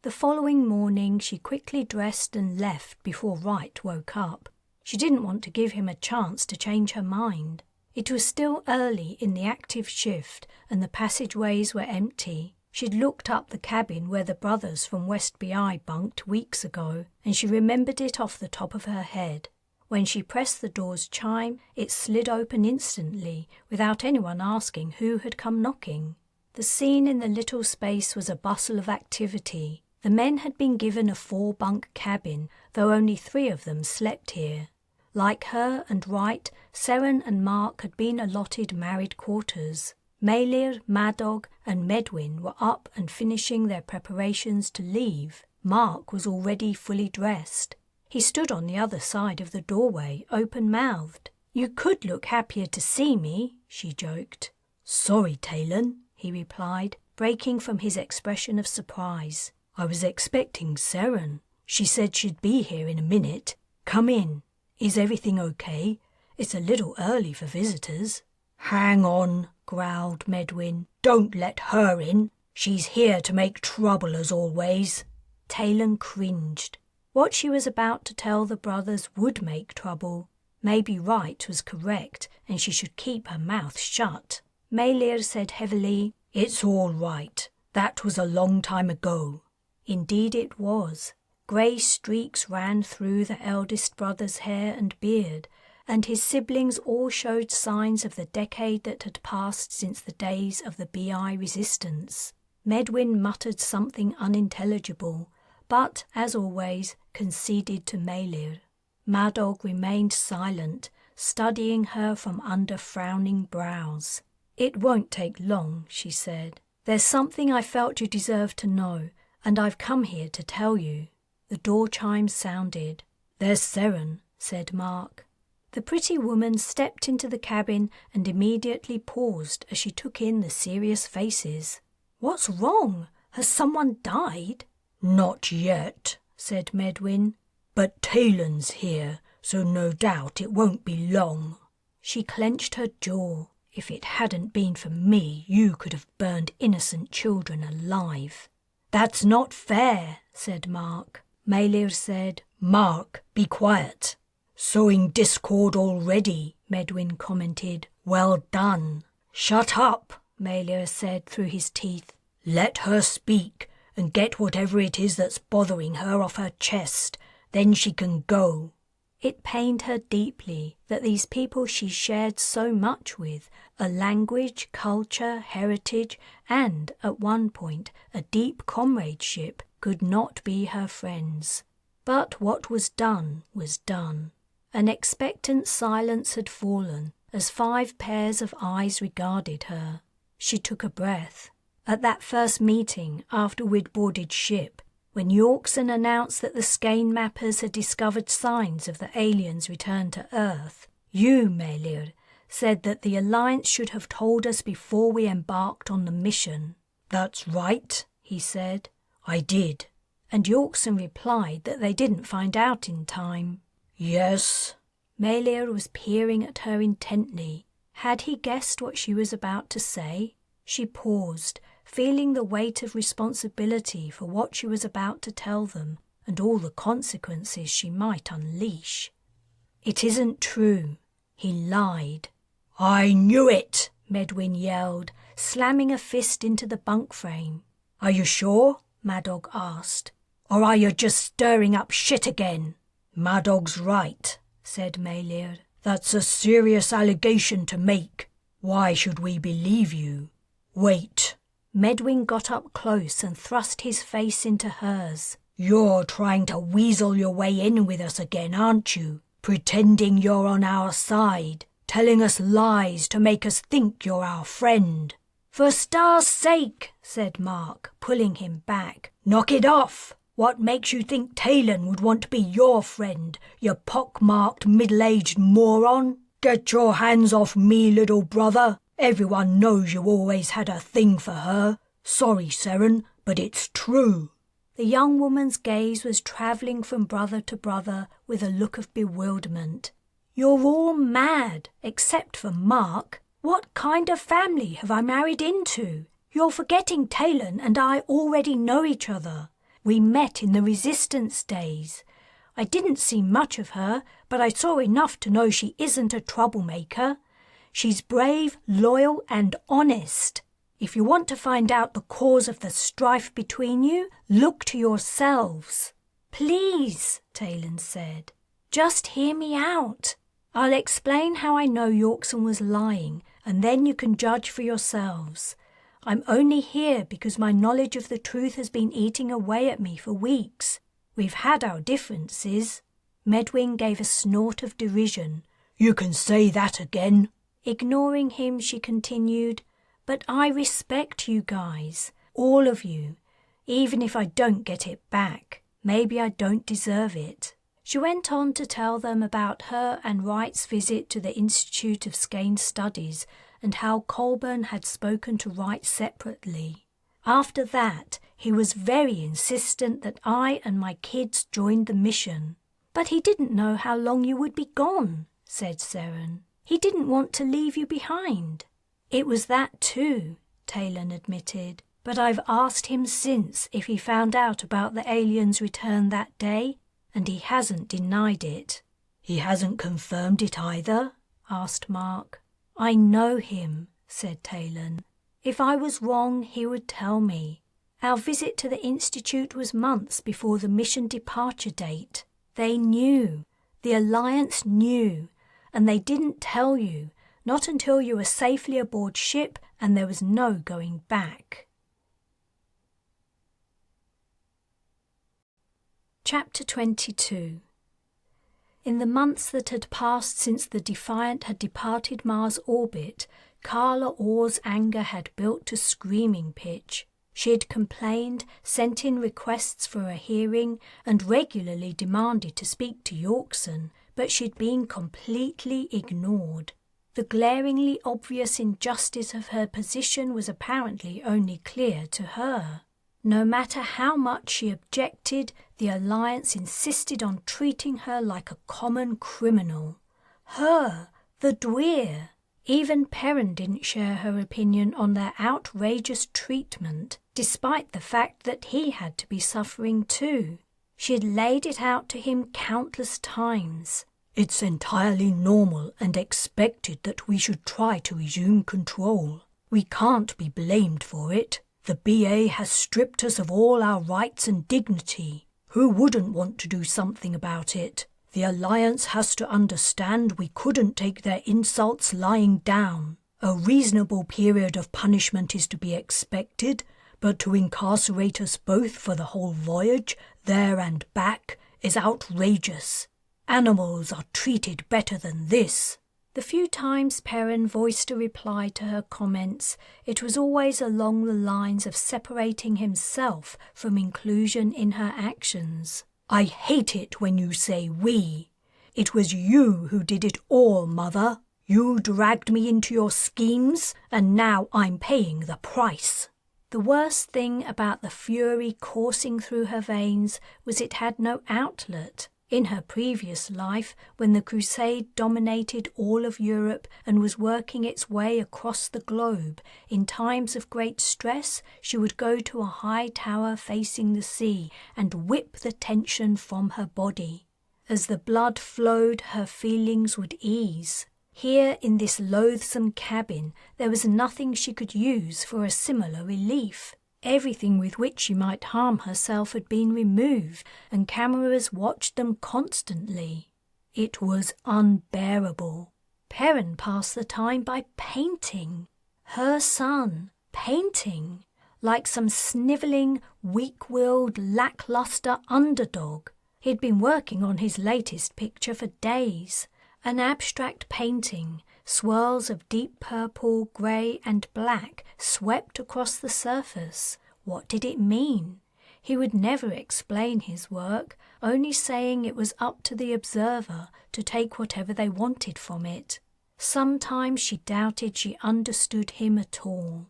Speaker 1: The following morning she quickly dressed and left before Wright woke up. She didn't want to give him a chance to change her mind. It was still early in the active shift and the passageways were empty. She'd looked up the cabin where the brothers from West BI bunked weeks ago, and she remembered it off the top of her head. When she pressed the door's chime, it slid open instantly without anyone asking who had come knocking. The scene in the little space was a bustle of activity. The men had been given a 4-bunk cabin, though only 3 of them slept here. Like her and Wright, Seren and Mark had been allotted married quarters. Mailir, Madog and Medwin were up and finishing their preparations to leave. Mark was already fully dressed. He stood on the other side of the doorway, open-mouthed. "You could look happier to see me," she joked. "Sorry, Taylan," he replied, breaking from his expression of surprise. "I was expecting Seren. She said she'd be here in a minute. Come in. Is everything okay? It's a little early for visitors." "Hang on," growled Medwin. "Don't let her in. She's here to make trouble as always." Taylan cringed. What she was about to tell the brothers would make trouble. Maybe Wright was correct and she should keep her mouth shut. Mailir said heavily, "It's all right. That was a long time ago." Indeed it was. Grey streaks ran through the eldest brother's hair and beard, and his siblings all showed signs of the decade that had passed since the days of the BI resistance. Medwin muttered something unintelligible, but, as always, conceded to Mailir. Madog remained silent, studying her from under frowning brows. "It won't take long," she said. "There's something I felt you deserved to know, and I've come here to tell you." The door chimes sounded. "There's Seren," said Mark. The pretty woman stepped into the cabin and immediately paused as she took in the serious faces. "What's wrong? Has someone died?" "Not yet," said Medwin. "But Taylan's here, so no doubt it won't be long." She clenched her jaw. "If it hadn't been for me, you could have burned innocent children alive." "That's not fair," said Mark. Mailir said, "Mark, be quiet." "Sowing discord already," Medwin commented. "Well done." "Shut up," Mailir said through his teeth. "Let her speak and get whatever it is that's bothering her off her chest. Then she can go." It pained her deeply that these people she shared so much with, a language, culture, heritage, and, at one point, a deep comradeship, could not be her friends. But what was done was done. An expectant silence had fallen as 5 pairs of eyes regarded her. She took a breath. At that first meeting after we'd boarded ship, when Yorkson announced that the Skein mappers had discovered signs of the aliens' return to Earth, you, Mailir, said that the Alliance should have told us before we embarked on the mission. "That's right," he said. "I did." And Yorkson replied that they didn't find out in time. "Yes." Mailir was peering at her intently. Had he guessed what she was about to say? She paused, feeling the weight of responsibility for what she was about to tell them and all the consequences she might unleash. "It isn't true. He lied." "I knew it!" Medwin yelled, slamming a fist into the bunk frame. "Are you sure?" Madog asked. "Or are you just stirring up shit again?" "Madog's right," said Mailir. "That's a serious allegation to make. Why should we believe you?" "Wait." Medwin got up close and thrust his face into hers. "You're trying to weasel your way in with us again, aren't you? Pretending you're on our side, telling us lies to make us think you're our friend." "For star's sake," said Mark, pulling him back. "Knock it off! What makes you think Taylan would want to be your friend, you pock-marked middle-aged moron? Get your hands off me, little brother. Everyone knows you always had a thing for her. Sorry, Seren, but it's true." The young woman's gaze was travelling from brother to brother with a look of bewilderment. "You're all mad, except for Mark. What kind of family have I married into? You're forgetting Taylan and I already know each other.
Speaker 2: We met in the Resistance days. I didn't see much of her, but I saw enough to know she isn't a troublemaker. She's brave, loyal, and honest. If you want to find out the cause of the strife between you, look to yourselves." "Please," Taylan said, "just hear me out. I'll explain how I know Yorkson was lying, and then you can judge for yourselves. I'm only here because my knowledge of the truth has been eating away at me for weeks. We've had our differences." Medwin gave a snort of derision. "You can say that again." Ignoring him, she continued, "But I respect you guys, all of you, even if I don't get it back. Maybe I don't deserve it." She went on to tell them about her and Wright's visit to the Institute of Skein Studies and how Colburn had spoken to Wright separately. "After that, he was very insistent that I and my kids joined the mission." "But he didn't know how long you would be gone," said Seren. "He didn't want to leave you behind." "It was that too," Taylan admitted. "But I've asked him since if he found out about the aliens' return that day, and he hasn't denied it." "He hasn't confirmed it either?" asked Mark. "I know him," said Taylan. "If I was wrong, he would tell me. Our visit to the Institute was months before the mission departure date. They knew. The Alliance knew. And they didn't tell you, not until you were safely aboard ship and there was no going back." Chapter 22. In the months that had passed since the Defiant had departed Mars' orbit, Carla Orr's anger had built to screaming pitch. She had complained, sent in requests for a hearing, and regularly demanded to speak to Yorkson, but she'd been completely ignored. The glaringly obvious injustice of her position was apparently only clear to her. No matter how much she objected, the Alliance insisted on treating her like a common criminal. Her, the Dweir. Even Perrin didn't share her opinion on their outrageous treatment, despite the fact that he had to be suffering too. She had laid it out to him countless times. "It's entirely normal and expected that we should try to resume control. We can't be blamed for it. The BA has stripped us of all our rights and dignity. Who wouldn't want to do something about it? The Alliance has to understand we couldn't take their insults lying down. A reasonable period of punishment is to be expected, but to incarcerate us both for the whole voyage, there and back, is outrageous. Animals are treated better than this." The few times Perrin voiced a reply to her comments, it was always along the lines of separating himself from inclusion in her actions. "I hate it when you say we. It was you who did it all, Mother. You dragged me into your schemes, and now I'm paying the price." The worst thing about the fury coursing through her veins was it had no outlet. In her previous life, when the Crusade dominated all of Europe and was working its way across the globe, in times of great stress, she would go to a high tower facing the sea and whip the tension from her body. As the blood flowed, her feelings would ease. Here, in this loathsome cabin, there was nothing she could use for a similar relief. Everything with which she might harm herself had been removed, and cameras watched them constantly. It was unbearable. Perrin passed the time by painting. Her son, painting, like some snivelling, weak-willed, lackluster underdog. He'd been working on his latest picture for days. An abstract painting. Swirls of deep purple, grey and black swept across the surface. What did it mean? He would never explain his work, only saying it was up to the observer to take whatever they wanted from it. Sometimes she doubted she understood him at all.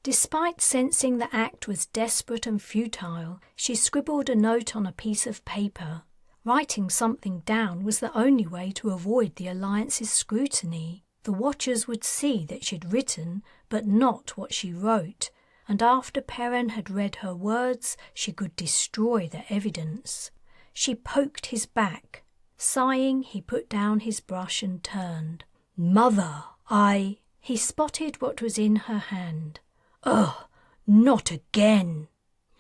Speaker 2: Despite sensing the act was desperate and futile, she scribbled a note on a piece of paper. Writing something down was the only way to avoid the Alliance's scrutiny. The watchers would see that she'd written, but not what she wrote,
Speaker 1: and after Perrin had read her words, she could destroy the evidence. She poked his back. Sighing, he put down his brush and turned. "Mother, He spotted what was in her hand. "Ugh, not again."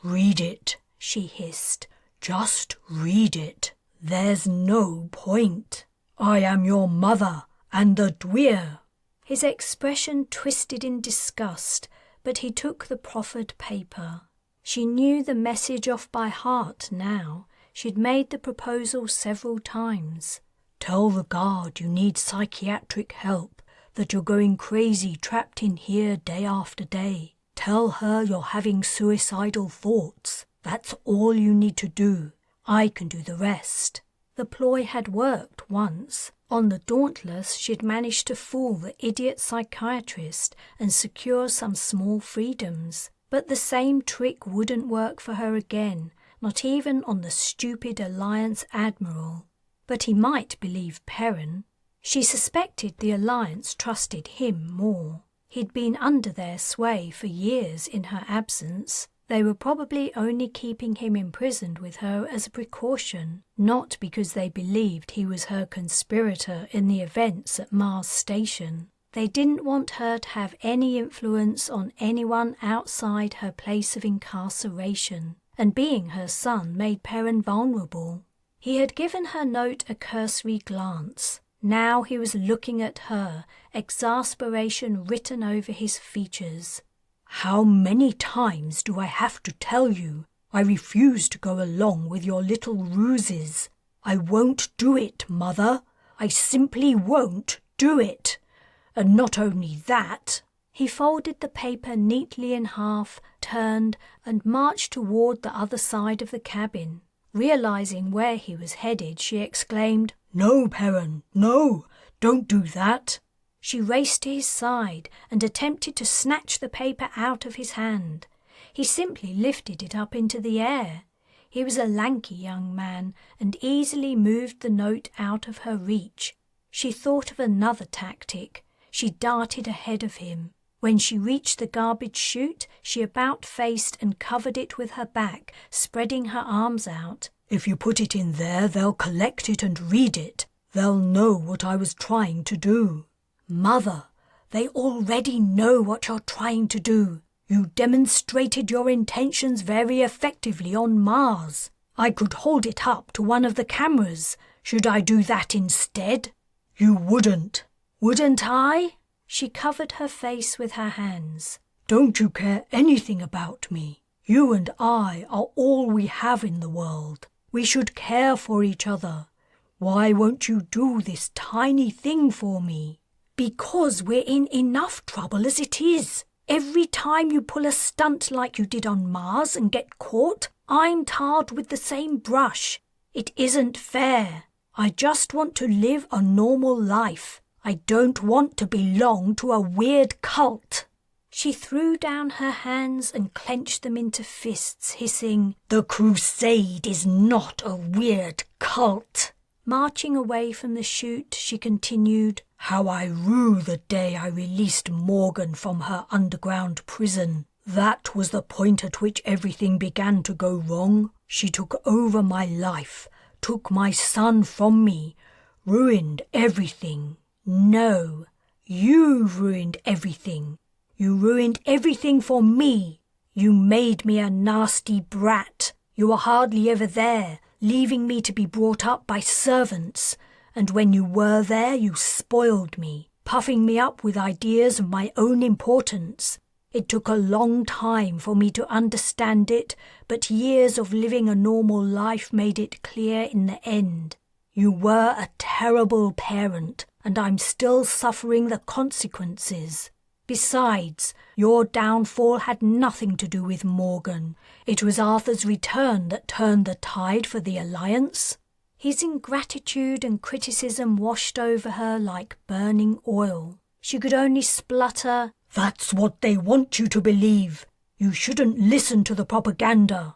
Speaker 1: "Read it," she hissed. "Just read it. There's no point. I am your mother and the Dwyer." His expression twisted in disgust, but he took the proffered paper. She knew the message off by heart now. She'd made the proposal several times. "Tell the guard you need psychiatric help, that you're going crazy trapped in here day after day. Tell her you're having suicidal thoughts. That's all you need to do. I can do the rest." The ploy had worked once. On the Dauntless, she'd managed to fool the idiot psychiatrist and secure some small freedoms. But the same trick wouldn't work for her again, not even on the stupid Alliance admiral. But he might believe Perrin. She suspected the Alliance trusted him more. He'd been under their sway for years in her absence. They were probably only keeping him imprisoned with her as a precaution, not because they believed he was her conspirator in the events at Mars Station. They didn't want her to have any influence on anyone outside her place of incarceration, and being her son made Perrin vulnerable. He had given her note a cursory glance. Now he was looking at her, exasperation written over his features. "How many times do I have to tell you? I refuse to go along with your little ruses. I won't do it, Mother. I simply won't do it. And not only that." He folded the paper neatly in half, turned, and marched toward the other side of the cabin. Realizing where he was headed, she exclaimed, "No, Perrin, no, don't do that." She raced to his side and attempted to snatch the paper out of his hand. He simply lifted it up into the air. He was a lanky young man and easily moved the note out of her reach. She thought of another tactic. She darted ahead of him. When she reached the garbage chute, she about-faced and covered it with her back, spreading her arms out. "If you put it in there, they'll collect it and read it. They'll know what I was trying to do." "Mother, they already know what you're trying to do. You demonstrated your intentions very effectively on Mars. I could hold it up to one of the cameras. Should I do that instead?" "You wouldn't." "Wouldn't I?" She covered her face with her hands. "Don't you care anything about me? You and I are all we have in the world. We should care for each other. Why won't you do this tiny thing for me?" "Because we're in enough trouble as it is. Every time you pull a stunt like you did on Mars and get caught, I'm tarred with the same brush. It isn't fair. I just want to live a normal life. I don't want to belong to a weird cult." She threw down her hands and clenched them into fists, hissing, "The Crusade is not a weird cult." Marching away from the chute, she continued, "How I rue the day I released Morgan from her underground prison. That was the point at which everything began to go wrong. She took over my life, took my son from me, ruined everything. No, you've ruined everything. You ruined everything for me. You made me a nasty brat. You were hardly ever there, leaving me to be brought up by servants. And when you were there, you spoiled me, puffing me up with ideas of my own importance. It took a long time for me to understand it, but years of living a normal life made it clear in the end. You were a terrible parent, and I'm still suffering the consequences. Besides, your downfall had nothing to do with Morgan. It was Arthur's return that turned the tide for the Alliance." His ingratitude and criticism washed over her like burning oil. She could only splutter, "That's what they want you to believe. You shouldn't listen to the propaganda.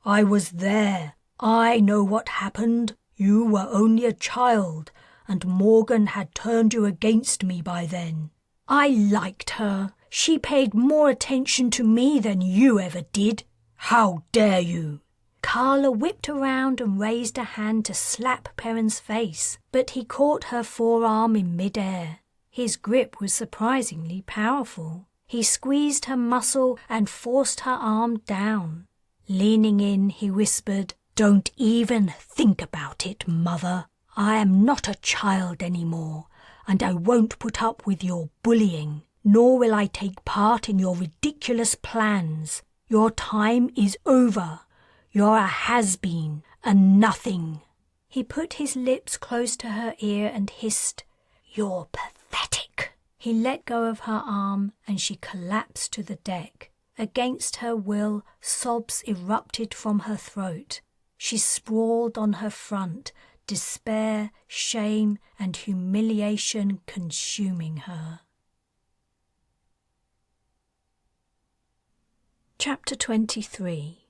Speaker 1: I was there. I know what happened. You were only a child, and Morgan had turned you against me by then. I liked her.
Speaker 2: She paid more attention to me than you ever did. How dare you?"
Speaker 1: Carla whipped around and raised a hand to slap Perrin's face, but he caught her forearm in mid-air. His grip was surprisingly powerful. He squeezed her muscle and forced her arm down. Leaning in, he whispered, "Don't even think about it, Mother. I am not a child anymore, and I won't put up with your bullying, nor will I take part in your ridiculous plans. Your time is over. You're a has-been, a nothing." He put his lips close to her ear and hissed, "You're pathetic." He let go of her arm and she collapsed to the deck. Against her will, sobs erupted from her throat. She sprawled on her front, despair, shame, and humiliation consuming her. Chapter 23.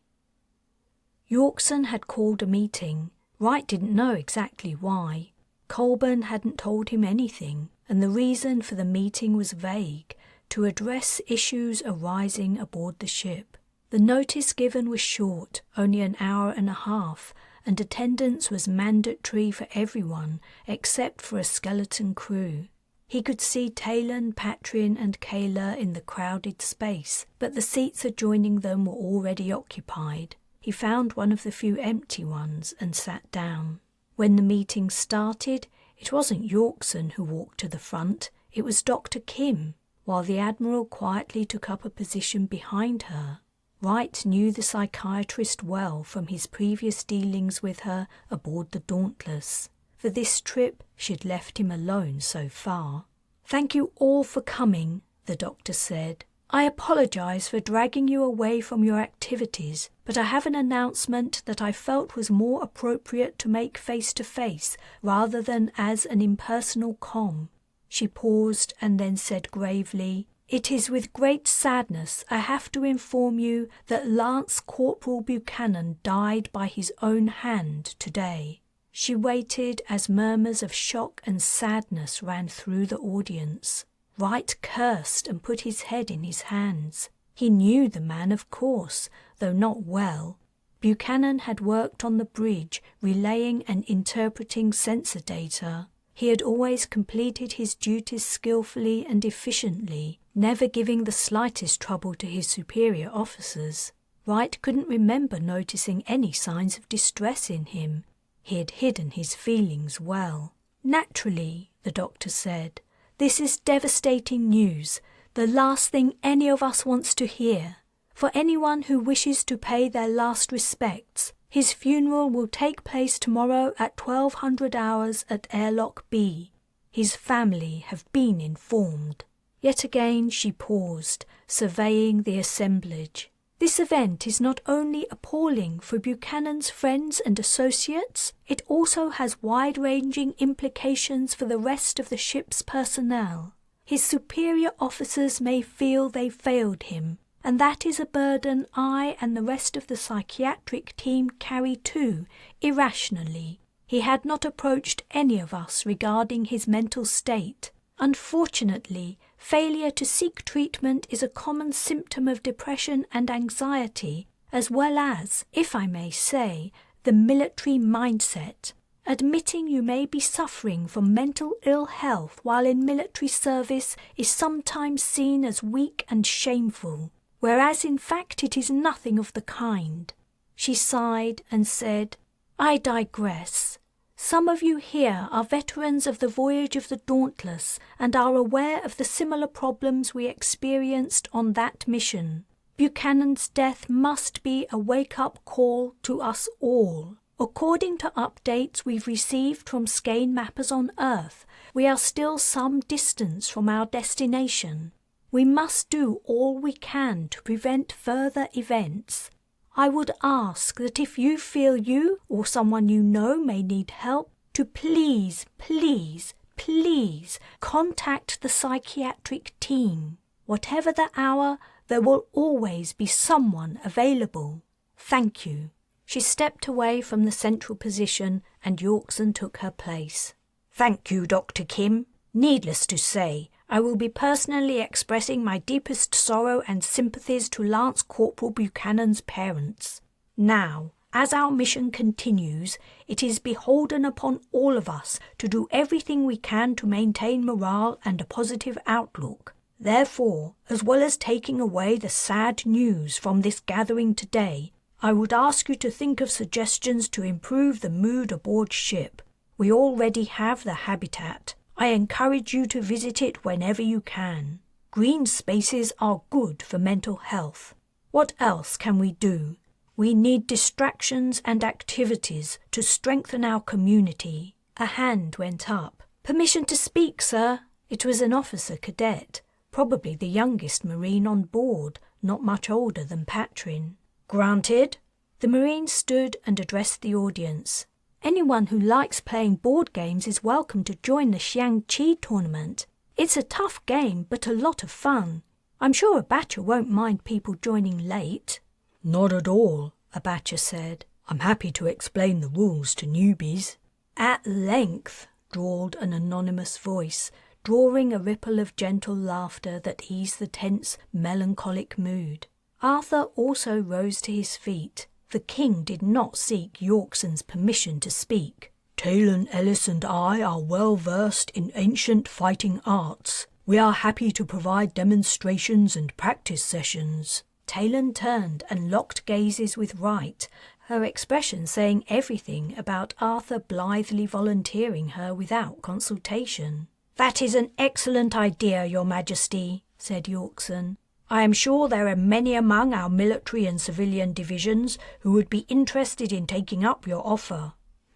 Speaker 1: Yorkson had called a meeting. Wright didn't know exactly why. Colburn hadn't told him anything, and the reason for the meeting was vague, to address issues arising aboard the ship. The notice given was short, only an hour and a half, and attendance was mandatory for everyone except for a skeleton crew. He could see Taylan, Patrin and Kayla in the crowded space, but the seats adjoining them were already occupied. He found one of the few empty ones and sat down. When the meeting started, it wasn't Yorkson who walked to the front, it was Dr. Kim, while the Admiral quietly took up a position behind her. Wright knew the psychiatrist well from his previous dealings with her aboard the Dauntless. For this trip, she'd left him alone so far. "Thank you all for coming," the doctor said. "I apologize for dragging you away from your activities, but I have an announcement that I felt was more appropriate to make face-to-face rather than as an impersonal comm." She paused and then said gravely, "It is with great sadness I have to inform you that Lance Corporal Buchanan died by his own hand today." She waited as murmurs of shock and sadness ran through the audience. Wright cursed and put his head in his hands. He knew the man, of course, though not well. Buchanan had worked on the bridge, relaying and interpreting sensor data. He had always completed his duties skillfully and efficiently, never giving the slightest trouble to his superior officers. Wright couldn't remember noticing any signs of distress in him. He had hidden his feelings well. "Naturally," the doctor said, "this is devastating news, the last thing any of us wants to hear. For anyone who wishes to pay their last respects, his funeral will take place tomorrow at 1200 hours at Airlock B. His family have been informed." Yet again she paused, surveying the assemblage. This event is not only appalling for Buchanan's friends and associates, it also has wide-ranging implications for the rest of the ship's personnel. His superior officers may feel they failed him, and that is a burden I and the rest of the psychiatric team carry too, irrationally. He had not approached any of us regarding his mental state. Unfortunately, failure to seek treatment is a common symptom of depression and anxiety, as well as, if I may say, the military mindset. Admitting you may be suffering from mental ill health while in military service is sometimes seen as weak and shameful, whereas in fact it is nothing of the kind. She sighed and said, "I digress. Some of you here are veterans of the voyage of the Dauntless and are aware of the similar problems we experienced on that mission. Buchanan's death must be a wake-up call to us all. According to updates we've received from Skein mappers on Earth, we are still some distance from our destination. We must do all we can to prevent further events. I would ask that if you feel you or someone you know may need help, to please, please, please contact the psychiatric team. Whatever the hour, there will always be someone available. Thank you." She stepped away from the central position and Yorkson took her place. "Thank you, Dr. Kim. Needless to say, I will be personally expressing my deepest sorrow and sympathies to Lance Corporal Buchanan's parents. Now, as our mission continues, it is beholden upon all of us to do everything we can to maintain morale and a positive outlook. Therefore, as well as taking away the sad news from this gathering today, I would ask you to think of suggestions to improve the mood aboard ship. We already have the habitat. I encourage you to visit it whenever you can. Green spaces are good for mental health. What else can we do? We need distractions and activities to strengthen our community. A hand went up. Permission to speak, sir. It was an officer cadet, probably the youngest Marine on board, not much older than Patrin. Granted. The Marine stood and addressed the audience. Anyone who likes playing board games is welcome to join the Xiangqi tournament. It's a tough game, but a lot of fun. I'm sure Abacha won't mind people joining late.
Speaker 2: Not at all, Abacha said. I'm happy to explain the rules to newbies.
Speaker 1: At length, drawled an anonymous voice, drawing a ripple of gentle laughter that eased the tense, melancholic mood. Arthur also rose to his feet. The king did not seek Yorkson's permission to speak.
Speaker 2: Taylan Ellis and I are well versed in ancient fighting arts. We are happy to provide demonstrations and practice sessions.
Speaker 1: Taylan turned and locked gazes with Wright, her expression saying everything about Arthur blithely volunteering her without consultation. That is an excellent idea, Your Majesty, said Yorkson. I am sure there are many among our military and civilian divisions who would be interested in taking up your offer.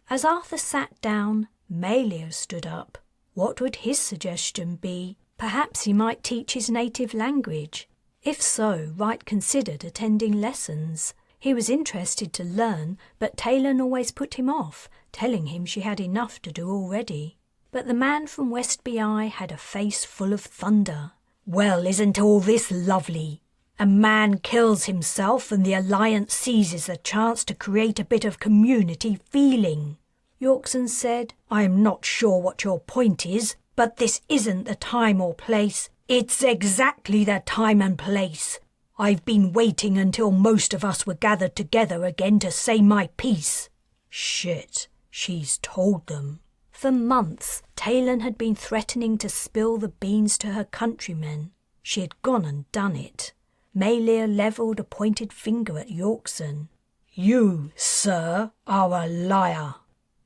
Speaker 1: As Arthur sat down, Maelio stood up. What would his suggestion be? Perhaps he might teach his native language. If so, Wright considered attending lessons. He was interested to learn, but Taylan always put him off, telling him she had enough to do already. But the man from West BI had a face full of thunder. Well, isn't all this lovely? A man kills himself and the Alliance seizes a chance to create a bit of community feeling. Yorkson said, I am not sure what your point is, but this isn't the time or place. It's exactly the time and place. I've been waiting until most of us were gathered together again to say my piece.
Speaker 2: Shit, she's told them.
Speaker 1: For months, Taylan had been threatening to spill the beans to her countrymen. She had gone and done it. Maelio levelled a pointed finger at Yorkson.
Speaker 2: You, sir, are a liar.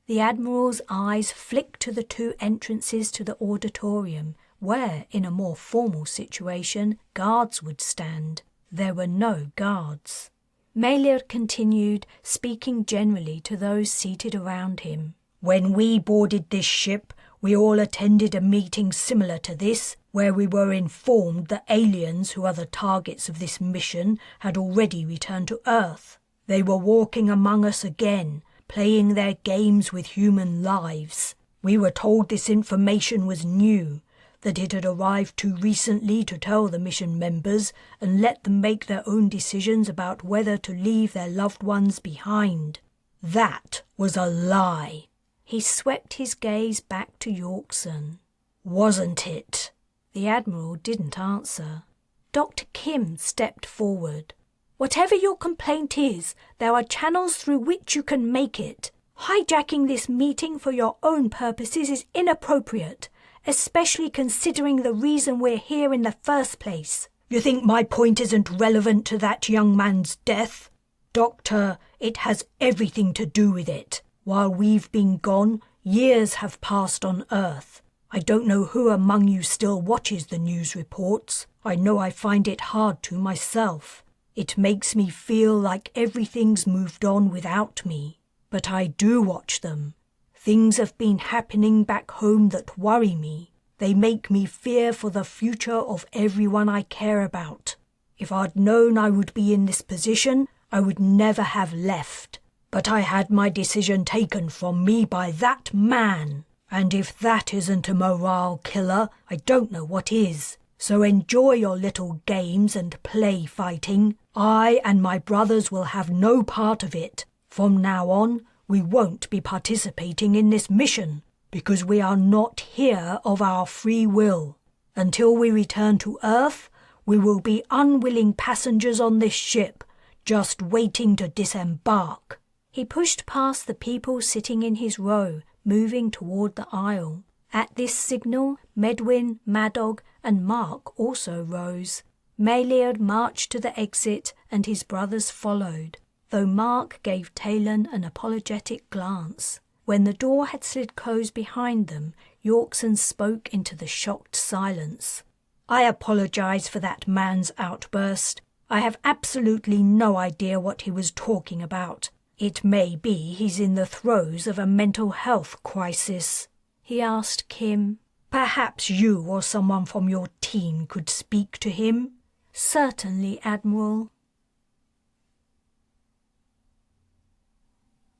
Speaker 1: The Admiral's eyes flicked to the two entrances to the auditorium, where, in a more formal situation, guards would stand. There were no guards. Maelio continued, speaking generally to those seated around him. When we boarded this ship, we all attended a meeting similar to this, where we were informed that aliens who are the targets of this mission had already returned to Earth. They were walking among us again, playing their games with human lives. We were told this information was new, that it had arrived too recently to tell the mission members and let them make their own decisions about whether to leave their loved ones behind. That was a lie. He swept his gaze back to Yorkson. Wasn't it? The Admiral didn't answer. Dr. Kim stepped forward. Whatever your complaint is, there are channels through which you can make it. Hijacking this meeting for your own purposes is inappropriate, especially considering the reason we're here in the first place. You think my point isn't relevant to that young man's death? Doctor, it has everything to do with it. While we've been gone, years have passed on Earth. I don't know who among you still watches the news reports. I know I find it hard to myself. It makes me feel like everything's moved on without me. But I do watch them. Things have been happening back home that worry me. They make me fear for the future of everyone I care about. If I'd known I would be in this position, I would never have left. But I had my decision taken from me by that man. And if that isn't a morale killer, I don't know what is. So enjoy your little games and play fighting. I and my brothers will have no part of it. From now on, we won't be participating in this mission, because we are not here of our free will.
Speaker 2: Until we return to Earth, we will be unwilling passengers on this ship, just waiting to disembark."
Speaker 1: He pushed past the people sitting in his row, moving toward the aisle. At this signal, Medwin, Madog, and Mark also rose. Maleard marched to the exit, and his brothers followed, though Mark gave Taylan an apologetic glance. When the door had slid closed behind them, Yorkson spoke into the shocked silence. "I apologize for that man's outburst. I have absolutely no idea what he was talking about. It may be he's in the throes of a mental health crisis." He asked Kim, "Perhaps you or someone from your team could speak to him?" "Certainly, Admiral."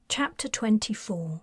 Speaker 1: Chapter 24.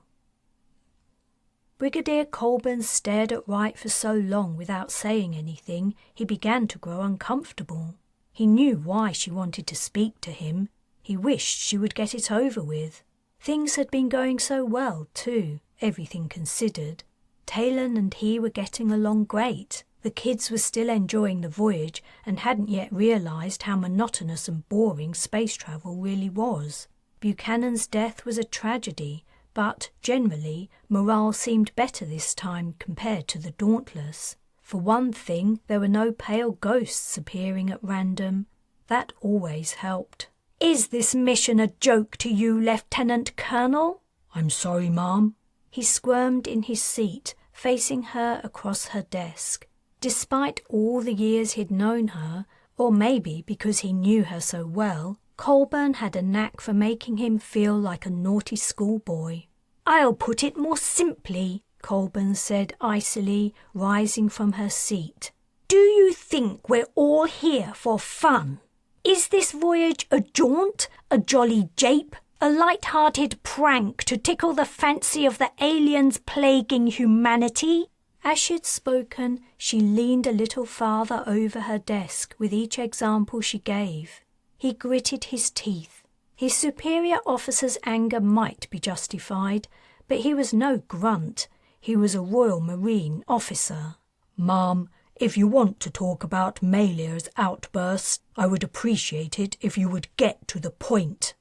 Speaker 1: Brigadier Colburn stared at Wright for so long without saying anything, he began to grow uncomfortable. He knew why she wanted to speak to him. He wished she would get it over with. Things had been going so well, too, everything considered. Taylan and he were getting along great. The kids were still enjoying the voyage and hadn't yet realized how monotonous and boring space travel really was. Buchanan's death was a tragedy, but generally morale seemed better this time compared to the Dauntless. For one thing, there were no pale ghosts appearing at random. That always helped. "Is this mission a joke to you, Lieutenant Colonel?"
Speaker 2: "I'm sorry, Ma'am."
Speaker 1: He squirmed in his seat, facing her across her desk. Despite all the years he'd known her, or maybe because he knew her so well, Colburn had a knack for making him feel like a naughty schoolboy. "I'll put it more simply," Colburn said icily, rising from her seat. "Do you think we're all here for fun? Is this voyage a jaunt, a jolly jape, a light-hearted prank to tickle the fancy of the aliens plaguing humanity?" As she'd spoken, she leaned a little farther over her desk with each example she gave. He gritted his teeth. His superior officer's anger might be justified, but he was no grunt. He was a Royal Marine officer.
Speaker 2: "Ma'am, if you want to talk about Malear's outburst, I would appreciate it if you would get to the point."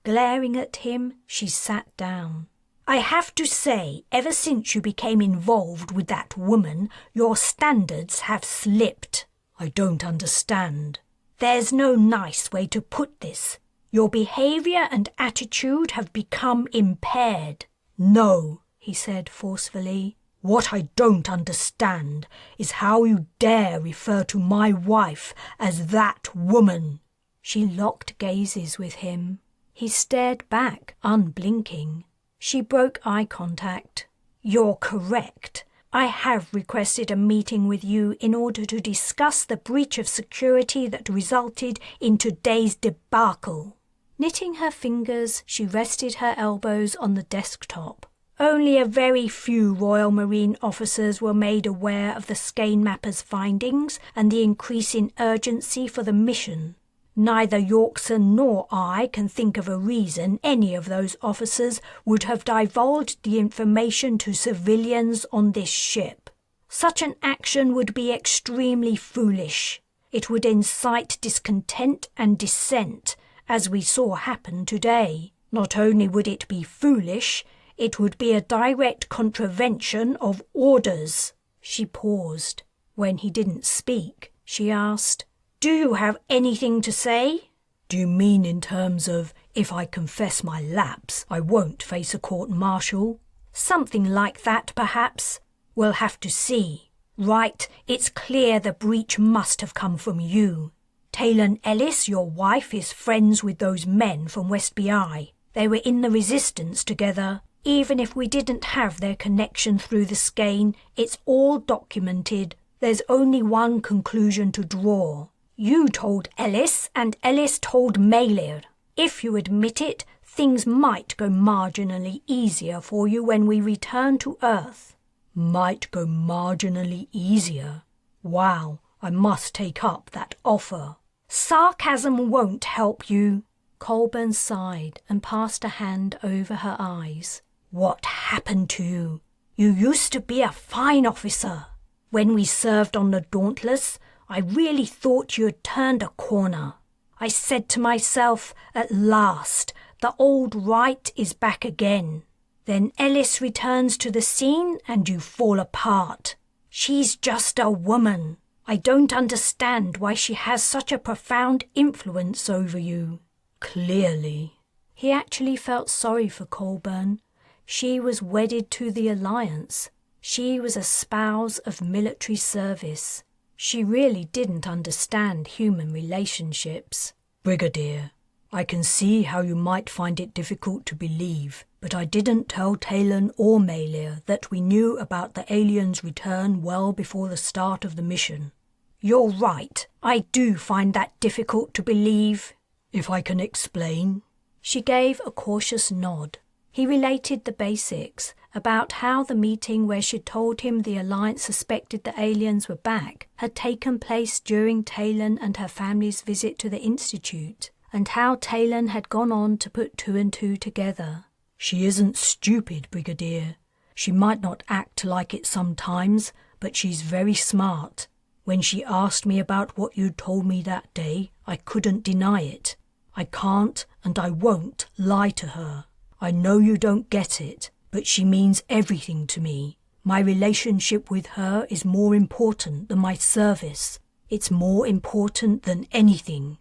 Speaker 1: Glaring at him, she sat down.
Speaker 2: "I have to say, ever since you became involved with that woman, your standards have slipped." "I don't understand." "There's no nice way to put this. Your behavior and attitude have become impaired." "No," he said forcefully. "What I don't understand is how you dare refer to my wife as that woman." She locked gazes with him. He stared back, unblinking. She broke eye contact. "You're correct. I have requested a meeting with you in order to discuss the breach of security that resulted in today's debacle." Knitting her fingers, she rested her elbows on the desktop. "Only a very few Royal Marine officers were made aware of the Skein mapper's findings and the increase in urgency for the mission. Neither Yorkson nor I can think of a reason any of those officers would have divulged the information to civilians on this ship. Such an action would be extremely foolish. It would incite discontent and dissent, as we saw happen today. Not only would it be foolish, it would be a direct contravention of orders." She paused. When he didn't speak, she asked, "Do you have anything to say?" "Do you mean in terms of, if I confess my lapse, I won't face a court-martial?" "Something like that, perhaps. We'll have to see. Right, it's clear the breach must have come from you. Taylan Ellis, your wife, is friends with those men from West BI. They were in the Resistance together. Even if we didn't have their connection through the Skein, it's all documented. There's only one conclusion to draw. You told Ellis, and Ellis told Malear. If you admit it, things might go marginally easier for you when we return to Earth." "Might go marginally easier? Wow, I must take up that offer." "Sarcasm won't help you." Colburn sighed and passed a hand over her eyes. "What happened to you? You used to be a fine officer." When we served on the Dauntless, I really thought you had turned a corner. I said to myself, at last, the old right is back again. Then Ellis returns to the scene and you fall apart. She's just a woman. I don't understand why she has such a profound influence over you. Clearly. He actually felt sorry for Colburn. She was wedded to the Alliance. She was a spouse of military service. She really didn't understand human relationships. Brigadier, I can see how you might find it difficult to believe, but I didn't tell Taylan or Malia that we knew about the aliens' return well before the start of the mission. You're right. I do find that difficult to believe. If I can explain. She gave a cautious nod. He related the basics about how the meeting where she'd told him the Alliance suspected the aliens were back had taken place during Taylan and her family's visit to the Institute, and how Taylan had gone on to put two and two together. She isn't stupid, Brigadier. She might not act like it sometimes, but she's very smart. When she asked me about what you'd told me that day, I couldn't deny it. I can't and I won't lie to her. I know you don't get it, but she means everything to me. My relationship with her is more important than my service. It's more important than anything.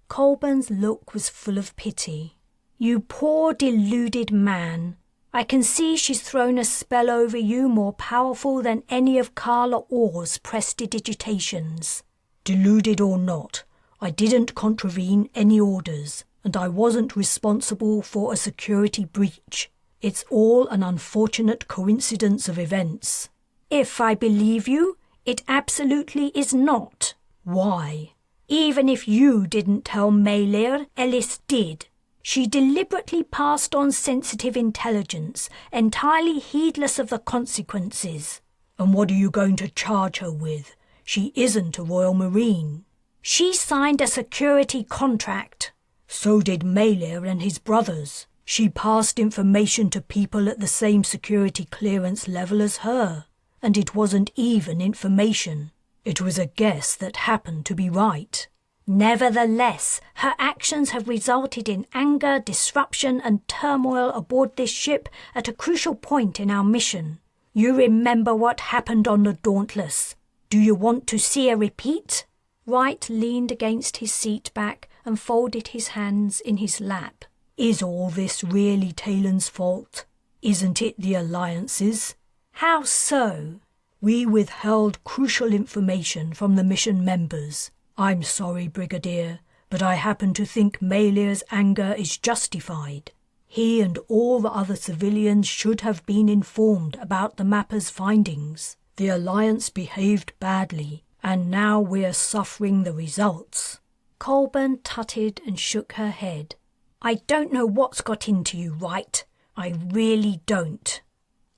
Speaker 2: Colburn's look was full of pity. You poor deluded man. I can see she's thrown a spell over you more powerful than any of Carla Orr's prestidigitations. Deluded or not, I didn't contravene any orders, and I wasn't responsible for a security breach. It's all an unfortunate coincidence of events. If I believe you, it absolutely is not. Why? Even if you didn't tell Malia, Ellis did. She deliberately passed on sensitive intelligence, entirely heedless of the consequences. And what are you going to charge her with? She isn't a Royal Marine. She signed a security contract. So did Malia and his brothers. She passed information to people at the same security clearance level as her. And it wasn't even information. It was a guess that happened to be right. Nevertheless, her actions have resulted in anger, disruption and turmoil aboard this ship at a crucial point in our mission. You remember what happened on the Dauntless. Do you want to see a repeat? Wright leaned against his seat back and folded his hands in his lap. Is all this really Taylan's fault? Isn't it the Alliance's? How so? We withheld crucial information from the mission members. I'm sorry, Brigadier, but I happen to think Malia's anger is justified. He and all the other civilians should have been informed about the mapper's findings. The Alliance behaved badly, and now we're suffering the results. Colburn tutted and shook her head. I don't know what's got into you, Wright. I really don't.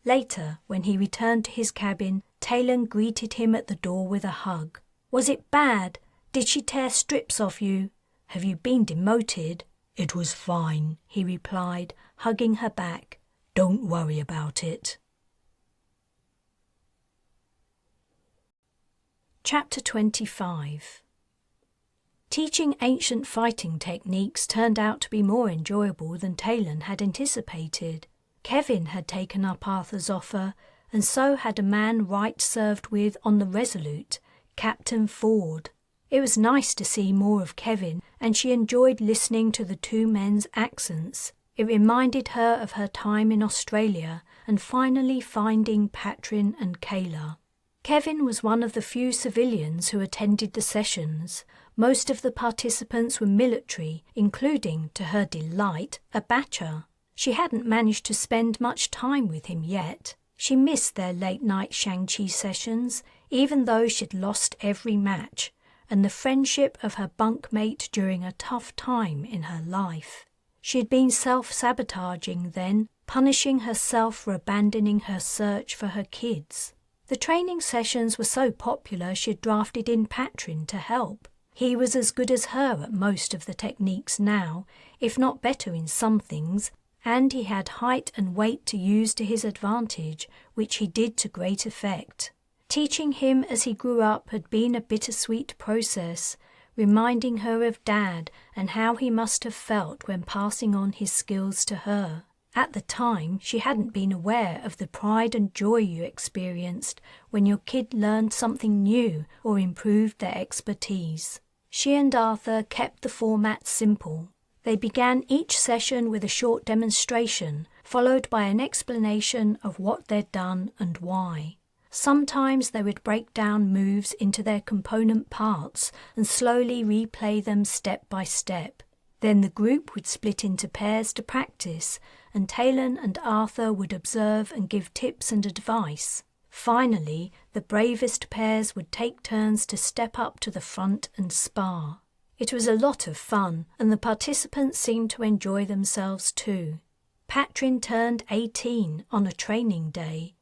Speaker 2: Later, when he returned to his cabin, Taylan greeted him at the door with a hug. Was it bad? Did she tear strips off you? Have you been demoted? It was fine, he replied, hugging her back. Don't worry about it. Chapter 25. Teaching ancient fighting techniques turned out to be more enjoyable than Taylan had anticipated. Kevin had taken up Arthur's offer, and so had a man Wright served with on the Resolute, Captain Ford. It was nice to see more of Kevin, and she enjoyed listening to the two men's accents. It reminded her of her time in Australia and finally finding Patrin and Kayla. Kevin was one of the few civilians who attended the sessions. Most of the participants were military, including, to her delight, a Batcher. She hadn't managed to spend much time with him yet. She missed their late-night Shang-Chi sessions, even though she'd lost every match, and the friendship of her bunkmate during a tough time in her life. She had been self-sabotaging then, punishing herself for abandoning her search for her kids. The training sessions were so popular she'd drafted in Patrin to help. He was as good as her at most of the techniques now, if not better in some things, and he had height and weight to use to his advantage, which he did to great effect.
Speaker 1: Teaching him as he grew up had been a bittersweet process, reminding her of Dad and how he must have felt when passing on his skills to her. At the time, she hadn't been aware of the pride and joy you experienced when your kid learned something new or improved their expertise. She and Arthur kept the format simple. They began each session with a short demonstration, followed by an explanation of what they'd done and why. Sometimes they would break down moves into their component parts and slowly replay them step by step. Then the group would split into pairs to practice, and Taylan and Arthur would observe and give tips and advice. Finally, the bravest pairs would take turns to step up to the front and spar. It was a lot of fun, and the participants seemed to enjoy themselves too. Patrin turned 18 on a training day,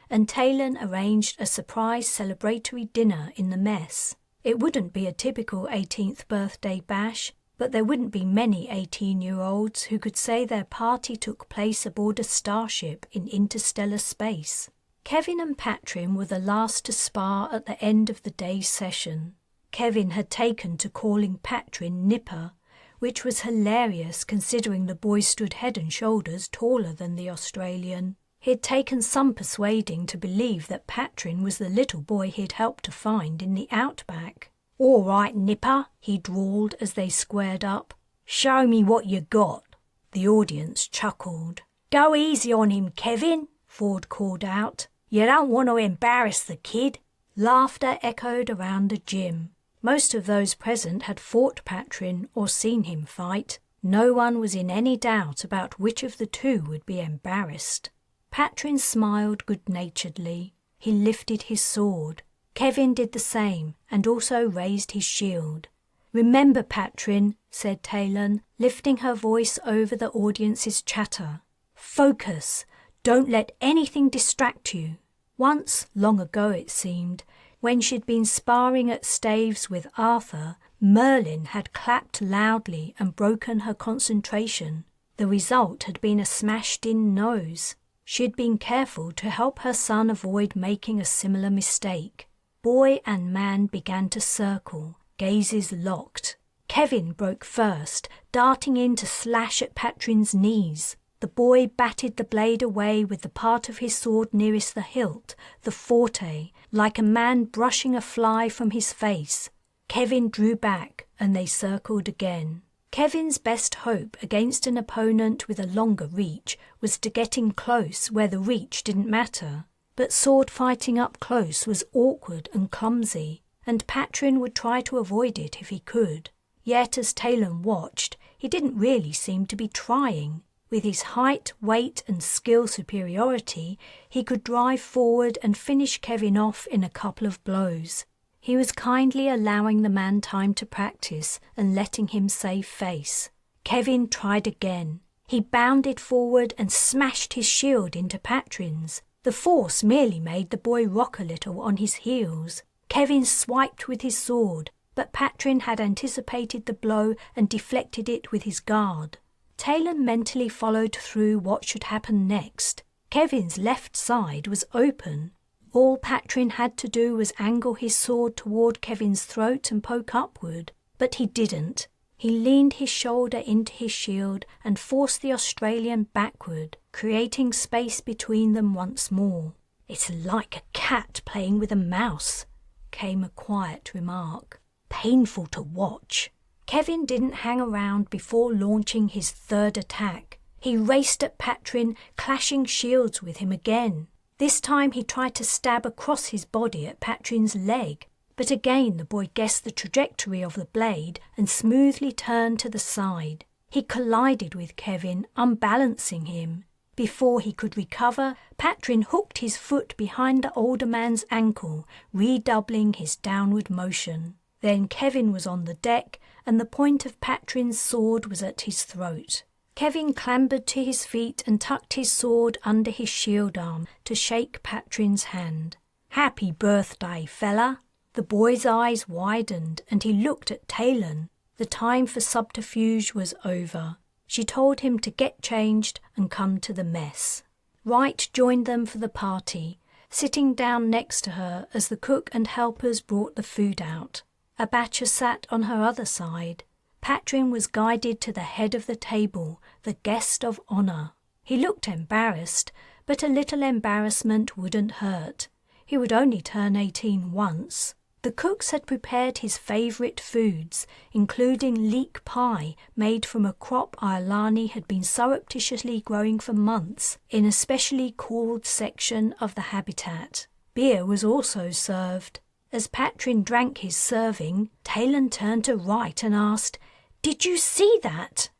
Speaker 1: and Taylan arranged a surprise celebratory dinner in the mess. It wouldn't be a typical 18th birthday bash, but there wouldn't be many 18-year-olds who could say their party took place aboard a starship in interstellar space. Kevin and Patrin were the last to spar at the end of the day's session. Kevin had taken to calling Patrin Nipper, which was hilarious considering the boy stood head and shoulders taller than the Australian. He'd taken some persuading to believe that Patrin was the little boy he'd helped to find in the outback. "All right, Nipper," he drawled as they squared up. "Show me what you got." The audience chuckled. "Go easy on him, Kevin," Ford called out. "You don't want to embarrass the kid." Laughter echoed around the gym. Most of those present had fought Patrin or seen him fight. No one was in any doubt about which of the two would be embarrassed. Patrin smiled good-naturedly. He lifted his sword. Kevin did the same and also raised his shield. "Remember, Patrin," said Taylan, lifting her voice over the audience's chatter. "Focus. Don't let anything distract you." Once, long ago it seemed, when she'd been sparring at staves with Arthur, Merlin had clapped loudly and broken her concentration. The result had been a smashed-in nose. She'd been careful to help her son avoid making a similar mistake. Boy and man began to circle, gazes locked. Kevin broke first, darting in to slash at Patrin's knees. The boy batted the blade away with the part of his sword nearest the hilt, the forte, like a man brushing a fly from his face. Kevin drew back, and they circled again. Kevin's best hope against an opponent with a longer reach was to get in close where the reach didn't matter. But sword fighting up close was awkward and clumsy, and Patrin would try to avoid it if he could. Yet as Taylan watched, he didn't really seem to be trying. With his height, weight and skill superiority, he could drive forward and finish Kevin off in a couple of blows. He was kindly allowing the man time to practice and letting him save face. Kevin tried again. He bounded forward and smashed his shield into Patrin's. The force merely made the boy rock a little on his heels. Kevin swiped with his sword, but Patrin had anticipated the blow and deflected it with his guard. Taylan mentally followed through what should happen next. Kevin's left side was open. All Patrin had to do was angle his sword toward Kevin's throat and poke upward, but he didn't. He leaned his shoulder into his shield and forced the Australian backward, creating space between them once more. "It's like a cat playing with a mouse," came a quiet remark. "Painful to watch." Kevin didn't hang around before launching his third attack. He raced at Patrin, clashing shields with him again. This time he tried to stab across his body at Patrin's leg, but again the boy guessed the trajectory of the blade and smoothly turned to the side. He collided with Kevin, unbalancing him. Before he could recover, Patrin hooked his foot behind the older man's ankle, redoubling his downward motion. Then Kevin was on the deck, and the point of Patrin's sword was at his throat. Kevin clambered to his feet and tucked his sword under his shield arm to shake Patrin's hand. "Happy birthday, fella!" The boy's eyes widened, and he looked at Taylan. The time for subterfuge was over. She told him to get changed and come to the mess. Wright joined them for the party. sitting down next to her as the cook and helpers brought the food out. Abacha sat on her other side. Patrin was guided to the head of the table, the guest of honour. He looked embarrassed, but a little embarrassment wouldn't hurt. He would only turn 18 once. The cooks had prepared his favourite foods, including leek pie made from a crop Iolani had been surreptitiously growing for months in a specially cooled section of the habitat. Beer was also served. As Patrin drank his serving, Taylan turned to Wright and asked, "Did you see that?"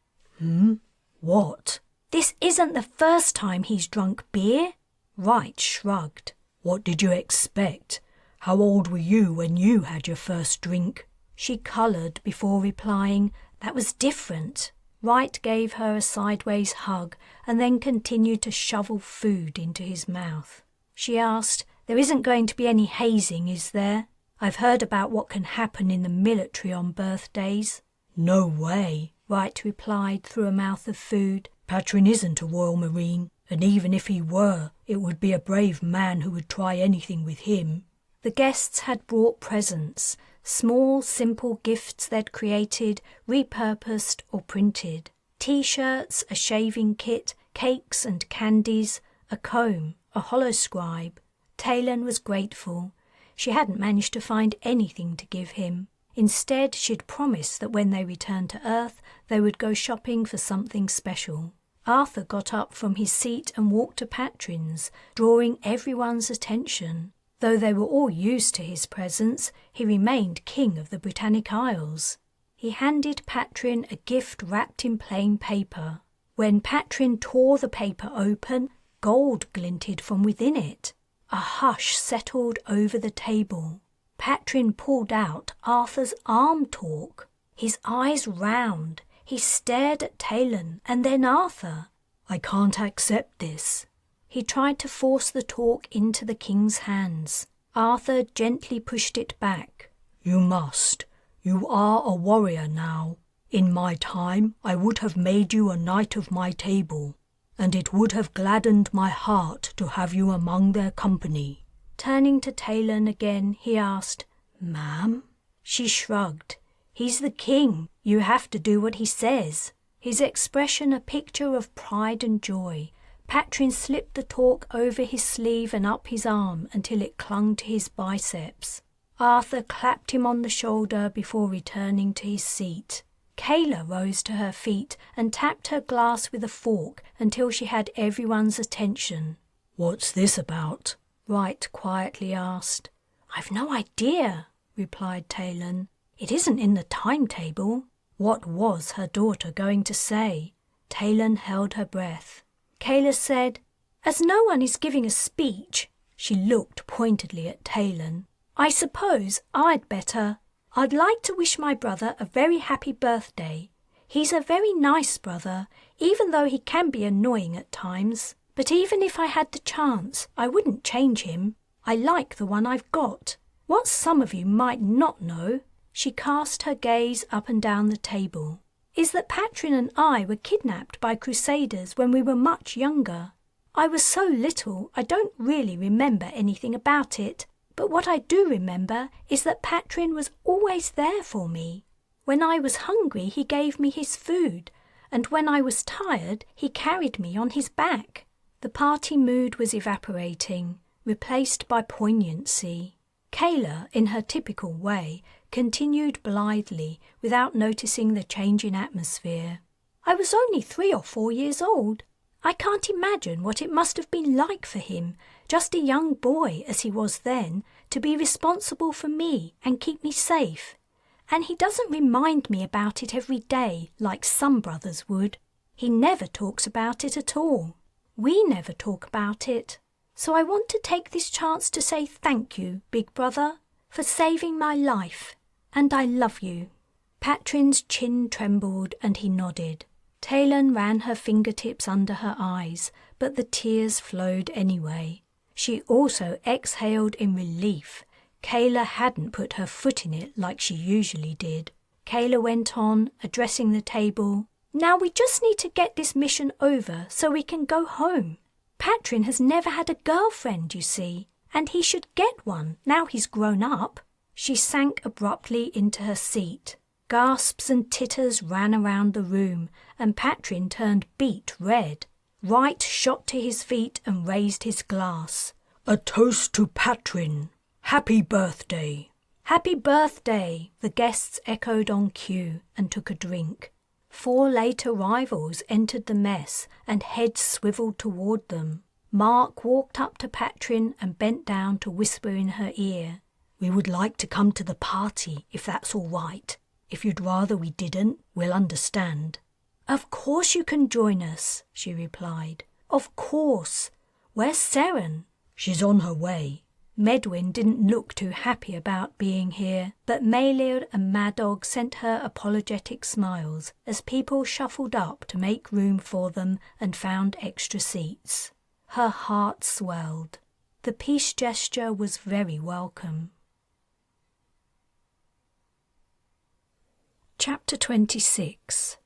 Speaker 2: What?
Speaker 1: "This isn't the first time he's drunk beer."
Speaker 2: Wright shrugged. What did you expect? How old were you when you had your first drink?
Speaker 1: She coloured before replying, "That was different." Wright gave her a sideways hug and then continued to shovel food into his mouth. She asked, "There isn't going to be any hazing, is there? I've heard about what can happen in the military on birthdays."
Speaker 2: No way,
Speaker 1: Wright replied through a mouth of food.
Speaker 2: Patrin isn't a Royal Marine, and even if he were, it would be a brave man who would try anything with him.
Speaker 1: The guests had brought presents, small, simple gifts they'd created, repurposed or printed. T-shirts, a shaving kit, cakes and candies, a comb, a holoscribe. Taylan was grateful. She hadn't managed to find anything to give him. Instead, she'd promised that when they returned to Earth, they would go shopping for something special. Arthur got up from his seat and walked to Patrin's, drawing everyone's attention. Though they were all used to his presence, he remained king of the Britannic Isles. He handed Patrin a gift wrapped in plain paper. When Patrin tore the paper open, gold glinted from within it. A hush settled over the table. Patrin pulled out Arthur's arm talk. His eyes round, he stared at Taylan and then Arthur.
Speaker 2: "I can't accept this."
Speaker 1: He tried to force the talk into the king's hands. Arthur gently pushed it back.
Speaker 2: "You must. You are a warrior now. In my time, I would have made you a knight of my table, and it would have gladdened my heart to have you among their company."
Speaker 1: Turning to Taylan again, he asked,
Speaker 2: "Ma'am?"
Speaker 1: She shrugged. "He's the king. You have to do what he says." His expression a picture of pride and joy. Patrin slipped the talk over his sleeve and up his arm until it clung to his biceps. Arthur clapped him on the shoulder before returning to his seat. Kayla rose to her feet and tapped her glass with a fork until she had everyone's attention.
Speaker 2: "What's this about?"
Speaker 1: Wright quietly asked. "I've no idea," replied Taylan. "It isn't in the timetable." What was her daughter going to say? Taylan held her breath. Kayla said, "As no one is giving a speech," she looked pointedly at Taylan, "I suppose I'd better. I'd like to wish my brother a very happy birthday. He's a very nice brother, even though he can be annoying at times. But even if I had the chance, I wouldn't change him. I like the one I've got. What some of you might not know," she cast her gaze up and down the table, "is that Patrin and I were kidnapped by crusaders when we were much younger. I was so little I don't really remember anything about it, but what I do remember is that Patrin was always there for me. When I was hungry, he gave me his food, and when I was tired, he carried me on his back." The party mood was evaporating, replaced by poignancy. Kayla, in her typical way, continued blithely without noticing the change in atmosphere. "I was only 3 or 4 years old. I can't imagine what it must have been like for him, just a young boy as he was then, to be responsible for me and keep me safe. And he doesn't remind me about it every day like some brothers would. He never talks about it at all. We never talk about it. So I want to take this chance to say thank you, big brother, for saving my life. And I love you." Patrin's chin trembled and he nodded. Taylan ran her fingertips under her eyes, but the tears flowed anyway. She also exhaled in relief. Kayla hadn't put her foot in it like she usually did. Kayla went on, addressing the table. "Now we just need to get this mission over so we can go home. Patrin has never had a girlfriend, you see, And he should get one, now he's grown up. She sank abruptly into her seat. Gasps and titters ran around the room, and Patrin turned beet red. Wright shot to his feet and raised his glass.
Speaker 2: "A toast to Patrin. Happy birthday."
Speaker 1: "Happy birthday," the guests echoed on cue and took a drink. 4 late arrivals entered the mess and heads swiveled toward them. Mark walked up to Patrin and bent down to whisper in her ear.
Speaker 2: "We would like to come to the party, if that's all right. If you'd rather we didn't, we'll understand."
Speaker 1: "Of course you can join us," she replied. "Of course. Where's Seren?"
Speaker 2: "She's on her way."
Speaker 1: Medwin didn't look too happy about being here, but Malir and Madog sent her apologetic smiles as people shuffled up to make room for them and found extra seats. Her heart swelled. The peace gesture was very welcome. Chapter 26.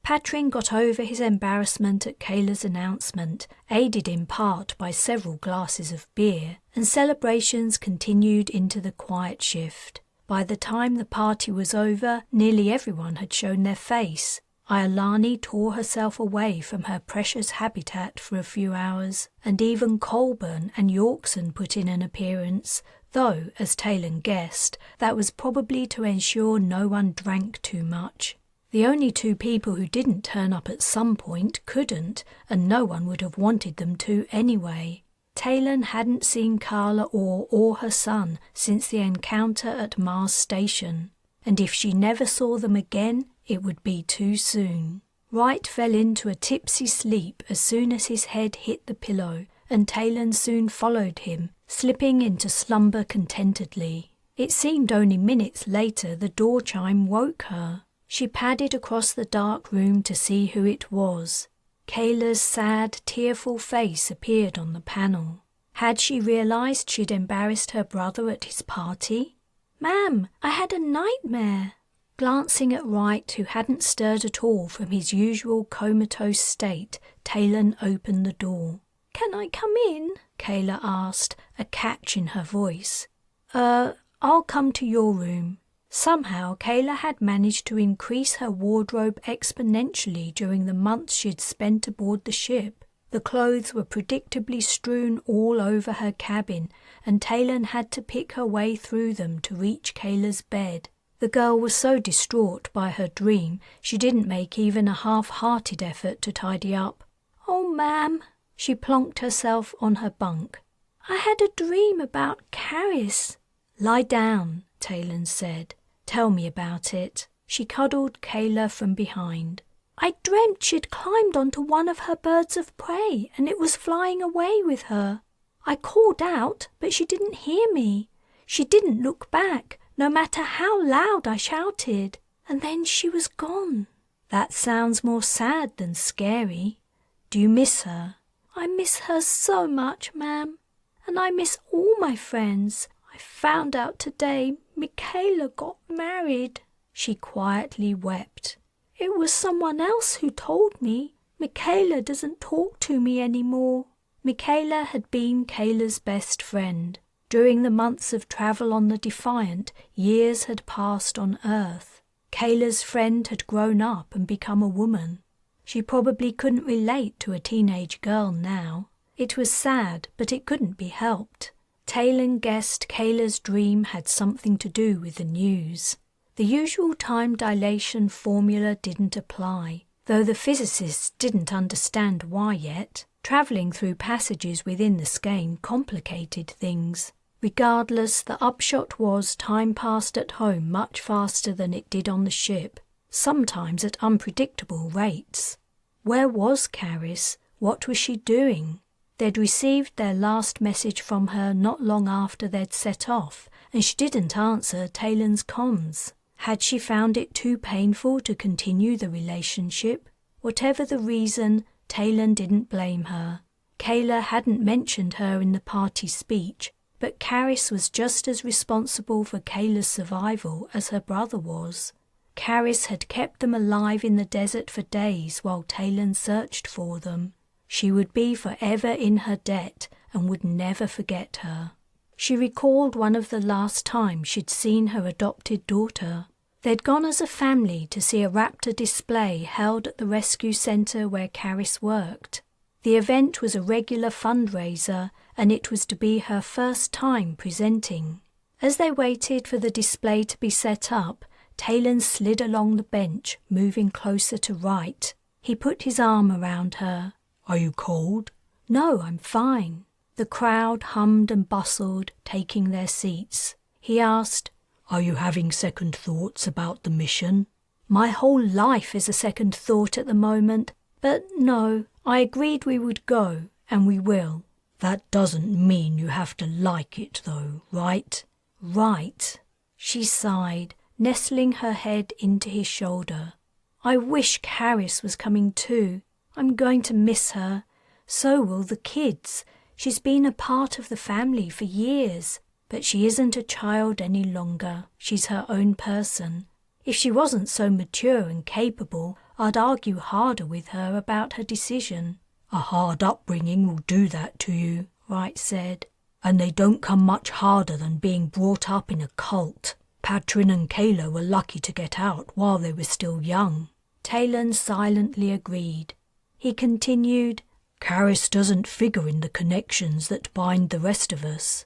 Speaker 1: Patrin got over his embarrassment at Kayla's announcement, aided in part by several glasses of beer, and celebrations continued into the quiet shift. By the time the party was over, nearly everyone had shown their face. Iolani tore herself away from her precious habitat for a few hours, and even Colburn and Yorkson put in an appearance, though, as Taylan guessed, that was probably to ensure no one drank too much. The only 2 people who didn't turn up at some point couldn't, and no one would have wanted them to anyway. Taylan hadn't seen Carla or her son since the encounter at Mars Station, and if she never saw them again, it would be too soon. Wright fell into a tipsy sleep as soon as his head hit the pillow, and Taylan soon followed him, slipping into slumber contentedly. It seemed only minutes later the door chime woke her. She padded across the dark room to see who it was. Kayla's sad, tearful face appeared on the panel. Had she realized she'd embarrassed her brother at his party? "Ma'am, I had a nightmare." Glancing at Wright, who hadn't stirred at all from his usual comatose state, Taylan opened the door. "Can I come in?" Kayla asked, a catch in her voice. I'll come to your room." Somehow Kayla had managed to increase her wardrobe exponentially during the months she'd spent aboard the ship. The clothes were predictably strewn all over her cabin, and Taylan had to pick her way through them to reach Kayla's bed. The girl was so distraught by her dream, she didn't make even a half-hearted effort to tidy up. "Oh, ma'am." She plonked herself on her bunk. "I had a dream about Caris." "Lie down," Taylan said. "Tell me about it." She cuddled Kayla from behind. "I dreamt she'd climbed onto one of her birds of prey and it was flying away with her. I called out, but she didn't hear me. She didn't look back, no matter how loud I shouted. And then she was gone." "That sounds more sad than scary. Do you miss her?" "I miss her so much, ma'am. And I miss all my friends. I found out today Michaela got married." She quietly wept. "It was someone else who told me. Michaela doesn't talk to me anymore." Michaela had been Kayla's best friend. During the months of travel on the Defiant, years had passed on Earth. Kayla's friend had grown up and become a woman. She probably couldn't relate to a teenage girl now. It was sad, but it couldn't be helped. Taylan guessed Kayla's dream had something to do with the news. The usual time dilation formula didn't apply, though the physicists didn't understand why yet. Travelling through passages within the Skein complicated things. Regardless, the upshot was time passed at home much faster than it did on the ship, sometimes at unpredictable rates. Where was Caris? What was she doing? They'd received their last message from her not long after they'd set off, and she didn't answer Taylan's comms. Had she found it too painful to continue the relationship? Whatever the reason, Taylan didn't blame her. Kayla hadn't mentioned her in the party speech, but Caris was just as responsible for Kayla's survival as her brother was. Caris had kept them alive in the desert for days while Taylan searched for them. She would be forever in her debt, and would never forget her. She recalled one of the last times she'd seen her adopted daughter. They'd gone as a family to see a raptor display held at the rescue centre where Caris worked. The event was a regular fundraiser, and it was to be her first time presenting. As they waited for the display to be set up, Taylan slid along the bench, moving closer to Wright. He put his arm around her.
Speaker 2: "Are you cold?"
Speaker 1: "No, I'm fine." The crowd hummed and bustled, taking their seats. He asked,
Speaker 2: "Are you having second thoughts about the mission?"
Speaker 1: "My whole life is a second thought at the moment, but no, I agreed we would go, and we will."
Speaker 2: "That doesn't mean you have to like it, though, right?"
Speaker 1: "Right." She sighed, nestling her head into his shoulder. "I wish Caris was coming too. I'm going to miss her. So will the kids. She's been a part of the family for years, but she isn't a child any longer. She's her own person. If she wasn't so mature and capable, I'd argue harder with her about her decision."
Speaker 2: "A hard upbringing will do that to you," Wright said. "And they don't come much harder than being brought up in a cult. Patrin and Kayla were lucky to get out while they were still young."
Speaker 1: Taylan silently agreed. He continued,
Speaker 2: "Caris doesn't figure in the connections that bind the rest of us."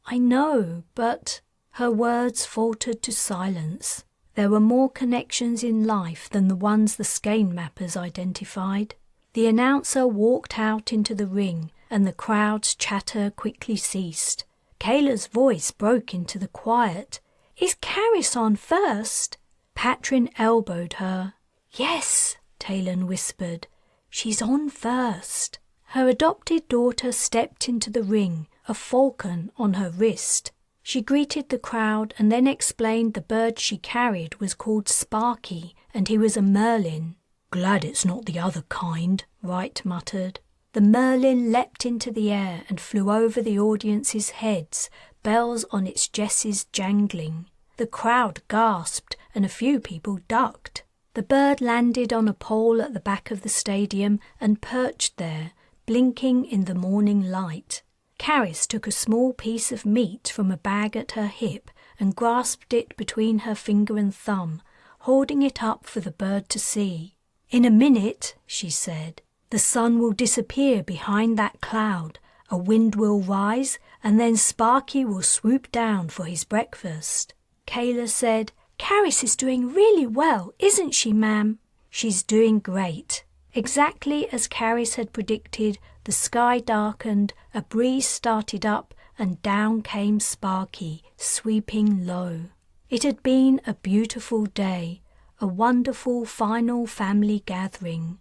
Speaker 1: "I know, but—" Her words faltered to silence. There were more connections in life than the ones the Skein mappers identified. The announcer walked out into the ring, and the crowd's chatter quickly ceased. Kayla's voice broke into the quiet. "Is Caris on first?" Patrin elbowed her. "Yes," Taylan whispered. "She's on first." Her adopted daughter stepped into the ring, a falcon on her wrist. She greeted the crowd and then explained the bird she carried was called Sparky, and he was a merlin.
Speaker 2: "Glad it's not the other kind,"
Speaker 1: Wright muttered. The merlin leapt into the air and flew over the audience's heads, bells on its jesses jangling. The crowd gasped and a few people ducked. The bird landed on a pole at the back of the stadium and perched there, blinking in the morning light. Caris took a small piece of meat from a bag at her hip and grasped it between her finger and thumb, holding it up for the bird to see. "In a minute," she said, "the sun will disappear behind that cloud, a wind will rise, and then Sparky will swoop down for his breakfast." Kayla said, "Caris is doing really well, isn't she, ma'am?" "She's doing great." Exactly as Caris had predicted, the sky darkened, a breeze started up, and down came Sparky, sweeping low. It had been a beautiful day, a wonderful final family gathering.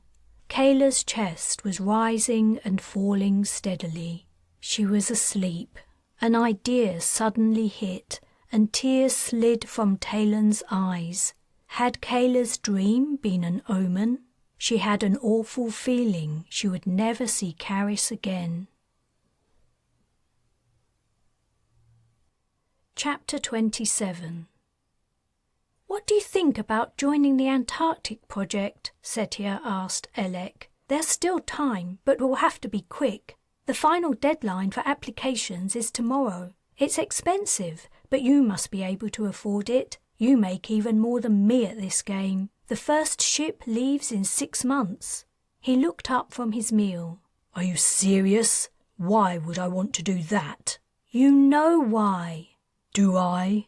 Speaker 1: Kayla's chest was rising and falling steadily. She was asleep. An idea suddenly hit, and tears slid from Taylan's eyes. Had Kayla's dream been an omen? She had an awful feeling she would never see Caris again. Chapter 27. "What do you think about joining the Antarctic project?" Setia asked Elec. "There's still time, but we'll have to be quick. The final deadline for applications is tomorrow. It's expensive, but you must be able to afford it. You make even more than me at this game. The first ship leaves in 6 months." He looked up from his meal.
Speaker 2: "Are you serious? Why would I want to do that?"
Speaker 1: "You know why."
Speaker 2: "Do I?"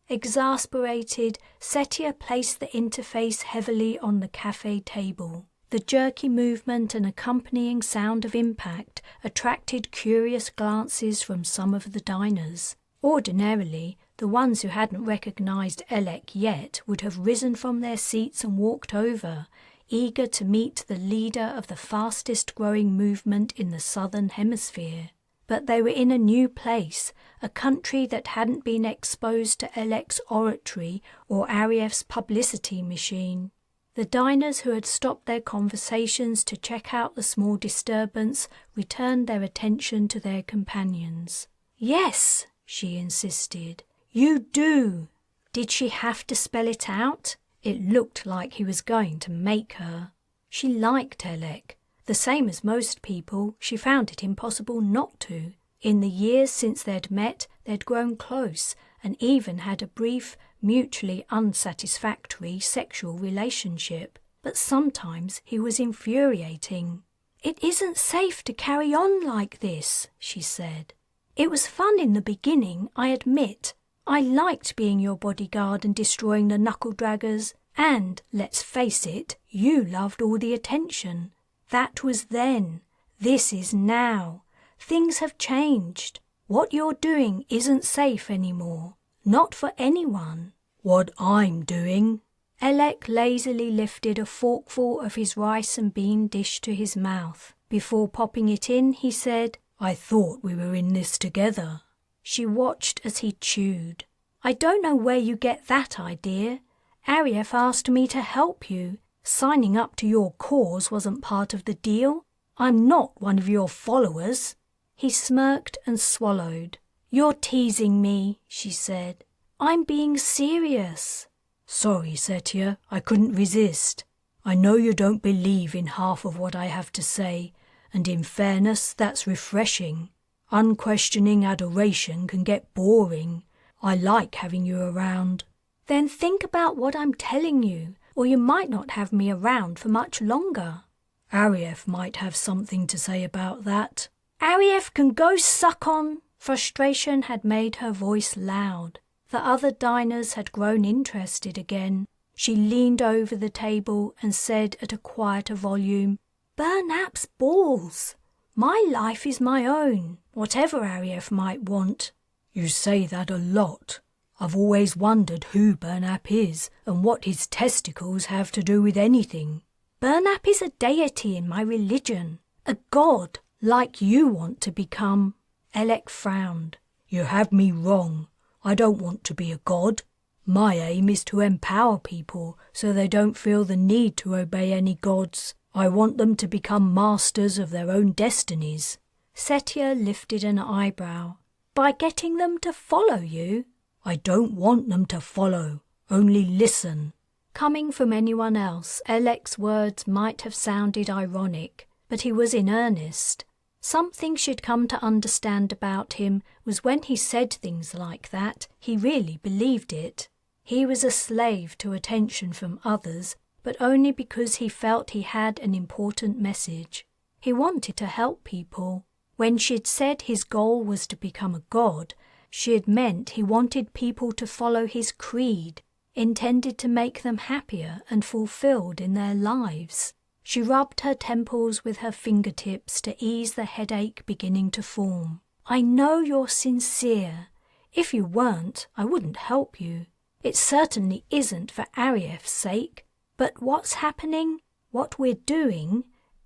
Speaker 1: Exasperated, Setia placed the interface heavily on the cafe table. The jerky movement and accompanying sound of impact attracted curious glances from some of the diners. Ordinarily, the ones who hadn't recognized Elec yet would have risen from their seats and walked over, eager to meet the leader of the fastest-growing movement in the Southern Hemisphere. But they were in a new place, a country that hadn't been exposed to Elec's oratory or Arief's publicity machine. The diners who had stopped their conversations to check out the small disturbance returned their attention to their companions. "Yes," she insisted. "You do." Did she have to spell it out? It looked like he was going to make her. She liked Elec. The same as most people, she found it impossible not to. In the years since they'd met, they'd grown close and even had a brief, mutually unsatisfactory sexual relationship. But sometimes he was infuriating. "It isn't safe to carry on like this," she said. "It was fun in the beginning, I admit. I liked being your bodyguard and destroying the knuckle-draggers. And, let's face it, you loved all the attention. That was then. This is now. Things have changed. What you're doing isn't safe anymore. Not for anyone."
Speaker 2: "What I'm doing?"
Speaker 1: Elec lazily lifted a forkful of his rice and bean dish to his mouth. Before popping it in, he said,
Speaker 2: "I thought we were in this together."
Speaker 1: She watched as he chewed. "I don't know where you get that idea. Arief asked me to help you. Signing up to your cause wasn't part of the deal. I'm not one of your followers." He smirked and swallowed. "You're teasing me," she said. "I'm being serious."
Speaker 2: "Sorry, Setia, I couldn't resist. I know you don't believe in half of what I have to say, and in fairness, that's refreshing. Unquestioning adoration can get boring. I like having you around."
Speaker 1: "Then think about what I'm telling you, or you might not have me around for much longer."
Speaker 2: "Arief might have something to say about that."
Speaker 1: "Arief can go suck on." Frustration had made her voice loud. The other diners had grown interested again. She leaned over the table and said at a quieter volume, "Burnap's balls. My life is my own, whatever Arief might want."
Speaker 2: "You say that a lot. I've always wondered who Burnap is and what his testicles have to do with anything."
Speaker 1: "Burnap is a deity in my religion, a god, like you want to become." Elec frowned.
Speaker 2: "You have me wrong. I don't want to be a god. My aim is to empower people so they don't feel the need to obey any gods. I want them to become masters of their own destinies."
Speaker 1: Setia lifted an eyebrow. "By getting them to follow you?"
Speaker 2: "I don't want them to follow, only listen."
Speaker 1: Coming from anyone else, Elec's words might have sounded ironic, but he was in earnest. Something she'd come to understand about him was when he said things like that, he really believed it. He was a slave to attention from others, but only because he felt he had an important message. He wanted to help people. When she'd said his goal was to become a god, she had meant he wanted people to follow his creed, intended to make them happier and fulfilled in their lives. She rubbed her temples with her fingertips to ease the headache beginning to form. "I know you're sincere. If you weren't, I wouldn't help you. It certainly isn't for Arief's sake. But what's happening? What we're doing?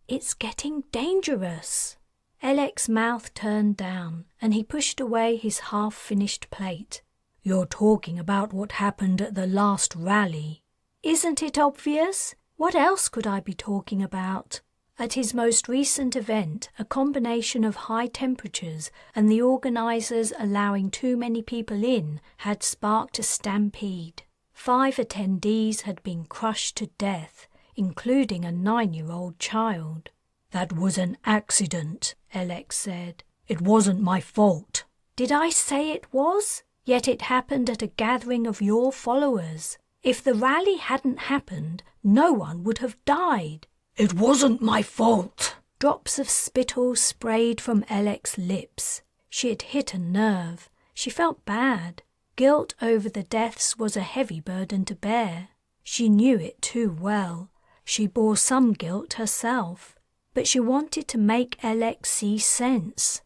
Speaker 1: It's getting dangerous." Elec's mouth turned down, and he pushed away his half-finished plate.
Speaker 2: "You're talking about what happened at the last rally."
Speaker 1: "Isn't it obvious? What else could I be talking about?" At his most recent event, a combination of high temperatures and the organizers allowing too many people in had sparked a stampede. 5 attendees had been crushed to death, including a 9-year-old child.
Speaker 2: "That was an accident," Elec said. "It wasn't my fault."
Speaker 1: "Did I say it was? Yet it happened at a gathering of your followers. If the rally hadn't happened, no one would have died."
Speaker 2: "It wasn't my fault."
Speaker 1: Drops of spittle sprayed from Elec's lips. She had hit a nerve. She felt bad. Guilt over the deaths was a heavy burden to bear. She knew it too well. She bore some guilt herself. But she wanted to make Elec see sense.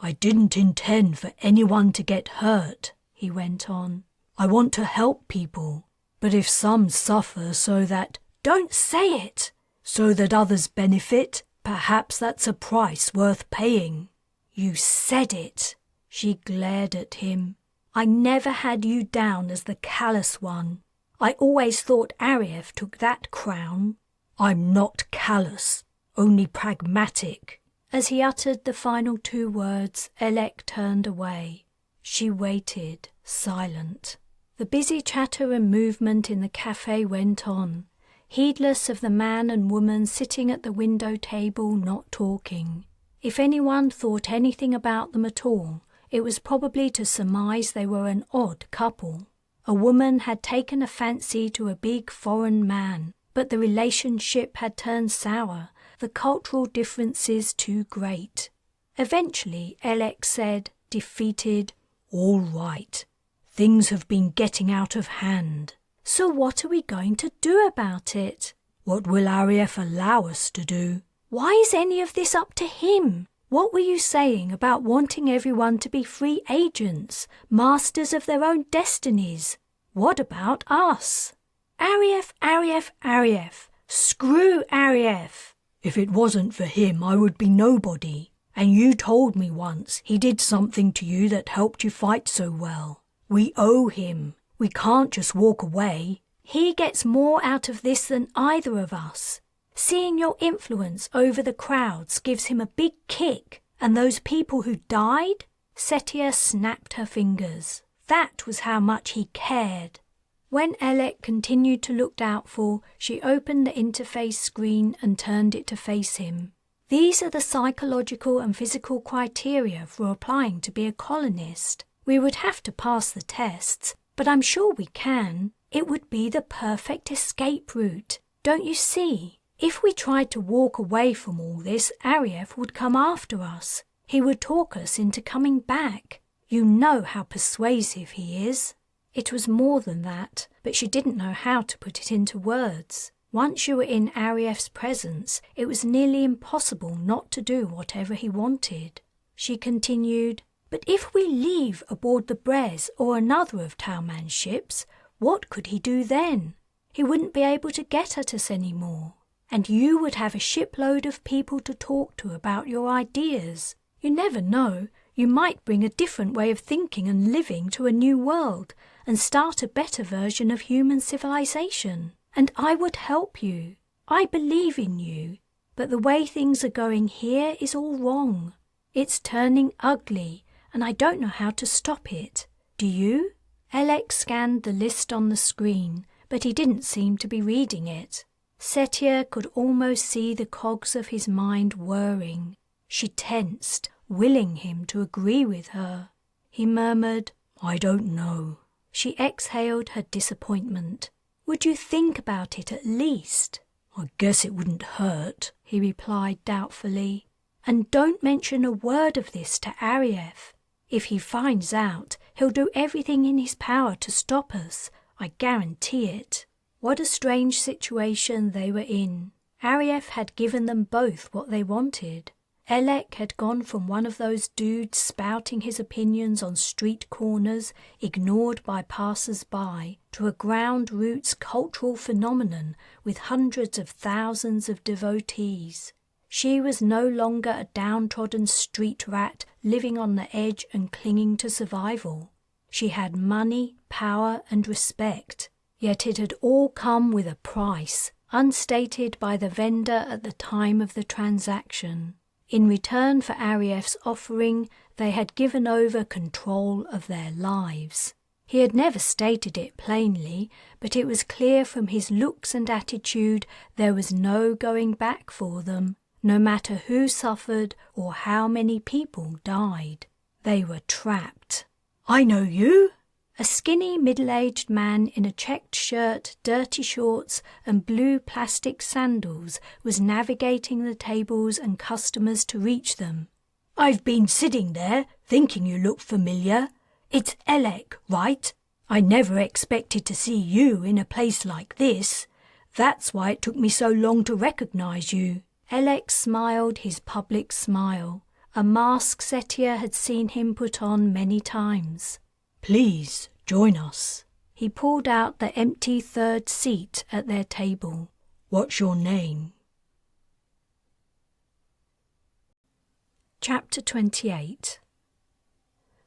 Speaker 2: "I didn't intend for anyone to get hurt," he went on. "I want to help people. But if some suffer so that—"
Speaker 1: "Don't say it!"
Speaker 2: "So that others benefit, perhaps that's a price worth paying."
Speaker 1: "You said it." She glared at him. "I never had you down as the callous one. I always thought Arief took that crown."
Speaker 2: "I'm not callous, only pragmatic."
Speaker 1: As he uttered the final 2 words, Elec turned away. She waited, silent. The busy chatter and movement in the cafe went on, heedless of the man and woman sitting at the window table not talking. If anyone thought anything about them at all, it was probably to surmise they were an odd couple. A woman had taken a fancy to a big foreign man, but the relationship had turned sour, the cultural differences too great. Eventually, Alex said, defeated, "All right. Things have been getting out of hand.
Speaker 2: So what are we going to do about it?
Speaker 1: What will RAF allow us to do?"
Speaker 2: Why is any of this up to him? What were you saying about wanting everyone to be free agents, masters of their own destinies? What about us? RAF. Screw RAF.
Speaker 1: If it wasn't for him, I would be nobody. And you told me once he did something to you that helped you fight so well. We owe him. We can't just walk away.
Speaker 2: He gets more out of this than either of us. Seeing your influence over the crowds gives him a big kick. And those people who died? Setia snapped her fingers. That was how much he cared. When Alec continued to look doubtful, she opened the interface screen and turned it to face him. These are the psychological and physical criteria for applying to be a colonist. We would have to pass the tests, but I'm sure we can. It would be the perfect escape route. Don't you see? If we tried to walk away from all this, Ariev would come after us. He would talk us into coming back. You know how persuasive he is. It was more than that, but she didn't know how to put it into words. Once you were in Arief's presence, it was nearly impossible not to do whatever he wanted. She continued, "But if we leave aboard the Brez or another of Tauman's ships, what could he do then? He wouldn't be able to get at us anymore. And you would have a shipload of people to talk to about your ideas. You never know, you might bring a different way of thinking and living to a new world and start a better version of human civilization. And I would help you. I believe in you. But the way things are going here is all wrong. It's turning ugly, and I don't know how to stop it. Do you?" Alex scanned the list on the screen, but he didn't seem to be reading it. Setia could almost see the cogs of his mind whirring. She tensed, willing him to agree with her. He murmured, "I don't know." She exhaled her disappointment. "Would you think about it at least?"
Speaker 1: "I guess it wouldn't hurt,"
Speaker 2: he replied doubtfully. "And don't mention a word of this to Ariev. If he finds out, he'll do everything in his power to stop us. I guarantee it." What a strange situation they were in. Ariev had given them both what they wanted. Elek had gone from one of those dudes spouting his opinions on street corners, ignored by passers-by, to a ground roots cultural phenomenon with hundreds of thousands of devotees. She was no longer a downtrodden street rat living on the edge and clinging to survival. She had money, power, and respect. Yet it had all come with a price, unstated by the vendor at the time of the transaction. In return for Arief's offering, they had given over control of their lives. He had never stated it plainly, but it was clear from his looks and attitude there was no going back for them, no matter who suffered or how many people died. They were trapped.
Speaker 1: "I know you."
Speaker 2: A skinny, middle-aged man in a checked shirt, dirty shorts, and blue plastic sandals was navigating the tables and customers to reach them.
Speaker 1: "I've been sitting there, thinking you looked familiar. It's Elek, right? I never expected to see you in a place like this. That's why it took me so long to recognize you."
Speaker 2: Elek smiled his public smile, a mask Setia had seen him put on many times.
Speaker 1: "Please, join us."
Speaker 2: He pulled out the empty third seat at their table.
Speaker 1: "What's your name?"
Speaker 2: Chapter 28.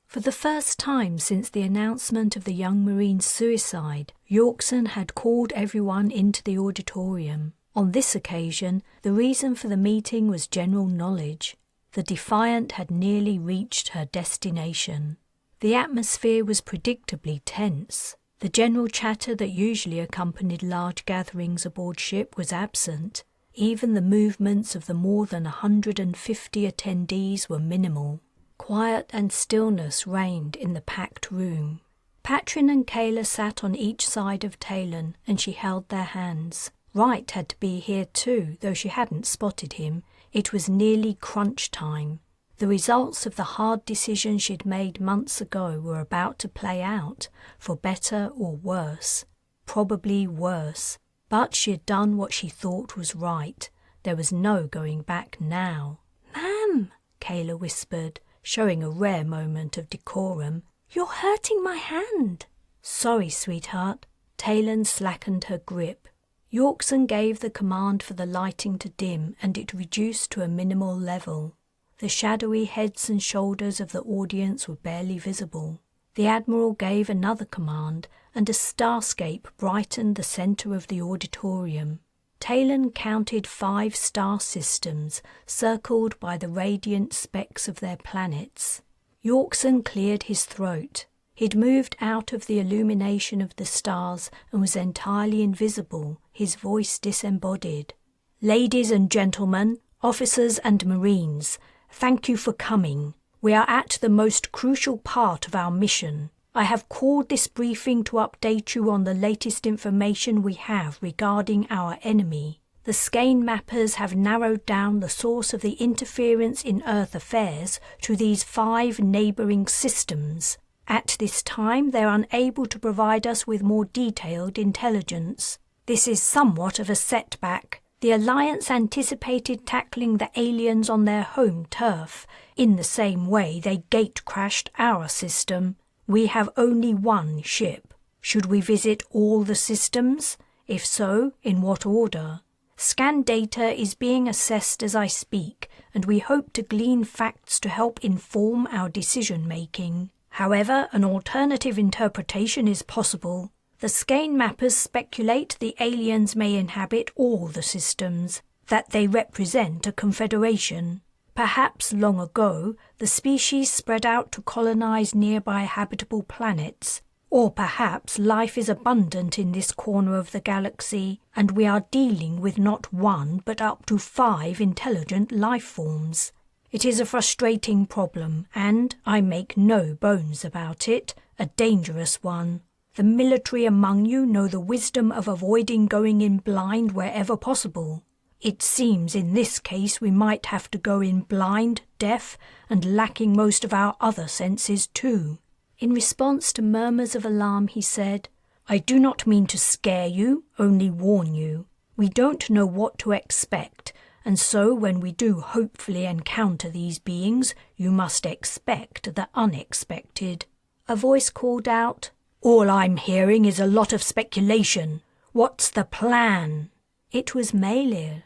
Speaker 2: For the first time since the announcement of the young Marine's suicide, Yorkson had called everyone into the auditorium. On this occasion, the reason for the meeting was general knowledge. The Defiant had nearly reached her destination. The atmosphere was predictably tense. The general chatter that usually accompanied large gatherings aboard ship was absent.
Speaker 1: Even the movements of the more than 150 attendees were minimal. Quiet and stillness reigned in the packed room. Patrin and Kayla sat on each side of Taylan, and she held their hands. Wright had to be here too, though she hadn't spotted him. It was nearly crunch time. The results of the hard decision she'd made months ago were about to play out, for better or worse. Probably worse. But she had done what she thought was right. There was no going back now. "Ma'am," Kayla whispered, showing a rare moment of decorum. "You're hurting my hand." "Sorry, sweetheart." Taylan slackened her grip. Yorkson gave the command for the lighting to dim, and it reduced to a minimal level. The shadowy heads and shoulders of the audience were barely visible. The Admiral gave another command, and a starscape brightened the center of the auditorium. Taylan counted 5 star systems, circled by the radiant specks of their planets. Yorkson cleared his throat. He'd moved out of the illumination of the stars and was entirely invisible, his voice disembodied. "Ladies and gentlemen, officers and Marines, thank you for coming. We are at the most crucial part of our mission. I have called this briefing to update you on the latest information we have regarding our enemy. The Skein mappers have narrowed down the source of the interference in Earth affairs to these 5 neighboring systems. At this time, they are unable to provide us with more detailed intelligence. This is somewhat of a setback. The Alliance anticipated tackling the aliens on their home turf, in the same way they gate-crashed our system. We have only one ship. Should we visit all the systems? If so, in what order? Scan data is being assessed as I speak, and we hope to glean facts to help inform our decision-making. However, an alternative interpretation is possible. The Skein mappers speculate the aliens may inhabit all the systems, that they represent a confederation. Perhaps long ago, the species spread out to colonize nearby habitable planets. Or perhaps life is abundant in this corner of the galaxy, and we are dealing with not 1 but up to 5 intelligent life forms. It is a frustrating problem, and, I make no bones about it, a dangerous one. The military among you know the wisdom of avoiding going in blind wherever possible. It seems in this case we might have to go in blind, deaf, and lacking most of our other senses too. In response to murmurs of alarm, he said, "I do not mean to scare you, only warn you. We don't know what to expect, and so when we do hopefully encounter these beings, you must expect the unexpected." A voice called out, "All I'm hearing is a lot of speculation. What's the plan?" It was Malir.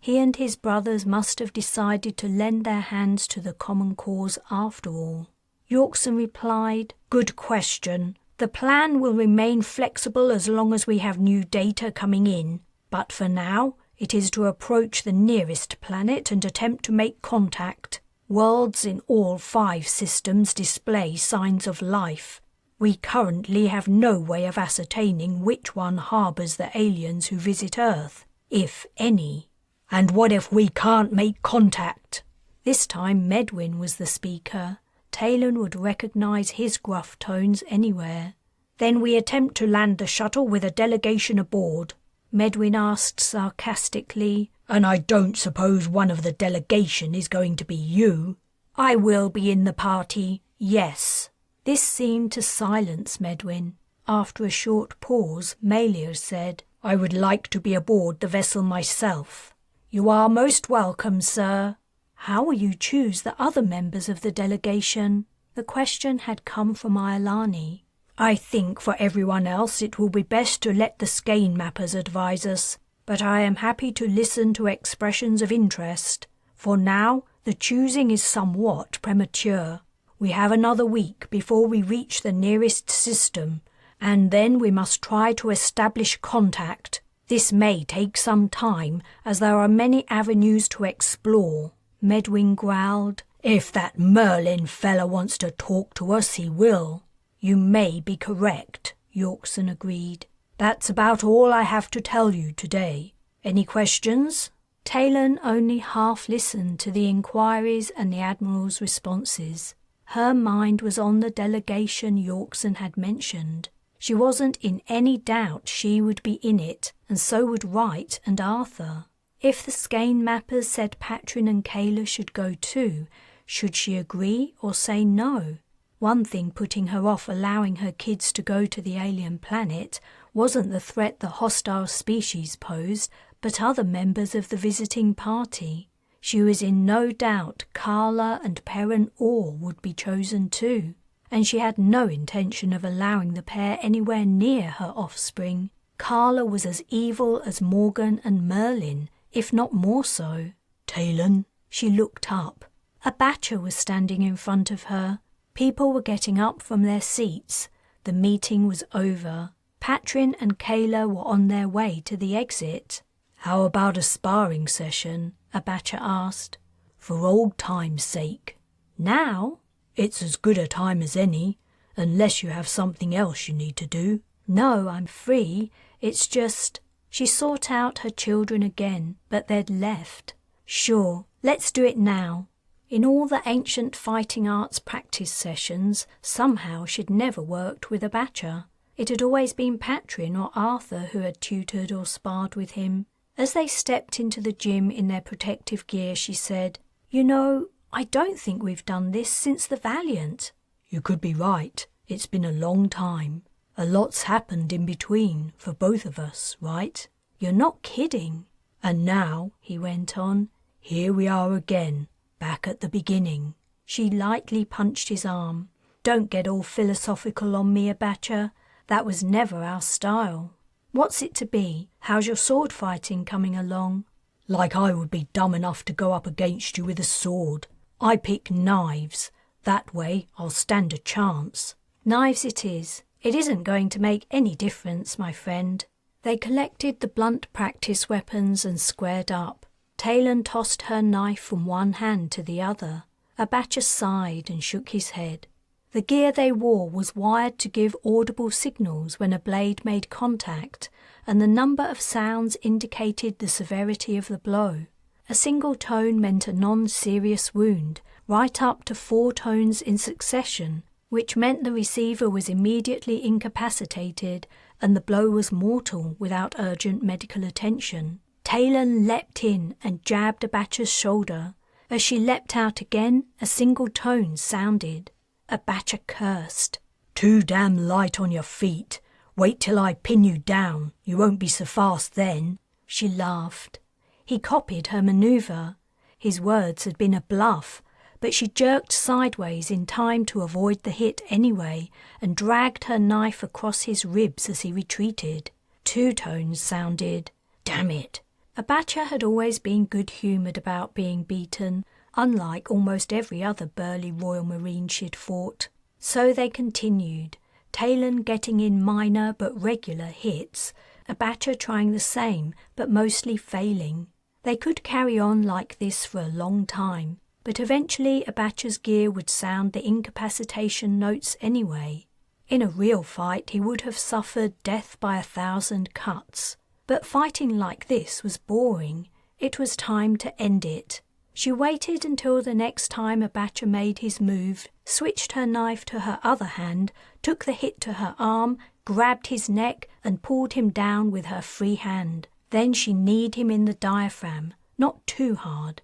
Speaker 1: He and his brothers must have decided to lend their hands to the common cause after all. Yorkson replied, "Good question. The plan will remain flexible as long as we have new data coming in, but for now, it is to approach the nearest planet and attempt to make contact. Worlds in all 5 systems display signs of life. We currently have no way of ascertaining which one harbors the aliens who visit Earth, if any." "And what if we can't make contact?" This time Medwin was the speaker. Taylan would recognize his gruff tones anywhere. "Then we attempt to land the shuttle with a delegation aboard." Medwin asked sarcastically, "And I don't suppose one of the delegation is going to be you?" "I will be in the party, yes." This seemed to silence Medwin. After a short pause, Malir said, "I would like to be aboard the vessel myself." "You are most welcome, sir." "How will you choose the other members of the delegation?" The question had come from Iolani. "I think for everyone else it will be best to let the Skein mappers advise us, but I am happy to listen to expressions of interest. For now, the choosing is somewhat premature. We have another week before we reach the nearest system, and then we must try to establish contact. This may take some time, as there are many avenues to explore." Medwin growled, "If that Merlin fella wants to talk to us, he will." "You may be correct," Yorkson agreed. "That's about all I have to tell you today. Any questions?" Taylan only half listened to the inquiries and the Admiral's responses. Her mind was on the delegation Yorkson had mentioned. She wasn't in any doubt she would be in it, and so would Wright and Arthur. If the Skein mappers said Patrin and Kayla should go too, should she agree or say no? One thing putting her off allowing her kids to go to the alien planet wasn't the threat the hostile species posed, but other members of the visiting party. She was in no doubt Carla and Perrin Orr would be chosen too, and she had no intention of allowing the pair anywhere near her offspring. Carla was as evil as Morgan and Merlin, if not more so.
Speaker 2: Taylan?
Speaker 1: She looked up. A Batcher was standing in front of her. People were getting up from their seats. The meeting was over. Patrin and Kayla were on their way to the exit.
Speaker 2: How about a sparring session?
Speaker 1: A Batcher asked.
Speaker 2: For old time's sake.
Speaker 1: Now?
Speaker 2: It's as good a time as any, unless you have something else you need to do.
Speaker 1: No, I'm free. It's just... She sought out her children again, but they'd left. Sure, let's do it now. In all the ancient fighting arts practice sessions, somehow she'd never worked with a Batcher. It had always been Patrin or Arthur who had tutored or sparred with him. As they stepped into the gym in their protective gear, she said, "You know, I don't think we've done this since the Valiant."
Speaker 2: You could be right. It's been a long time. A lot's happened in between for both of us, right?
Speaker 1: You're not kidding.
Speaker 2: And now, he went on, here we are again, back at the beginning.
Speaker 1: She lightly punched his arm. Don't get all philosophical on me, Abacha. That was never our style. What's it to be? How's your sword fighting coming along?
Speaker 2: Like I would be dumb enough to go up against you with a sword. I pick knives. That way I'll stand a chance.
Speaker 1: Knives it is. It isn't going to make any difference, my friend. They collected the blunt practice weapons and squared up. Taylan tossed her knife from one hand to the other. Abacha sighed and shook his head. The gear they wore was wired to give audible signals when a blade made contact, and the number of sounds indicated the severity of the blow. A single tone meant a non-serious wound, right up to 4 tones in succession, which meant the receiver was immediately incapacitated and the blow was mortal without urgent medical attention. Taylan leapt in and jabbed Abacha's shoulder. As she leapt out again, a single tone sounded. Abacha cursed.
Speaker 2: Too damn light on your feet. Wait till I pin you down. You won't be so fast then.
Speaker 1: She laughed. He copied her maneuver. His words had been a bluff, but she jerked sideways in time to avoid the hit anyway and dragged her knife across his ribs as he retreated. 2 tones sounded. Damn it. Abacha had always been good-humoured about being beaten, unlike almost every other burly Royal Marine she'd fought. So they continued, Taylan getting in minor but regular hits, Abacha trying the same but mostly failing. They could carry on like this for a long time, but eventually Abacha's gear would sound the incapacitation notes anyway. In a real fight he would have suffered death by 1,000 cuts. But fighting like this was boring. It was time to end it. She waited until the next time Abacha made his move, switched her knife to her other hand, took the hit to her arm, grabbed his neck and pulled him down with her free hand. Then she kneed him in the diaphragm, not too hard.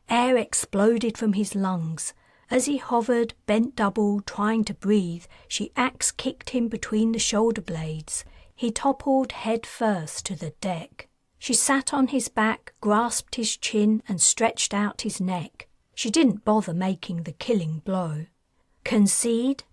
Speaker 1: Air exploded from his lungs. As he hovered, bent double, trying to breathe, she axe-kicked him between the shoulder blades. He toppled head first to the deck. She sat on his back, grasped his chin and stretched out his neck. She didn't bother making the killing blow. Concede?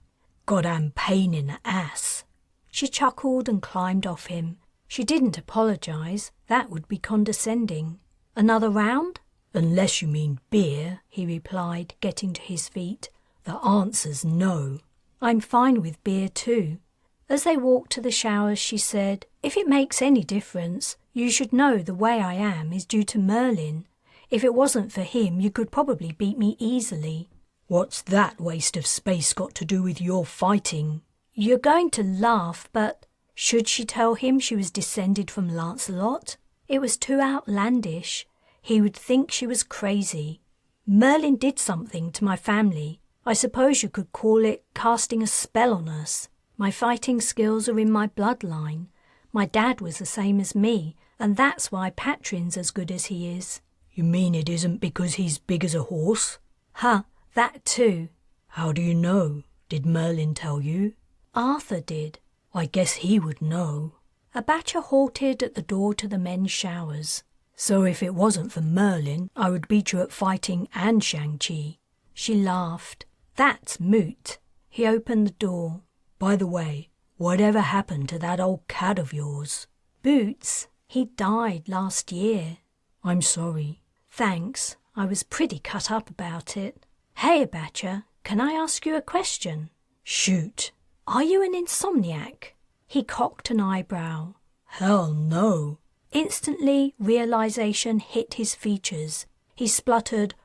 Speaker 2: Goddamn pain in the ass.
Speaker 1: She chuckled and climbed off him. She didn't apologise. That would be condescending. Another round?
Speaker 2: Unless you mean beer, he replied, getting to his feet. The answer's no.
Speaker 1: I'm fine with beer too. As they walked to the showers, she said, "If it makes any difference, you should know the way I am is due to Merlin. If it wasn't for him, you could probably beat me easily."
Speaker 2: What's that waste of space got to do with your fighting?
Speaker 1: You're going to laugh, but should she tell him she was descended from Lancelot? It was too outlandish. He would think she was crazy. Merlin did something to my family. I suppose you could call it casting a spell on us. My fighting skills are in my bloodline. My dad was the same as me, and that's why Patrin's as good as he is."
Speaker 2: "You mean it isn't because he's big as a horse?"
Speaker 1: "Huh, that too."
Speaker 2: "How do you know? Did Merlin tell you?"
Speaker 1: "Arthur did."
Speaker 2: "I guess he would know."
Speaker 1: A batcher halted at the door to the men's showers.
Speaker 2: "So if it wasn't for Merlin, I would beat you at fighting and Shang-Chi."
Speaker 1: She laughed. "That's moot." He opened the door.
Speaker 2: "By the way, whatever happened to that old cad of yours?"
Speaker 1: "Boots. He died last year."
Speaker 2: "I'm sorry."
Speaker 1: "Thanks. I was pretty cut up about it. Hey, Batcher, can I ask you a question?"
Speaker 2: "Shoot."
Speaker 1: "Are you an insomniac?" He cocked an eyebrow.
Speaker 2: "Hell no."
Speaker 1: Instantly, realization hit his features. He spluttered,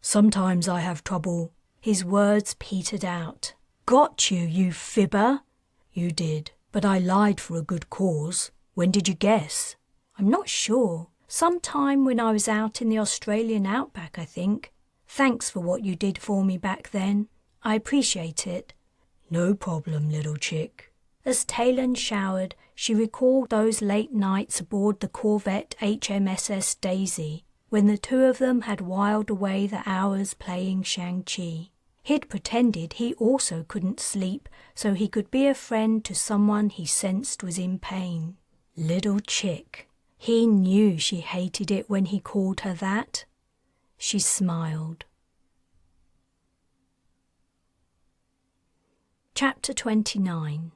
Speaker 2: sometimes I have trouble."
Speaker 1: His words petered out. "Got you, you fibber."
Speaker 2: "You did, but I lied for a good cause. When did you guess?"
Speaker 1: "I'm not sure. Sometime when I was out in the Australian outback, I think. Thanks for what you did for me back then. I appreciate it."
Speaker 2: "No problem, little chick."
Speaker 1: As Taylan showered, she recalled those late nights aboard the Corvette HMSS Daisy, when the two of them had whiled away the hours playing Shang-Chi. He'd pretended he also couldn't sleep so he could be a friend to someone he sensed was in pain. Little chick. He knew she hated it when he called her that. She smiled. Chapter 29.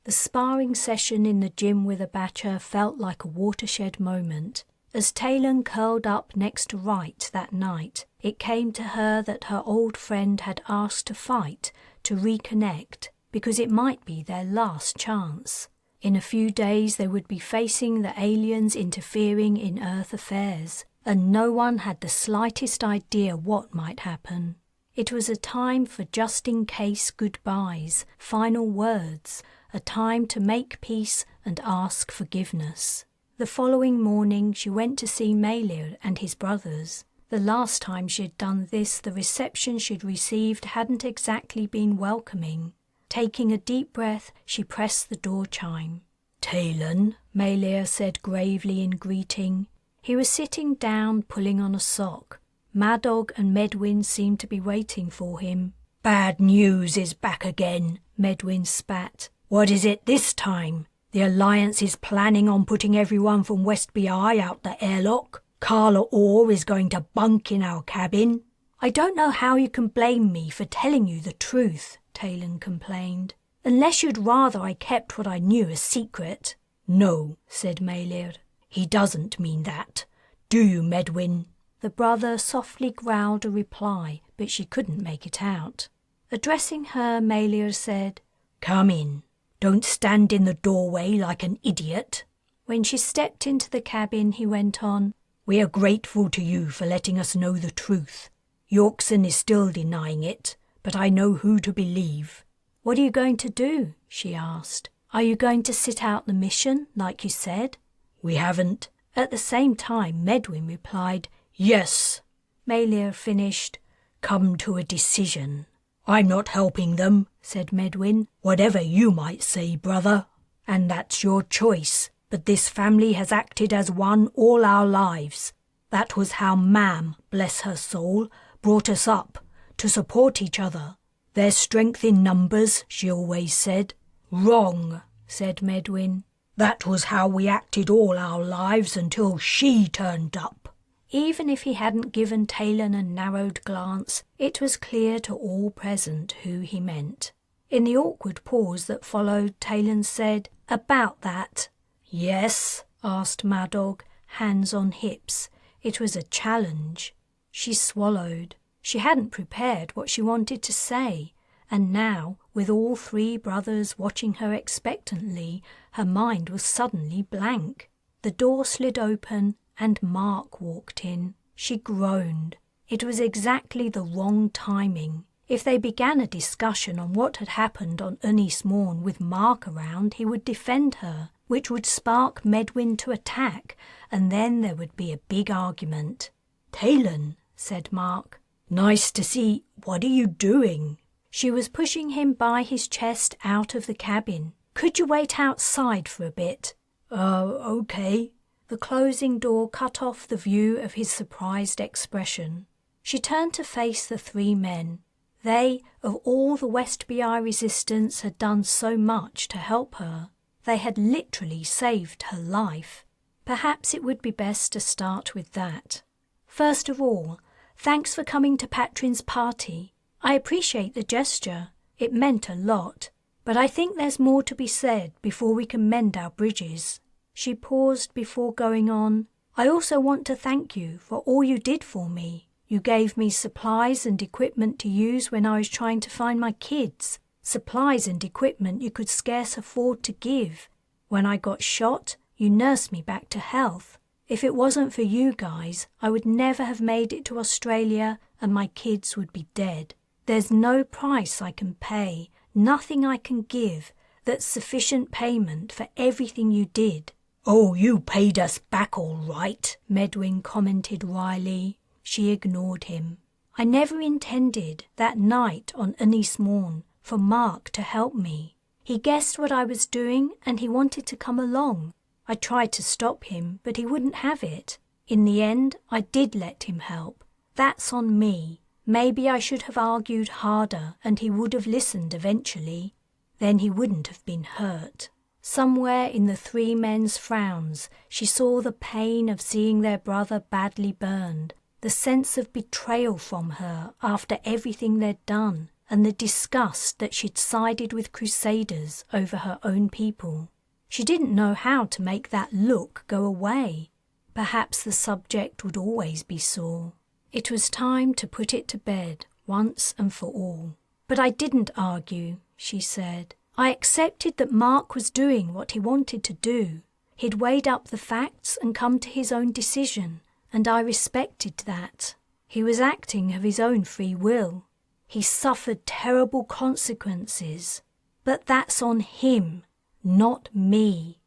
Speaker 1: The sparring session in the gym with a batcher felt like a watershed moment. As Taylan curled up next to Wright that night, it came to her that her old friend had asked to fight, to reconnect, because it might be their last chance. In a few days they would be facing the aliens interfering in Earth affairs, and no one had the slightest idea what might happen. It was a time for just-in-case goodbyes, final words, a time to make peace and ask forgiveness. The following morning she went to see Malir and his brothers. The last time she had done this, the reception she'd received hadn't exactly been welcoming. Taking a deep breath, she pressed the door chime.
Speaker 2: "Taylan,"
Speaker 1: Malir said gravely in greeting. He was sitting down, pulling on a sock. Madog and Medwin seemed to be waiting for him.
Speaker 2: "Bad news is back again,"
Speaker 1: Medwin spat.
Speaker 2: "What is it this time? The Alliance is planning on putting everyone from West BI out the airlock. Carla Orr is going to bunk in our cabin."
Speaker 1: "I don't know how you can blame me for telling you the truth," Taylan complained. "Unless you'd rather I kept what I knew a secret."
Speaker 2: "No," said Malir. "He doesn't mean that. Do you, Medwin?"
Speaker 1: The brother softly growled a reply, but she couldn't make it out. Addressing her, Malir said,
Speaker 2: "Come in. Don't stand in the doorway like an idiot."
Speaker 1: When she stepped into the cabin, he went on,
Speaker 2: "We are grateful to you for letting us know the truth. Yorkson is still denying it, but I know who to believe."
Speaker 1: "What are you going to do?" she asked. "Are you going to sit out the mission, like you said?"
Speaker 2: "We haven't."
Speaker 1: At the same time, Medwin replied,
Speaker 2: "Yes."
Speaker 1: Malir finished,
Speaker 2: "Come to a decision." "I'm not helping them," said Medwin. "Whatever you might say, brother. And that's your choice. But this family has acted as one all our lives. That was how Mam, bless her soul, brought us up, to support each other. There's strength in numbers, she always said. Wrong, said Medwin. That was how we acted all our lives until she turned up. Even if he hadn't given Taylan a narrowed glance, it was clear to all present who he meant. In the awkward pause that followed, Taylan said, "About that." "Yes?" asked Madog, hands on hips. It was a challenge. She swallowed. She hadn't prepared what she wanted to say, and now, with all three brothers watching her expectantly, her mind was suddenly blank. The door slid open, and Mark walked in. She groaned. It was exactly the wrong timing.
Speaker 1: If they began a discussion on what had happened on Ynys Môn with Mark around, he would defend her, which would spark Medwyn to attack, and then there would be a big argument.
Speaker 2: "Taylan," said Mark, "nice to see. What are you doing?"
Speaker 1: She was pushing him by his chest out of the cabin. "Could you wait outside for a bit?"
Speaker 2: Okay."
Speaker 1: The closing door cut off the view of his surprised expression. She turned to face the three men. They, of all the West BI resistance, had done so much to help her. They had literally saved her life. Perhaps it would be best to start with that. First of all, thanks for coming to Patrin's party. I appreciate the gesture. It meant a lot. But I think there's more to be said before we can mend our bridges. She paused before going on. I also want to thank you for all you did for me. You gave me supplies and equipment to use when I was trying to find my kids. Supplies and equipment you could scarce afford to give. When I got shot, you nursed me back to health. If it wasn't for you guys, I would never have made it to Australia and my kids would be dead. There's no price I can pay, nothing I can give, that's sufficient payment for everything you did.
Speaker 2: "Oh, you paid us back all right,"
Speaker 1: Medwyn commented wryly. She ignored him. I never intended, that night on Ynys Môn, for Mark to help me. He guessed what I was doing and he wanted to come along. I tried to stop him, but he wouldn't have it. In the end, I did let him help. That's on me. Maybe I should have argued harder and he would have listened eventually. Then he wouldn't have been hurt. Somewhere in the three men's frowns, she saw the pain of seeing their brother badly burned, the sense of betrayal from her after everything they'd done, and the disgust that she'd sided with Crusaders over her own people. She didn't know how to make that look go away. Perhaps the subject would always be sore. It was time to put it to bed, once and for all. But I didn't argue, she said. I accepted that Mark was doing what he wanted to do. He'd weighed up the facts and come to his own decision, and I respected that. He was acting of his own free will. He suffered terrible consequences, but that's on him, not me.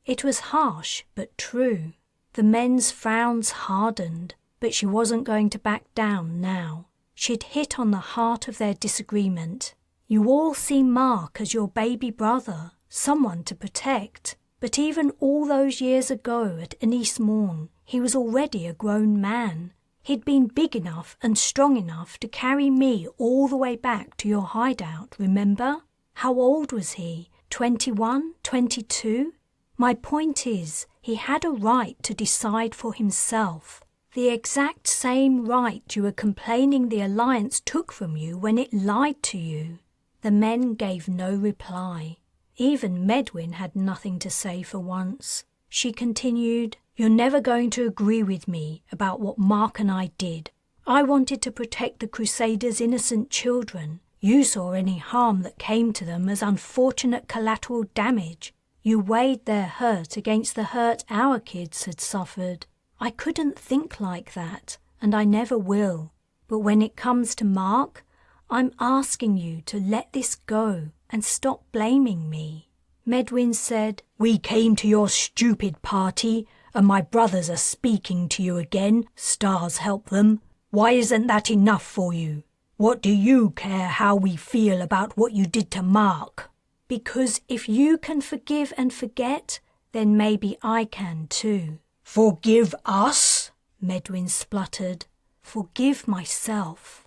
Speaker 1: It was harsh, but true. The men's frowns hardened, but she wasn't going to back down now. She'd hit on the heart of their disagreement. You all see Mark as your baby brother, someone to protect. But even all those years ago at Ynys Môn, he was already a grown man. He'd been big enough and strong enough to carry me all the way back to your hideout, remember? How old was he? 21? 22? My point is, he had a right to decide for himself. The exact same right you were complaining the Alliance took from you when it lied to you. The men gave no reply. Even Medwyn had nothing to say for once. She continued, You're never going to agree with me about what Mark and I did. I wanted to protect the Crusaders' innocent children. You saw any harm that came to them as unfortunate collateral damage. You weighed their hurt against the hurt our kids had suffered. I couldn't think like that, and I never will. But when it comes to Mark, I'm asking you to let this go and stop blaming me. Medwyn said,
Speaker 2: We came to your stupid party, and my brothers are speaking to you again. Stars help them. Why isn't that enough for you? What do you care how we feel about what you did to Mark?
Speaker 1: Because if you can forgive and forget, then maybe I can too.
Speaker 2: Forgive us?
Speaker 1: Medwyn spluttered. Forgive myself.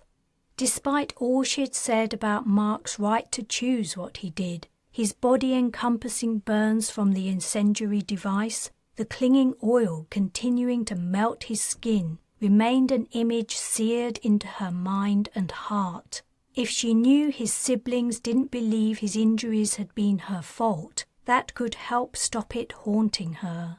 Speaker 1: Despite all she'd said about Mark's right to choose what he did, his body-encompassing burns from the incendiary device, the clinging oil continuing to melt his skin, remained an image seared into her mind and heart. If she knew his siblings didn't believe his injuries had been her fault, that could help stop it haunting her.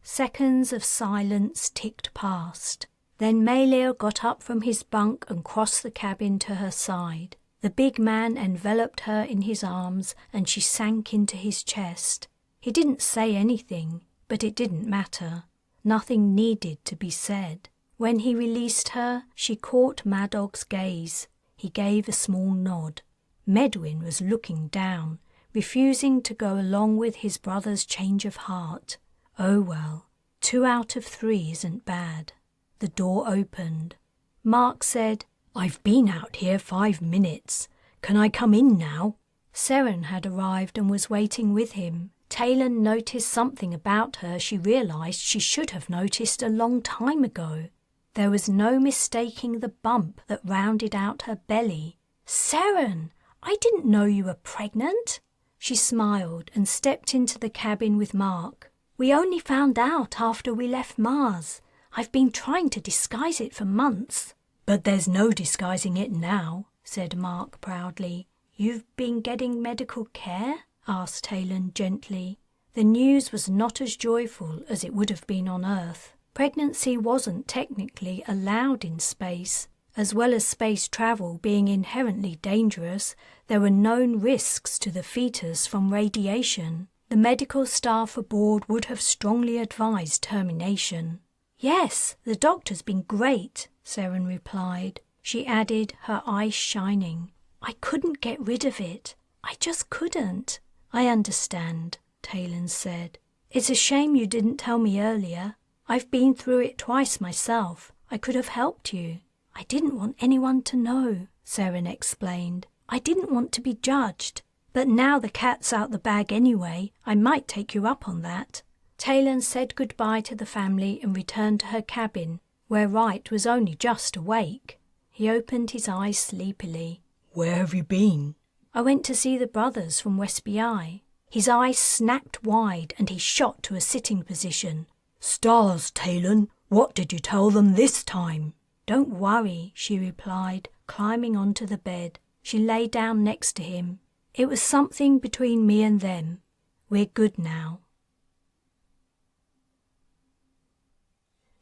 Speaker 1: Seconds of silence ticked past. Then Meleir got up from his bunk and crossed the cabin to her side. The big man enveloped her in his arms and she sank into his chest. He didn't say anything, but it didn't matter. Nothing needed to be said. When he released her, she caught Madog's gaze. He gave a small nod. Medwin was looking down, refusing to go along with his brother's change of heart. Oh well, 2 out of 3 isn't bad. The door opened. Mark said, "I've been out here 5 minutes. Can I come in now?" Seren had arrived and was waiting with him. Taylan noticed something about her she realized she should have noticed a long time ago. There was no mistaking the bump that rounded out her belly. "Seren, I didn't know you were pregnant." She smiled and stepped into the cabin with Mark. "We only found out after we left Mars. I've been trying to disguise it for months."
Speaker 2: "But there's no disguising it now," said Mark proudly.
Speaker 1: "You've been getting medical care?" asked Taylan gently. The news was not as joyful as it would have been on Earth. Pregnancy wasn't technically allowed in space. As well as space travel being inherently dangerous, there were known risks to the fetus from radiation. The medical staff aboard would have strongly advised termination. "Yes, the doctor's been great," Seren replied. She added, her eyes shining. "I couldn't get rid of it. I just couldn't." "I understand," Taylan said. "It's a shame you didn't tell me earlier. I've been through it twice myself. I could have helped you." "I didn't want anyone to know," Seren explained. "I didn't want to be judged. But now the cat's out the bag anyway, I might take you up on that." Taylan said goodbye to the family and returned to her cabin, where Wright was only just awake. He opened his eyes sleepily.
Speaker 2: "Where have you been?"
Speaker 1: "I went to see the brothers from West BI." His eyes snapped wide and he shot to a sitting position.
Speaker 2: "Stars, Taylan, what did you tell them this time?"
Speaker 1: "Don't worry," she replied, climbing onto the bed. She lay down next to him. "It was something between me and them. We're good now."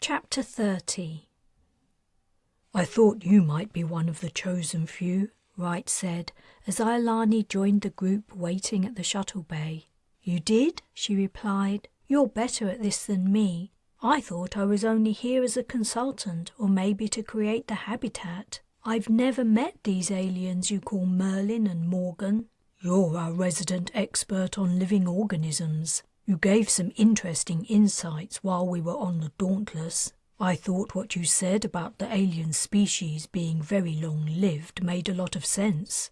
Speaker 1: Chapter 30.
Speaker 2: "I thought you might be one of the chosen few," Wright said, as Iolani joined the group waiting at the shuttle bay.
Speaker 1: "You did?" she replied. "You're better at this than me. I thought I was only here as a consultant or maybe to create the habitat. I've never met these aliens you call Merlin and Morgan."
Speaker 2: "You're our resident expert on living organisms. You gave some interesting insights while we were on the Dauntless. I thought what you said about the alien species being very long-lived made a lot of sense."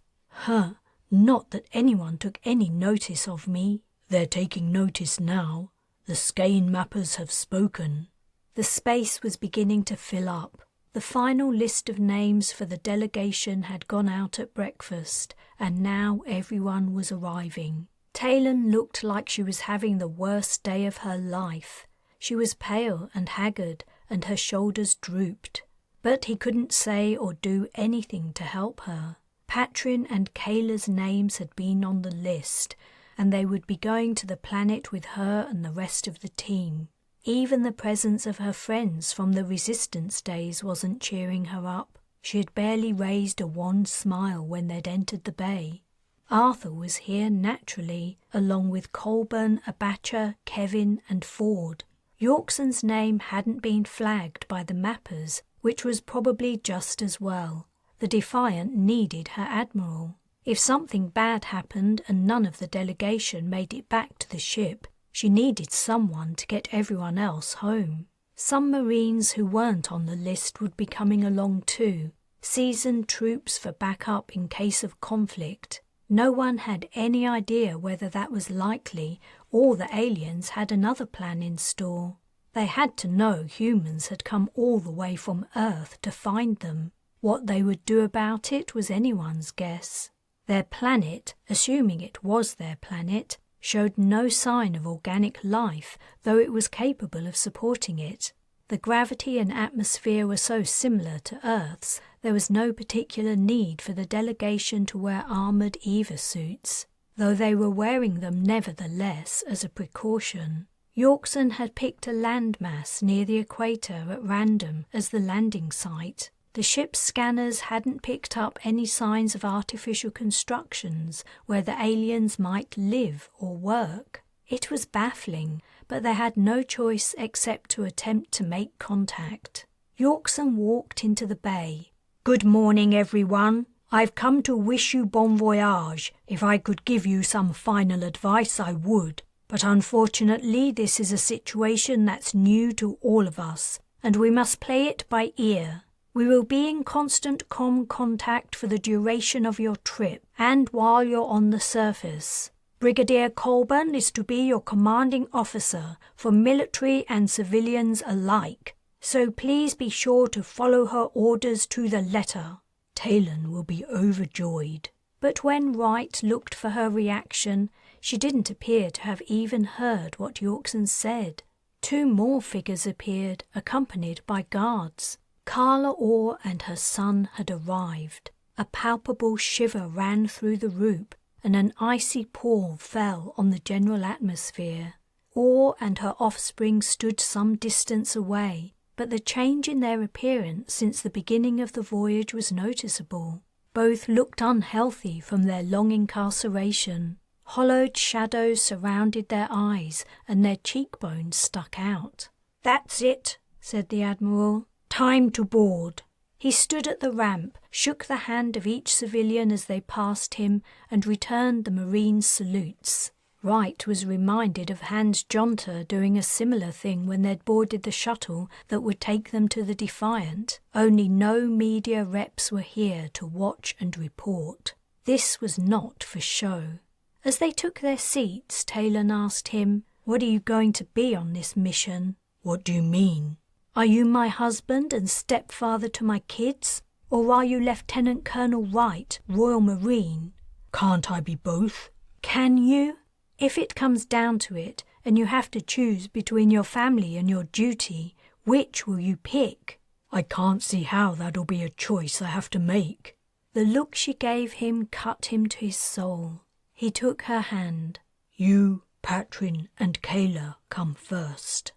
Speaker 1: Not that anyone took any notice of me."
Speaker 2: "They're taking notice now. The Skein mappers have spoken."
Speaker 1: The space was beginning to fill up. The final list of names for the delegation had gone out at breakfast, and now everyone was arriving. Taylan looked like she was having the worst day of her life. She was pale and haggard, and her shoulders drooped. But he couldn't say or do anything to help her. Patrin and Kayla's names had been on the list, and they would be going to the planet with her and the rest of the team. Even the presence of her friends from the Resistance days wasn't cheering her up. She had barely raised a wan smile when they'd entered the bay. Arthur was here naturally, along with Colburn, Abacha, Kevin and Ford. Yorkson's name hadn't been flagged by the mappers, which was probably just as well. The Defiant needed her admiral. If something bad happened and none of the delegation made it back to the ship, she needed someone to get everyone else home. Some Marines who weren't on the list would be coming along too, seasoned troops for backup in case of conflict. No one had any idea whether that was likely or the aliens had another plan in store. They had to know humans had come all the way from Earth to find them. What they would do about it was anyone's guess. Their planet, assuming it was their planet, showed no sign of organic life, though it was capable of supporting it. The gravity and atmosphere were so similar to Earth's, there was no particular need for the delegation to wear armoured EVA suits, though they were wearing them nevertheless as a precaution. Yorkson had picked a landmass near the equator at random as the landing site. The ship's scanners hadn't picked up any signs of artificial constructions where the aliens might live or work. It was baffling, but they had no choice except to attempt to make contact. Yorkson walked into the bay. "Good morning, everyone.
Speaker 2: I've come to wish you bon voyage. If I could give you some final advice, I would. But unfortunately, this is a situation that's new to all of us, and we must play it by ear. We will be in constant contact for the duration of your trip and while you're on the surface. Brigadier Colburn is to be your commanding officer for military and civilians alike, so please be sure to follow her orders to the letter. Taylan will be overjoyed. But when Wright looked for her reaction, she didn't appear to have even heard what Yorkson said. 2 more figures appeared, accompanied by guards. Carla Orr and her son had arrived. A palpable shiver ran through the room, and an icy pall fell on the general atmosphere. Orr and her offspring stood some distance away, but the change in their appearance since the beginning of the voyage was noticeable. Both looked unhealthy from their long incarceration. Hollowed shadows surrounded their eyes, and their cheekbones stuck out. "That's it," said the Admiral. "Time to board." He stood at the ramp, shook the hand of each civilian as they passed him, and returned the Marines' salutes. Wright was reminded of Hans Jonter doing a similar thing when they'd boarded the shuttle that would take them to the Defiant, only no media reps were here to watch and report. This was not for show. As they took their seats, Taylan asked him, "What are you going to be on this mission?" "What do you mean?" "Are you my husband and stepfather to my kids, or are you Lieutenant Colonel Wright, Royal Marine?" "Can't I be both?" "Can you? If it comes down to it, and you have to choose between your family and your duty, which will you pick?" "I can't see how that'll be a choice I have to make." The look she gave him cut him to his soul. He took her hand. "You, Patrin, and Kayla come first."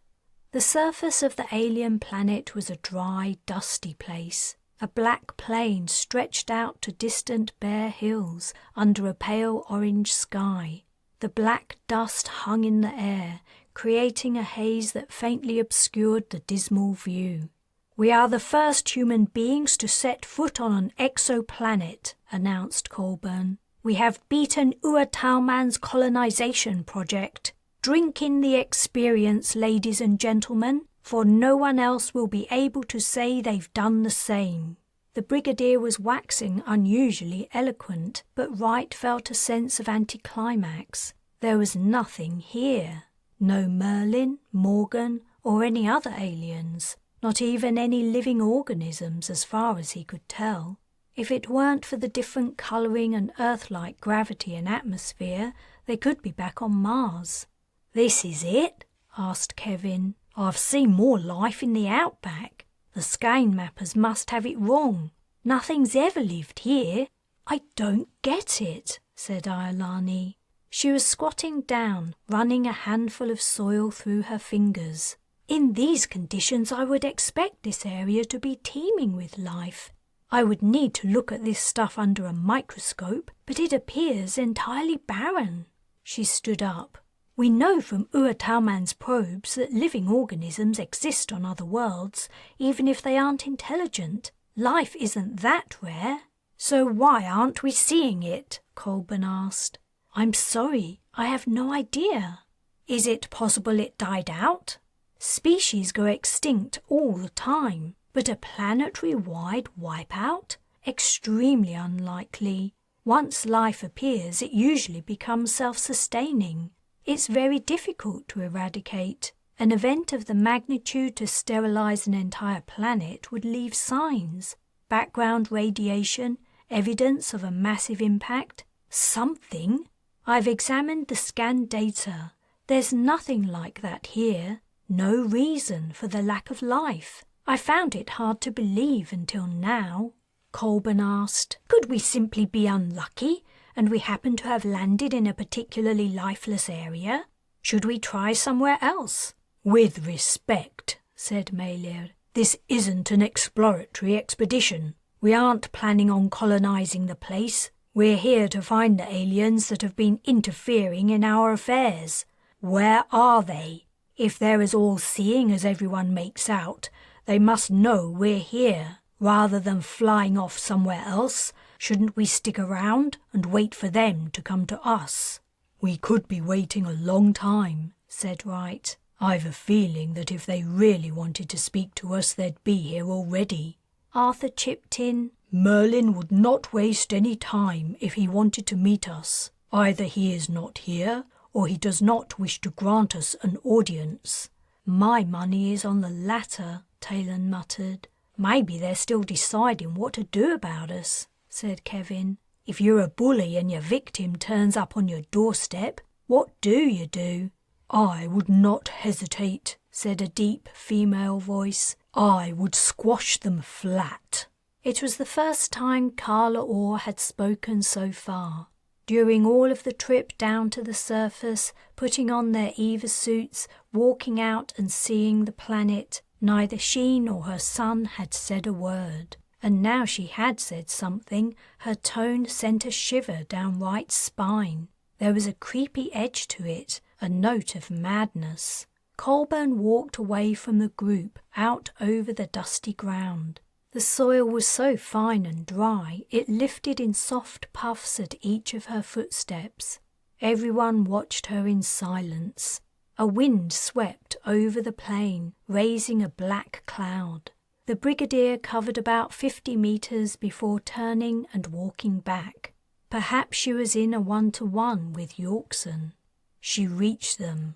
Speaker 2: The surface of the alien planet was a dry, dusty place. A black plain stretched out to distant bare hills under a pale orange sky. The black dust hung in the air, creating a haze that faintly obscured the dismal view. "We are the first human beings to set foot on an exoplanet," announced Colburn. "We have beaten Uatalman's colonization project. Drink in the experience, ladies and gentlemen, for no one else will be able to say they've done the same." The Brigadier was waxing unusually eloquent, but Wright felt a sense of anticlimax. There was nothing here. No Merlin, Morgan, or any other aliens. Not even any living organisms as far as he could tell. If it weren't for the different colouring and Earth-like gravity and atmosphere, they could be back on Mars. "This is it?" asked Kevin. "I've seen more life in the outback. The Skein mappers must have it wrong. Nothing's ever lived here." "I don't get it," said Iolani. She was squatting down, running a handful of soil through her fingers. "In these conditions I would expect this area to be teeming with life. I would need to look at this stuff under a microscope, but it appears entirely barren." She stood up. "We know from Uatalman's probes that living organisms exist on other worlds, even if they aren't intelligent. Life isn't that rare." "So why aren't we seeing it?" Colburn asked. "I'm sorry, I have no idea." "Is it possible it died out?" "Species go extinct all the time, but a planetary-wide wipeout? Extremely unlikely. Once life appears, it usually becomes self-sustaining. It's very difficult to eradicate. An event of the magnitude to sterilize an entire planet would leave signs. Background radiation, evidence of a massive impact, something. I've examined the scanned data. There's nothing like that here. No reason for the lack of life. I found it hard to believe until now." Colburn asked, "Could we simply be unlucky, and we happen to have landed in a particularly lifeless area? Should we try somewhere else?" "With respect," said Mailir, "this isn't an exploratory expedition. We aren't planning on colonizing the place. We're here to find the aliens that have been interfering in our affairs. Where are they? If they're as all-seeing as everyone makes out, they must know we're here. Rather than flying off somewhere else, Shouldn't we stick around and wait for them to come to us?" "We could be waiting a long time," said Wright. "I've a feeling that if they really wanted to speak to us, they'd be here already."
Speaker 1: Arthur chipped in.
Speaker 2: "Merlin would not waste any time if he wanted to meet us. Either he is not here, or he does not wish to grant us an audience."
Speaker 1: "My money is on the latter," Taylan muttered.
Speaker 2: "Maybe they're still deciding what to do about us," said Kevin. "If you're a bully and your victim turns up on your doorstep, what do you do?" "I would not hesitate," said a deep female voice. "I would squash them flat."
Speaker 1: It was the first time Carla Orr had spoken so far. During all of the trip down to the surface, putting on their EVA suits, walking out and seeing the planet, neither she nor her son had said a word. And now she had said something. Her tone sent a shiver down Wright's spine. There was a creepy edge to it, a note of madness. Colburn walked away from the group, out over the dusty ground. The soil was so fine and dry, it lifted in soft puffs at each of her footsteps. Everyone watched her in silence. A wind swept over the plain, raising a black cloud. The Brigadier covered about 50 meters before turning and walking back. Perhaps she was in a one-to-one with Yorkson. She reached them.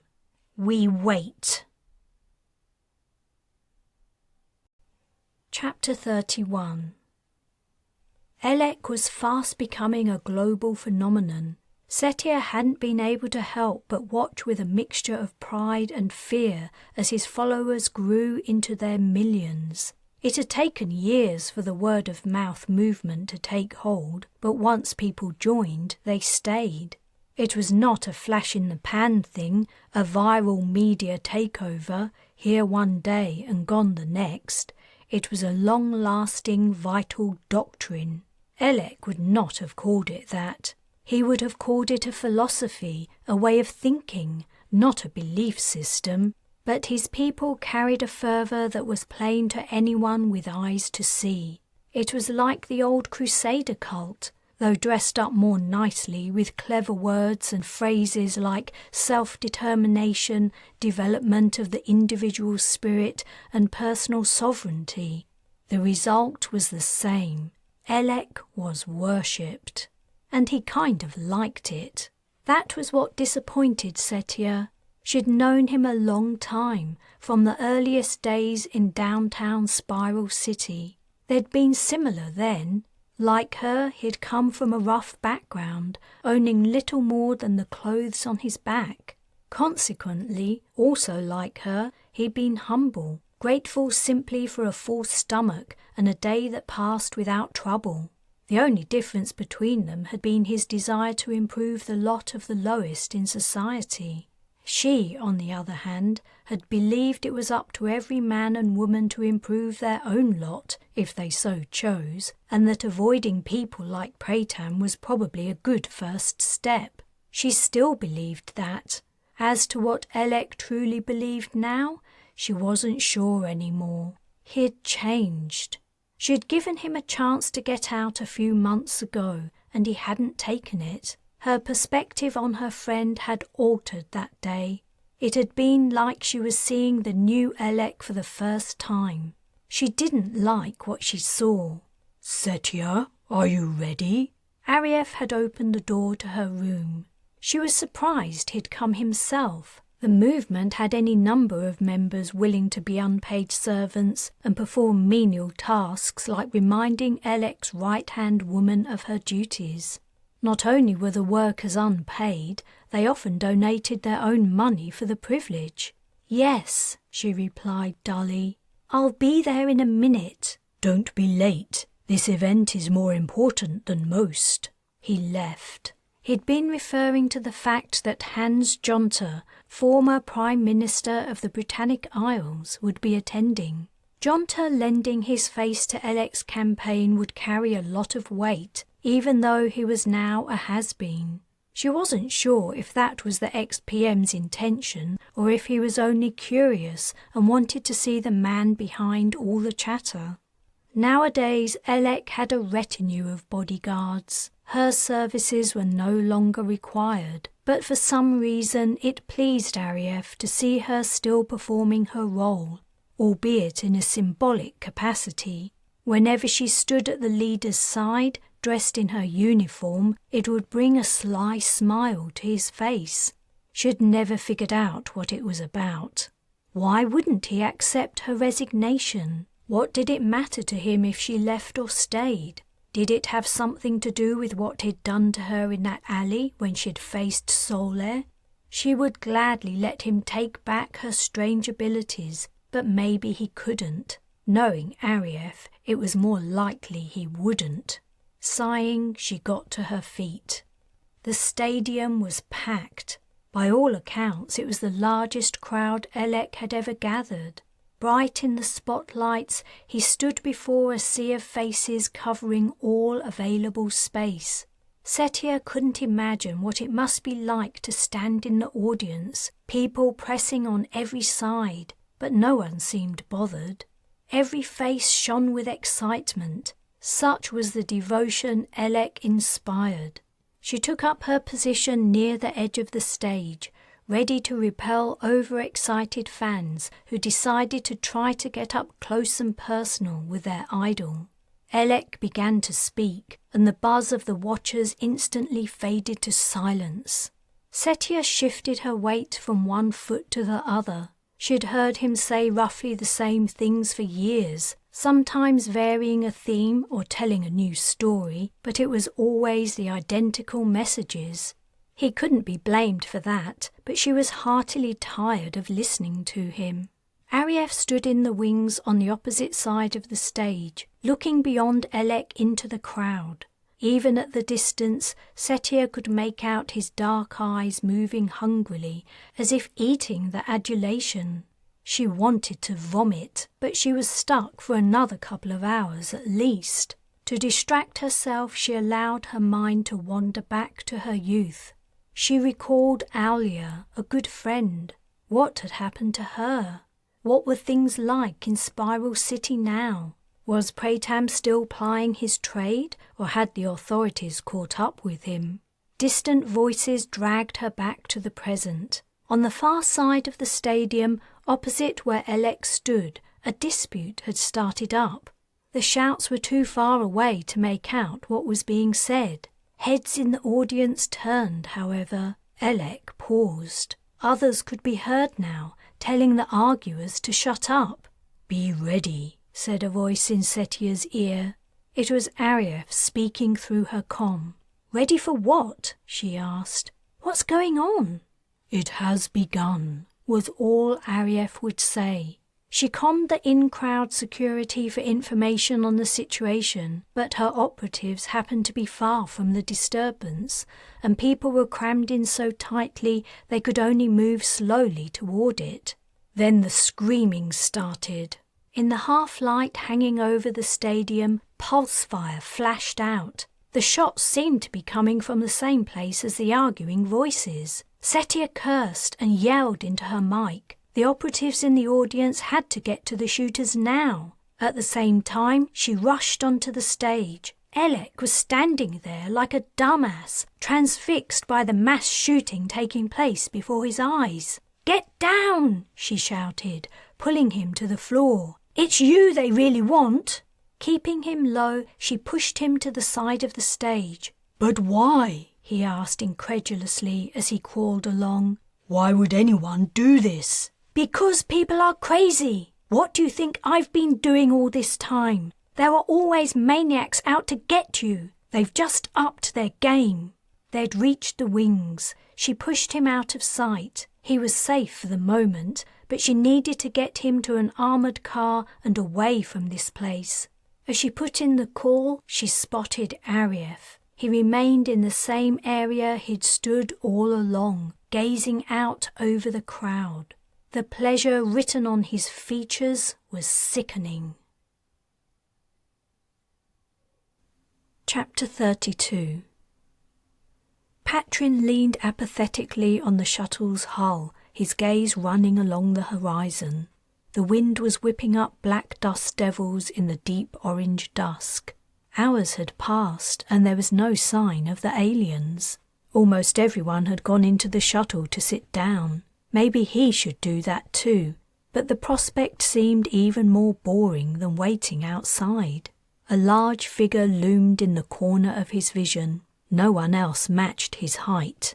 Speaker 1: "We wait." Chapter 31. Elec was fast becoming a global phenomenon. Setia hadn't been able to help but watch with a mixture of pride and fear as his followers grew into their millions. It had taken years for the word-of-mouth movement to take hold, but once people joined, they stayed. It was not a flash-in-the-pan thing, a viral media takeover, here one day and gone the next. It was a long-lasting, vital doctrine. Elec would not have called it that. He would have called it a philosophy, a way of thinking, not a belief system. But his people carried a fervour that was plain to anyone with eyes to see. It was like the old Crusader cult, though dressed up more nicely with clever words and phrases like self-determination, development of the individual spirit, and personal sovereignty. The result was the same. Elec was worshipped. And he kind of liked it. That was what disappointed Setia. She'd known him a long time, from the earliest days in downtown Spiral City. They'd been similar then. Like her, he'd come from a rough background, owning little more than the clothes on his back. Consequently, also like her, he'd been humble, grateful simply for a full stomach and a day that passed without trouble. The only difference between them had been his desire to improve the lot of the lowest in society. She, on the other hand, had believed it was up to every man and woman to improve their own lot, if they so chose, and that avoiding people like Praetam was probably a good first step. She still believed that. As to what Elec truly believed now, she wasn't sure anymore. He'd changed. She'd given him a chance to get out a few months ago, and he hadn't taken it. Her perspective on her friend had altered that day. It had been like she was seeing the new Elec for the first time. She didn't like what she saw.
Speaker 2: "Setia, are you ready?"
Speaker 1: Arief had opened the door to her room. She was surprised he'd come himself. The movement had any number of members willing to be unpaid servants and perform menial tasks like reminding Elec's right-hand woman of her duties. Not only were the workers unpaid, they often donated their own money for the privilege. "Yes," she replied dully. "I'll be there in a minute."
Speaker 2: "Don't be late. This event is more important than most."
Speaker 1: He left. He'd been referring to the fact that Hans Jonter, former Prime Minister of the Britannic Isles, would be attending. Jonter lending his face to Elec's campaign would carry a lot of weight, even though he was now a has-been. She wasn't sure if that was the ex-PM's intention or if he was only curious and wanted to see the man behind all the chatter. Nowadays, Elec had a retinue of bodyguards. Her services were no longer required, but for some reason it pleased Arief to see her still performing her role, albeit in a symbolic capacity. Whenever she stood at the leader's side, dressed in her uniform, it would bring a sly smile to his face. She had never figured out what it was about. Why wouldn't he accept her resignation? What did it matter to him if she left or stayed? Did it have something to do with what he'd done to her in that alley when she'd faced Solaire? She would gladly let him take back her strange abilities, but maybe he couldn't. Knowing Arief, it was more likely he wouldn't. Sighing, she got to her feet. The stadium was packed. By all accounts, it was the largest crowd Elec had ever gathered. Bright in the spotlights, he stood before a sea of faces covering all available space. Setia couldn't imagine what it must be like to stand in the audience, people pressing on every side, but no one seemed bothered. Every face shone with excitement. Such was the devotion Elec inspired. She took up her position near the edge of the stage, ready to repel overexcited fans who decided to try to get up close and personal with their idol. Elec began to speak, and the buzz of the watchers instantly faded to silence. Setia shifted her weight from one foot to the other. She had heard him say roughly the same things for years, sometimes varying a theme or telling a new story, but it was always the identical messages. He couldn't be blamed for that, but she was heartily tired of listening to him. Arief stood in the wings on the opposite side of the stage, looking beyond Elec into the crowd. Even at the distance, Setia could make out his dark eyes moving hungrily, as if eating the adulation. She wanted to vomit, but she was stuck for another couple of hours at least. To distract herself, she allowed her mind to wander back to her youth. She recalled Aulia, a good friend. What had happened to her? What were things like in Spiral City now? Was Praetam still plying his trade, or had the authorities caught up with him? Distant voices dragged her back to the present. On the far side of the stadium, opposite where Elec stood, a dispute had started up. The shouts were too far away to make out what was being said. Heads in the audience turned, however. Elec paused. Others could be heard now, telling the arguers to shut up. "Be ready," said a voice in Setia's ear. It was Arief speaking through her comm. "Ready for what?" she asked. "What's going on?" "It has begun," was all Arief would say. She commed the in-crowd security for information on the situation, but her operatives happened to be far from the disturbance, and people were crammed in so tightly they could only move slowly toward it. Then the screaming started. In the half-light hanging over the stadium, pulse fire flashed out. The shots seemed to be coming from the same place as the arguing voices. Setia cursed and yelled into her mic. The operatives in the audience had to get to the shooters now. At the same time, she rushed onto the stage. Elec was standing there like a dumbass, transfixed by the mass shooting taking place before his eyes. "Get down!" she shouted, pulling him to the floor. "It's you they really want!" Keeping him low, she pushed him to the side of the stage. "But why?" he asked incredulously as he crawled along. "Why would anyone do this?" "Because people are crazy. What do you think I've been doing all this time? There are always maniacs out to get you. They've just upped their game." They'd reached the wings. She pushed him out of sight. He was safe for the moment, but she needed to get him to an armoured car and away from this place. As she put in the call, she spotted Arief. He remained in the same area he'd stood all along, gazing out over the crowd. The pleasure written on his features was sickening. Chapter 32. Patrin leaned apathetically on the shuttle's hull, his gaze running along the horizon. The wind was whipping up black dust devils in the deep orange dusk. Hours had passed and there was no sign of the aliens. Almost everyone had gone into the shuttle to sit down. Maybe he should do that too, but the prospect seemed even more boring than waiting outside. A large figure loomed in the corner of his vision. No one else matched his height.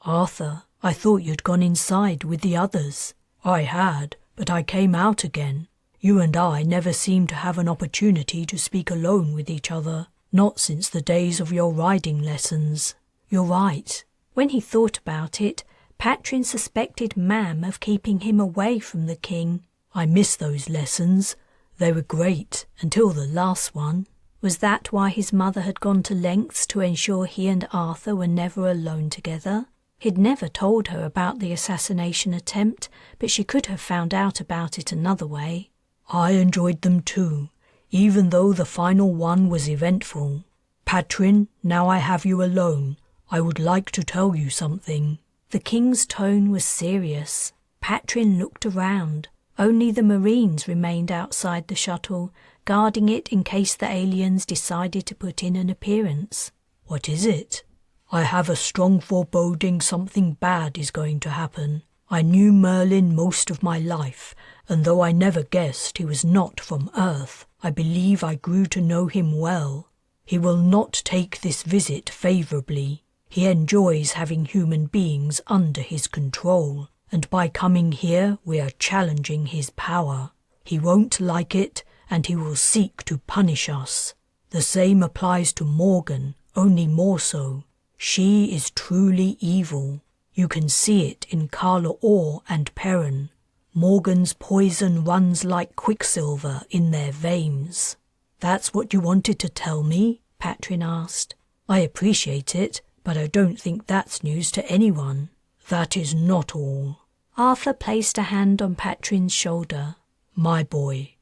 Speaker 2: "Arthur, I thought you'd gone inside with the others." "I had, but I came out again. You and I never seem to have an opportunity to speak alone with each other, not since the days of your riding lessons."
Speaker 1: You're right. When he thought about it, Patrin suspected Mam of keeping him away from the king.
Speaker 2: I miss those lessons. They were great until the last one.
Speaker 1: Was that why his mother had gone to lengths to ensure he and Arthur were never alone together? He'd never told her about the assassination attempt, but she could have found out about it another way.
Speaker 2: I enjoyed them too, even though the final one was eventful. Patrin, now I have you alone. I would like to tell you something.
Speaker 1: The king's tone was serious. Patrin looked around. Only the Marines remained outside the shuttle, guarding it in case the aliens decided to put in an appearance.
Speaker 2: What is it? I have a strong foreboding something bad is going to happen. I knew Merlin most of my life, and though I never guessed he was not from Earth, I believe I grew to know him well. He will not take this visit favourably. He enjoys having human beings under his control, and by coming here we are challenging his power. He won't like it, and he will seek to punish us. The same applies to Morgan, only more so. She is truly evil. You can see it in Carla Orr and Perrin. Morgan's poison runs like quicksilver in their veins. That's what you wanted to tell me? Patrin asked. I appreciate it, but I don't think that's news to anyone. That is not all.
Speaker 1: Arthur placed a hand on Patrin's shoulder.
Speaker 2: My boy,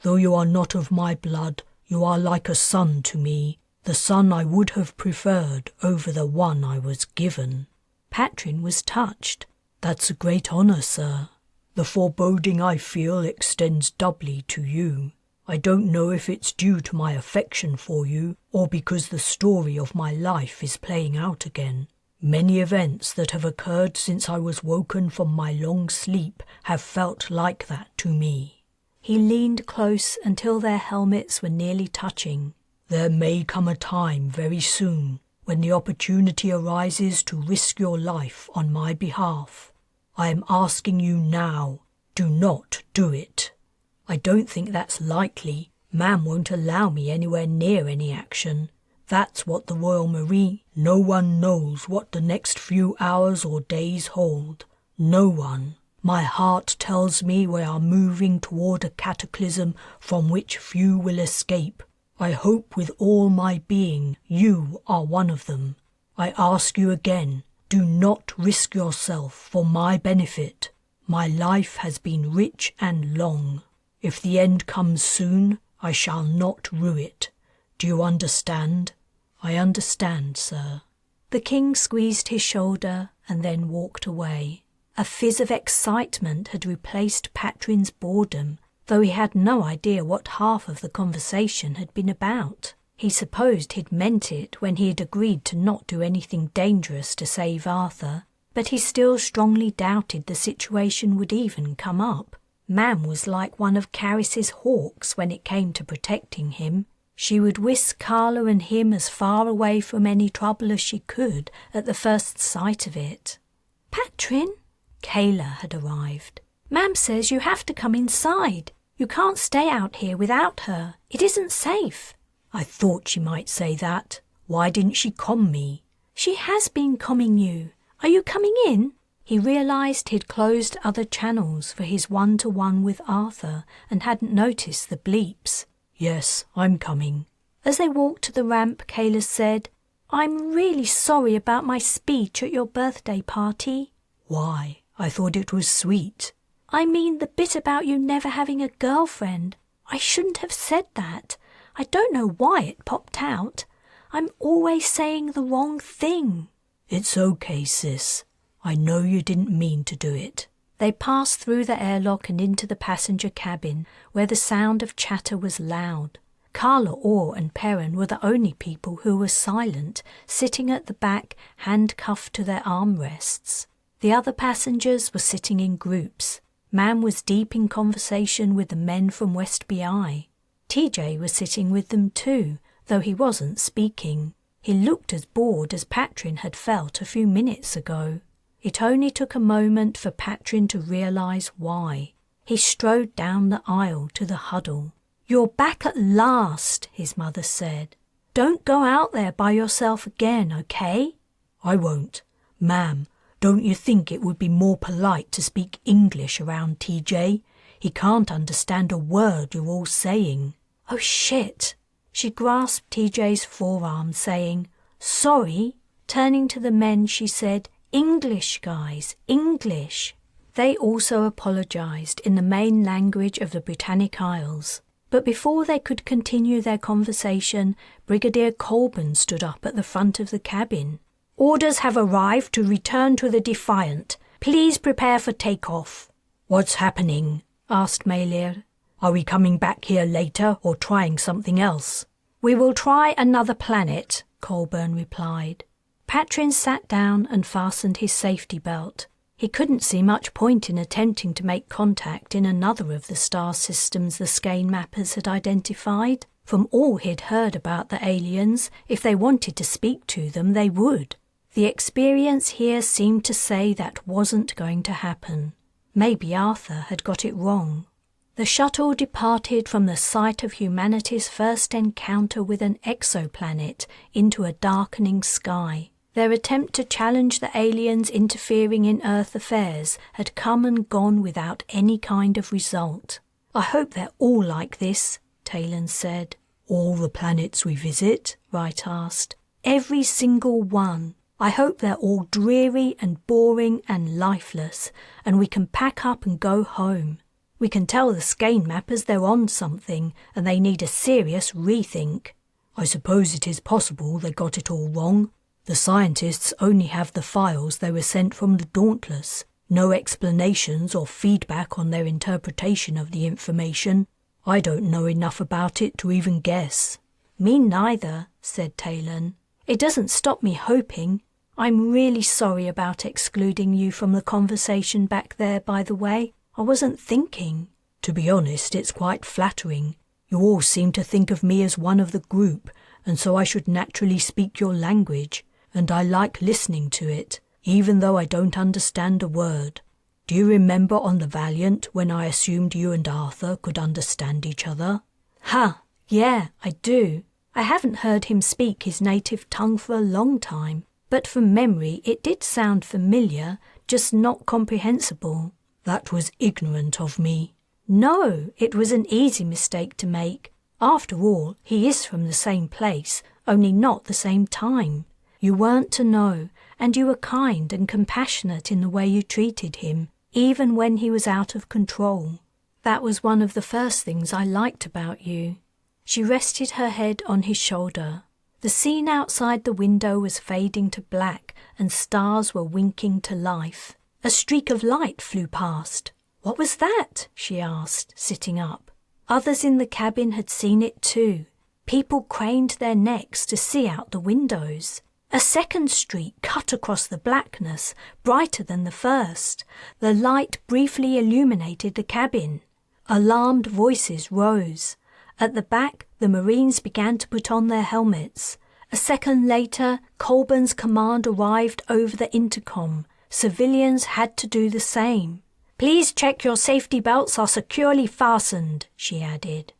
Speaker 2: though you are not of my blood, you are like a son to me, the son I would have preferred over the one I was given.
Speaker 1: Patrin was touched.
Speaker 2: That's a great honour, sir. The foreboding I feel extends doubly to you. I don't know if it's due to my affection for you or because the story of my life is playing out again. Many events that have occurred since I was woken from my long sleep have felt like that to me.
Speaker 1: He leaned close until their helmets were nearly touching.
Speaker 2: There may come a time very soon when the opportunity arises to risk your life on my behalf. I am asking you now, do not do it. I don't think that's likely. Mam won't allow me anywhere near any action. That's what the Royal Marine... No one knows what the next few hours or days hold. No one. My heart tells me we are moving toward a cataclysm from which few will escape. I hope with all my being you are one of them. I ask you again, do not risk yourself for my benefit. My life has been rich and long. If the end comes soon, I shall not rue it. Do you understand?
Speaker 1: I understand, sir. The king squeezed his shoulder and then walked away. A fizz of excitement had replaced Patrin's boredom, though he had no idea what half of the conversation had been about. He supposed he'd meant it when he had agreed to not do anything dangerous to save Arthur, but he still strongly doubted the situation would even come up. Mam was like one of Caris's hawks when it came to protecting him. She would whisk Carla and him as far away from any trouble as she could at the first sight of it. Patrin? Kayla had arrived. Mam says you have to come inside. You can't stay out here without her. It isn't safe.
Speaker 2: I thought she might say that. Why didn't she comm me?
Speaker 1: She has been comming you. Are you coming in? He realised he'd closed other channels for his one-to-one with Arthur and hadn't noticed the bleeps.
Speaker 2: Yes, I'm coming.
Speaker 1: As they walked to the ramp, Kayla said, I'm really sorry about my speech at your birthday party.
Speaker 2: Why? I thought it was sweet.
Speaker 1: I mean the bit about you never having a girlfriend. I shouldn't have said that. I don't know why it popped out. I'm always saying the wrong thing.
Speaker 2: It's okay, sis. I know you didn't mean to do it.
Speaker 1: They passed through the airlock and into the passenger cabin, where the sound of chatter was loud. Carla, Orr and Perrin were the only people who were silent, sitting at the back, handcuffed to their armrests. The other passengers were sitting in groups. Mam was deep in conversation with the men from West BI. TJ was sitting with them too, though he wasn't speaking. He looked as bored as Patrin had felt a few minutes ago. It only took a moment for Patrin to realise why. He strode down the aisle to the huddle. "You're back at last," his mother said. "Don't go out there by yourself again, okay?"
Speaker 2: "I won't. Ma'am, don't you think it would be more polite to speak English around TJ? He can't understand a word you're all saying."
Speaker 1: "Oh, shit." She grasped TJ's forearm, saying, "Sorry." Turning to the men, she said, "English, guys, English." They also apologised in the main language of the Britannic Isles. But before they could continue their conversation, Brigadier Colburn stood up at the front of the cabin. "Orders have arrived to return to the Defiant. Please prepare for takeoff."
Speaker 2: "What's happening?"
Speaker 1: asked Mailir.
Speaker 2: "Are we coming back here later or trying something else?"
Speaker 1: "We will try another planet," Colburn replied. Patrin sat down and fastened his safety belt. He couldn't see much point in attempting to make contact in another of the star systems the Skein mappers had identified. From all he'd heard about the aliens, if they wanted to speak to them, they would. The experience here seemed to say that wasn't going to happen. Maybe Arthur had got it wrong. The shuttle departed from the site of humanity's first encounter with an exoplanet into a darkening sky. Their attempt to challenge the aliens interfering in Earth affairs had come and gone without any kind of result. "I hope they're all like this," Taylan said.
Speaker 2: "All the planets we visit?"
Speaker 1: Wright asked. "Every single one. I hope they're all dreary and boring and lifeless, and we can pack up and go home. We can tell the Skein mappers they're on something, and they need a serious rethink."
Speaker 2: "I suppose it is possible they got it all wrong. The scientists only have the files they were sent from the Dauntless. No explanations or feedback on their interpretation of the information. I don't know enough about it to even guess."
Speaker 1: "Me neither," said Taylan. "It doesn't stop me hoping. I'm really sorry about excluding you from the conversation back there, by the way. I wasn't thinking."
Speaker 2: "To be honest, it's quite flattering. You all seem to think of me as one of the group, and so I should naturally speak your language, and I like listening to it, even though I don't understand a word. Do you remember on the Valiant when I assumed you and Arthur could understand each other?"
Speaker 1: Yeah, I do. I haven't heard him speak his native tongue for a long time, but from memory it did sound familiar, just not comprehensible."
Speaker 2: "That was ignorant of me."
Speaker 1: "No, it was an easy mistake to make. After all, he is from the same place, only not the same time. You weren't to know, and you were kind and compassionate in the way you treated him, even when he was out of control. That was one of the first things I liked about you." She rested her head on his shoulder. The scene outside the window was fading to black, and stars were winking to life. A streak of light flew past. "What was that?" she asked, sitting up. Others in the cabin had seen it too. People craned their necks to see out the windows. A second streak cut across the blackness, brighter than the first. The light briefly illuminated the cabin. Alarmed voices rose. At the back, the Marines began to put on their helmets. A second later, Colburn's command arrived over the intercom. Civilians had to do the same. "Please check your safety belts are securely fastened," she added.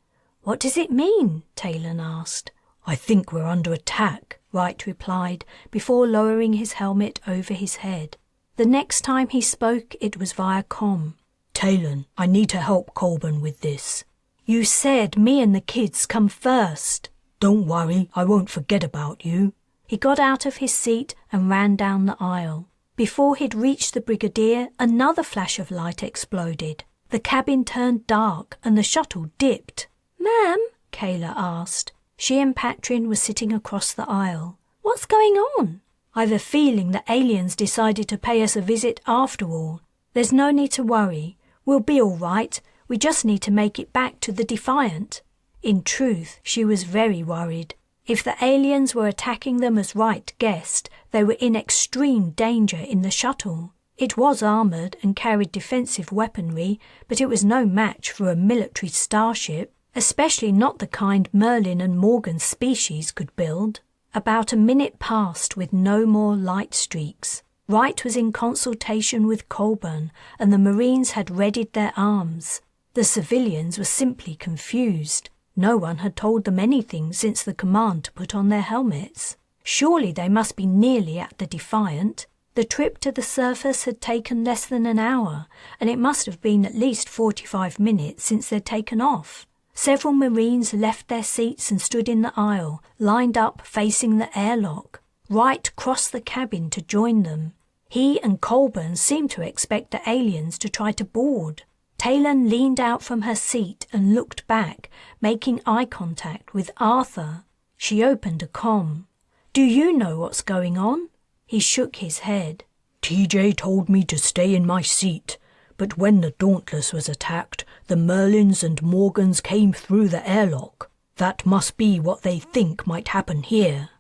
Speaker 1: "What does it mean?" Taylan asked.
Speaker 2: "I think we're under attack,"
Speaker 1: Wright replied, before lowering his helmet over his head. The next time he spoke, it was via comm.
Speaker 2: "Taylan, I need to help Colburn with this."
Speaker 1: "You said me and the kids come first."
Speaker 2: "Don't worry, I won't forget about you."
Speaker 1: He got out of his seat and ran down the aisle. Before he'd reached the Brigadier, another flash of light exploded. The cabin turned dark and the shuttle dipped. "Ma'am?" Kayla asked. She and Patrin were sitting across the aisle. "What's going on?" "I've a feeling the aliens decided to pay us a visit after all. There's no need to worry. We'll be all right. We just need to make it back to the Defiant. In truth, she was very worried. If the aliens were attacking them as Wright guessed, they were in extreme danger in the shuttle. It was armoured and carried defensive weaponry, but it was no match for a military starship, especially not the kind Merlin and Morgan's species could build. About a minute passed with no more light streaks. Wright was in consultation with Colburn, and the Marines had readied their arms. The civilians were simply confused. No one had told them anything since the command to put on their helmets. Surely they must be nearly at the Defiant. The trip to the surface had taken less than an hour, and it must have been at least 45 minutes since they'd taken off. Several Marines left their seats and stood in the aisle, lined up facing the airlock. Wright crossed the cabin to join them. He and Colburn seemed to expect the aliens to try to board. Taylan leaned out from her seat and looked back, making eye contact with Arthur. She opened a comm. "Do you know what's going on?" He shook his head.
Speaker 2: TJ told me to stay in my seat, but when the Dauntless was attacked, the Merlins and Morgans came through the airlock. That must be what they think might happen here.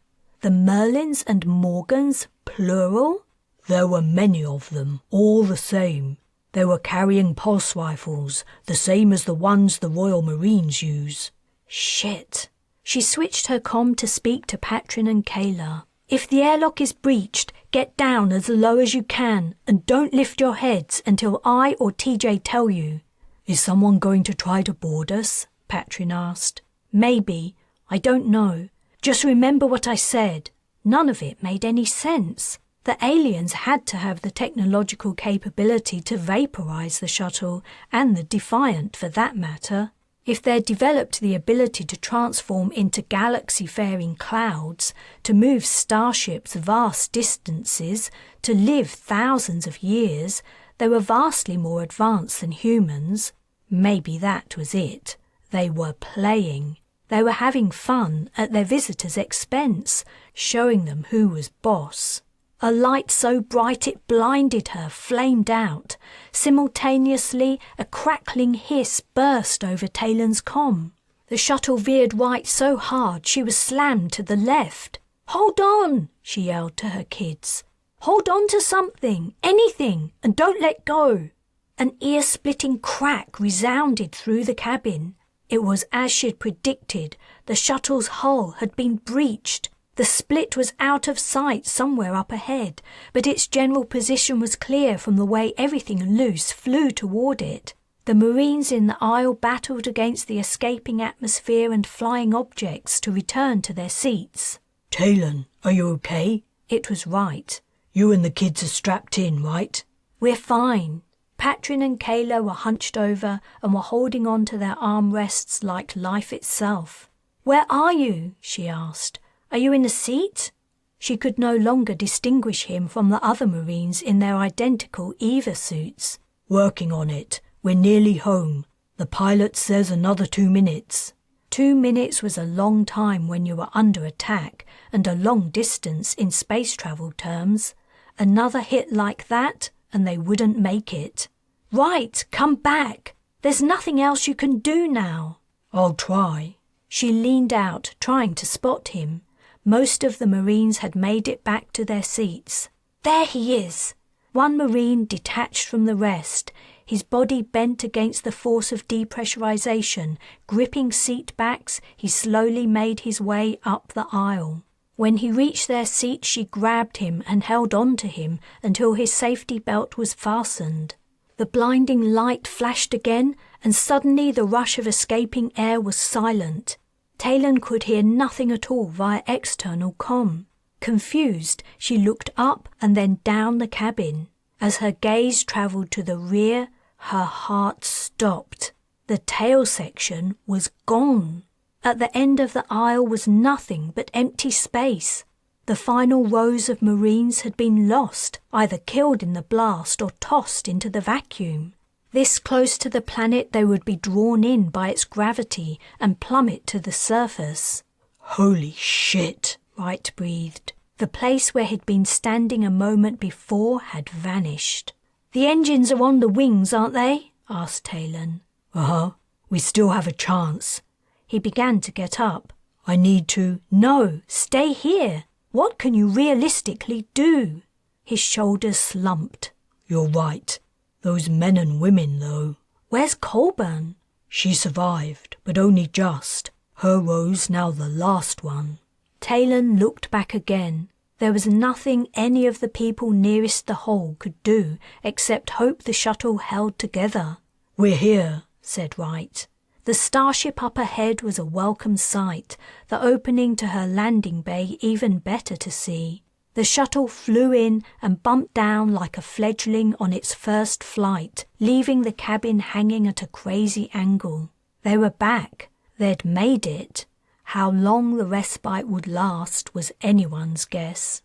Speaker 1: The Merlins and Morgans, plural?
Speaker 2: There were many of them, all the same. They were carrying pulse rifles, the same as the ones the Royal Marines use.
Speaker 1: Shit. She switched her comm to speak to Patrin and Kayla. "If the airlock is breached, get down as low as you can and don't lift your heads until I or TJ tell you."
Speaker 2: "Is someone going to try to board us?"
Speaker 1: Patrin asked. "Maybe. I don't know. Just remember what I said." None of it made any sense. The aliens had to have the technological capability to vaporize the shuttle, and the Defiant for that matter. If they'd developed the ability to transform into galaxy-faring clouds, to move starships vast distances, to live thousands of years, they were vastly more advanced than humans. Maybe that was it. They were playing. They were having fun at their visitors' expense, showing them who was boss. A light so bright it blinded her flamed out. Simultaneously, a crackling hiss burst over Taylan's comm. The shuttle veered right so hard she was slammed to the left. "Hold on!" she yelled to her kids. "Hold on to something, anything, and don't let go." An ear-splitting crack resounded through the cabin. It was as she'd predicted. The shuttle's hull had been breached. The split was out of sight somewhere up ahead, but its general position was clear from the way everything loose flew toward it. The Marines in the aisle battled against the escaping atmosphere and flying objects to return to their seats.
Speaker 2: "Taylan, are you okay?"
Speaker 1: It was Wright.
Speaker 2: "You and the kids are strapped in, right?"
Speaker 1: "We're fine." Patrin and Kayla were hunched over and were holding on to their armrests like life itself. "Where are you?" she asked. "Are you in a seat?" She could no longer distinguish him from the other Marines in their identical EVA suits.
Speaker 2: "Working on it. We're nearly home. The pilot says another 2 minutes.
Speaker 1: 2 minutes was a long time when you were under attack, and a long distance in space travel terms. Another hit like that, and they wouldn't make it. "Right, come back. There's nothing else you can do now."
Speaker 2: "I'll try."
Speaker 1: She leaned out, trying to spot him. Most of the Marines had made it back to their seats. "There he is!" One Marine detached from the rest, his body bent against the force of depressurization. Gripping seat backs, he slowly made his way up the aisle. When he reached their seat, she grabbed him and held on to him until his safety belt was fastened. The blinding light flashed again, and suddenly the rush of escaping air was silent. Taylan could hear nothing at all via external comm. Confused, she looked up and then down the cabin. As her gaze travelled to the rear, her heart stopped. The tail section was gone. At the end of the aisle was nothing but empty space. The final rows of Marines had been lost, either killed in the blast or tossed into the vacuum. This close to the planet, they would be drawn in by its gravity and plummet to the surface.
Speaker 2: "Holy shit,"
Speaker 1: Wright breathed. The place where he'd been standing a moment before had vanished. The engines are on the wings, aren't they? Asked Taylan.
Speaker 2: Uh-huh. We still have a chance.
Speaker 1: He began to get up.
Speaker 2: I need to...
Speaker 1: No, stay here. What can you realistically do? His shoulders slumped.
Speaker 2: You're right. Those men and women, though.
Speaker 1: Where's Colburn?
Speaker 2: She survived, but only just. Her row's now the last one.
Speaker 1: Taylan looked back again. There was nothing any of the people nearest the hole could do except hope the shuttle held together.
Speaker 2: We're here,
Speaker 1: said Wright. The starship up ahead was a welcome sight, the opening to her landing bay even better to see. The shuttle flew in and bumped down like a fledgling on its first flight, leaving the cabin hanging at a crazy angle. They were back. They'd made it. How long the respite would last was anyone's guess.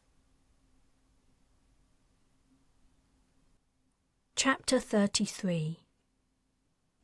Speaker 1: Chapter 33.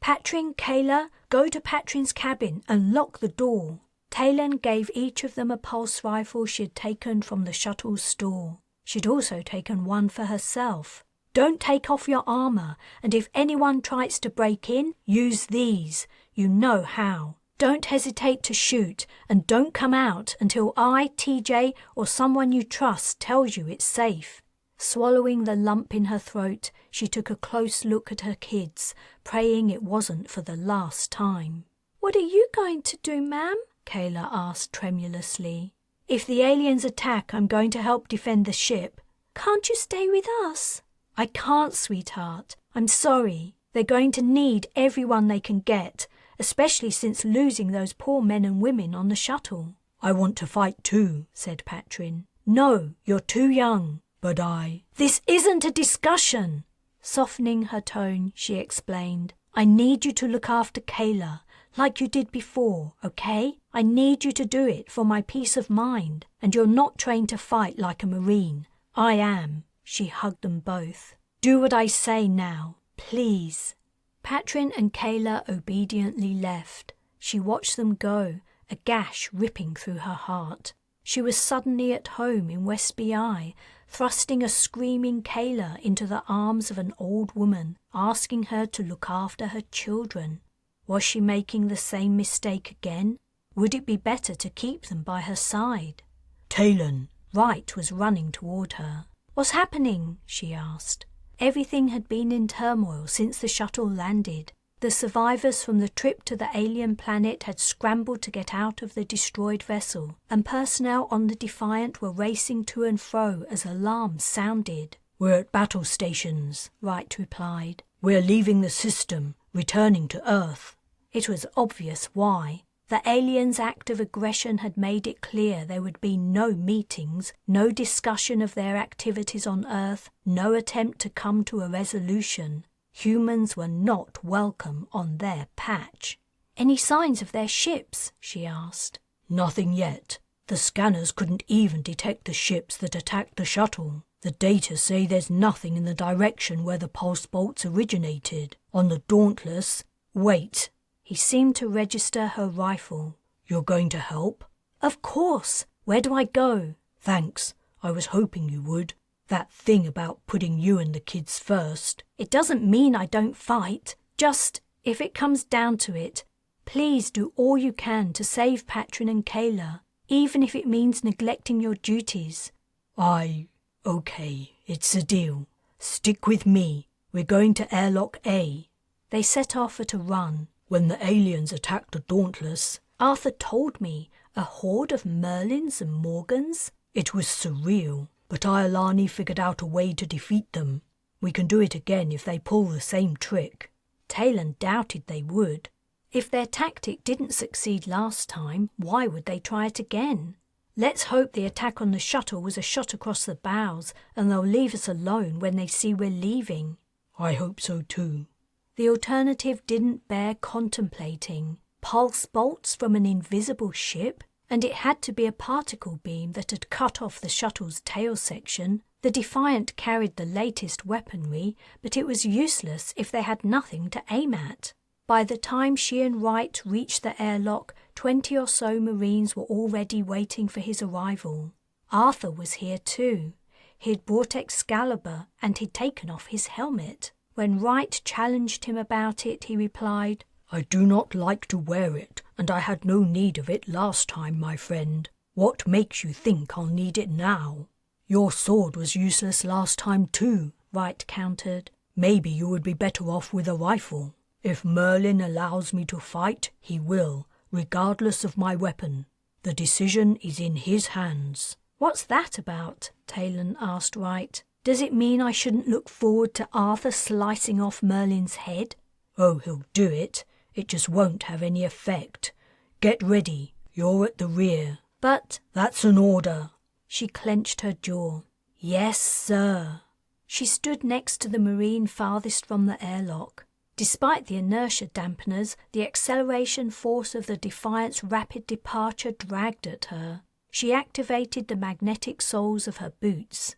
Speaker 1: Patrin, Kayla, go to Patrin's cabin and lock the door. Taylan gave each of them a pulse rifle she'd taken from the shuttle's store. She'd also taken one for herself. Don't take off your armor, and if anyone tries to break in, use these. You know how. Don't hesitate to shoot, and don't come out until I, TJ, or someone you trust tells you it's safe. Swallowing the lump in her throat, she took a close look at her kids, praying it wasn't for the last time. What are you going to do, ma'am? Kayla asked tremulously. If the aliens attack, I'm going to help defend the ship. Can't you stay with us? I can't, sweetheart. I'm sorry. They're going to need everyone they can get, especially since losing those poor men and women on the shuttle.
Speaker 2: I want to fight too, said Patrin.
Speaker 1: No, you're too young.
Speaker 2: But I...
Speaker 1: This isn't a discussion. Softening her tone, she explained. I need you to look after Kayla, like you did before, okay? I need you to do it for my peace of mind. And you're not trained to fight like a Marine. I am. She hugged them both. Do what I say now, please. Patrin and Kayla obediently left. She watched them go, a gash ripping through her heart. She was suddenly at home in West BI, thrusting a screaming Kayla into the arms of an old woman, asking her to look after her children. Was she making the same mistake again? Would it be better to keep them by her side?
Speaker 2: Taylan.
Speaker 1: Wright was running toward her. What's happening? She asked. Everything had been in turmoil since the shuttle landed. The survivors from the trip to the alien planet had scrambled to get out of the destroyed vessel, and personnel on the Defiant were racing to and fro as alarms sounded.
Speaker 2: We're at battle stations,
Speaker 1: Wright replied.
Speaker 2: We're leaving the system, returning to Earth.
Speaker 1: It was obvious why. The aliens' act of aggression had made it clear there would be no meetings, no discussion of their activities on Earth, no attempt to come to a resolution. Humans were not welcome on their patch. Any signs of their ships? She asked.
Speaker 2: Nothing yet. The scanners couldn't even detect the ships that attacked the shuttle. The data say there's nothing in the direction where the pulse bolts originated. On the Dauntless... Wait.
Speaker 1: He seemed to register her rifle.
Speaker 2: You're going to help?
Speaker 1: Of course. Where do I go?
Speaker 2: Thanks. I was hoping you would. That thing about putting you and the kids first.
Speaker 1: It doesn't mean I don't fight. Just, if it comes down to it, please do all you can to save Patrin and Kayla, even if it means neglecting your duties.
Speaker 2: Okay, it's a deal. Stick with me. We're going to airlock A.
Speaker 1: They set off at a run.
Speaker 2: When the aliens attacked the Dauntless,
Speaker 1: Arthur told me, a horde of Merlins and Morgans.
Speaker 2: It was surreal, but Iolani figured out a way to defeat them. We can do it again if they pull the same trick.
Speaker 1: Taylan doubted they would. If their tactic didn't succeed last time, why would they try it again? Let's hope the attack on the shuttle was a shot across the bows and they'll leave us alone when they see we're leaving.
Speaker 2: I hope so too.
Speaker 1: The alternative didn't bear contemplating. Pulse bolts from an invisible ship? And it had to be a particle beam that had cut off the shuttle's tail section. The Defiant carried the latest weaponry, but it was useless if they had nothing to aim at. By the time she and Wright reached the airlock, 20 or so Marines were already waiting for his arrival. Arthur was here too. he'd brought Excalibur and he'd taken off his helmet. When Wright challenged him about it, he replied,
Speaker 2: "I do not like to wear it, and I had no need of it last time, my friend. What makes you think I'll need it now?" "Your sword was useless last time too," Wright countered. "Maybe you would be better off with a rifle. If Merlin allows me to fight, he will, regardless of my weapon. The decision is in his hands."
Speaker 1: "What's that about?" Taylan asked Wright. "Does it mean I shouldn't look forward to Arthur slicing off Merlin's head?"
Speaker 2: "Oh, he'll do it. It just won't have any effect. Get ready. You're at the rear."
Speaker 1: "But—"
Speaker 2: "That's an order."
Speaker 1: She clenched her jaw. "Yes, sir." She stood next to the Marine farthest from the airlock. Despite the inertia dampeners, the acceleration force of the Defiant's rapid departure dragged at her. She activated the magnetic soles of her boots.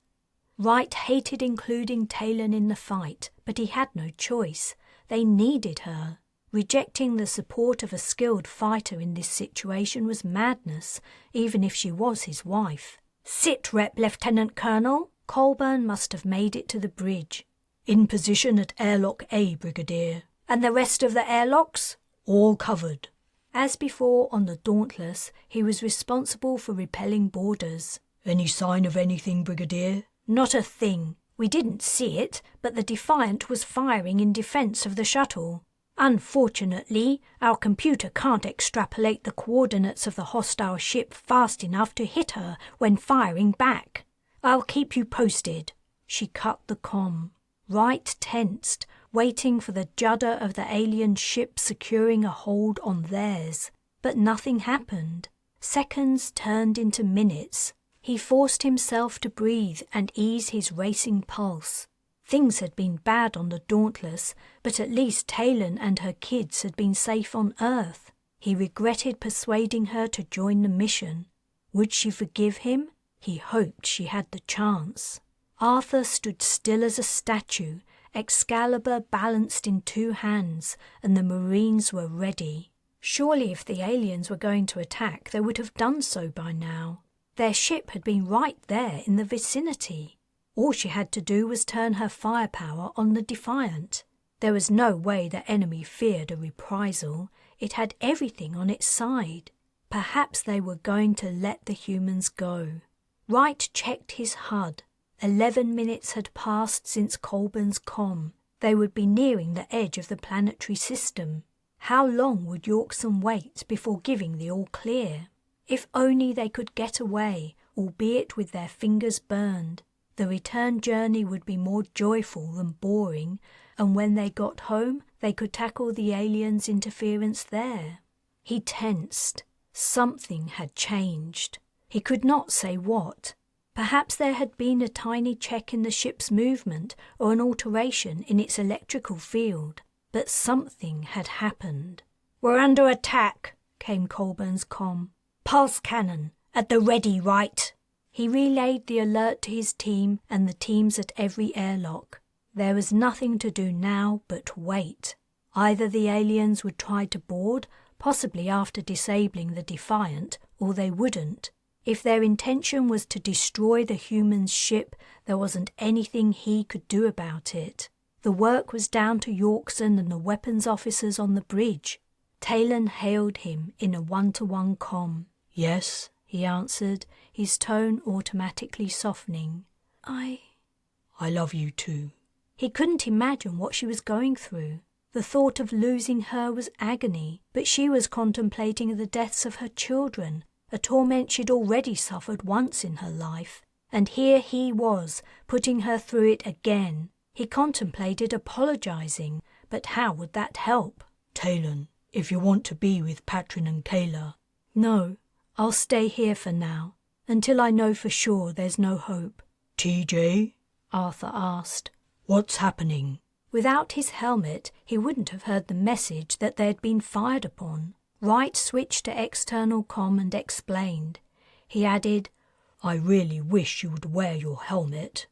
Speaker 1: Wright hated including Taylan in the fight, but he had no choice. They needed her. Rejecting the support of a skilled fighter in this situation was madness, even if she was his wife. "Sit rep, Lieutenant Colonel." Colburn must have made it to the bridge.
Speaker 2: "In position at airlock A, Brigadier."
Speaker 1: "And the rest of the airlocks?"
Speaker 2: "All covered."
Speaker 1: As before on the Dauntless, he was responsible for repelling boarders.
Speaker 2: "Any sign of anything, Brigadier?"
Speaker 1: "Not a thing. We didn't see it, but the Defiant was firing in defense of the shuttle. Unfortunately, our computer can't extrapolate the coordinates of the hostile ship fast enough to hit her when firing back. I'll keep you posted." She cut the comm. Wright tensed, waiting for the judder of the alien ship securing a hold on theirs. But nothing happened. Seconds turned into minutes. He forced himself to breathe and ease his racing pulse. Things had been bad on the Dauntless, but at least Taylan and her kids had been safe on Earth. He regretted persuading her to join the mission. Would she forgive him? He hoped she had the chance. Arthur stood still as a statue, Excalibur balanced in 2 hands, and the Marines were ready. Surely if the aliens were going to attack, they would have done so by now. Their ship had been right there in the vicinity. All she had to do was turn her firepower on the Defiant. There was no way the enemy feared a reprisal. It had everything on its side. Perhaps they were going to let the humans go. Wright checked his HUD. 11 minutes had passed since Colburn's comm. They would be nearing the edge of the planetary system. How long would Yorkson wait before giving the all clear? If only they could get away, albeit with their fingers burned. The return journey would be more joyful than boring, and when they got home, they could tackle the aliens' interference there. He tensed. Something had changed. He could not say what. Perhaps there had been a tiny check in the ship's movement or an alteration in its electrical field, but something had happened. "We're under attack," came Colburn's comm. "Pulse cannon, at the ready, Wright." He relayed the alert to his team and the teams at every airlock. There was nothing to do now but wait. Either the aliens would try to board, possibly after disabling the Defiant, or they wouldn't. If their intention was to destroy the humans' ship, there wasn't anything he could do about it. The work was down to Yorkson and the weapons officers on the bridge. Taylan hailed him in a 1-to-1 comm.
Speaker 2: "Yes,"
Speaker 1: he answered, his tone automatically softening. I
Speaker 2: love you too."
Speaker 1: He couldn't imagine what she was going through. The thought of losing her was agony, but she was contemplating the deaths of her children, a torment she'd already suffered once in her life. And here he was, putting her through it again. He contemplated apologizing, but how would that help?
Speaker 2: "Taylan, if you want to be with Patrin and Kayla."
Speaker 1: "No, I'll stay here for now, until I know for sure there's no hope."
Speaker 2: "TJ?"
Speaker 1: Arthur asked.
Speaker 2: "What's happening?"
Speaker 1: Without his helmet, he wouldn't have heard the message that they'd been fired upon. Wright switched to external comm and explained. He added,
Speaker 2: "I really wish you would wear your helmet."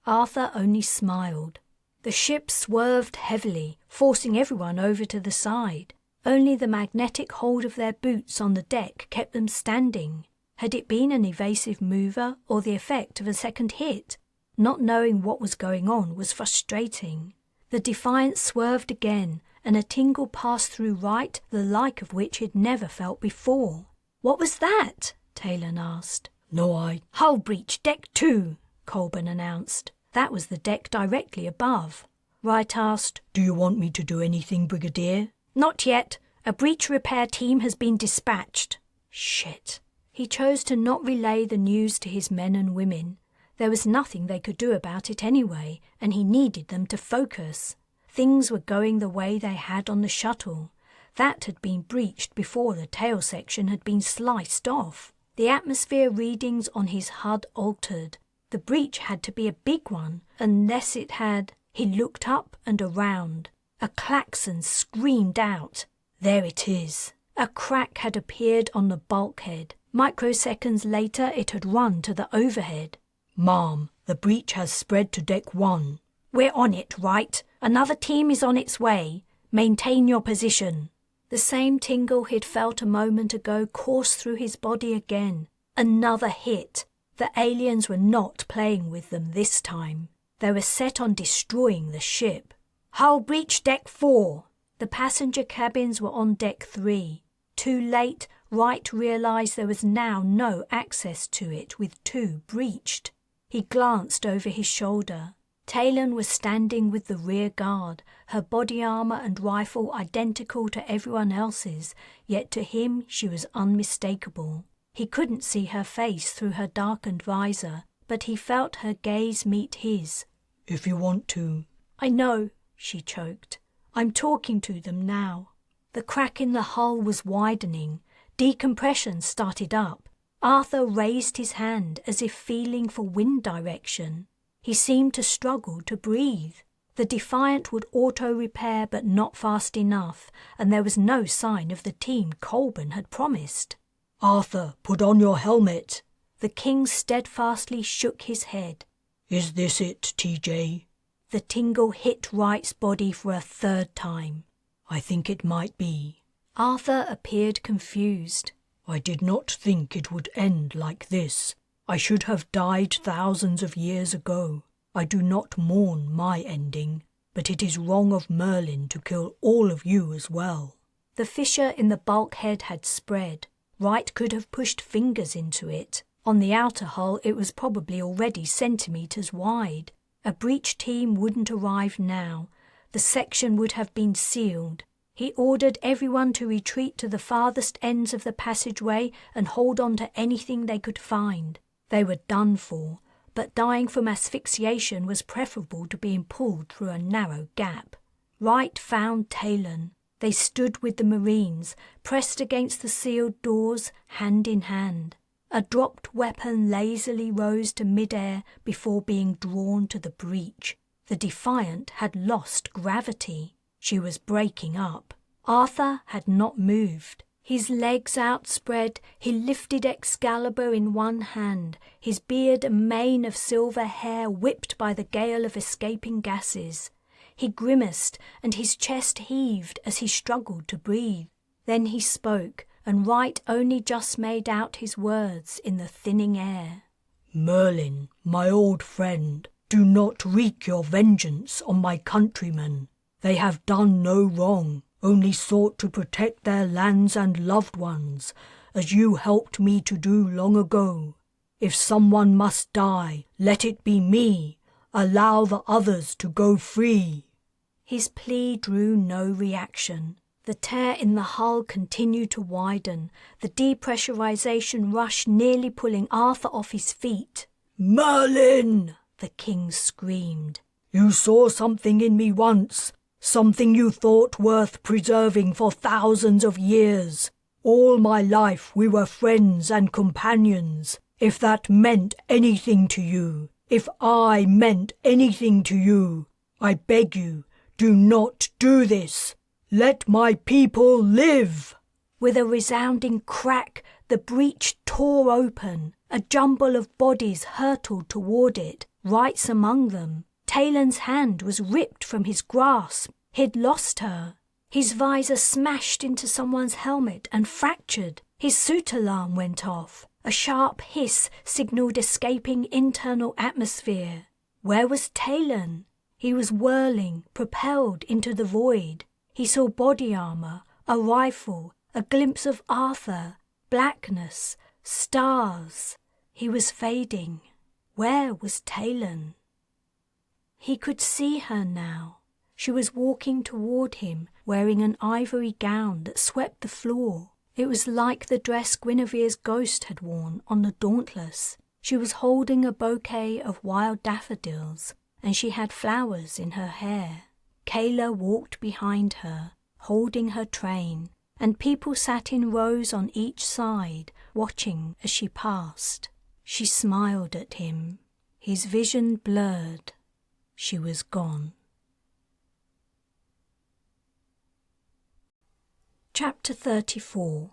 Speaker 1: Arthur only smiled. The ship swerved heavily, forcing everyone over to the side. Only the magnetic hold of their boots on the deck kept them standing. Had it been an evasive mover or the effect of a second hit? Not knowing what was going on was frustrating. The Defiant swerved again, and a tingle passed through Wright, the like of which he'd never felt before. "What was that?" Taylan asked.
Speaker 2: "No,
Speaker 1: "Hull breach, deck 2, Colburn announced. That was the deck directly above. Wright asked,
Speaker 2: "Do you want me to do anything, Brigadier?"
Speaker 1: "Not yet. A breach repair team has been dispatched."
Speaker 2: Shit.
Speaker 1: He chose to not relay the news to his men and women. There was nothing they could do about it anyway, and he needed them to focus. Things were going the way they had on the shuttle. That had been breached before the tail section had been sliced off. The atmosphere readings on his HUD altered. The breach had to be a big one, unless it had... He looked up and around. A klaxon screamed out. There it is. A crack had appeared on the bulkhead. Microseconds later it had run to the overhead.
Speaker 2: "Ma'am, the breach has spread to deck 1.
Speaker 1: "We're on it, Wright. Another team is on its way. Maintain your position." The same tingle he'd felt a moment ago coursed through his body again. Another hit. The aliens were not playing with them this time. They were set on destroying the ship. "Hull breach deck 4. The passenger cabins were on deck 3. Too late, Wright realized there was now no access to it with 2 breached. He glanced over his shoulder. Taylan was standing with the rear guard, her body armor and rifle identical to everyone else's, yet to him she was unmistakable. He couldn't see her face through her darkened visor, but he felt her gaze meet his.
Speaker 2: "If you want to."
Speaker 1: "I know," she choked. "I'm talking to them now." The crack in the hull was widening. Decompression started up. Arthur raised his hand as if feeling for wind direction. He seemed to struggle to breathe. The Defiant would auto-repair but not fast enough, and there was no sign of the team Colburn had promised.
Speaker 2: "Arthur, put on your helmet."
Speaker 1: The king steadfastly shook his head.
Speaker 2: "Is this it, TJ?"
Speaker 1: The tingle hit Wright's body for a 3rd time.
Speaker 2: "I think it might be."
Speaker 1: Arthur appeared confused.
Speaker 2: "I did not think it would end like this. I should have died thousands of years ago. I do not mourn my ending, but it is wrong of Merlin to kill all of you as well."
Speaker 1: The fissure in the bulkhead had spread. Wright could have pushed fingers into it. On the outer hull it was probably already centimeters wide. A breach team wouldn't arrive now. The section would have been sealed. He ordered everyone to retreat to the farthest ends of the passageway and hold on to anything they could find. They were done for, but dying from asphyxiation was preferable to being pulled through a narrow gap. Wright found Taylan. They stood with the Marines, pressed against the sealed doors, hand in hand. A dropped weapon lazily rose to mid-air before being drawn to the breach. The Defiant had lost gravity. She was breaking up. Arthur had not moved. His legs outspread, he lifted Excalibur in one hand, his beard a mane of silver hair whipped by the gale of escaping gases. He grimaced, and his chest heaved as he struggled to breathe. Then he spoke, and Wright only just made out his words in the thinning air.
Speaker 2: "Merlin, my old friend, do not wreak your vengeance on my countrymen. They have done no wrong, only sought to protect their lands and loved ones, as you helped me to do long ago. If someone must die, let it be me. Allow the others to go free."
Speaker 1: His plea drew no reaction. The tear in the hull continued to widen, the depressurization rush nearly pulling Arthur off his feet.
Speaker 2: "Merlin!"
Speaker 1: the king screamed.
Speaker 2: "You saw something in me once, something you thought worth preserving for thousands of years. All my life we were friends and companions. If that meant anything to you, if I meant anything to you, I beg you, do not do this. Let my people live."
Speaker 1: With a resounding crack, the breach tore open. A jumble of bodies hurtled toward it, Wright's among them. Taylan's hand was ripped from his grasp. He'd lost her. His visor smashed into someone's helmet and fractured. His suit alarm went off. A sharp hiss signaled escaping internal atmosphere. Where was Taylan? He was whirling, propelled into the void. He saw body armor, a rifle, a glimpse of Arthur, blackness, stars. He was fading. Where was Taylan? He could see her now. She was walking toward him, wearing an ivory gown that swept the floor. It was like the dress Guinevere's ghost had worn on the Dauntless. She was holding a bouquet of wild daffodils, and she had flowers in her hair. Kayla walked behind her, holding her train, and people sat in rows on each side, watching as she passed. She smiled at him. His vision blurred. She was gone. Chapter 34.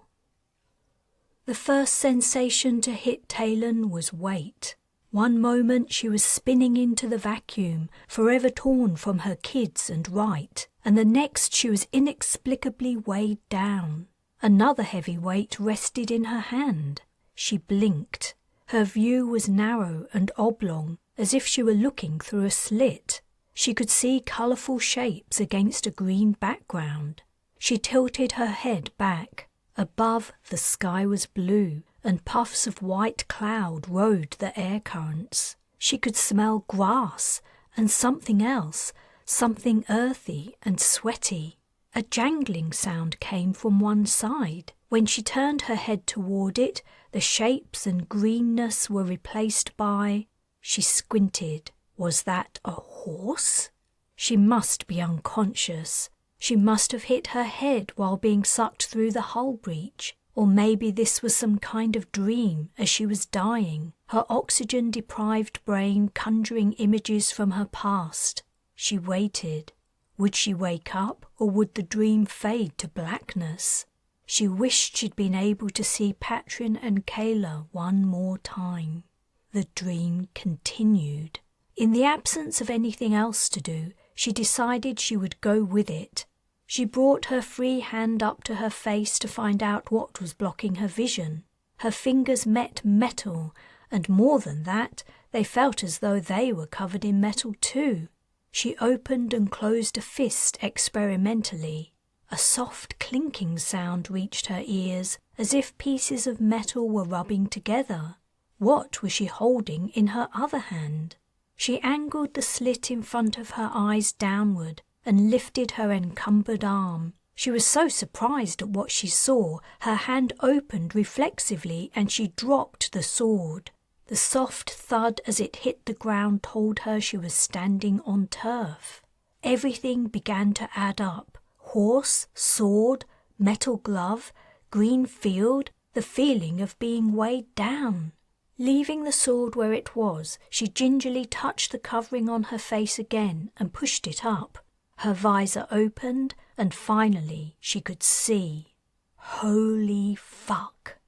Speaker 1: The first sensation to hit Taylan was weight. One moment she was spinning into the vacuum, forever torn from her kids and right, and the next she was inexplicably weighed down. Another heavy weight rested in her hand. She blinked. Her view was narrow and oblong, as if she were looking through a slit. She could see colourful shapes against a green background. She tilted her head back. Above, the sky was blue, and puffs of white cloud rode the air currents. She could smell grass and something else, something earthy and sweaty. A jangling sound came from one side. When she turned her head toward it, the shapes and greenness were replaced by... She squinted. Was that a horse? She must be unconscious. She must have hit her head while being sucked through the hull breach. Or maybe this was some kind of dream as she was dying, her oxygen-deprived brain conjuring images from her past. She waited. Would she wake up, or would the dream fade to blackness? She wished she'd been able to see Patrin and Kayla one more time. The dream continued. In the absence of anything else to do, she decided she would go with it. She brought her free hand up to her face to find out what was blocking her vision. Her fingers met metal, and more than that, they felt as though they were covered in metal too. She opened and closed a fist experimentally. A soft clinking sound reached her ears, as if pieces of metal were rubbing together. What was she holding in her other hand? She angled the slit in front of her eyes downward and lifted her encumbered arm. She was so surprised at what she saw, her hand opened reflexively and she dropped the sword. The soft thud as it hit the ground told her she was standing on turf. Everything began to add up. Horse, sword, metal glove, green field, the feeling of being weighed down. Leaving the sword where it was, she gingerly touched the covering on her face again and pushed it up. Her visor opened, and finally she could see. Holy fuck!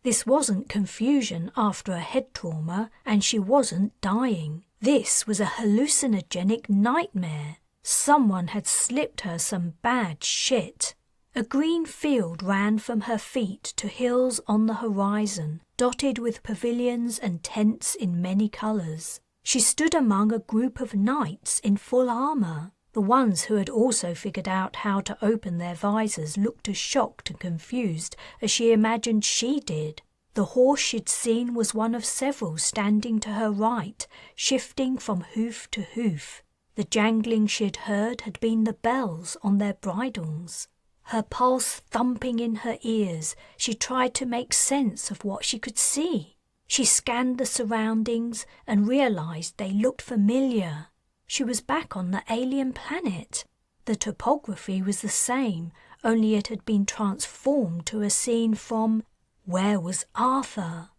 Speaker 1: This wasn't confusion after a head trauma, and she wasn't dying. This was a hallucinogenic nightmare. Someone had slipped her some bad shit. A green field ran from her feet to hills on the horizon, dotted with pavilions and tents in many colours. She stood among a group of knights in full armour. The ones who had also figured out how to open their visors looked as shocked and confused as she imagined she did. The horse she'd seen was one of several standing to her right, shifting from hoof to hoof. The jangling she'd heard had been the bells on their bridles. Her pulse thumping in her ears, she tried to make sense of what she could see. She scanned the surroundings and realized they looked familiar. She was back on the alien planet. The topography was the same, only it had been transformed to a scene from Where Was Arthur?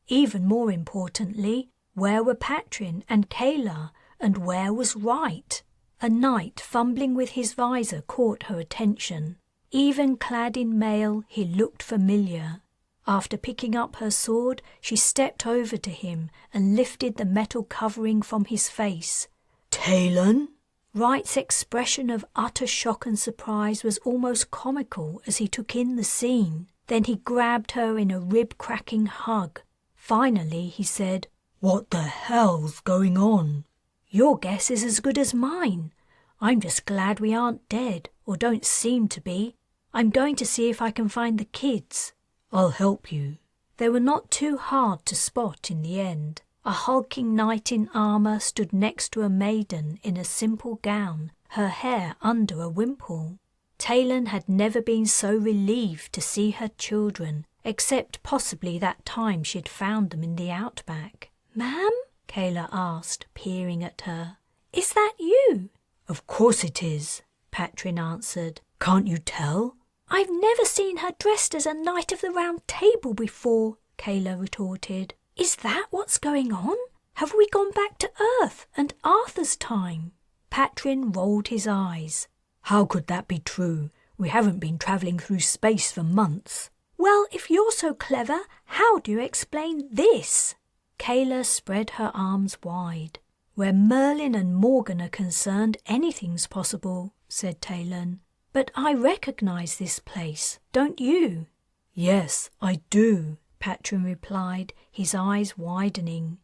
Speaker 1: Even more importantly, where were Patrin and Kayla, and where was Wright? A knight fumbling with his visor caught her attention. Even clad in mail, he looked familiar. After picking up her sword, she stepped over to him and lifted the metal covering from his face. Taylan? Wright's expression of utter shock and surprise was almost comical as he took in the scene. Then he grabbed her in a rib-cracking hug. Finally, he said, "What the hell's going on?" Your guess is as good as mine. I'm just glad we aren't dead, or don't seem to be. I'm going to see if I can find the kids.
Speaker 2: I'll help you.
Speaker 1: They were not too hard to spot in the end. A hulking knight in armour stood next to a maiden in a simple gown, her hair under a wimple. Taylan had never been so relieved to see her children, except possibly that time she'd found them in the outback. "Ma'am?" Kayla asked, peering at her. "Is that you?"
Speaker 2: Of course it is, Patrin answered. Can't you tell?
Speaker 1: "I've never seen her dressed as a Knight of the Round Table before," Kayla retorted. "Is that what's going on? Have we gone back to Earth and Arthur's time?" Patrin rolled his eyes.
Speaker 2: How could that be true? We haven't been travelling through space for months.
Speaker 1: "Well, if you're so clever, how do you explain this?" Kayla spread her arms wide. "Where Merlin and Morgan are concerned, anything's possible," said Taylan. "But I recognise this place, don't you?"
Speaker 2: "Yes, I do,"
Speaker 1: Patrin replied, his eyes widening.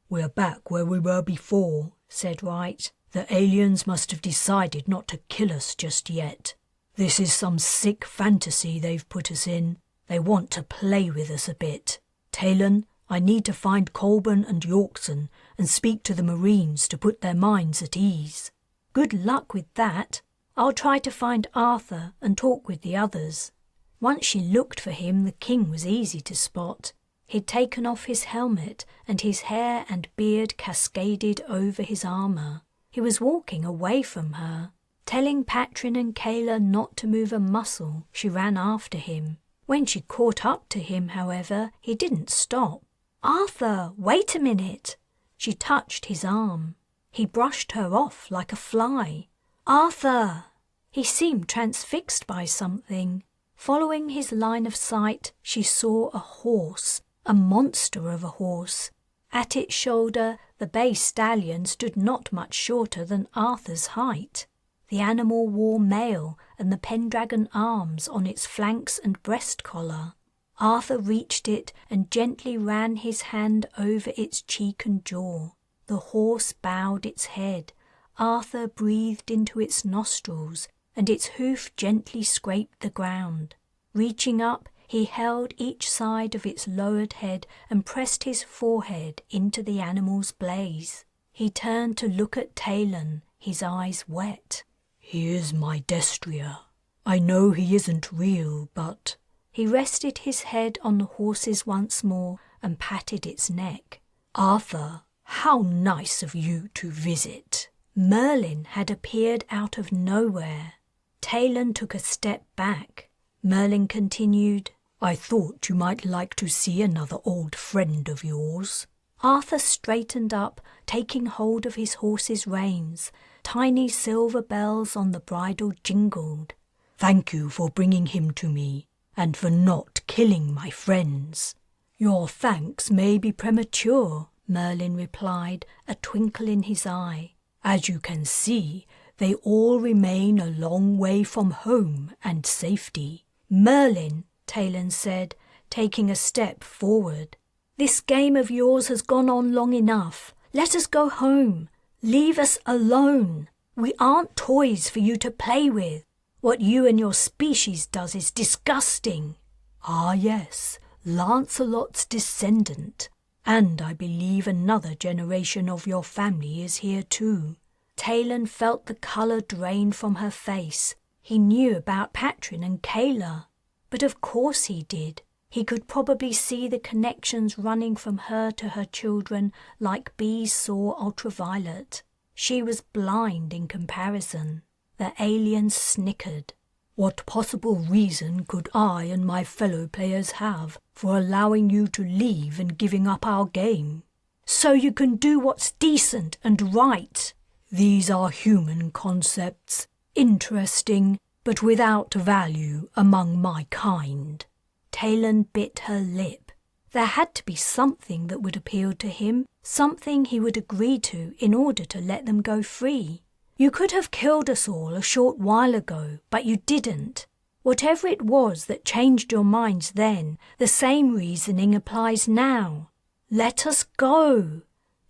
Speaker 2: "We're back where we were before," said Wright. "The aliens must have decided not to kill us just yet. This is some sick fantasy they've put us in. They want to play with us a bit. Taylan, I need to find Colburn and Yorkson and speak to the Marines to put their minds at ease."
Speaker 1: "Good luck with that. I'll try to find Arthur and talk with the others." Once she looked for him, the king was easy to spot. He'd taken off his helmet, and his hair and beard cascaded over his armour. He was walking away from her. Telling Patrin and Kayla not to move a muscle, she ran after him. When she caught up to him, however, he didn't stop. "Arthur, wait a minute!" She touched his arm. He brushed her off like a fly. "Arthur!" He seemed transfixed by something. Following his line of sight, she saw a horse, a monster of a horse. At its shoulder, the bay stallion stood not much shorter than Arthur's height. The animal wore mail and the Pendragon arms on its flanks and breast collar. Arthur reached it and gently ran his hand over its cheek and jaw. The horse bowed its head. Arthur breathed into its nostrils, and its hoof gently scraped the ground. Reaching up, he held each side of its lowered head and pressed his forehead into the animal's blaze. He turned to look at Taylan, his eyes wet.
Speaker 2: "He is my Destria. I know he isn't real, but—"
Speaker 1: He rested his head on the horse's once more and patted its neck.
Speaker 2: "Arthur, how nice of you to visit."
Speaker 1: Merlin had appeared out of nowhere. Taylan took a step back. Merlin continued,
Speaker 2: "I thought you might like to see another old friend of yours."
Speaker 1: Arthur straightened up, taking hold of his horse's reins. Tiny silver bells on the bridle jingled.
Speaker 2: "Thank you for bringing him to me, and for not killing my friends."
Speaker 1: "Your thanks may be premature," Merlin replied, a twinkle in his eye.
Speaker 2: "As you can see, they all remain a long way from home and safety."
Speaker 1: "Merlin," Taylan said, taking a step forward. "This game of yours has gone on long enough. Let us go home. Leave us alone. We aren't toys for you to play with. What you and your species does is disgusting."
Speaker 2: "Ah, yes, Lancelot's descendant. And I believe another generation of your family is here too."
Speaker 1: Taylan felt the colour drain from her face. He knew about Patrin and Kayla. But of course he did. He could probably see the connections running from her to her children like bees saw ultraviolet. She was blind in comparison. The alien snickered.
Speaker 2: "What possible reason could I and my fellow players have for allowing you to leave and giving up our game?"
Speaker 1: "So you can do what's decent and right."
Speaker 2: "These are human concepts, interesting, but without value among my kind."
Speaker 1: Taylan bit her lip. There had to be something that would appeal to him, something he would agree to in order to let them go free. "You could have killed us all a short while ago, but you didn't. Whatever it was that changed your minds then, the same reasoning applies now. Let us go."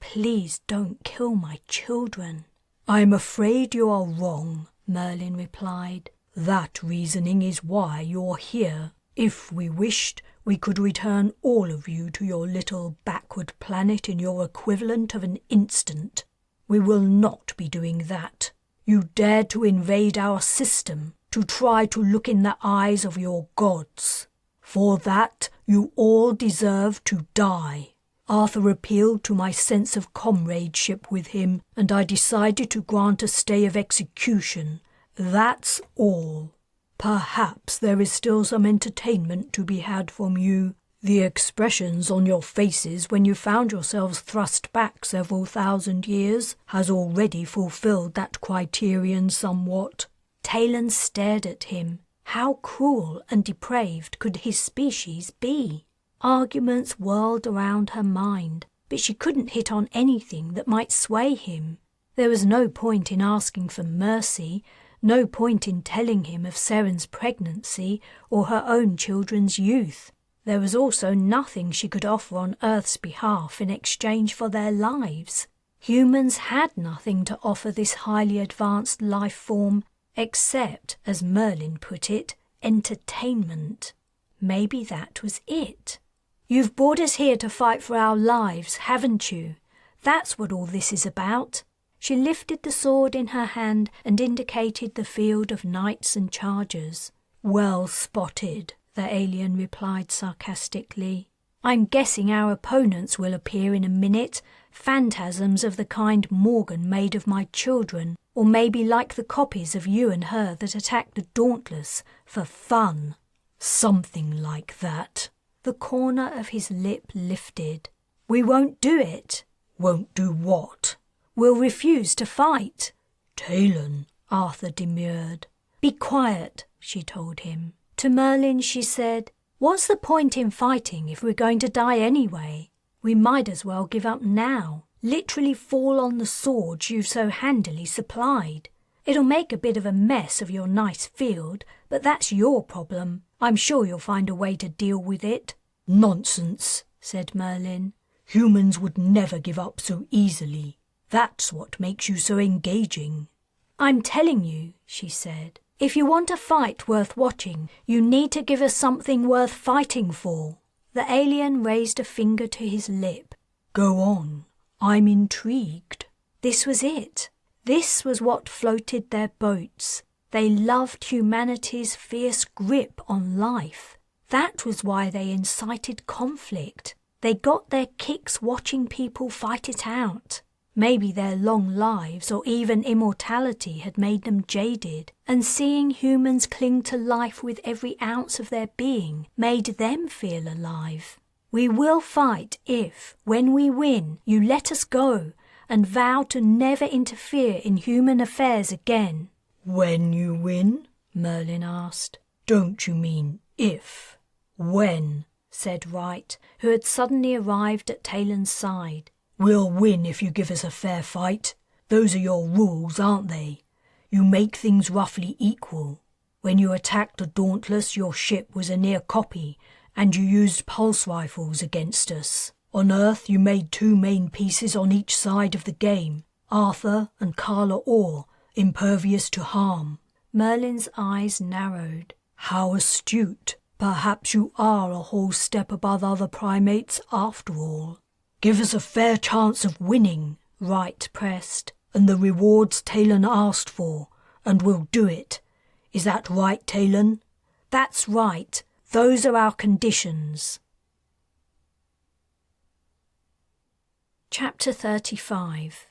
Speaker 1: Please don't kill my children."
Speaker 2: "I'm afraid you are wrong," Merlin replied. "That reasoning is why you're here. If we wished, we could return all of you to your little backward planet in your equivalent of an instant. We will not be doing that. You dared to invade our system, to try to look in the eyes of your gods. For that, you all deserve to die." Arthur appealed to my sense of comradeship with him, and I decided to grant a stay of execution. That's all. Perhaps there is still some entertainment to be had from you. The expressions on your faces when you found yourselves thrust back several thousand years has already fulfilled that criterion somewhat.
Speaker 1: Taylan stared at him. How cruel and depraved could his species be? Arguments whirled around her mind, but she couldn't hit on anything that might sway him. There was no point in asking for mercy, no point in telling him of Seren's pregnancy or her own children's youth. There was also nothing she could offer on Earth's behalf in exchange for their lives. Humans had nothing to offer this highly advanced life form, except, as Merlin put it, entertainment. Maybe that was it. "You've brought us here to fight for our lives, haven't you? That's what all this is about." She lifted the sword in her hand and indicated the field of knights and chargers.
Speaker 2: "Well spotted," the alien replied sarcastically.
Speaker 1: "I'm guessing our opponents will appear in a minute, phantasms of the kind Morgan made of my children, or maybe like the copies of you and her that attacked the Dauntless, for fun."
Speaker 2: "Something like that."
Speaker 1: The corner of his lip lifted. "We won't do it."
Speaker 2: "Won't do what?"
Speaker 1: "We'll refuse to fight."
Speaker 2: "Taylan,"
Speaker 1: Arthur demurred. "Be quiet," she told him. To Merlin she said, "What's the point in fighting if we're going to die anyway? We might as well give up now, literally fall on the swords you've so handily supplied. It'll make a bit of a mess of your nice field, but that's your problem. I'm sure you'll find a way to deal with it."
Speaker 2: "Nonsense," said Merlin. "Humans would never give up so easily. That's what makes you so engaging."
Speaker 1: "I'm telling you," she said, "if you want a fight worth watching, you need to give us something worth fighting for." The alien raised a finger to his lip.
Speaker 2: "Go on. I'm intrigued."
Speaker 1: This was it. This was what floated their boats. They loved humanity's fierce grip on life. That was why they incited conflict. They got their kicks watching people fight it out. Maybe their long lives or even immortality had made them jaded, and seeing humans cling to life with every ounce of their being made them feel alive. "We will fight if, when we win, you let us go and vow to never interfere in human affairs again."
Speaker 2: "When you win?" Merlin asked. "Don't you mean if? When?"
Speaker 1: said Wright, who had suddenly arrived at Taylan's side.
Speaker 2: "We'll win if you give us a fair fight. Those are your rules, aren't they? You make things roughly equal. When you attacked the Dauntless, your ship was a near copy, and you used pulse rifles against us. On Earth, you made two main pieces on each side of the game, Arthur and Carla Orr, impervious to harm."
Speaker 1: Merlin's eyes narrowed.
Speaker 2: "How astute. Perhaps you are a whole step above other primates after all." "Give us a fair chance of winning," Wright pressed, "and the rewards Taylan asked for, and we'll do it. Is that right, Taylan?"
Speaker 1: "That's right. Those are our conditions." Chapter 35.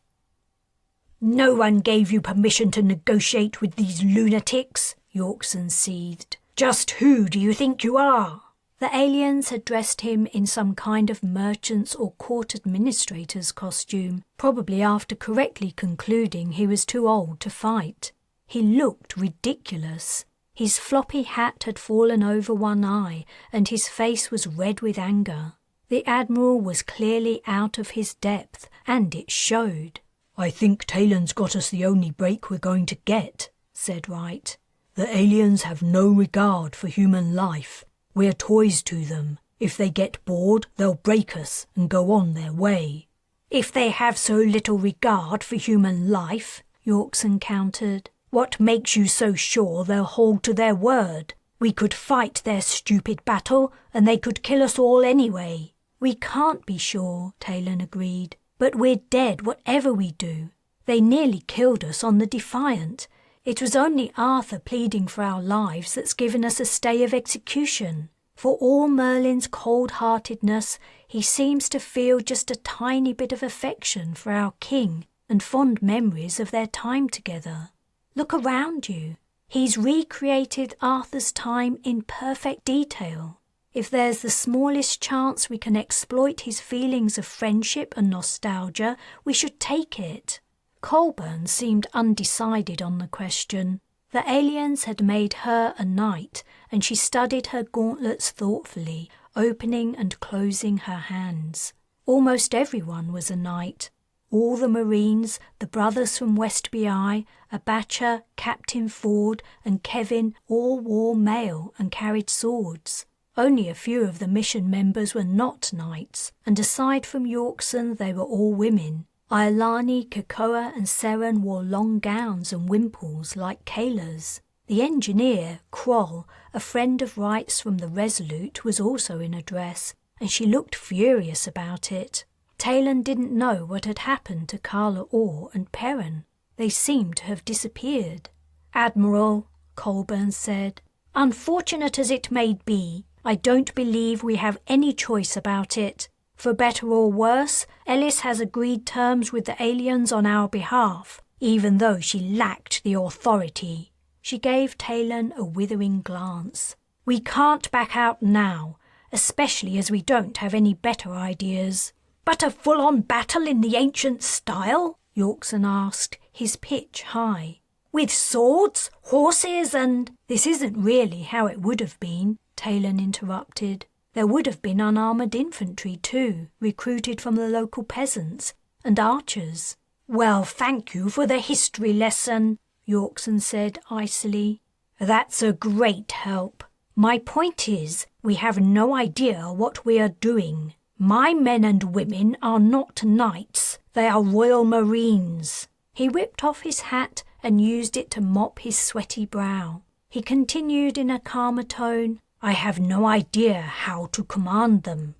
Speaker 2: "No one gave you permission to negotiate with these lunatics," Yorkson seethed. "Just who do you think you are?"
Speaker 1: The aliens had dressed him in some kind of merchant's or court administrator's costume, probably after correctly concluding he was too old to fight. He looked ridiculous. His floppy hat had fallen over one eye, and his face was red with anger. The Admiral was clearly out of his depth, and it showed.
Speaker 2: "I think Taylan's got us the only break we're going to get," said Wright. "The aliens have no regard for human life. We're toys to them. If they get bored, they'll break us and go on their way."
Speaker 1: If they have so little regard for human life, Yorkson countered, what makes you so sure they'll hold to their word? We could fight their stupid battle, and they could kill us all anyway. We can't be sure, Taylan agreed, but we're dead whatever we do. They nearly killed us on the Defiant. It was only Arthur pleading for our lives that's given us a stay of execution. For all Merlin's cold-heartedness, he seems to feel just a tiny bit of affection for our king and fond memories of their time together. Look around you. He's recreated Arthur's time in perfect detail. If there's the smallest chance we can exploit his feelings of friendship and nostalgia, we should take it. Colburn seemed undecided on the question. The aliens had made her a knight, and she studied her gauntlets thoughtfully, opening and closing her hands. Almost everyone was a knight. All the Marines, the brothers from West BI, Abacha, Captain Ford and Kevin all wore mail and carried swords. Only a few of the mission members were not knights, and aside from Yorkson they were all women. Iolani, Kakoa and Seren wore long gowns and wimples like Kayla's. The engineer, Kroll, a friend of Wright's from the Resolute, was also in a dress, and she looked furious about it. Taylan didn't know what had happened to Carla Orr and Perrin. They seemed to have disappeared. "Admiral," Colburn said, "unfortunate as it may be, I don't believe we have any choice about it. For better or worse, Ellis has agreed terms with the aliens on our behalf, even though she lacked the authority." She gave Taylan a withering glance. "We can't back out now, especially as we don't have any better ideas." "But a full-on battle in the ancient style?" Yorkson asked, his pitch high. "With swords, horses and—" "This isn't really how it would have been," Taylan interrupted. "There would have been unarmoured infantry too, recruited from the local peasants, and archers." "Well, thank you for the history lesson," Yorkson said icily. "That's a great help. My point is, we have no idea what we are doing. My men and women are not knights, they are Royal Marines." He whipped off his hat and used it to mop his sweaty brow. He continued in a calmer tone, "I have no idea how to command them.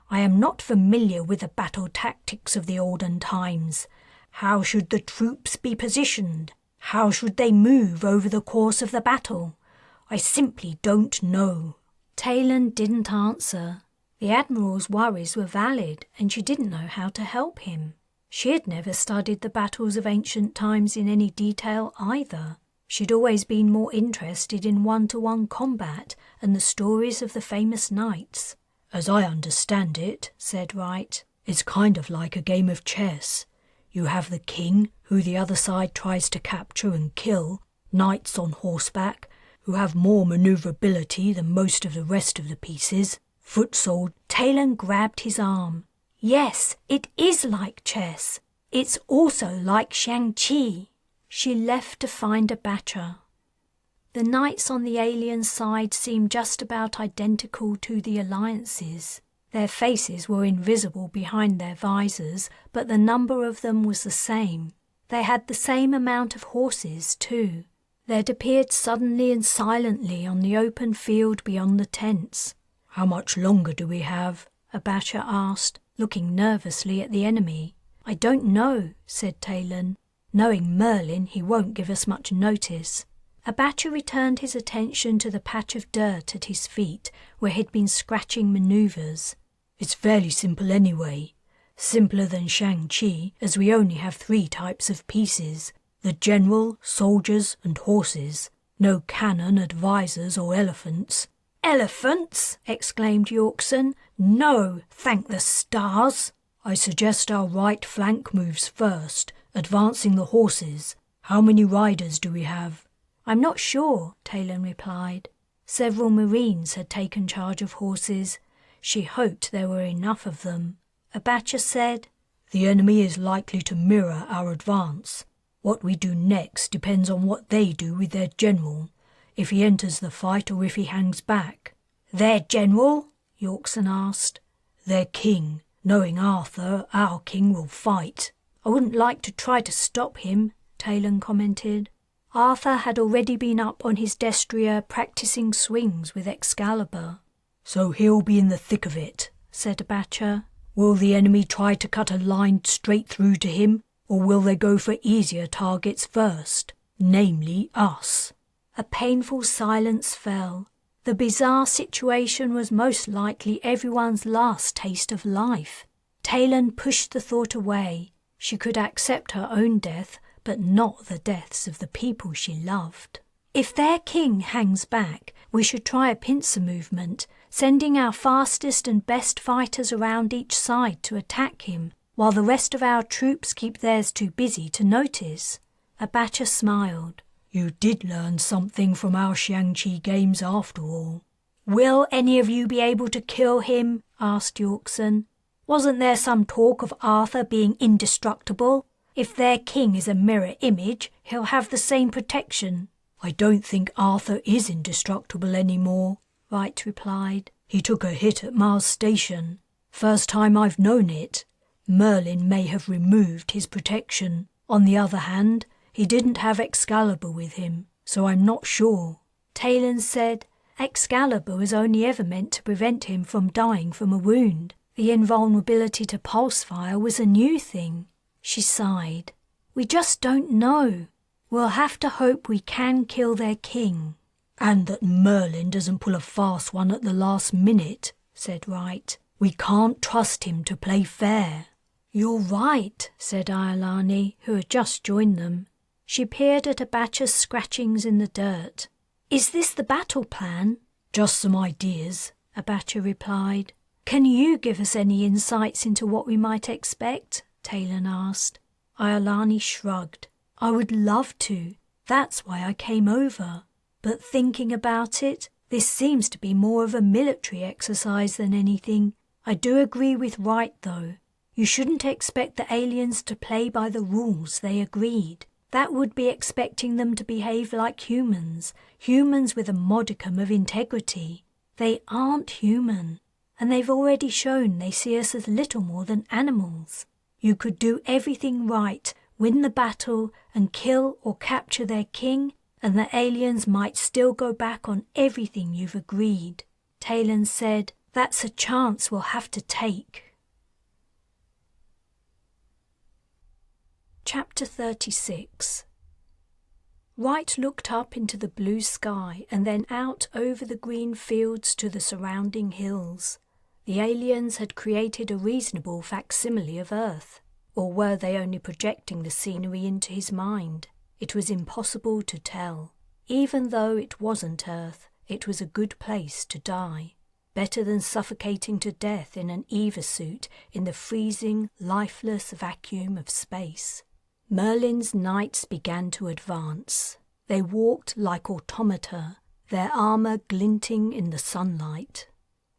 Speaker 1: I am not familiar with the battle tactics of the olden times. How should the troops be positioned? How should they move over the course of the battle? I simply don't know." Taylan didn't answer. The Admiral's worries were valid, and she didn't know how to help him. She had never studied the battles of ancient times in any detail either. She'd always been more interested in one-to-one combat and the stories of the famous knights.
Speaker 2: "As I understand it," said Wright, "it's kind of like a game of chess. You have the king, who the other side tries to capture and kill, knights on horseback, who have more manoeuvrability than most of the rest of the pieces, foot soldiers."
Speaker 1: Taylan grabbed his arm. "Yes, it is like chess. It's also like Shang-Chi." She left to find Abacha. The knights on the alien side seemed just about identical to the Alliance's. Their faces were invisible behind their visors, but the number of them was the same. They had the same amount of horses, too. They'd appeared suddenly and silently on the open field beyond the tents.
Speaker 2: "How much longer do we have?"
Speaker 1: Abacha asked, looking nervously at the enemy. "I don't know," said Taylan. "Knowing Merlin, he won't give us much notice." Abacha returned his attention to the patch of dirt at his feet, where he'd been scratching manoeuvres.
Speaker 2: "It's fairly simple anyway. Simpler than Shang-Chi, as we only have 3 types of pieces. The general, soldiers and horses. No cannon, advisors or elephants."
Speaker 1: "Elephants!" exclaimed Yorkson. "No, thank the stars."
Speaker 2: "I suggest our right flank moves first, advancing the horses. How many riders do we have?"
Speaker 1: "I'm not sure," Taylan replied. Several Marines had taken charge of horses. She hoped there were enough of them. Abacha said,
Speaker 2: "The enemy is likely to mirror our advance. What we do next depends on what they do with their general, if he enters the fight or if he hangs back."
Speaker 1: "Their general?" Yorkson asked.
Speaker 2: "Their king. Knowing Arthur, our king will fight.
Speaker 1: I wouldn't like to try to stop him, Taylan commented. Arthur had already been up on his destrier practicing swings with Excalibur.
Speaker 2: So he'll be in the thick of it, said Abacha. Will the enemy try to cut a line straight through to him, or will they go for easier targets first, namely us?
Speaker 1: A painful silence fell. The bizarre situation was most likely everyone's last taste of life. Taylan pushed the thought away. She could accept her own death, but not the deaths of the people she loved. If their king hangs back, we should try a pincer movement, sending our fastest and best fighters around each side to attack him, while the rest of our troops keep theirs too busy to notice. Abacha smiled.
Speaker 2: You did learn something from our Xiangqi games after all.
Speaker 1: Will any of you be able to kill him? Asked Yorkson. Wasn't there some talk of Arthur being indestructible? If their king is a mirror image, he'll have the same protection.
Speaker 2: I don't think Arthur is indestructible anymore,
Speaker 1: Wright replied.
Speaker 2: He took a hit at Mars Station. First time I've known it. Merlin may have removed his protection. On the other hand, he didn't have Excalibur with him, so I'm not sure.
Speaker 1: Taylan said Excalibur was only ever meant to prevent him from dying from a wound. The invulnerability to pulse fire was a new thing. She sighed. We just don't know. We'll have to hope we can kill their king.
Speaker 2: And that Merlin doesn't pull a fast one at the last minute, said Wright. We can't trust him to play fair.
Speaker 1: You're right, said Iolani, who had just joined them. She peered at Abacha's scratchings in the dirt. Is this the battle plan?
Speaker 2: Just some ideas,
Speaker 1: Abacha replied. Can you give us any insights into what we might expect? Taylan asked. Iolani shrugged. I would love to. That's why I came over. But thinking about it, this seems to be more of a military exercise than anything. I do agree with Wright, though. You shouldn't expect the aliens to play by the rules they agreed. That would be expecting them to behave like humans, humans with a modicum of integrity. They aren't human, and they've already shown they see us as little more than animals. You could do everything right, win the battle, and kill or capture their king, and the aliens might still go back on everything you've agreed. Taylan said, That's a chance we'll have to take. Chapter 36. Wright looked up into the blue sky and then out over the green fields to the surrounding hills. The aliens had created a reasonable facsimile of Earth, or were they only projecting the scenery into his mind? It was impossible to tell. Even though it wasn't Earth, it was a good place to die. Better than suffocating to death in an Eva suit in the freezing, lifeless vacuum of space. Merlin's knights began to advance. They walked like automata, their armour glinting in the sunlight.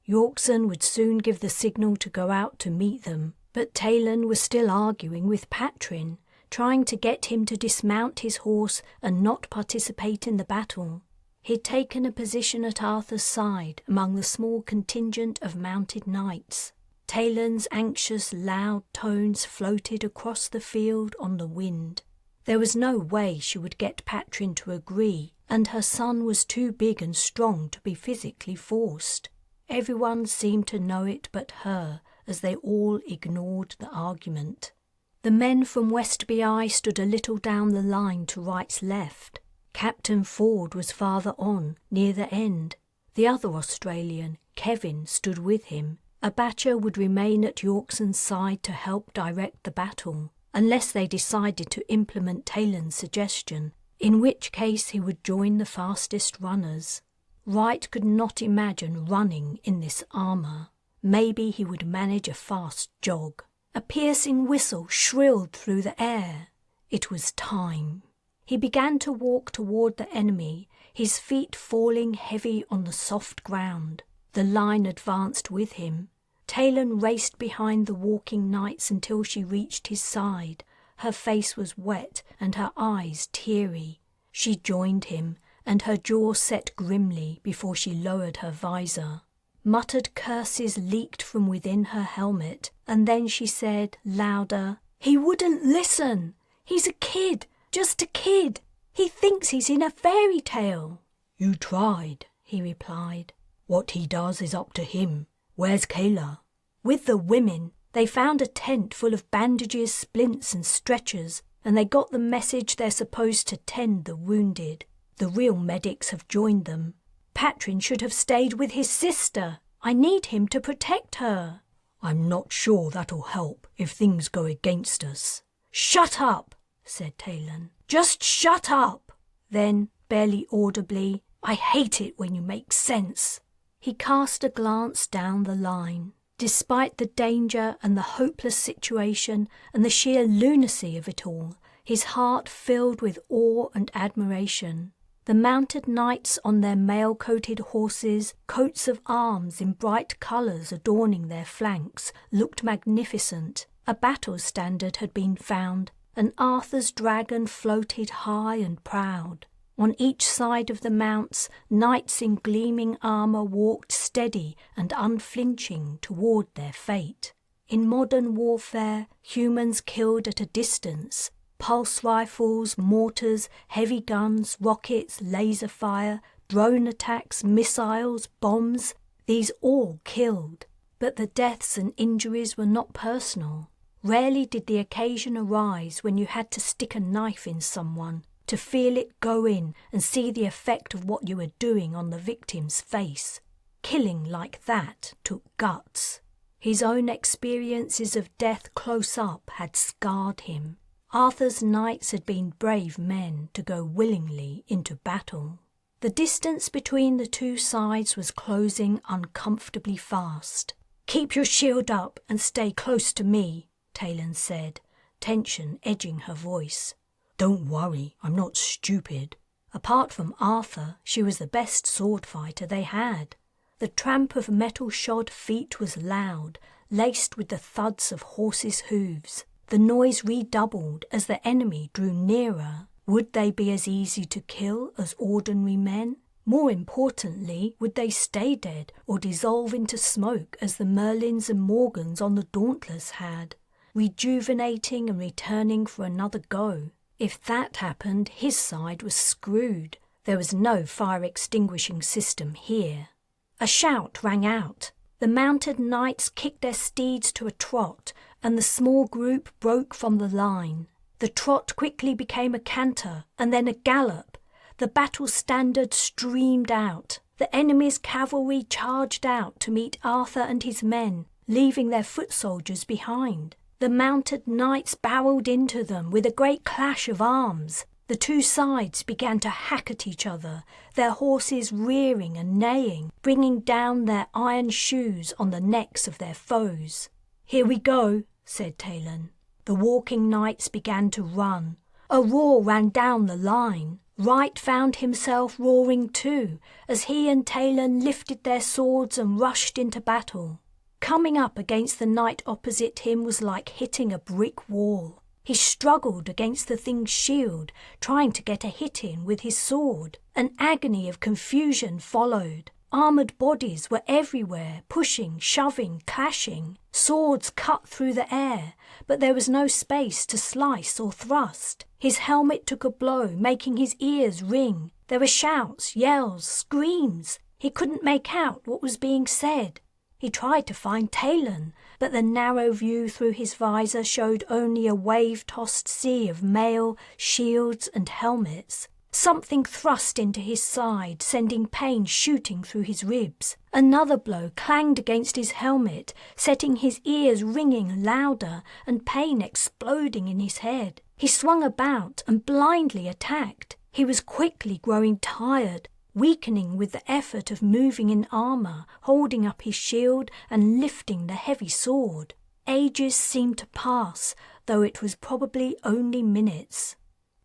Speaker 1: Yorkson would soon give the signal to go out to meet them, but Taylan was still arguing with Patrin, trying to get him to dismount his horse and not participate in the battle. He'd taken a position at Arthur's side among the small contingent of mounted knights. Taylan's anxious, loud tones floated across the field on the wind. There was no way she would get Patrin to agree, and her son was too big and strong to be physically forced. Everyone seemed to know it but her, as they all ignored the argument. The men from West BI stood a little down the line to Wright's left. Captain Ford was farther on, near the end. The other Australian, Kevin, stood with him. Abacha would remain at Yorkson's side to help direct the battle, unless they decided to implement Taylan's suggestion, in which case he would join the fastest runners. Wright could not imagine running in this armour. Maybe he would manage a fast jog. A piercing whistle shrilled through the air. It was time. He began to walk toward the enemy, his feet falling heavy on the soft ground. The line advanced with him. Taylan raced behind the walking knights until she reached his side. Her face was wet and her eyes teary. She joined him, and her jaw set grimly before she lowered her visor. Muttered curses leaked from within her helmet, and then she said, louder, "He wouldn't listen! He's a kid, just a kid! He thinks he's in a fairy tale!"
Speaker 2: "You tried," he replied. "What he does is up to him. Where's Kayla?"
Speaker 1: "With the women. They found a tent full of bandages, splints and stretchers, and they got the message they're supposed to tend the wounded. The real medics have joined them. Patrin should have stayed with his sister. I need him to protect her."
Speaker 2: "I'm not sure that'll help if things go against us."
Speaker 1: "Shut up," said Taylan. "Just shut up." Then, barely audibly, "I hate it when you make sense." He cast a glance down the line. Despite the danger and the hopeless situation and the sheer lunacy of it all, his heart filled with awe and admiration. The mounted knights on their mail-coated horses, coats of arms in bright colours adorning their flanks, looked magnificent. A battle standard had been found, and Arthur's dragon floated high and proud. On each side of the mounts, knights in gleaming armour walked steady and unflinching toward their fate. In modern warfare, humans killed at a distance. Pulse rifles, mortars, heavy guns, rockets, laser fire, drone attacks, missiles, bombs, these all killed. But the deaths and injuries were not personal. Rarely did the occasion arise when you had to stick a knife in someone, to feel it go in and see the effect of what you were doing on the victim's face. Killing like that took guts. His own experiences of death close up had scarred him. Arthur's knights had been brave men to go willingly into battle. The distance between the two sides was closing uncomfortably fast. "Keep your shield up and stay close to me," Taylan said, tension edging her voice.
Speaker 2: "Don't worry, I'm not stupid."
Speaker 1: Apart from Arthur, she was the best sword fighter they had. The tramp of metal-shod feet was loud, laced with the thuds of horses' hooves. The noise redoubled as the enemy drew nearer. Would they be as easy to kill as ordinary men? More importantly, would they stay dead or dissolve into smoke as the Merlins and Morgans on the Dauntless had, rejuvenating and returning for another go? If that happened, his side was screwed. There was no fire extinguishing system here. A shout rang out. The mounted knights kicked their steeds to a trot, and the small group broke from the line. The trot quickly became a canter, and then a gallop. The battle standard streamed out. The enemy's cavalry charged out to meet Arthur and his men, leaving their foot soldiers behind. The mounted knights barreled into them with a great clash of arms. The two sides began to hack at each other, their horses rearing and neighing, bringing down their iron shoes on the necks of their foes. "Here we go," said Taylan. The walking knights began to run. A roar ran down the line. Wright found himself roaring too, as he and Taylan lifted their swords and rushed into battle. Coming up against the knight opposite him was like hitting a brick wall. He struggled against the thing's shield, trying to get a hit in with his sword. An agony of confusion followed. Armoured bodies were everywhere, pushing, shoving, clashing. Swords cut through the air, but there was no space to slice or thrust. His helmet took a blow, making his ears ring. There were shouts, yells, screams. He couldn't make out what was being said. He tried to find Taylan, but the narrow view through his visor showed only a wave-tossed sea of mail, shields and helmets. Something thrust into his side, sending pain shooting through his ribs. Another blow clanged against his helmet, setting his ears ringing louder and pain exploding in his head. He swung about and blindly attacked. He was quickly growing tired, weakening with the effort of moving in armour, holding up his shield and lifting the heavy sword. Ages seemed to pass, though it was probably only minutes.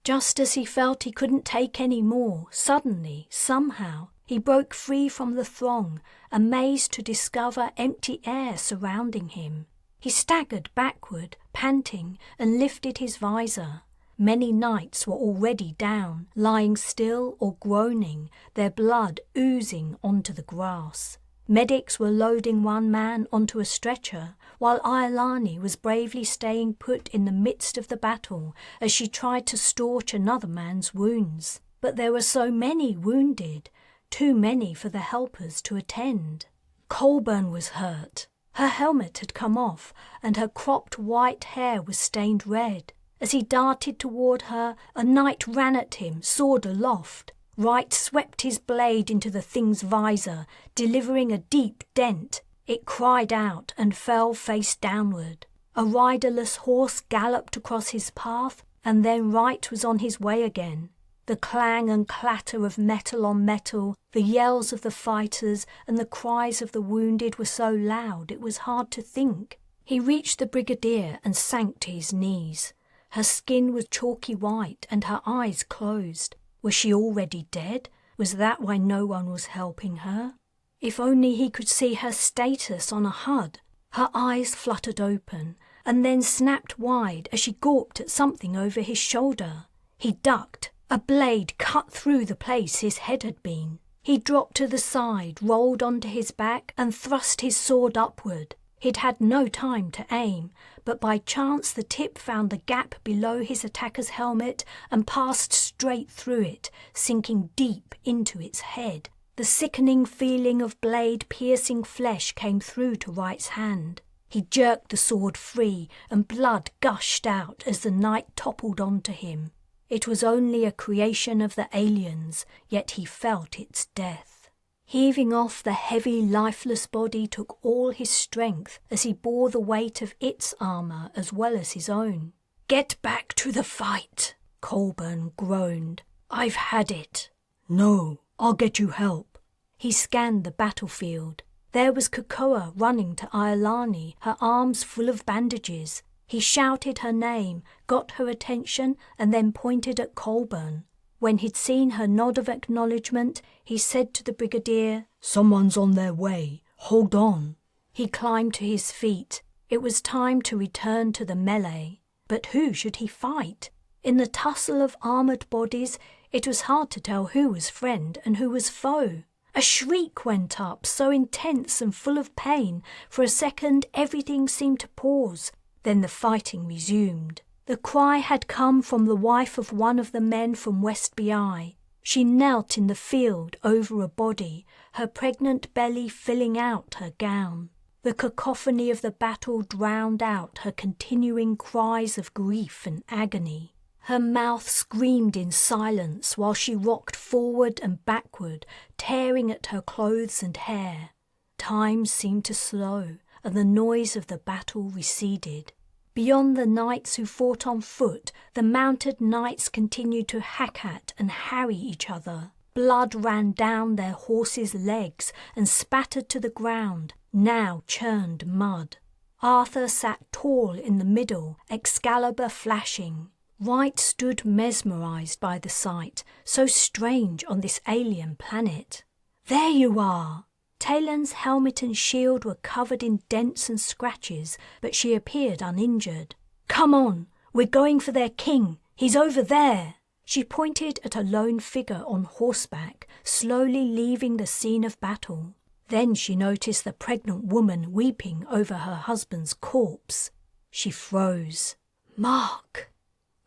Speaker 1: Just as he felt he couldn't take any more, suddenly, somehow, he broke free from the throng, amazed to discover empty air surrounding him. He staggered backward, panting, and lifted his visor. Many knights were already down, lying still or groaning, their blood oozing onto the grass. Medics were loading one man onto a stretcher, while Iolani was bravely staying put in the midst of the battle as she tried to staunch another man's wounds. But there were so many wounded, too many for the helpers to attend. Colburn was hurt. Her helmet had come off, and her cropped white hair was stained red. As he darted toward her, a knight ran at him, sword aloft. Wright swept his blade into the thing's visor, delivering a deep dent. It cried out and fell face downward. A riderless horse galloped across his path, and then Wright was on his way again. The clang and clatter of metal on metal, the yells of the fighters, and the cries of the wounded were so loud it was hard to think. He reached the brigadier and sank to his knees. Her skin was chalky white and her eyes closed. Was she already dead? Was that why no one was helping her? If only he could see her status on a HUD. Her eyes fluttered open and then snapped wide as she gawped at something over his shoulder. He ducked. A blade cut through the place his head had been. He dropped to the side, rolled onto his back and thrust his sword upward. He'd had no time to aim, but by chance the tip found the gap below his attacker's helmet and passed straight through it, sinking deep into its head. The sickening feeling of blade piercing flesh came through to Wright's hand. He jerked the sword free and blood gushed out as the knight toppled onto him. It was only a creation of the aliens, yet he felt its death. Heaving off the heavy, lifeless body took all his strength as he bore the weight of its armour as well as his own. "Get back to the fight," Colburn groaned. "I've had it." "No, I'll get you help." He scanned the battlefield. There was Kokoa running to Iolani, her arms full of bandages. He shouted her name, got her attention, and then pointed at Colburn. When he'd seen her nod of acknowledgement, he said to the brigadier, "Someone's on their way. Hold on." He climbed to his feet. It was time to return to the melee. But who should he fight? In the tussle of armoured bodies, it was hard to tell who was friend and who was foe. A shriek went up, so intense and full of pain, for a second everything seemed to pause. Then the fighting resumed. The cry had come from the wife of one of the men from West BI. She knelt in the field over a body, her pregnant belly filling out her gown. The cacophony of the battle drowned out her continuing cries of grief and agony. Her mouth screamed in silence while she rocked forward and backward, tearing at her clothes and hair. Time seemed to slow, and the noise of the battle receded. Beyond the knights who fought on foot, the mounted knights continued to hack at and harry each other. Blood ran down their horses' legs and spattered to the ground, now churned mud. Arthur sat tall in the middle, Excalibur flashing. Wright stood mesmerised by the sight, so strange on this alien planet. "There you are!" Taylan's helmet and shield were covered in dents and scratches, but she appeared uninjured. "Come on, we're going for their king. He's over there." She pointed at a lone figure on horseback, slowly leaving the scene of battle. Then she noticed the pregnant woman weeping over her husband's corpse. She froze. "Mark!"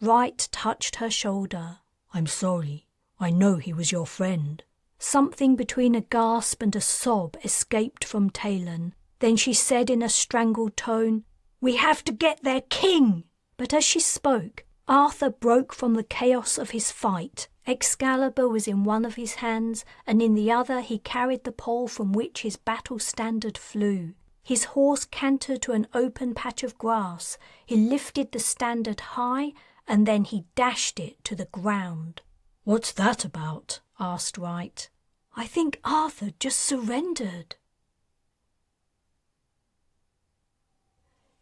Speaker 1: Wright touched her shoulder. "I'm sorry. I know he was your friend." Something between a gasp and a sob escaped from Taylan. Then she said in a strangled tone, "We have to get their king!" But as she spoke, Arthur broke from the chaos of his fight. Excalibur was in one of his hands, and in the other he carried the pole from which his battle standard flew. His horse cantered to an open patch of grass. He lifted the standard high, and then he dashed it to the ground. "What's that about?" asked Wright. "I think Arthur just surrendered."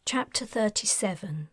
Speaker 1: Chapter 37.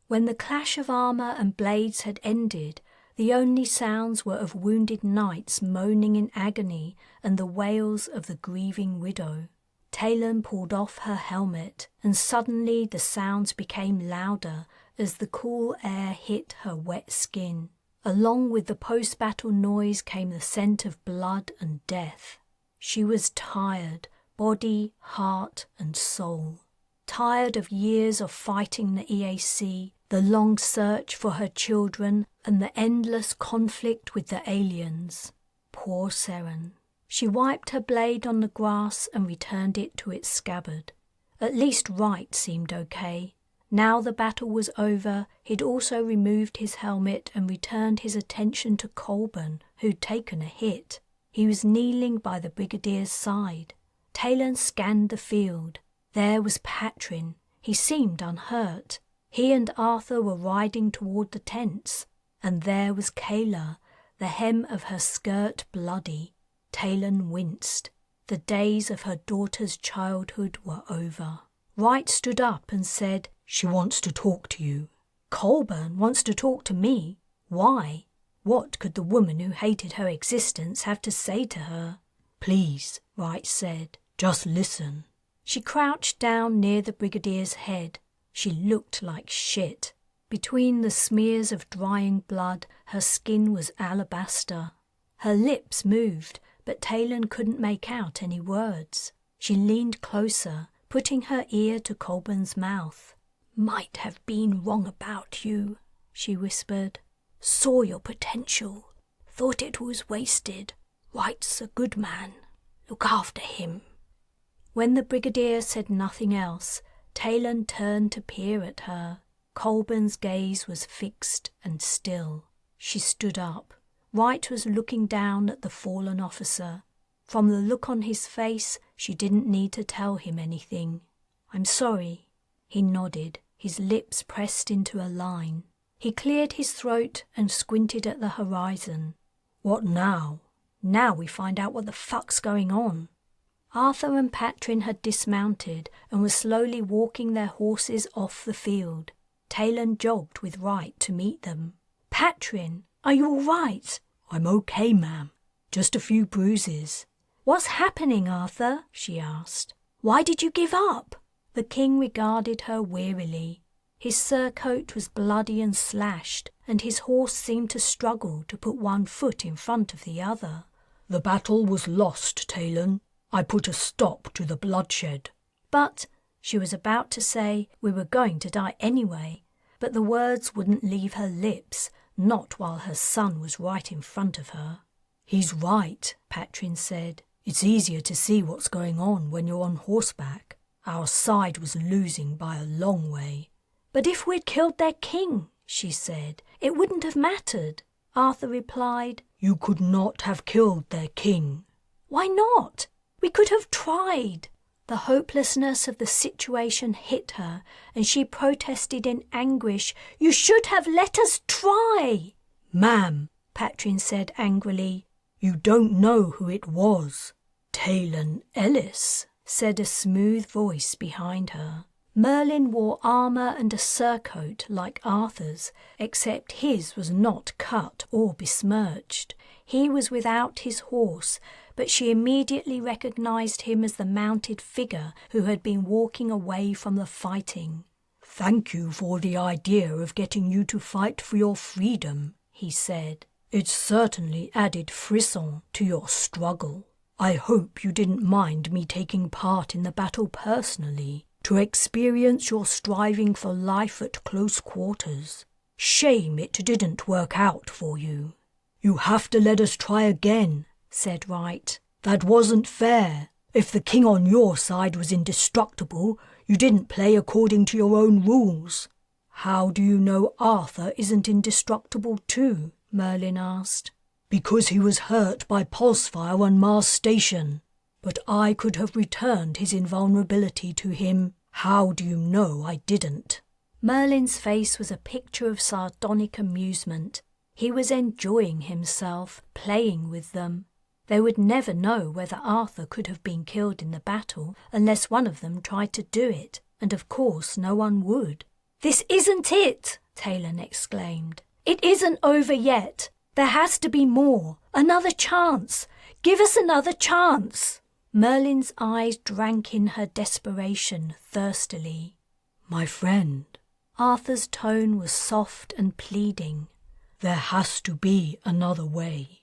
Speaker 1: When the clash of armour and blades had ended, the only sounds were of wounded knights moaning in agony and the wails of the grieving widow. Taylan pulled off her helmet, and suddenly the sounds became louder as the cool air hit her wet skin. Along with the post-battle noise came the scent of blood and death. She was tired, body, heart and soul. Tired of years of fighting the EAC, the long search for her children and the endless conflict with the aliens. Poor Seren. She wiped her blade on the grass and returned it to its scabbard. At least Wright seemed okay. Now the battle was over, he'd also removed his helmet and returned his attention to Colburn, who'd taken a hit. He was kneeling by the Brigadier's side. Taylan scanned the field. There was Patrin. He seemed unhurt. He and Arthur were riding toward the tents. And there was Kayla, the hem of her skirt bloody. Taylan winced. The days of her daughter's childhood were over. Wright stood up and said,
Speaker 2: "She wants to talk to you."
Speaker 1: "Colburn wants to talk to me? Why? What could the woman who hated her existence have to say to her?"
Speaker 2: "Please,"
Speaker 1: Wright said.
Speaker 2: "just listen."
Speaker 1: She crouched down near the Brigadier's head. She looked like shit. Between the smears of drying blood, her skin was alabaster. Her lips moved, but Taylan couldn't make out any words. She leaned closer, putting her ear to Colburn's mouth. "Might have been wrong about you," she whispered. "Saw your potential. Thought it was wasted. Wright's a good man. Look after him." When the Brigadier said nothing else, Taylan turned to peer at her. Colburn's gaze was fixed and still. She stood up. Wright was looking down at the fallen officer. From the look on his face, she didn't need to tell him anything. "I'm sorry." He nodded, his lips pressed into a line. He cleared his throat and squinted at the horizon.
Speaker 2: "What now?"
Speaker 1: "Now we find out what the fuck's going on." Arthur and Patrin had dismounted and were slowly walking their horses off the field. Taylan jogged with Wright to meet them. "Patrin, are you all right?"
Speaker 2: "I'm okay, ma'am. Just a few bruises."
Speaker 1: "What's happening, Arthur?" she asked. "Why did you give up?" The king regarded her wearily. His surcoat was bloody and slashed, and his horse seemed to struggle to put one foot in front of the other.
Speaker 2: "The battle was lost, Taylan. I put a stop to the bloodshed."
Speaker 1: "But," she was about to say, "we were going to die anyway," but the words wouldn't leave her lips, not while her son was right in front of her.
Speaker 2: "He's right," Patrin said. "It's easier to see what's going on when you're on horseback. Our side was losing by a long way."
Speaker 1: "But if we'd killed their king," she said, "it wouldn't have mattered." Arthur replied,
Speaker 2: "You could not have killed their king."
Speaker 1: "Why not? We could have tried." The hopelessness of the situation hit her, and she protested in anguish, "You should have let us try."
Speaker 2: "Ma'am,"
Speaker 1: Patrin said angrily,
Speaker 2: "you don't know who it was."
Speaker 1: "Taylan Ellis," said a smooth voice behind her. Merlin wore armor and a surcoat like Arthur's, except his was not cut or besmirched. He was without his horse, but she immediately recognized him as the mounted figure who had been walking away from the fighting.
Speaker 2: "Thank you for the idea of getting you to fight for your freedom," he said. "It's certainly added frisson to your struggle. I hope you didn't mind me taking part in the battle personally, to experience your striving for life at close quarters. Shame it didn't work out for you." "You have to let us try again," said Wright. "That wasn't fair. If the king on your side was indestructible, you didn't play according to your own rules." "How do you know Arthur isn't indestructible too?" Merlin asked. "Because he was hurt by pulse fire on Mars Station. But I could have returned his invulnerability to him. How do you know I didn't?" Merlin's face was a picture of sardonic amusement. He was enjoying himself, playing with them. They would never know whether Arthur could have been killed in the battle unless one of them tried to do it, and of course no one would. "This isn't it!" Taylan exclaimed. "It isn't over yet. There has to be more. Another chance. Give us another chance." Merlin's eyes drank in her desperation thirstily. "My friend." Arthur's tone was soft and pleading. "There has to be another way."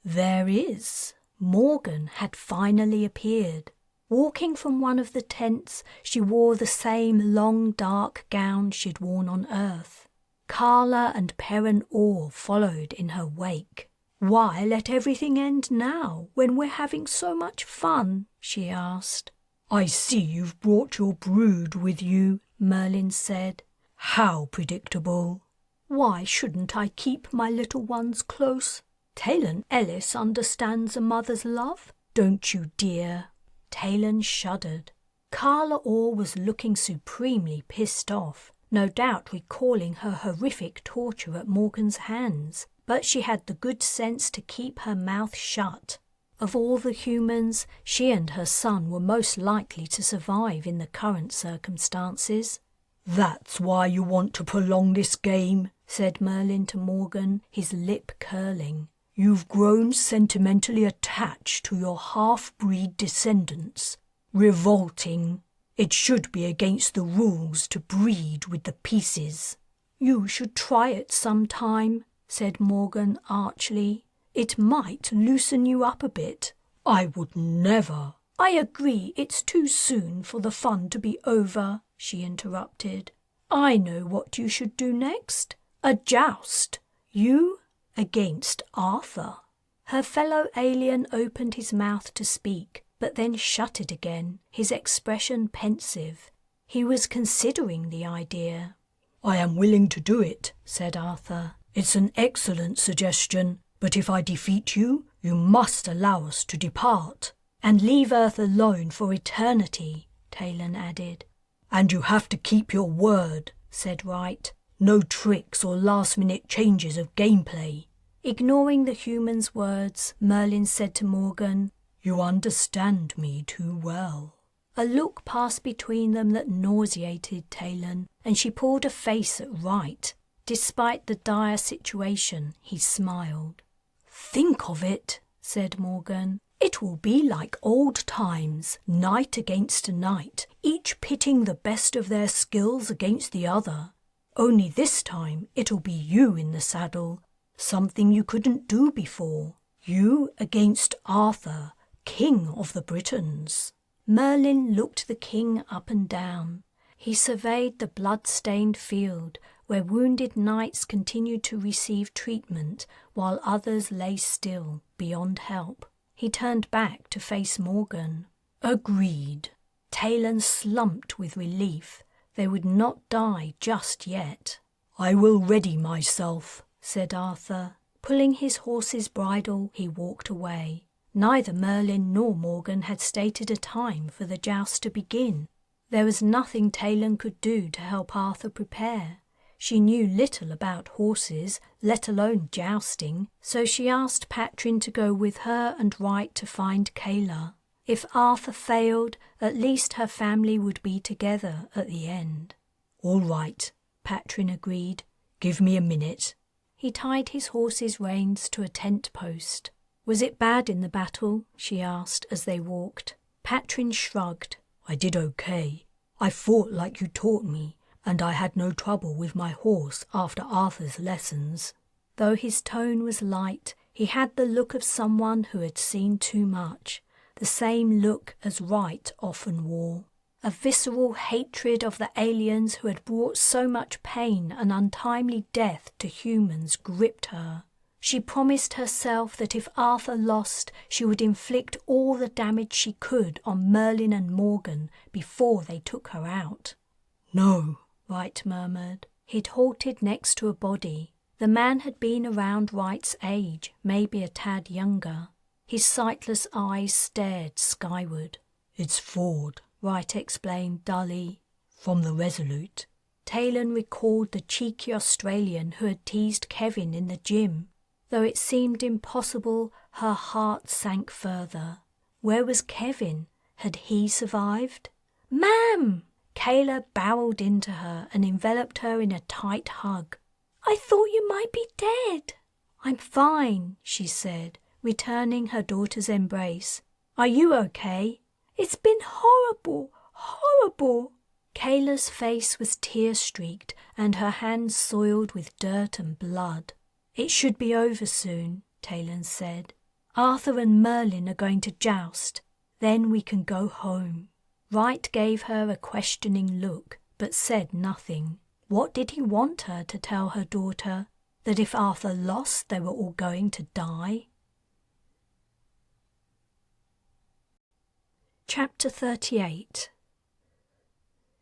Speaker 2: "There is,"
Speaker 1: Morgan had finally appeared. Walking from one of the tents, she wore the same long dark gown she'd worn on Earth. Carla and Perrin Orr followed in her wake. "Why let everything end now, when we're having so much fun?" she asked.
Speaker 2: "I see you've brought your brood with you," Merlin said. "How predictable."
Speaker 1: "Why shouldn't I keep my little ones close? Taylan Ellis understands a mother's love, don't you, dear?" Taylan shuddered. Carla Orr was looking supremely pissed off, no doubt recalling her horrific torture at Morgan's hands, but she had the good sense to keep her mouth shut. Of all the humans, she and her son were most likely to survive in the current circumstances.
Speaker 2: "That's why you want to prolong this game,"
Speaker 1: said Merlin to Morgan, his lip curling.
Speaker 2: "You've grown sentimentally attached to your half-breed descendants. Revolting. It should be against the rules to breed with the pieces."
Speaker 1: "You should try it sometime," said Morgan archly. "It might loosen you up a bit."
Speaker 2: "I would never."
Speaker 1: "I agree it's too soon for the fun to be over," she interrupted. "I know what you should do next. A joust. You against Arthur." Her fellow alien opened his mouth to speak, but then shut it again, his expression pensive. He was considering the idea.
Speaker 2: "I am willing to do it," said Arthur. "It's an excellent suggestion, but if I defeat you, you must allow us to depart."
Speaker 1: "And leave Earth alone for eternity," Taylan added.
Speaker 2: "And you have to keep your word," said Wright. "No tricks or last-minute changes of gameplay."
Speaker 1: Ignoring the human's words, Merlin said to Morgan,
Speaker 2: "You understand me too well."
Speaker 1: A look passed between them that nauseated Taylan, and she pulled a face at Wright. Despite the dire situation, he smiled. "Think of it," said Morgan. "It will be like old times, knight against knight, each pitting the best of their skills against the other. Only this time it'll be you in the saddle, something you couldn't do before. You against Arthur, King of the Britons." Merlin looked the king up and down. He surveyed the blood-stained field, where wounded knights continued to receive treatment, while others lay still, beyond help. He turned back to face Morgan.
Speaker 2: "Agreed."
Speaker 1: Taylan slumped with relief. They would not die just yet.
Speaker 2: "I will ready myself,"
Speaker 1: said Arthur. Pulling his horse's bridle, he walked away. Neither Merlin nor Morgan had stated a time for the joust to begin. There was nothing Taylan could do to help Arthur prepare. She knew little about horses, let alone jousting, so she asked Patrin to go with her and Wright to find Kayla. If Arthur failed, at least her family would be together at the end.
Speaker 2: "All right," Patrin agreed. "Give me a minute."
Speaker 1: He tied his horse's reins to a tent post. "Was it bad in the battle?" she asked as they walked. Patrin shrugged.
Speaker 2: "I did okay. I fought like you taught me, and I had no trouble with my horse after Arthur's lessons."
Speaker 1: Though his tone was light, he had the look of someone who had seen too much, the same look as Wright often wore. A visceral hatred of the aliens who had brought so much pain and untimely death to humans gripped her. She promised herself that if Arthur lost, she would inflict all the damage she could on Merlin and Morgan before they took her out.
Speaker 2: "No,"
Speaker 1: Wright murmured. He'd halted next to a body. The man had been around Wright's age, maybe a tad younger. His sightless eyes stared skyward.
Speaker 2: "It's Ford,"
Speaker 1: Wright explained dully.
Speaker 2: "From the Resolute."
Speaker 1: Taylan recalled the cheeky Australian who had teased Kevin in the gym. Though it seemed impossible, her heart sank further. Where was Kevin? Had he survived? "Ma'am!" Kayla barreled into her and enveloped her in a tight hug. "I thought you might be dead." "I'm fine," she said, returning her daughter's embrace. "Are you okay?" "It's been horrible, horrible." Kayla's face was tear-streaked and her hands soiled with dirt and blood. "It should be over soon," Taylan said. Arthur and Merlin are going to joust. Then we can go home." Wright gave her a questioning look, but said nothing. What did he want her to tell her daughter? That if Arthur lost, they were all going to die? Chapter 38.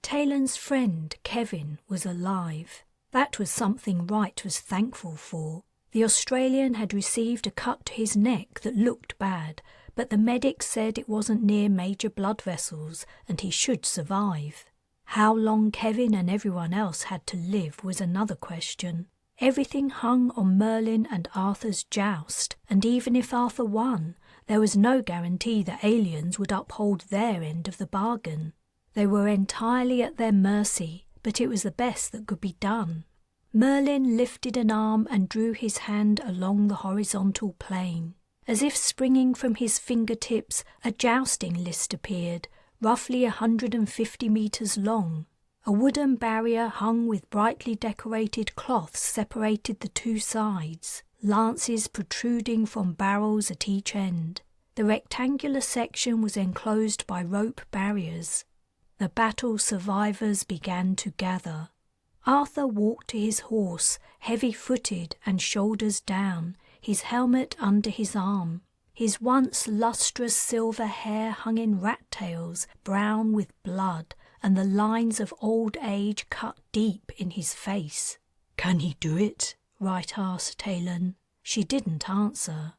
Speaker 1: Taylan's friend, Kevin, was alive. That was something Wright was thankful for. The Australian had received a cut to his neck that looked bad, but the medic said it wasn't near major blood vessels and he should survive. How long Kevin and everyone else had to live was another question. Everything hung on Merlin and Arthur's joust, and even if Arthur won, there was no guarantee the aliens would uphold their end of the bargain. They were entirely at their mercy, but it was the best that could be done. Merlin lifted an arm and drew his hand along the horizontal plane. As if springing from his fingertips, a jousting list appeared, roughly 150 meters long. A wooden barrier hung with brightly decorated cloths separated the two sides, lances protruding from barrels at each end. The rectangular section was enclosed by rope barriers. The battle survivors began to gather. Arthur walked to his horse, heavy-footed and shoulders down, his helmet under his arm. His once lustrous silver hair hung in rat-tails, brown with blood, and the lines of old age cut deep in his face.
Speaker 2: "Can he do it?"
Speaker 1: Wright asked Taylan. She didn't answer.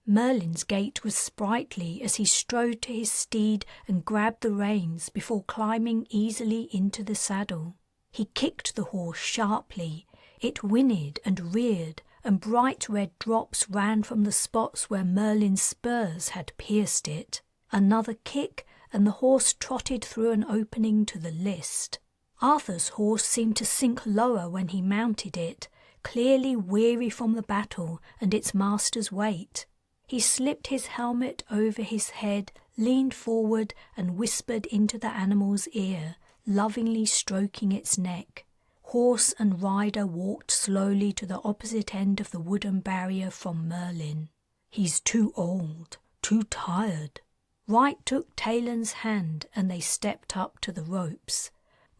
Speaker 1: Merlin's gait was sprightly as he strode to his steed and grabbed the reins before climbing easily into the saddle. He kicked the horse sharply. It whinnied and reared, and bright red drops ran from the spots where Merlin's spurs had pierced it. Another kick, and the horse trotted through an opening to the list. Arthur's horse seemed to sink lower when he mounted it, clearly weary from the battle and its master's weight. He slipped his helmet over his head, leaned forward and whispered into the animal's ear, lovingly stroking its neck. Horse and rider walked slowly to the opposite end of the wooden barrier from Merlin.
Speaker 2: "He's too old, too tired."
Speaker 1: Wright took Taylan's hand and they stepped up to the ropes.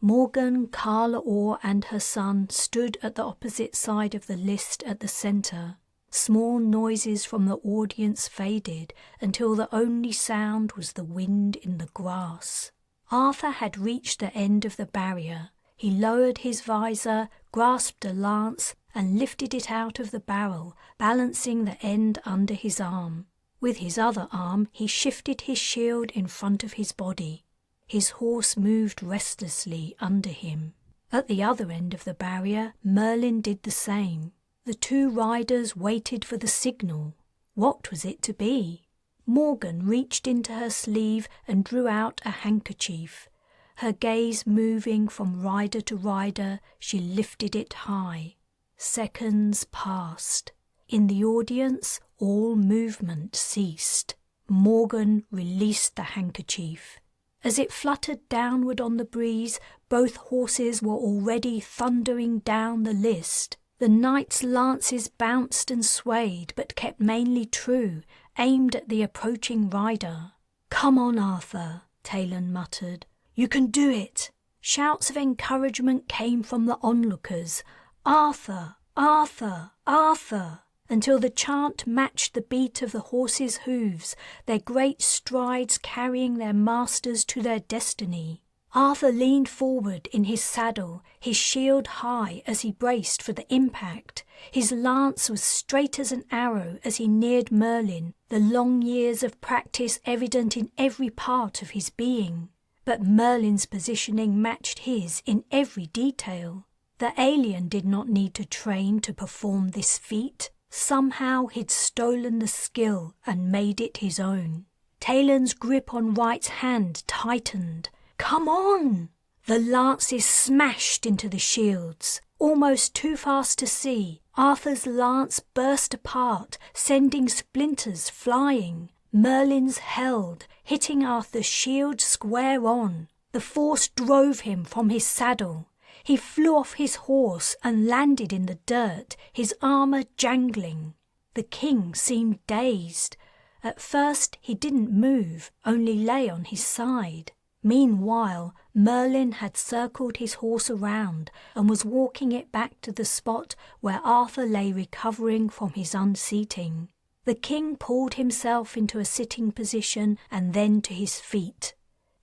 Speaker 1: Morgan, Carla Orr and her son stood at the opposite side of the list at the centre. Small noises from the audience faded until the only sound was the wind in the grass. Arthur had reached the end of the barrier. He lowered his visor, grasped a lance, and lifted it out of the barrel, balancing the end under his arm. With his other arm, he shifted his shield in front of his body. His horse moved restlessly under him. At the other end of the barrier, Merlin did the same. The two riders waited for the signal. What was it to be? Morgan reached into her sleeve and drew out a handkerchief. Her gaze moving from rider to rider, she lifted it high. Seconds passed. In the audience, all movement ceased. Morgan released the handkerchief. As it fluttered downward on the breeze, both horses were already thundering down the list. The knights' lances bounced and swayed, but kept mainly true, aimed at the approaching rider. "Come on, Arthur," Taylan muttered. "You can do it." Shouts of encouragement came from the onlookers. "Arthur! Arthur! Arthur!" until the chant matched the beat of the horses' hooves, their great strides carrying their masters to their destiny. Arthur leaned forward in his saddle, his shield high as he braced for the impact. His lance was straight as an arrow as he neared Merlin, the long years of practice evident in every part of his being. But Merlin's positioning matched his in every detail. The alien did not need to train to perform this feat. Somehow he'd stolen the skill and made it his own. Taylan's grip on Wright's hand tightened. "Come on!" The lances smashed into the shields. Almost too fast to see, Arthur's lance burst apart, sending splinters flying. Merlin's held, hitting Arthur's shield square on. The force drove him from his saddle. He flew off his horse and landed in the dirt, his armour jangling. The king seemed dazed. At first he didn't move, only lay on his side. Meanwhile, Merlin had circled his horse around and was walking it back to the spot where Arthur lay recovering from his unseating. The king pulled himself into a sitting position and then to his feet.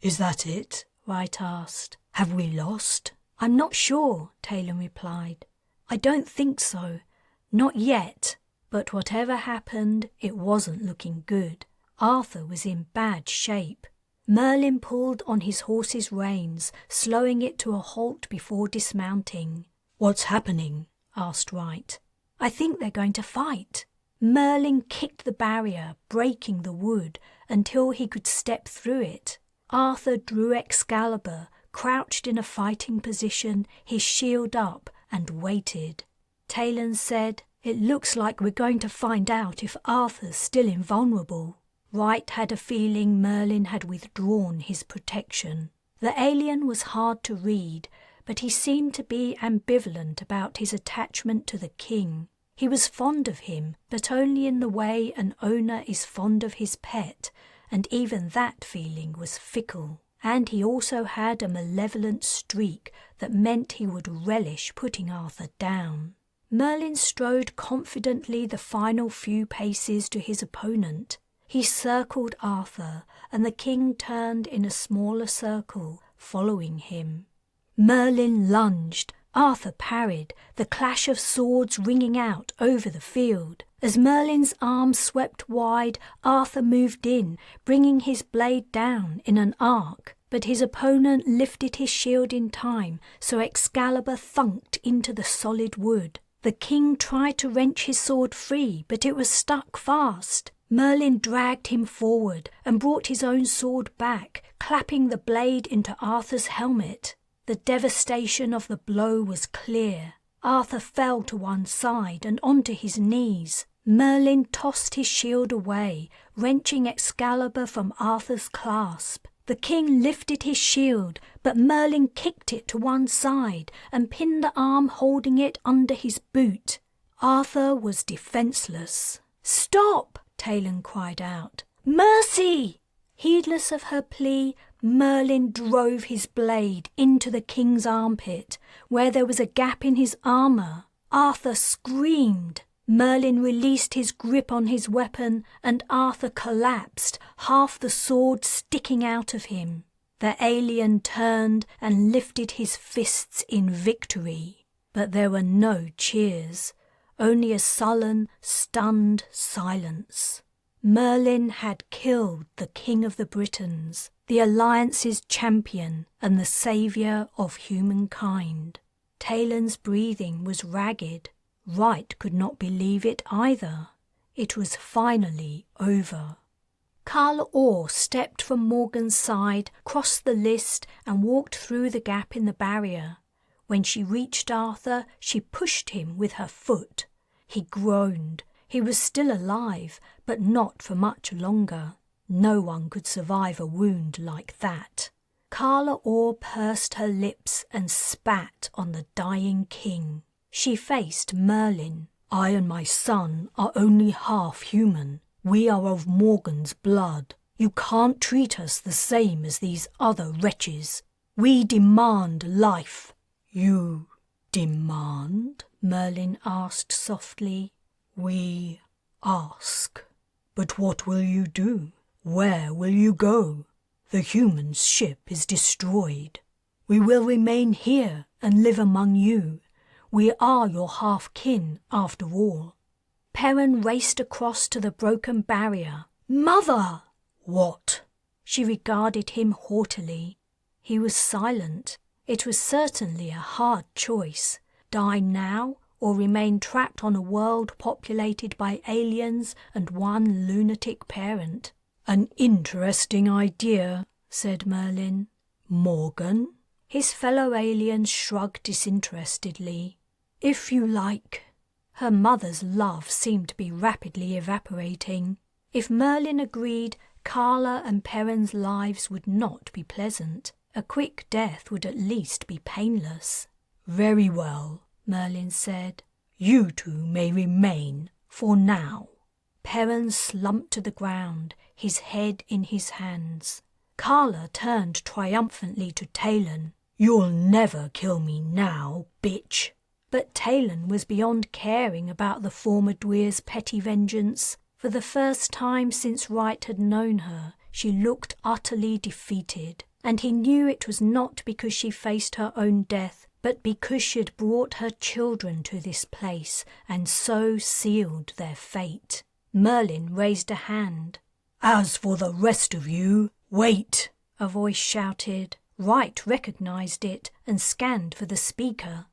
Speaker 2: "Is that it?"
Speaker 1: Wright asked.
Speaker 2: "Have we lost?"
Speaker 1: "I'm not sure," Taylan replied. "I don't think so. Not yet." But whatever happened, it wasn't looking good. Arthur was in bad shape. Merlin pulled on his horse's reins, slowing it to a halt before dismounting.
Speaker 2: "What's happening?"
Speaker 1: asked Wright. "I think they're going to fight." Merlin kicked the barrier, breaking the wood, until he could step through it. Arthur drew Excalibur, crouched in a fighting position, his shield up, and waited. Taylan said, "It looks like we're going to find out if Arthur's still invulnerable." Wright had a feeling Merlin had withdrawn his protection. The alien was hard to read, but he seemed to be ambivalent about his attachment to the king. He was fond of him, but only in the way an owner is fond of his pet, and even that feeling was fickle. And he also had a malevolent streak that meant he would relish putting Arthur down. Merlin strode confidently the final few paces to his opponent. He circled Arthur, and the king turned in a smaller circle, following him. Merlin lunged. Arthur parried, the clash of swords ringing out over the field. As Merlin's arm swept wide, Arthur moved in, bringing his blade down in an arc. But his opponent lifted his shield in time, so Excalibur thunked into the solid wood. The king tried to wrench his sword free, but it was stuck fast. Merlin dragged him forward and brought his own sword back, clapping the blade into Arthur's helmet. The devastation of the blow was clear. Arthur fell to one side and onto his knees. Merlin tossed his shield away, wrenching Excalibur from Arthur's clasp. The king lifted his shield, but Merlin kicked it to one side and pinned the arm holding it under his boot. Arthur was defenseless. "Stop!" Taylan cried out. "Mercy!" Heedless of her plea, Merlin drove his blade into the king's armpit, where there was a gap in his armor. Arthur screamed. Merlin released his grip on his weapon, and Arthur collapsed, half the sword sticking out of him. The alien turned and lifted his fists in victory. But there were no cheers, only a sullen, stunned silence. Merlin had killed the King of the Britons, the Alliance's champion and the saviour of humankind. Taylan's breathing was ragged. Wright could not believe it either. It was finally over. Carla Orr stepped from Morgan's side, crossed the list and walked through the gap in the barrier. When she reached Arthur, she pushed him with her foot. He groaned. He was still alive, but not for much longer. No one could survive a wound like that. Carla Orr pursed her lips and spat on the dying king. She faced Merlin. "I and my son are only half human. We are of Morgan's blood. You can't treat us the same as these other wretches. We demand life." "You demand?" Merlin asked softly. "We ask. But what will you do? Where will you go? The human's ship is destroyed. We will remain here and live among you. We are your half-kin, after all." Perrin raced across to the broken barrier. "Mother!" "What?" She regarded him haughtily. He was silent. It was certainly a hard choice. Die now or remain trapped on a world populated by aliens and one lunatic parent. "An interesting idea," said Merlin. "Morgan?" His fellow aliens shrugged disinterestedly. "If you like." Her mother's love seemed to be rapidly evaporating. If Merlin agreed, Carla and Perrin's lives would not be pleasant. A quick death would at least be painless. "Very well," Merlin said. "You two may remain for now." Perrin slumped to the ground, his head in his hands. Carla turned triumphantly to Taylan.
Speaker 2: "You'll never kill me now, bitch."
Speaker 1: But Taylan was beyond caring about the former Dweer's petty vengeance. For the first time since Wright had known her, she looked utterly defeated, and he knew it was not because she faced her own death, but because she had brought her children to this place and so sealed their fate. Merlin raised a hand.
Speaker 2: "As for the rest of you, wait,"
Speaker 1: a voice shouted. Wright recognized it and scanned for the speaker.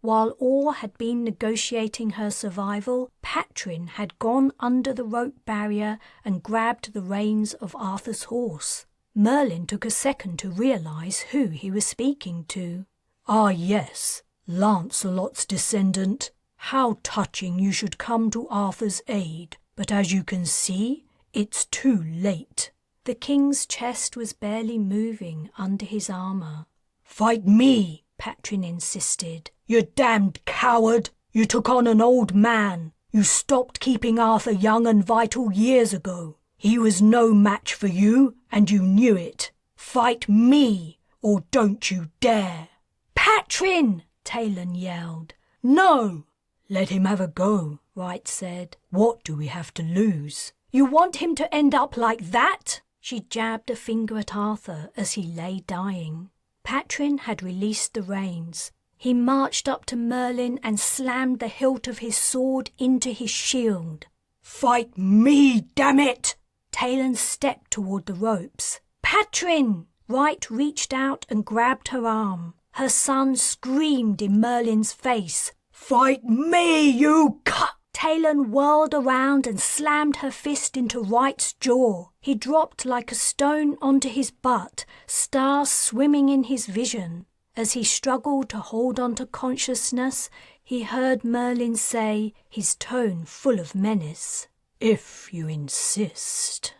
Speaker 1: While Orr had been negotiating her survival, Patrin had gone under the rope barrier and grabbed the reins of Arthur's horse. Merlin took a second to realize who he was speaking to.
Speaker 2: "Ah yes, Lancelot's descendant. How touching you should come to Arthur's aid, but as you can see, it's too late."
Speaker 1: The king's chest was barely moving under his armor.
Speaker 2: "Fight me,"
Speaker 1: Patrin insisted.
Speaker 2: "You damned coward! You took on an old man. You stopped keeping Arthur young and vital years ago. He was no match for you, and you knew it. Fight me, or don't you dare!"
Speaker 1: "Patrin!" Taylan yelled.
Speaker 2: "No!" "Let him have a go," Wright said. "What do we have to lose?"
Speaker 1: "You want him to end up like that?" She jabbed a finger at Arthur as he lay dying. Patrin had released the reins. He marched up to Merlin and slammed the hilt of his sword into his shield.
Speaker 2: "Fight me, damn it!"
Speaker 1: Taylan stepped toward the ropes. "Patrin!" Wright reached out and grabbed her arm. Her son screamed in Merlin's face.
Speaker 2: "Fight me, you cut!"
Speaker 1: Taylan whirled around and slammed her fist into Wright's jaw. He dropped like a stone onto his butt, stars swimming in his vision. As he struggled to hold on to consciousness, he heard Merlin say, his tone full of menace,
Speaker 2: "If you insist."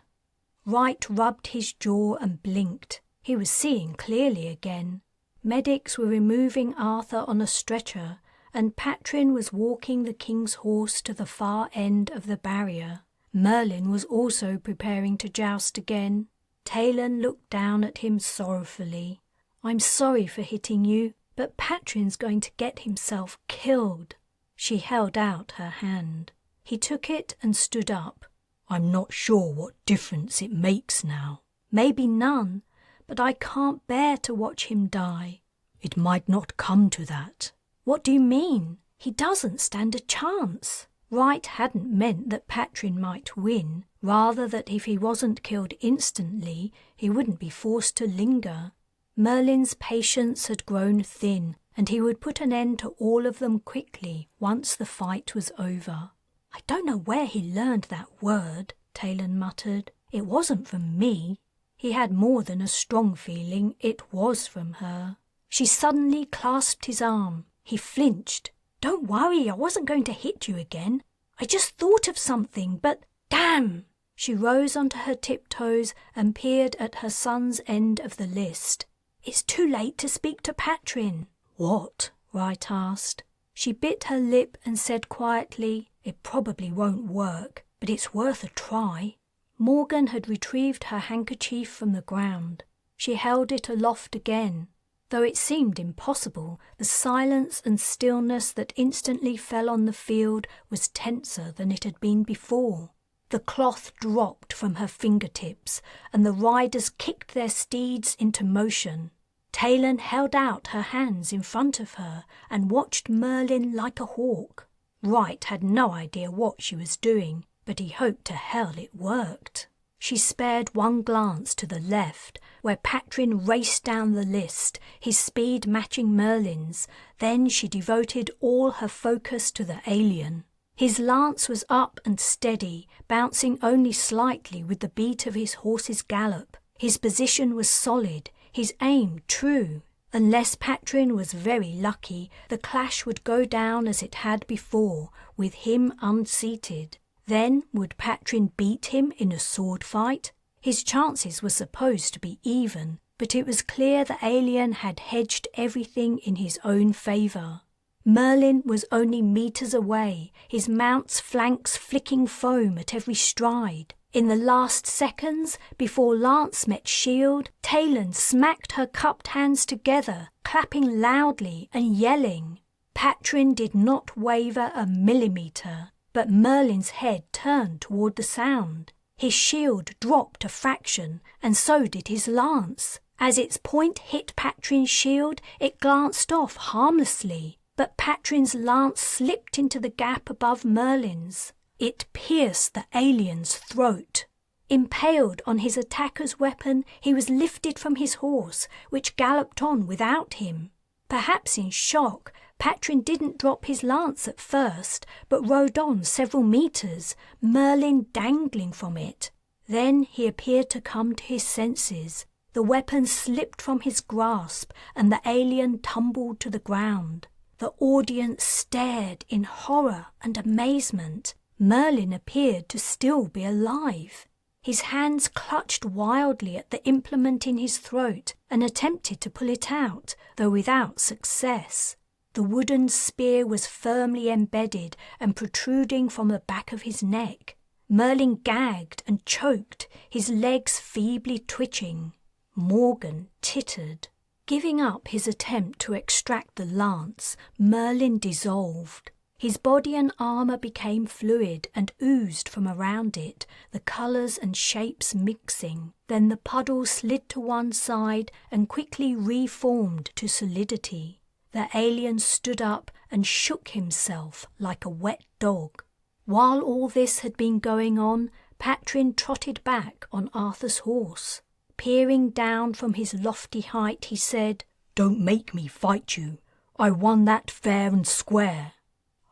Speaker 1: Wright rubbed his jaw and blinked. He was seeing clearly again. Medics were removing Arthur on a stretcher, and Patrin was walking the king's horse to the far end of the barrier. Merlin was also preparing to joust again. Taylan looked down at him sorrowfully. "I'm sorry for hitting you, but Patrin's going to get himself killed." She held out her hand. He took it and stood up.
Speaker 2: "I'm not sure what difference it makes now."
Speaker 1: "Maybe none, but I can't bear to watch him die."
Speaker 2: "It might not come to that."
Speaker 1: "What do you mean? He doesn't stand a chance." Wright hadn't meant that Patrin might win, rather that if he wasn't killed instantly, he wouldn't be forced to linger. Merlin's patience had grown thin, and he would put an end to all of them quickly once the fight was over. "I don't know where he learned that word," Taylan muttered. "It wasn't from me." He had more than a strong feeling it was from her. She suddenly clasped his arm. He flinched. "Don't worry, I wasn't going to hit you again. I just thought of something, but damn!" She rose onto her tiptoes and peered at her son's end of the list. "It's too late to speak to Patrin."
Speaker 2: "What?"
Speaker 1: Wright asked. She bit her lip and said quietly, "It probably won't work, but it's worth a try." Morgan had retrieved her handkerchief from the ground. She held it aloft again. Though it seemed impossible, the silence and stillness that instantly fell on the field was tenser than it had been before. The cloth dropped from her fingertips, and the riders kicked their steeds into motion. Taylan held out her hands in front of her and watched Merlin like a hawk. Wright had no idea what she was doing, but he hoped to hell it worked. She spared one glance to the left, where Patrin raced down the list, his speed matching Merlin's. Then she devoted all her focus to the alien. His lance was up and steady, bouncing only slightly with the beat of his horse's gallop. His position was solid, his aim true. Unless Patrin was very lucky, the clash would go down as it had before, with him unseated. Then would Patrin beat him in a sword fight? His chances were supposed to be even, but it was clear the alien had hedged everything in his own favor. Merlin was only meters away, his mount's flanks flicking foam at every stride. In the last seconds, before lance met shield, Taylan smacked her cupped hands together, clapping loudly and yelling. Patrin did not waver a millimetre, but Merlin's head turned toward the sound. His shield dropped a fraction, and so did his lance. As its point hit Patrin's shield, it glanced off harmlessly, but Patrin's lance slipped into the gap above Merlin's. It pierced the alien's throat. Impaled on his attacker's weapon, he was lifted from his horse, which galloped on without him. Perhaps in shock, Patrin didn't drop his lance at first, but rode on several meters, Merlin dangling from it. Then he appeared to come to his senses. The weapon slipped from his grasp, and the alien tumbled to the ground. The audience stared in horror and amazement. Merlin appeared to still be alive. His hands clutched wildly at the implement in his throat and attempted to pull it out, though without success. The wooden spear was firmly embedded and protruding from the back of his neck. Merlin gagged and choked, his legs feebly twitching. Morgan tittered. Giving up his attempt to extract the lance, Merlin dissolved. His body and armour became fluid and oozed from around it, the colours and shapes mixing. Then the puddle slid to one side and quickly reformed to solidity. The alien stood up and shook himself like a wet dog. While all this had been going on, Patrin trotted back on Arthur's horse. Peering down from his lofty height, he said,
Speaker 2: "Don't make me fight you. I won that fair and square."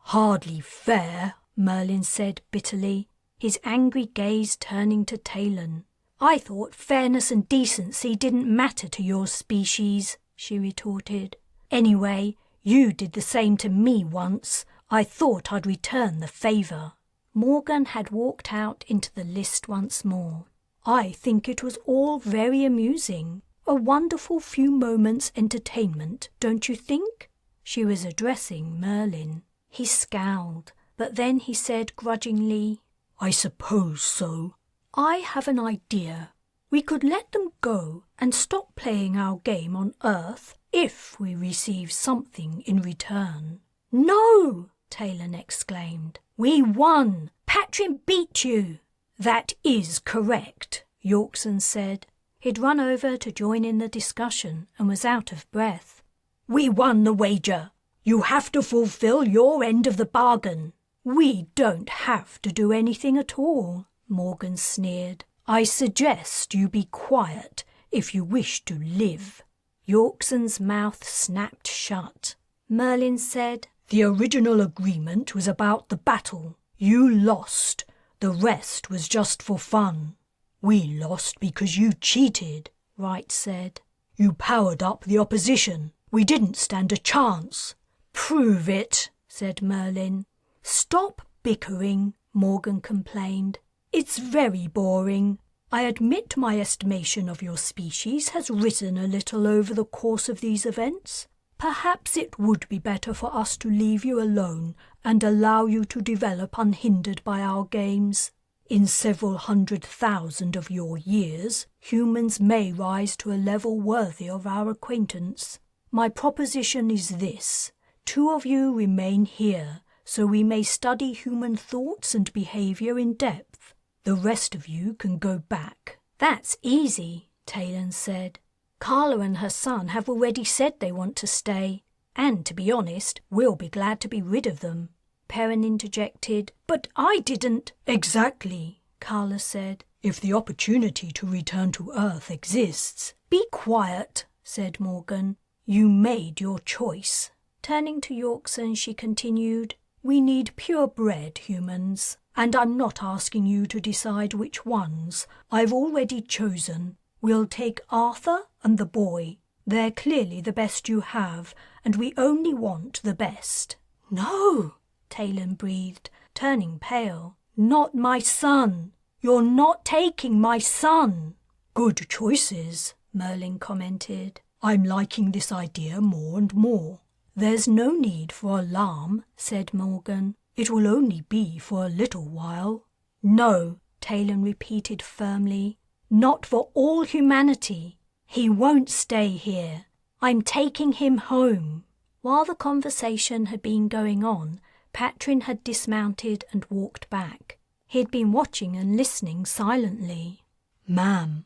Speaker 2: "Hardly fair," Merlin said bitterly, his angry gaze turning to Taylan.
Speaker 1: "I thought fairness and decency didn't matter to your species," she retorted. "Anyway, you did the same to me once. I thought I'd return the favour." Morgan had walked out into the list once more. "I think it was all very amusing. A wonderful few moments' entertainment, don't you think?" She was addressing Merlin. He scowled, but then he said grudgingly,
Speaker 2: "I suppose so."
Speaker 1: "I have an idea. We could let them go and stop playing our game on Earth if we receive something in return." "No!" Taylan exclaimed. "We won! Patrin beat you!" "That is correct," Yorkson said. He'd run over to join in the discussion and was out of breath. "We won the wager. You have to fulfill your end of the bargain." "We don't have to do anything at all," Morgan sneered. "I suggest you be quiet if you wish to live." Yorkson's mouth snapped shut. Merlin said,
Speaker 2: "The original agreement was about the battle. You lost. The rest was just for fun." "We lost because you cheated," Wright said. "You powered up the opposition. We didn't stand a chance."
Speaker 1: "Prove it," said Merlin. "Stop bickering," Morgan complained. "It's very boring. I admit my estimation of your species has risen a little over the course of these events. Perhaps it would be better for us to leave you alone and allow you to develop unhindered by our games. In several 100,000 of your years, humans may rise to a level worthy of our acquaintance. My proposition is this. 2 of you remain here, so we may study human thoughts and behaviour in depth. The rest of you can go back." "That's easy," Taylan said. "Carla and her son have already said they want to stay. And, to be honest, we'll be glad to be rid of them." Perrin interjected, "But I didn't—"
Speaker 2: "Exactly,"
Speaker 1: Carla said.
Speaker 2: "If the opportunity to return to Earth exists."
Speaker 1: "Be quiet," said Morgan. "You made your choice." Turning to Yorkson, she continued, "We need purebred humans, and I'm not asking you to decide which ones. I've already chosen. We'll take Arthur and the boy. They're clearly the best you have, and we only want the best." "No," Taylan breathed, turning pale. "Not my son. You're not taking my son."
Speaker 2: "Good choices," Merlin commented. "I'm liking this idea more and more. "There's no need for alarm," said Morgan. "It will only be for a little while." "No," Taylan repeated firmly. "Not for all humanity. He won't stay here. I'm taking him home." While the conversation had been going on, Patrin had dismounted and walked back. He had been watching and listening silently. "Ma'am,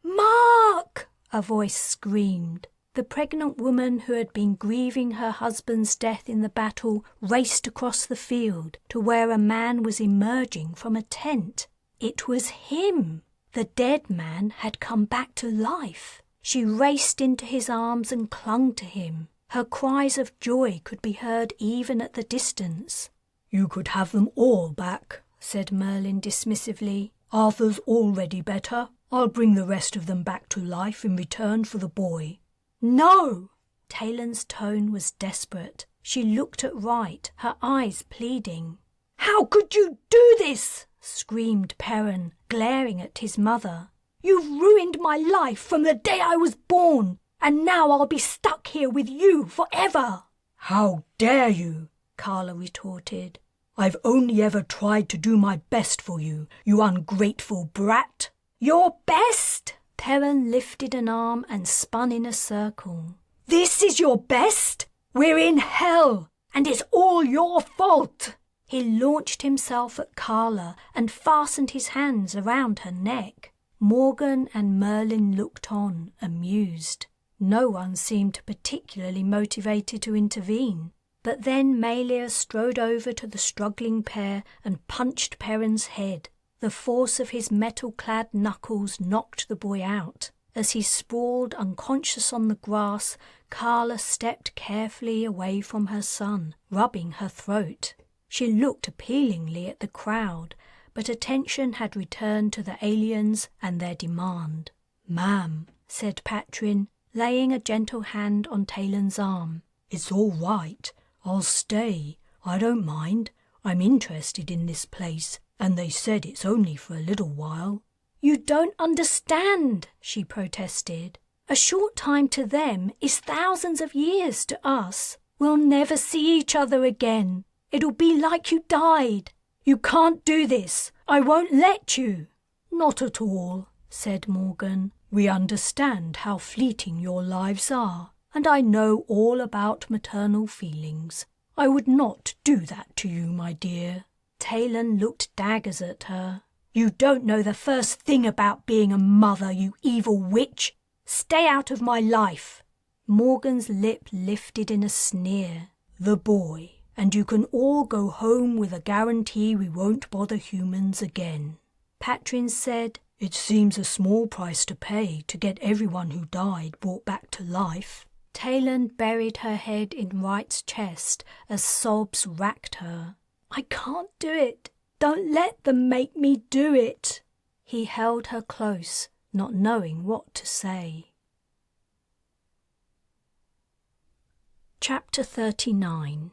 Speaker 2: Mark!" a voice screamed. The pregnant woman who had been grieving her husband's death in the battle raced across the field to where a man was emerging from a tent. It was him! The dead man had come back to life. She raced into his arms and clung to him. Her cries of joy could be heard even at the distance. "You could have them all back," said Merlin dismissively. "Arthur's already better. I'll bring the rest of them back to life in return for the boy." "No!" Taylan's tone was desperate. She looked at Wright, her eyes pleading. "How could you do this?" screamed Perrin, glaring at his mother. "You've ruined my life from the day I was born, and now I'll be stuck here with you forever." "How dare you?" Carla retorted. "I've only ever tried to do my best for you, you ungrateful brat." "Your best?" Perrin lifted an arm and spun in a circle. "This is your best? We're in hell, and it's all your fault." He launched himself at Carla and fastened his hands around her neck. Morgan and Merlin looked on, amused. No one seemed particularly motivated to intervene. But then Malia strode over to the struggling pair and punched Perrin's head. The force of his metal-clad knuckles knocked the boy out. As he sprawled unconscious on the grass, Carla stepped carefully away from her son, rubbing her throat. She looked appealingly at the crowd, but attention had returned to the aliens and their demand. "Ma'am," said Patrin, laying a gentle hand on Taylan's arm. "It's all right. I'll stay. I don't mind. I'm interested in this place, and they said it's only for a little while." "You don't understand," she protested. "A short time to them is thousands of years to us. We'll never see each other again. It'll be like you died. You can't do this. I won't let you." "Not at all," said Morgan. "We understand how fleeting your lives are, and I know all about maternal feelings. I would not do that to you, my dear." Taylan looked daggers at her. "You don't know the first thing about being a mother, you evil witch. Stay out of my life." Morgan's lip lifted in a sneer. "The boy, and you can all go home with a guarantee we won't bother humans again." Patrin said, "It seems a small price to pay to get everyone who died brought back to life." Taylan buried her head in Wright's chest as sobs racked her. "I can't do it. Don't let them make me do it." He held her close, not knowing what to say. Chapter 39.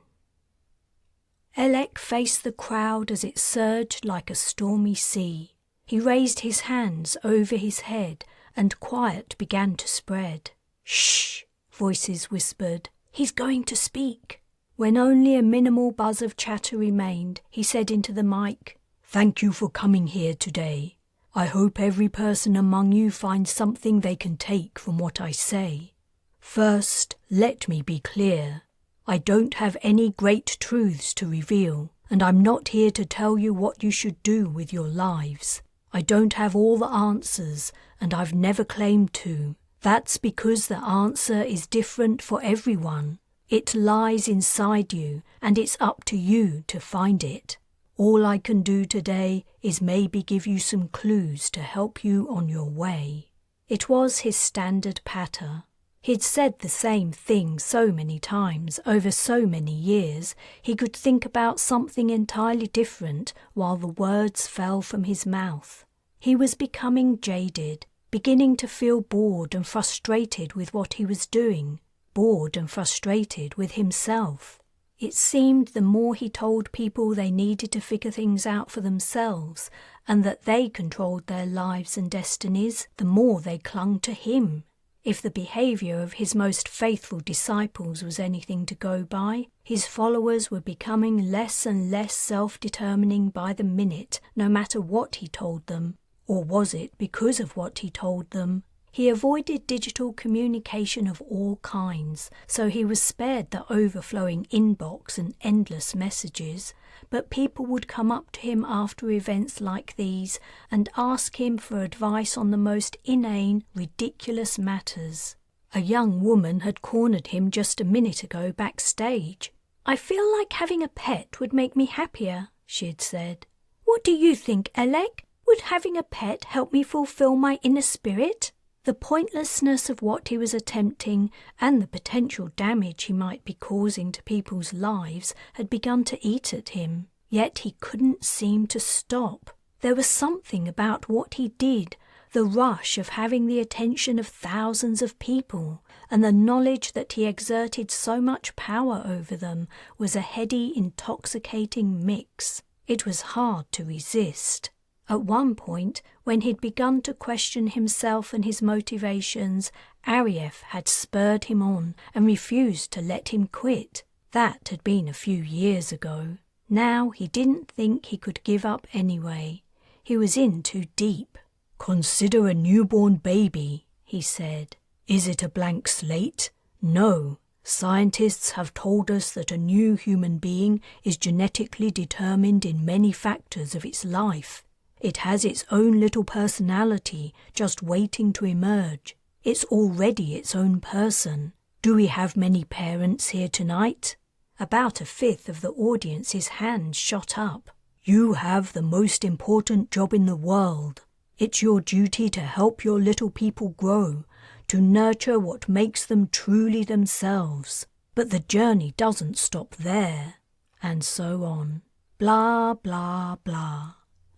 Speaker 2: Elec faced the crowd as it surged like a stormy sea. He raised his hands over his head, and quiet began to spread. "Shh!" voices whispered. "He's going to speak." When only a minimal buzz of chatter remained, he said into the mic, "Thank you for coming here today. I hope every person among you finds something they can take from what I say. First, let me be clear. I don't have any great truths to reveal, and I'm not here to tell you what you should do with your lives. I don't have all the answers, and I've never claimed to. That's because the answer is different for everyone. It lies inside you, and it's up to you to find it. All I can do today is maybe give you some clues to help you on your way." It was his standard patter. He'd said the same thing so many times over so many years, he could think about something entirely different while the words fell from his mouth. He was becoming jaded, beginning to feel bored and frustrated with what he was doing, bored and frustrated with himself. It seemed the more he told people they needed to figure things out for themselves and that they controlled their lives and destinies, the more they clung to him.
Speaker 1: If the behavior of his most faithful disciples was anything to go by, his followers were becoming less and less self-determining by the minute, no matter what he told them. Or was it because of what he told them? He avoided digital communication of all kinds, so he was spared the overflowing inbox and endless messages, but people would come up to him after events like these and ask him for advice on the most inane, ridiculous matters. A young woman had cornered him just a minute ago backstage. "I feel like having a pet would make me happier," she had said. "What do you think, Alec? Would having a pet help me fulfill my inner spirit?" The pointlessness of what he was attempting and the potential damage he might be causing to people's lives had begun to eat at him, yet he couldn't seem to stop. There was something about what he did, the rush of having the attention of thousands of people, and the knowledge that he exerted so much power over them was a heady, intoxicating mix. It was hard to resist. At one point, when he'd begun to question himself and his motivations, Arieff had spurred him on and refused to let him quit. That had been a few years ago. Now he didn't think he could give up anyway. He was in too deep. "Consider a newborn baby," he said. "Is it a blank slate? No. Scientists have told us that a new human being is genetically determined in many factors of its life. It has its own little personality, just waiting to emerge. It's already its own person. Do we have many parents here tonight?" About a fifth of the audience's hands shot up. "You have the most important job in the world. It's your duty to help your little people grow, to nurture what makes them truly themselves. But the journey doesn't stop there." And so on. Blah, blah, blah.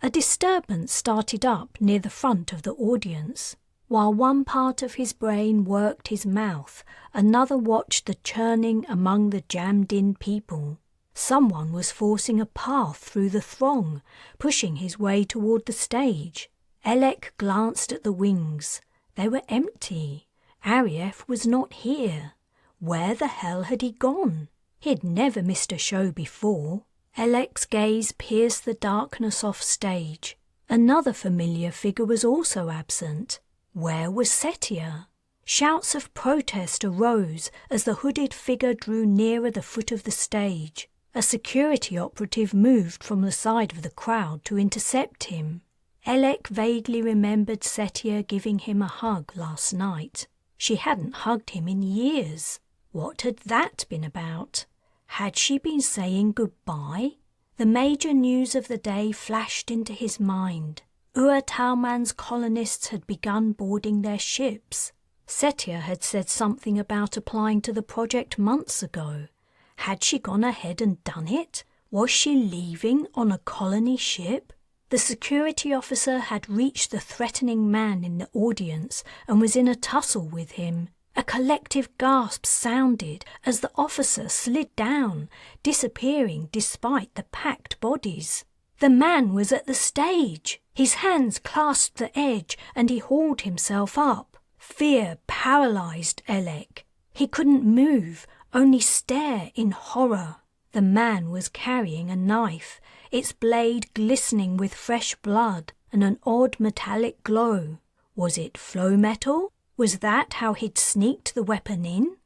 Speaker 1: A disturbance started up near the front of the audience. While one part of his brain worked his mouth, another watched the churning among the jammed-in people. Someone was forcing a path through the throng, pushing his way toward the stage. Alec glanced at the wings. They were empty. Arieff was not here. Where the hell had he gone? He'd never missed a show before. Alec's gaze pierced the darkness off stage. Another familiar figure was also absent. Where was Setia? Shouts of protest arose as the hooded figure drew nearer the foot of the stage. A security operative moved from the side of the crowd to intercept him. Alec vaguely remembered Setia giving him a hug last night. She hadn't hugged him in years. What had that been about? Had she been saying goodbye? The major news of the day flashed into his mind. Talman's colonists had begun boarding their ships. Setia had said something about applying to the project months ago. Had she gone ahead and done it? Was she leaving on a colony ship? The security officer had reached the threatening man in the audience and was in a tussle with him. A collective gasp sounded as the officer slid down, disappearing despite the packed bodies. The man was at the stage. His hands clasped the edge and he hauled himself up. Fear paralyzed Alec. He couldn't move, only stare in horror. The man was carrying a knife, its blade glistening with fresh blood and an odd metallic glow. Was it flow metal? Was that how he'd sneaked the weapon in?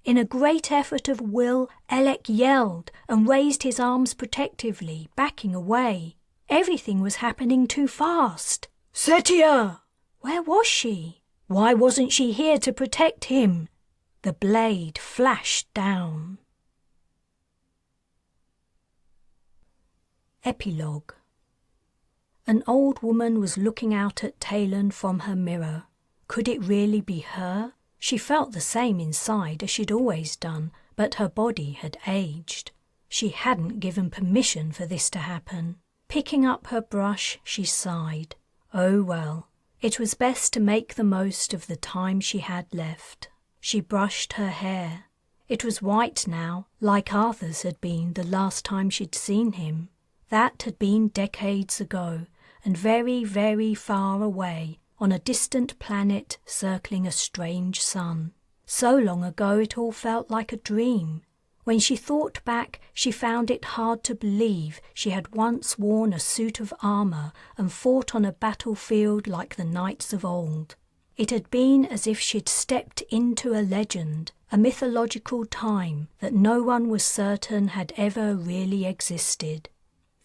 Speaker 1: In a great effort of will, Alec yelled and raised his arms protectively, backing away. Everything was happening too fast. "Setia!" Where was she? Why wasn't she here to protect him? The blade flashed down. Epilogue. An old woman was looking out at Taylan from her mirror. Could it really be her? She felt the same inside as she'd always done, but her body had aged. She hadn't given permission for this to happen. Picking up her brush, she sighed. Oh well, it was best to make the most of the time she had left. She brushed her hair. It was white now, like Arthur's had been the last time she'd seen him. That had been decades ago, and very, very far away, on a distant planet circling a strange sun. So long ago it all felt like a dream. When she thought back, she found it hard to believe she had once worn a suit of armor and fought on a battlefield like the knights of old. It had been as if she'd stepped into a legend, a mythological time that no one was certain had ever really existed.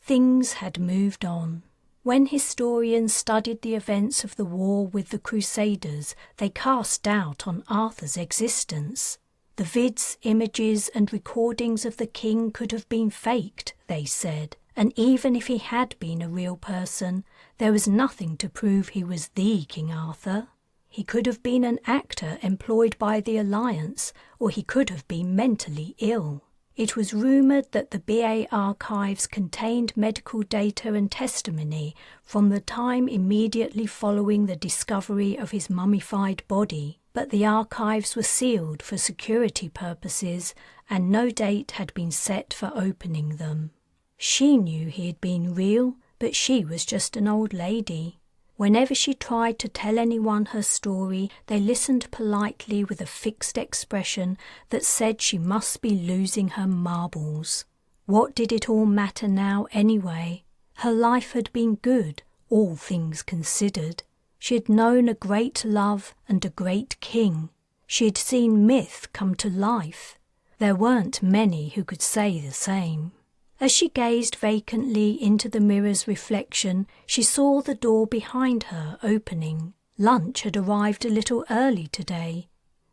Speaker 1: Things had moved on. When historians studied the events of the war with the Crusaders, they cast doubt on Arthur's existence. The vids, images and recordings of the king could have been faked, they said, and even if he had been a real person, there was nothing to prove he was the King Arthur. He could have been an actor employed by the Alliance, or he could have been mentally ill. It was rumoured that the BA archives contained medical data and testimony from the time immediately following the discovery of his mummified body, but the archives were sealed for security purposes and no date had been set for opening them. She knew he had been real, but she was just an old lady. Whenever she tried to tell anyone her story, they listened politely with a fixed expression that said she must be losing her marbles. What did it all matter now anyway? Her life had been good, all things considered. She had known a great love and a great king. She had seen myth come to life. There weren't many who could say the same. As she gazed vacantly into the mirror's reflection, she saw the door behind her opening. Lunch had arrived a little early today.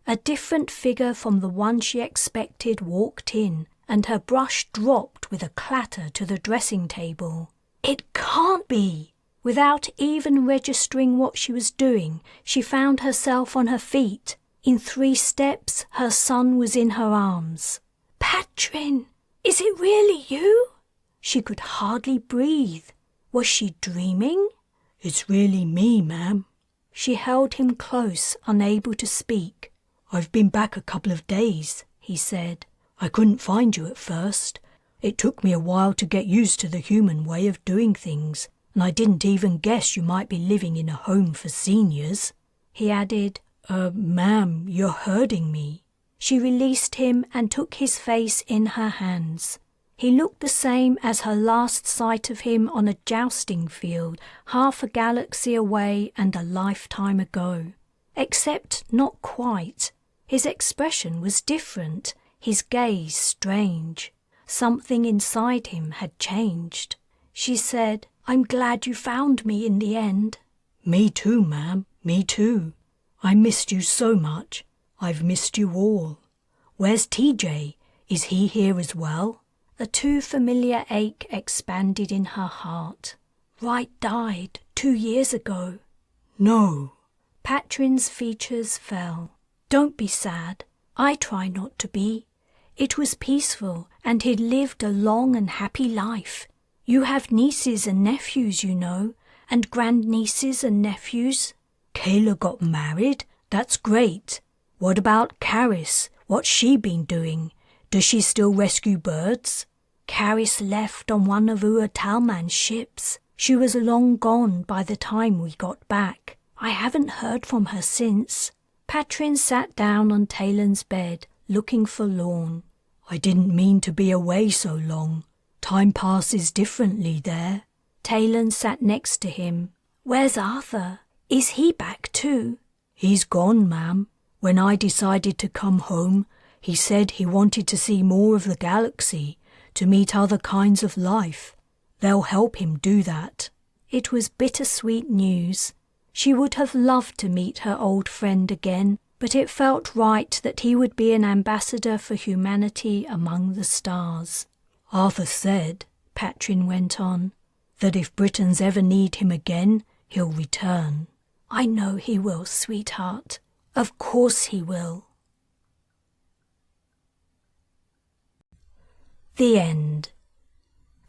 Speaker 1: A different figure from the one she expected walked in, and her brush dropped with a clatter to the dressing table. It can't be! Without even registering what she was doing, she found herself on her feet. In 3 steps, her son was in her arms. "Patrin! Is it really you?" She could hardly breathe. Was she dreaming?
Speaker 2: "It's really me, ma'am."
Speaker 1: She held him close, unable to speak.
Speaker 2: "I've been back a couple of days," he said. "I couldn't find you at first. It took me a while to get used to the human way of doing things, and I didn't even guess you might be living in a home for seniors."
Speaker 1: He added,
Speaker 2: Ma'am, you're hurting me."
Speaker 1: She released him and took his face in her hands. He looked the same as her last sight of him on a jousting field, half a galaxy away and a lifetime ago. Except not quite. His expression was different, his gaze strange. Something inside him had changed. She said, "I'm glad you found me in the end."
Speaker 2: "Me too, ma'am, me too. I missed you so much. I've missed you all. Where's TJ? Is he here as well?"
Speaker 1: A too familiar ache expanded in her heart. "Wright died 2 years ago."
Speaker 2: "No."
Speaker 1: Patrin's features fell. "Don't be sad. I try not to be. It was peaceful, and he'd lived a long and happy life. You have nieces and nephews, you know, and grandnieces and nephews."
Speaker 2: "Kayla got married? That's great. What about Caris? What's she been doing? Does she still rescue birds?"
Speaker 1: "Caris left on one of Ua Talman's ships. She was long gone by the time we got back. I haven't heard from her since." Patrin sat down on Taylan's bed, looking forlorn.
Speaker 2: "I didn't mean to be away so long. Time passes differently there."
Speaker 1: Taylan sat next to him. "Where's Arthur? Is he back too?"
Speaker 2: "He's gone, ma'am. When I decided to come home, he said he wanted to see more of the galaxy, to meet other kinds of life. They'll help him do that."
Speaker 1: It was bittersweet news. She would have loved to meet her old friend again, but it felt right that he would be an ambassador for humanity among the stars.
Speaker 2: "Arthur said," Patrin went on, "that if Britons ever need him again, he'll return."
Speaker 1: "I know he will, sweetheart. Of course he will." The end.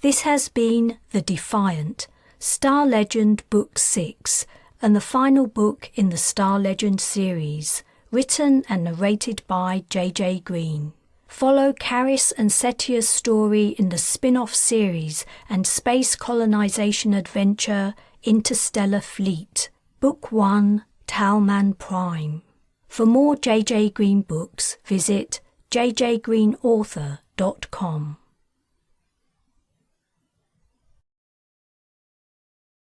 Speaker 1: This has been The Defiant, Star Legend Book 6, and the final book in the Star Legend series, written and narrated by J.J. Green. Follow Caris and Setia's story in the spin-off series and space colonization adventure Interstellar Fleet. Book 1, Talman Prime. For more J.J. Green books, visit jjgreenauthor.com.